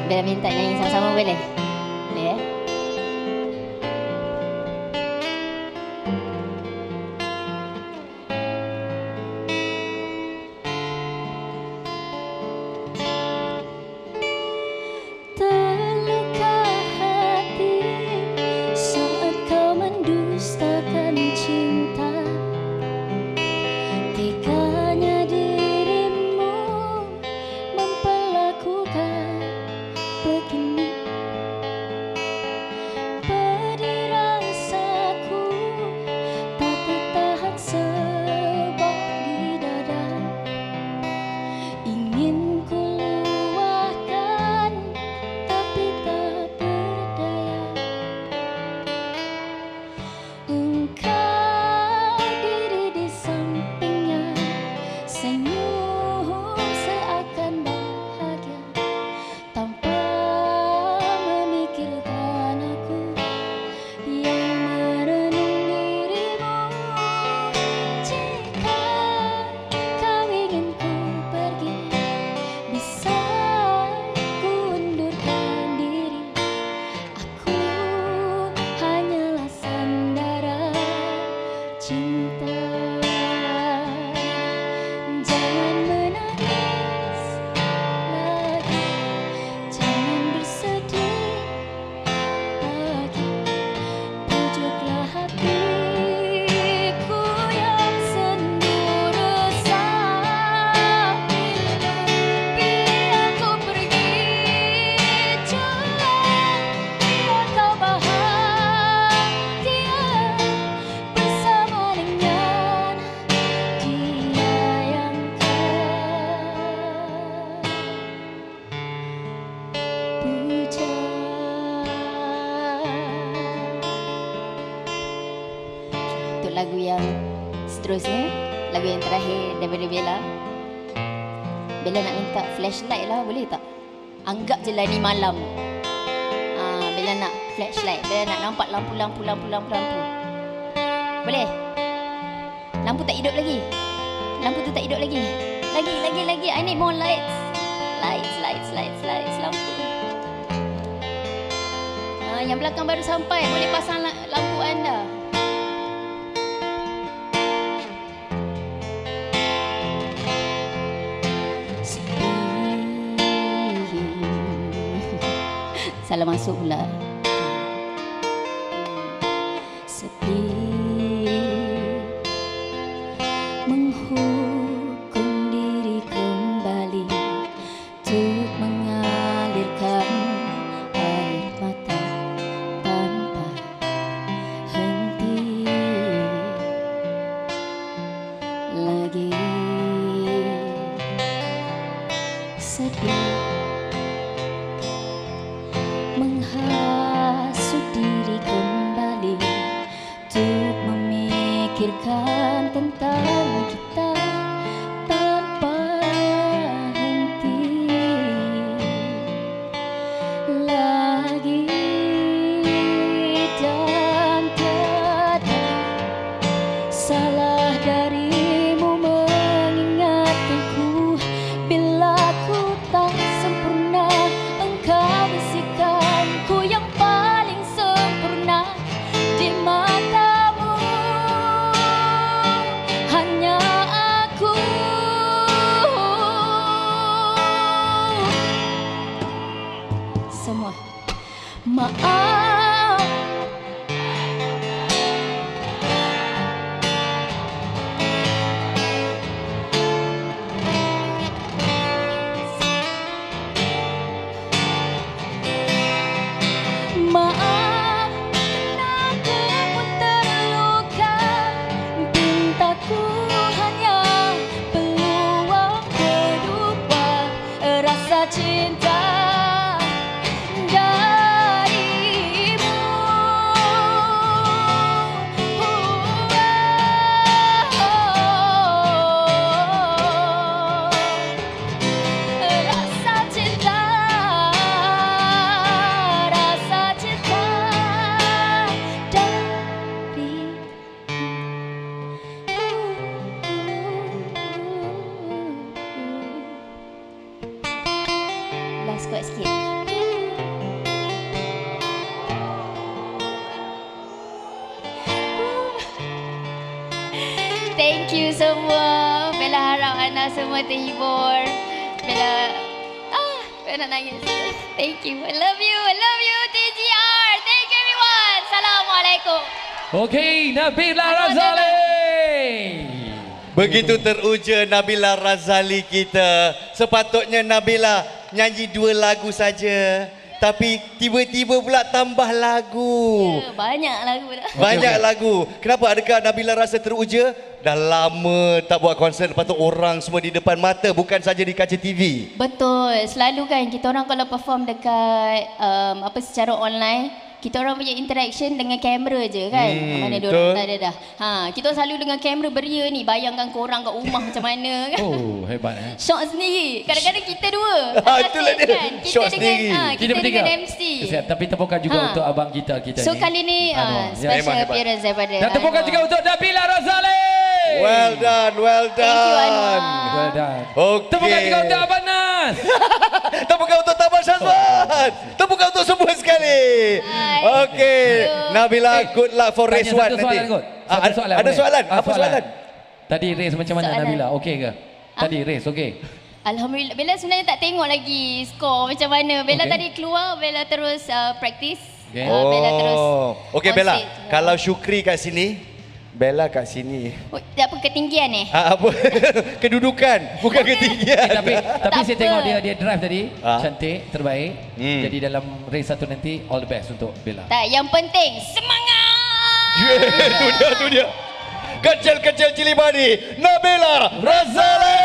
Bella minta nyanyi sama-sama boleh? Boleh eh? Lagu yang seterusnya, lagu yang terakhir daripada Bella. Bella nak minta flashlight lah, boleh tak? Anggap je lah ni malam. Bella nak flashlight, Bella nak nampak lampu. Boleh? Lampu tak hidup lagi. Lampu tu tak hidup lagi. Lagi. I need more lights. Lights, lampu. Yang belakang baru sampai, boleh pasang lampu anda. Salah masuk pula. Sepi menghukum diri kembali untuk mengalirkan air mata tanpa henti lagi. Sedih menghasut diri kembali Thank you semua. Bella harap anda semua terhibur. Bella nak nangis. Thank you. I love you TGR. Thank you everyone. Assalamualaikum. Okey, Nabila Razali. Begitu teruja Nabila Razali kita. Sepatutnya Nabila nyanyi 2 lagu saja. Tapi tiba-tiba pula tambah lagu. Ya, banyak lagu dah. Banyak lagu. Kenapa? Adakah Nabila rasa teruja? Dah lama tak buat konsert, lepas tu orang semua di depan mata, bukan saja di kaca TV. Betul. Selalu kan kita orang kalau perform dekat secara online, kita orang punya interaction dengan kamera je kan. Mana diorang tak ada dah. Kita orang selalu dengan kamera beria ni. Bayangkan korang kat rumah macam mana kan. Oh, hebat Shot sendiri. Kadang-kadang kita dua. Itulah dia. Kan? Shot sendiri. Kita dengan MC. Tapi tepukan juga untuk abang kita So ni. kali ni special appearance daripada Dan tepukan juga untuk Nabila Razali. Well done, well done. Thank you Anwar. Well done. Okay. Tepukan juga untuk Abang Nas. Tepukan untuk Taman Syazwan. Tepukan untuk semua sekali. Okey. Nabila, good luck for race 1 nanti. Ada soalan? Apa soalan? Tadi race macam mana Nabila? Okey ke? Tadi race okey. Alhamdulillah. Bella sebenarnya tak tengok lagi skor macam mana. Bella tadi keluar, Bella terus practice. Bella terus. Okey Bella, kalau Syukri kat sini, Bella kat sini. Apa ketinggian ni? Apa? Kedudukan, bukan ketinggian. Tapi saya tengok dia drive tadi cantik, terbaik. Jadi dalam race 1 nanti all the best untuk Bella. Tak, yang penting semangat. Tu dia. Kecil-kecil cili padi, Nabila Razali.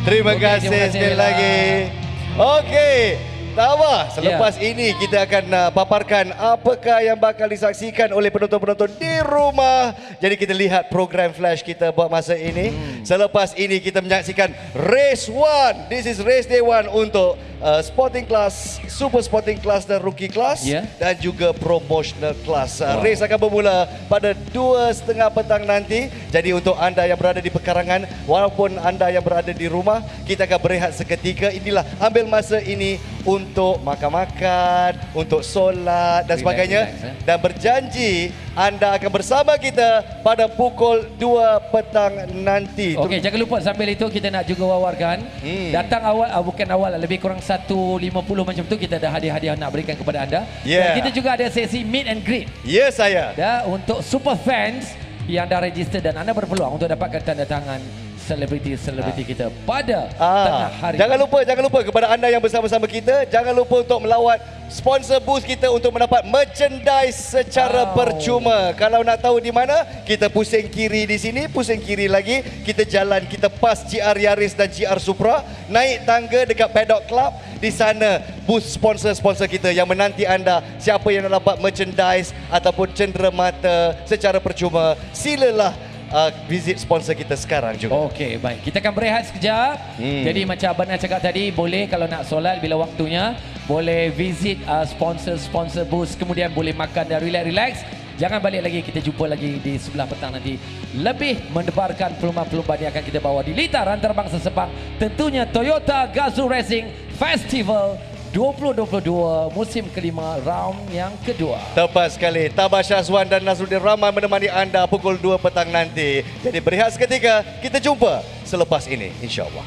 Terima kasih sekali lagi. Okey. Tawa, selepas ini kita akan paparkan apakah yang bakal disaksikan oleh penonton-penonton di rumah. Jadi kita lihat program flash kita buat masa ini. Selepas ini kita menyaksikan race 1. This is race day 1 untuk sporting class, super sporting class dan rookie class dan juga promotional class. Race akan bermula pada 2:30 petang nanti. Jadi untuk anda yang berada di pekarangan, walaupun anda yang berada di rumah, kita akan berehat seketika. Inilah, ambil masa ini untuk makan-makan, untuk solat dan sebagainya. Dan berjanji anda akan bersama kita pada pukul 2 petang nanti. Okey, jangan lupa sambil itu kita nak juga wawarkan. Datang awal, bukan awal, lebih kurang 1.50 macam tu kita ada hadiah-hadiah nak berikan kepada anda. Dan kita juga ada sesi meet and greet. Ya saya. Dan untuk super fans yang dah register dan anda berpeluang untuk dapatkan tanda tangan selebriti kita pada tengah hari. Jangan lupa kepada anda yang bersama-sama kita, jangan lupa untuk melawat sponsor booth kita untuk mendapat merchandise secara percuma. Kalau nak tahu di mana, kita pusing kiri di sini, pusing kiri lagi, kita jalan, kita pas GR Yaris dan GR Supra, naik tangga dekat Paddock Club. Di sana booth sponsor-sponsor kita yang menanti anda. Siapa yang nak dapat merchandise ataupun cenderamata secara percuma, silalah visit sponsor kita sekarang juga. Okey, baik. Kita akan berehat sekejap. Jadi macam Abang Nas cakap tadi, boleh kalau nak solat bila waktunya, boleh visit sponsor-sponsor booth, kemudian boleh makan dan relax-relax. Jangan balik lagi, kita jumpa lagi di sebelah petang nanti. Lebih mendebarkan perlombaan-perlombaan yang akan kita bawa di litar antarabangsa Sepang. Tentunya Toyota Gazoo Racing Festival 2022 musim kelima, round yang kedua. Tepat sekali. Taman Syazwan dan Nazruddin Rahman menemani anda pukul 2 petang nanti. Jadi berehat seketika, kita jumpa selepas ini insya-Allah.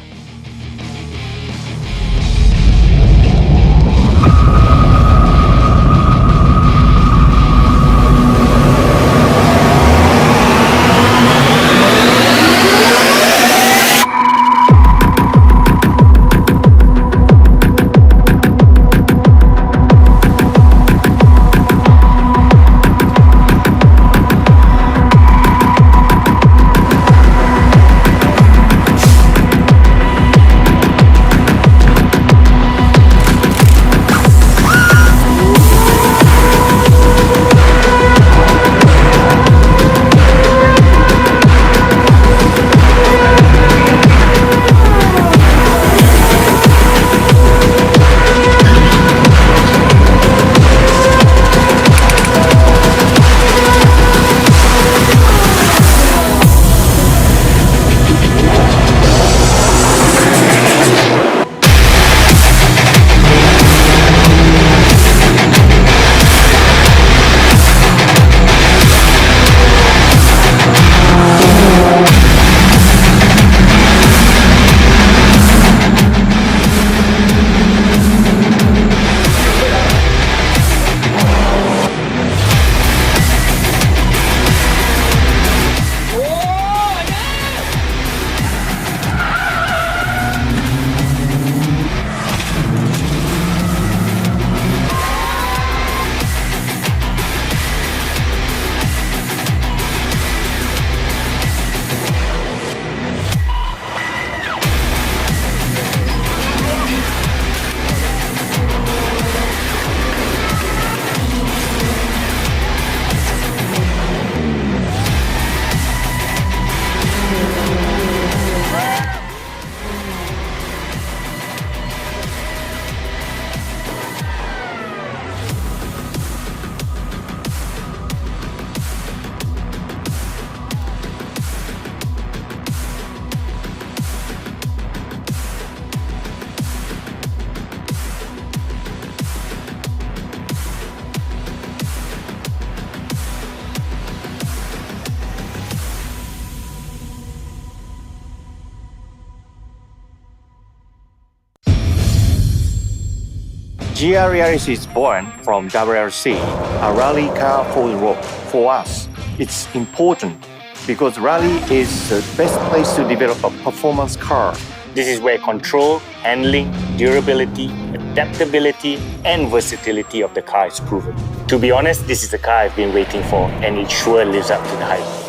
GR Yaris is born from WRC, a rally car for the road. For us, it's important because rally is the best place to develop a performance car. This is where control, handling, durability, adaptability, and versatility of the car is proven. To be honest, this is the car I've been waiting for, and it sure lives up to the hype.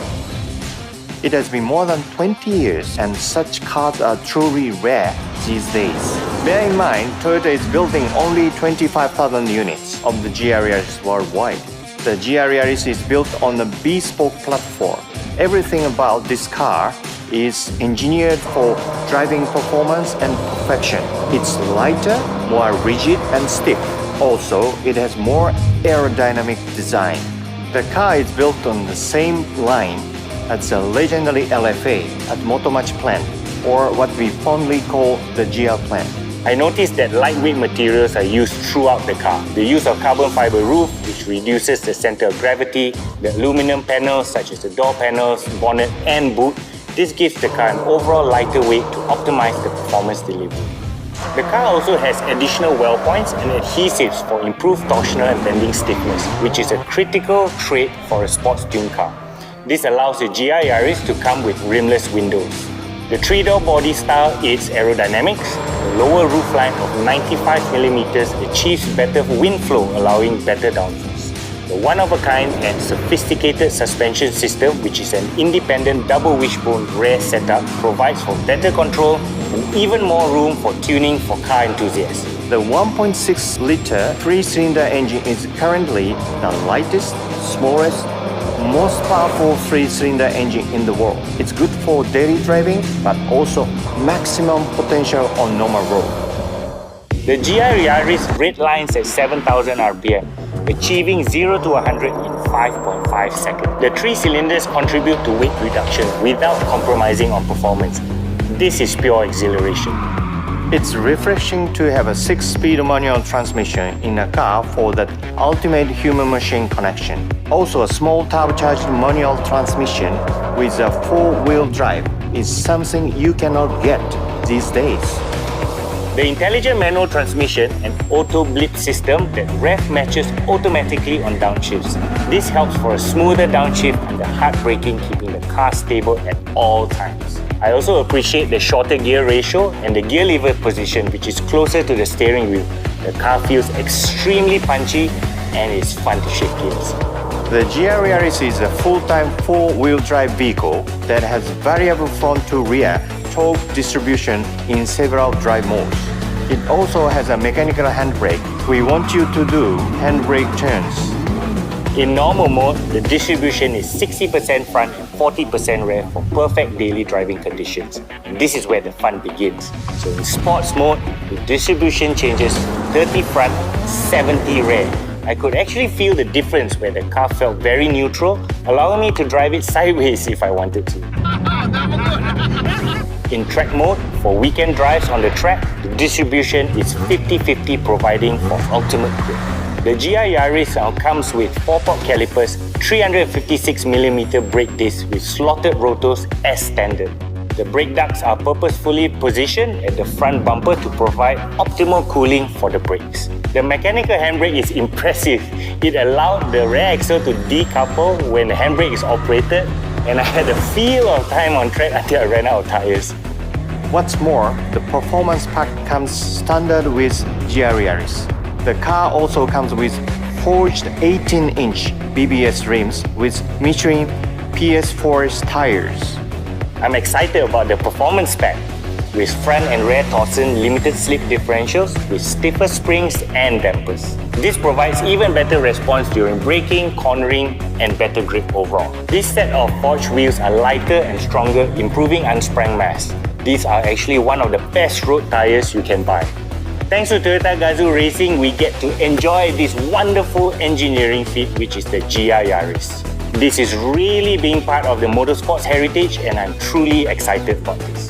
It has been more than 20 years, and such cars are truly rare these days. Bear in mind, Toyota is building only 25,000 units of the GR Yaris worldwide. The GR Yaris is built on a bespoke platform. Everything about this car is engineered for driving performance and perfection. It's lighter, more rigid and stiff. Also, it has more aerodynamic design. The car is built on the same line as the legendary LFA at Motomachi plant, or what we fondly call the GR plant. I noticed that lightweight materials are used throughout the car. The use of carbon fiber roof, which reduces the center of gravity, the aluminum panels such as the door panels, bonnet and boot, this gives the car an overall lighter weight to optimize the performance delivery. The car also has additional well points and adhesives for improved torsional and bending stiffness, which is a critical trait for a sports tuned car. This allows the GR Yaris to come with rimless windows. The 3-door body style aids aerodynamics. The lower roofline of 95mm achieves better wind flow, allowing better downforce. The one-of-a-kind and sophisticated suspension system, which is an independent double wishbone rear setup, provides for better control and even more room for tuning for car enthusiasts. The 1.6-litre 3-cylinder engine is currently the lightest, smallest, most powerful 3-cylinder engine in the world. It's good for daily driving, but also maximum potential on normal road. The GR Yaris redlines at 7,000 RPM, achieving 0 to 100 in 5.5 seconds. The 3 cylinders contribute to weight reduction without compromising on performance. This is pure exhilaration. It's refreshing to have a 6-speed manual transmission in a car for that ultimate human-machine connection. Also, a small turbocharged manual transmission with a 4-wheel drive is something you cannot get these days. The intelligent manual transmission and auto blip system that rev matches automatically on downshifts. This helps for a smoother downshift and the hard braking, keeping the car stable at all times. I also appreciate the shorter gear ratio and the gear lever position, which is closer to the steering wheel. The car feels extremely punchy and it's fun to shift gears. The GR Yaris is a full-time 4-wheel drive vehicle that has variable front to rear torque distribution in several drive modes. It also has a mechanical handbrake. We want you to do handbrake turns. In normal mode, the distribution is 60% front and 40% rear for perfect daily driving conditions. And this is where the fun begins. So in sports mode, the distribution changes 30 front, 70 rear. I could actually feel the difference where the car felt very neutral, allowing me to drive it sideways if I wanted to. In track mode, for weekend drives on the track, the distribution is 50-50, providing for ultimate grip. The GR Yaris now comes with 4-port calipers, 356mm brake discs with slotted rotors as standard. The brake ducts are purposefully positioned at the front bumper to provide optimal cooling for the brakes. The mechanical handbrake is impressive. It allowed the rear axle to decouple when the handbrake is operated, and I had a feel of time on track until I ran out of tires. What's more, the performance pack comes standard with GR Yaris. The car also comes with forged 18-inch BBS rims with Michelin PS4 tires. I'm excited about the performance pack with front and rear torsion limited slip differentials with stiffer springs and dampers. This provides even better response during braking, cornering, and better grip overall. This set of forged wheels are lighter and stronger, improving unsprung mass. These are actually one of the best road tires you can buy. Thanks to Toyota Gazoo Racing, we get to enjoy this wonderful engineering feat, which is the GR Yaris. This is really being part of the motorsports heritage, and I'm truly excited about this.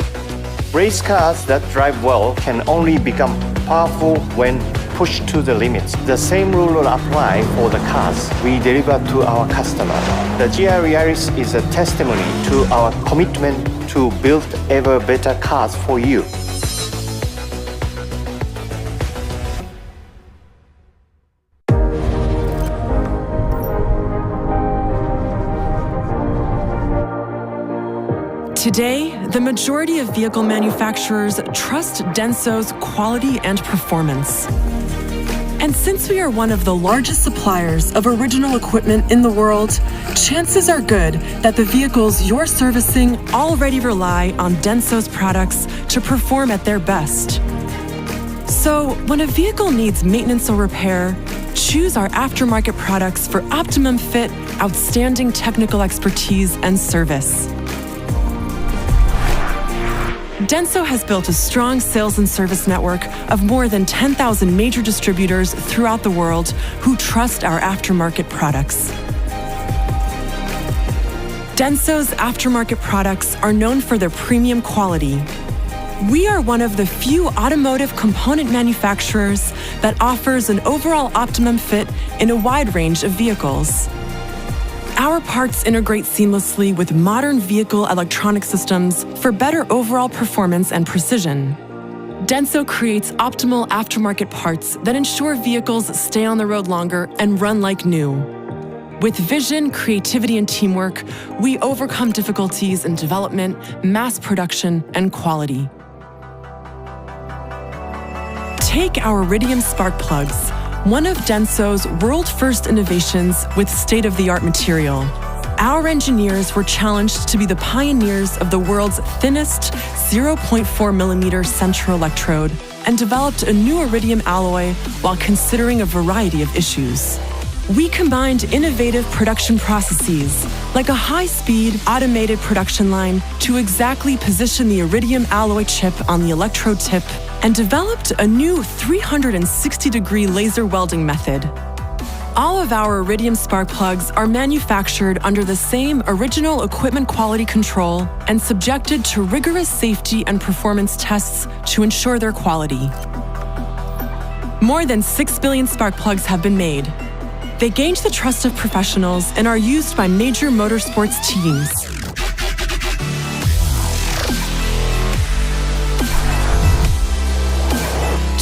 Race cars that drive well can only become powerful when pushed to the limits. The same rule will apply for the cars we deliver to our customers. The GR Yaris is a testimony to our commitment to build ever better cars for you. Today, the majority of vehicle manufacturers trust Denso's quality and performance. And since we are one of the largest suppliers of original equipment in the world, chances are good that the vehicles you're servicing already rely on Denso's products to perform at their best. So, when a vehicle needs maintenance or repair, choose our aftermarket products for optimum fit, outstanding technical expertise, and service. Denso has built a strong sales and service network of more than 10,000 major distributors throughout the world who trust our aftermarket products. Denso's aftermarket products are known for their premium quality. We are one of the few automotive component manufacturers that offers an overall optimum fit in a wide range of vehicles. Our parts integrate seamlessly with modern vehicle electronic systems for better overall performance and precision. Denso creates optimal aftermarket parts that ensure vehicles stay on the road longer and run like new. With vision, creativity, and teamwork, we overcome difficulties in development, mass production, and quality. Take our Iridium spark plugs, one of Denso's world-first innovations with state-of-the-art material. Our engineers were challenged to be the pioneers of the world's thinnest 0.4mm central electrode and developed a new iridium alloy while considering a variety of issues. We combined innovative production processes, like a high-speed automated production line, to exactly position the iridium alloy chip on the electrode tip and developed a new 360-degree laser welding method. All of our Iridium spark plugs are manufactured under the same original equipment quality control and subjected to rigorous safety and performance tests to ensure their quality. More than 6 billion spark plugs have been made. They gained the trust of professionals and are used by major motorsports teams.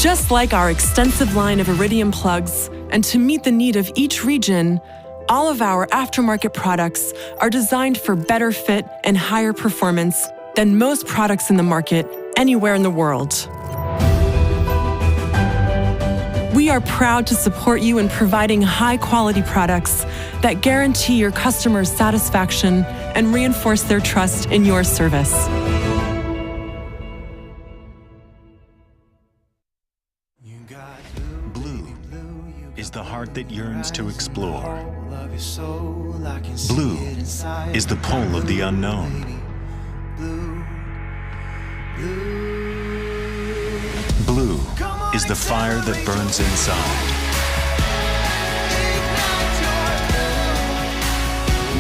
Just like our extensive line of Iridium plugs, and to meet the need of each region, all of our aftermarket products are designed for better fit and higher performance than most products in the market anywhere in the world. We are proud to support you in providing high-quality products that guarantee your customers' satisfaction and reinforce their trust in your service. Is the heart that yearns to explore. Blue is the pull of the unknown. Blue is the fire that burns inside.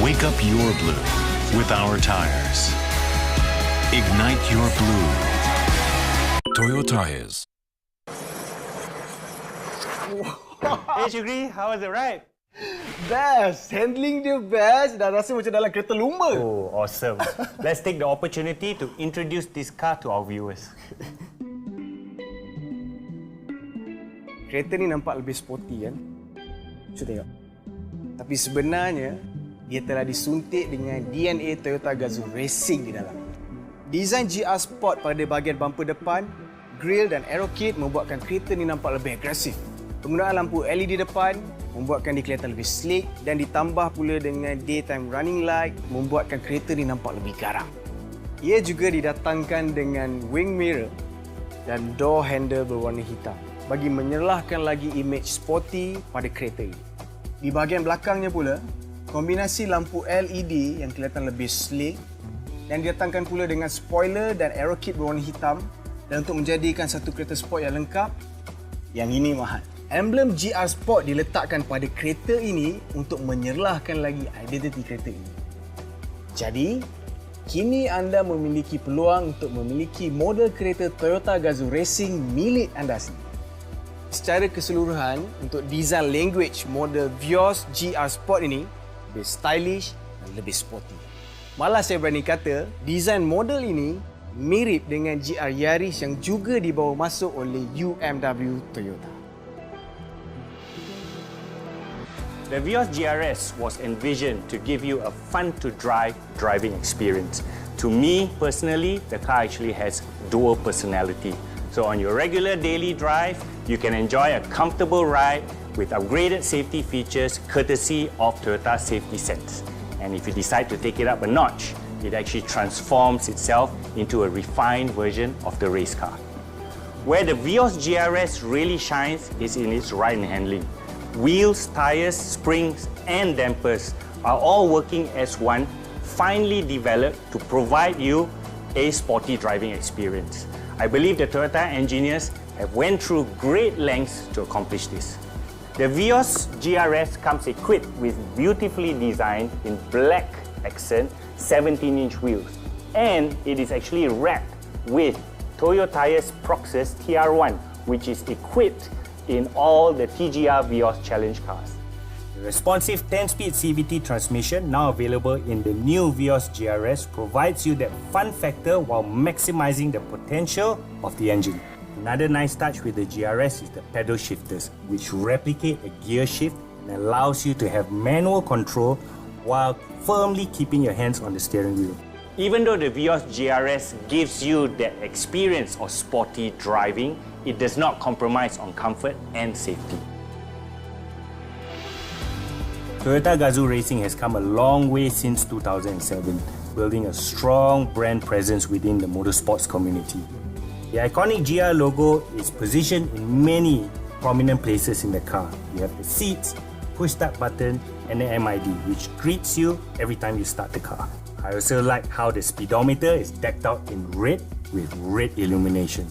Wake up your blue with our tires. Ignite your blue. Toyo Tires. Hey Syukri, how was the ride? Best! Handling dia best dan rasa macam dalam kereta lumba. Oh, awesome. Let's take the opportunity to introduce this car to our viewers. Kereta ni nampak lebih sporty kan? Cuba tengok. Tapi sebenarnya, dia telah disuntik dengan DNA Toyota Gazoo Racing di dalam. Desain GR Sport pada bahagian bumper depan, grill dan aero kit membuatkan kereta ni nampak lebih agresif. Penggunaan lampu LED depan membuatkan dia kelihatan lebih sleek dan ditambah pula dengan daytime running light membuatkan kereta ni nampak lebih garang. Ia juga didatangkan dengan wing mirror dan door handle berwarna hitam bagi menyerlahkan lagi imej sporty pada kereta ini. Di bahagian belakangnya pula, kombinasi lampu LED yang kelihatan lebih sleek dan didatangkan pula dengan spoiler dan aero kit berwarna hitam dan untuk menjadikan satu kereta sport yang lengkap, yang ini mahal. Emblem GR Sport diletakkan pada kereta ini untuk menyerlahkan lagi identiti kereta ini. Jadi, kini anda memiliki peluang untuk memiliki model kereta Toyota Gazoo Racing milik anda sendiri. Secara keseluruhan, untuk design language model Vios GR Sport ini lebih stylish dan lebih sporty. Malah saya berani kata, design model ini mirip dengan GR Yaris yang juga dibawa masuk oleh UMW Toyota. The Vios GRS was envisioned to give you a fun-to-drive driving experience To me, personally, the car actually has dual personality. So on your regular daily drive, you can enjoy a comfortable ride with upgraded safety features courtesy of Toyota Safety Sense. And if you decide to take it up a notch, it actually transforms itself into a refined version of the race car. Where the Vios GRS really shines is in its ride and handling. Wheels, tires, springs and dampers are all working as one, finely developed to provide you a sporty driving experience. I believe the Toyota engineers have went through great lengths to accomplish this. The Vios GRS comes equipped with beautifully designed in black accent 17-inch wheels, and it is actually wrapped with Toyota's Proxus TR1, which is equipped in all the TGR Vios Challenge cars. The responsive 10-speed CVT transmission, now available in the new Vios GRS, provides you that fun factor while maximizing the potential of the engine. Another nice touch with the GRS is the pedal shifters, which replicate a gear shift and allows you to have manual control while firmly keeping your hands on the steering wheel. Even though the Vios GRS gives you that experience of sporty driving, it does not compromise on comfort and safety. Toyota Gazoo Racing has come a long way since 2007, building a strong brand presence within the motorsports community. The iconic GR logo is positioned in many prominent places in the car. You have the seats, push start button and the MID, which greets you every time you start the car. I also like how the speedometer is decked out in red with red illumination.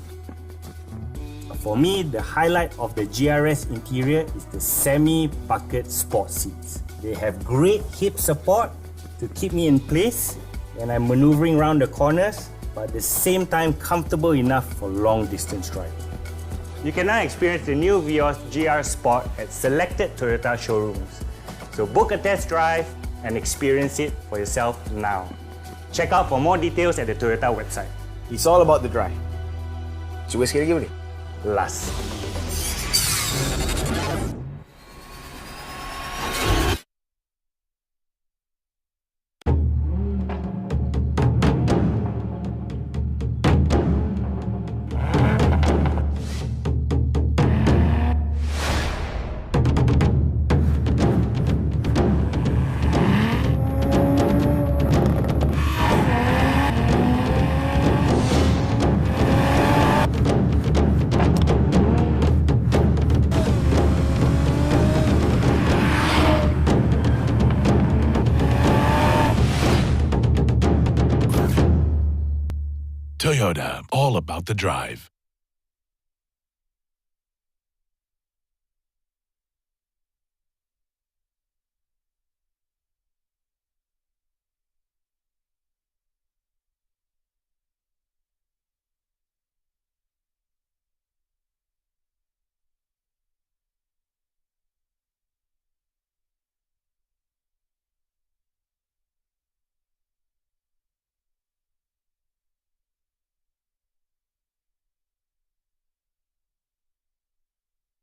For me, the highlight of the GRS interior is the semi-bucket sport seats. They have great hip support to keep me in place when I'm maneuvering around the corners, but at the same time comfortable enough for long distance driving. You can now experience the new Vios GR Sport at selected Toyota showrooms. So book a test drive and experience it for yourself now. Check out for more details at the Toyota website. It's all about the drive. Cuba sekali lagi boleh? Last. Toyota, all about the drive.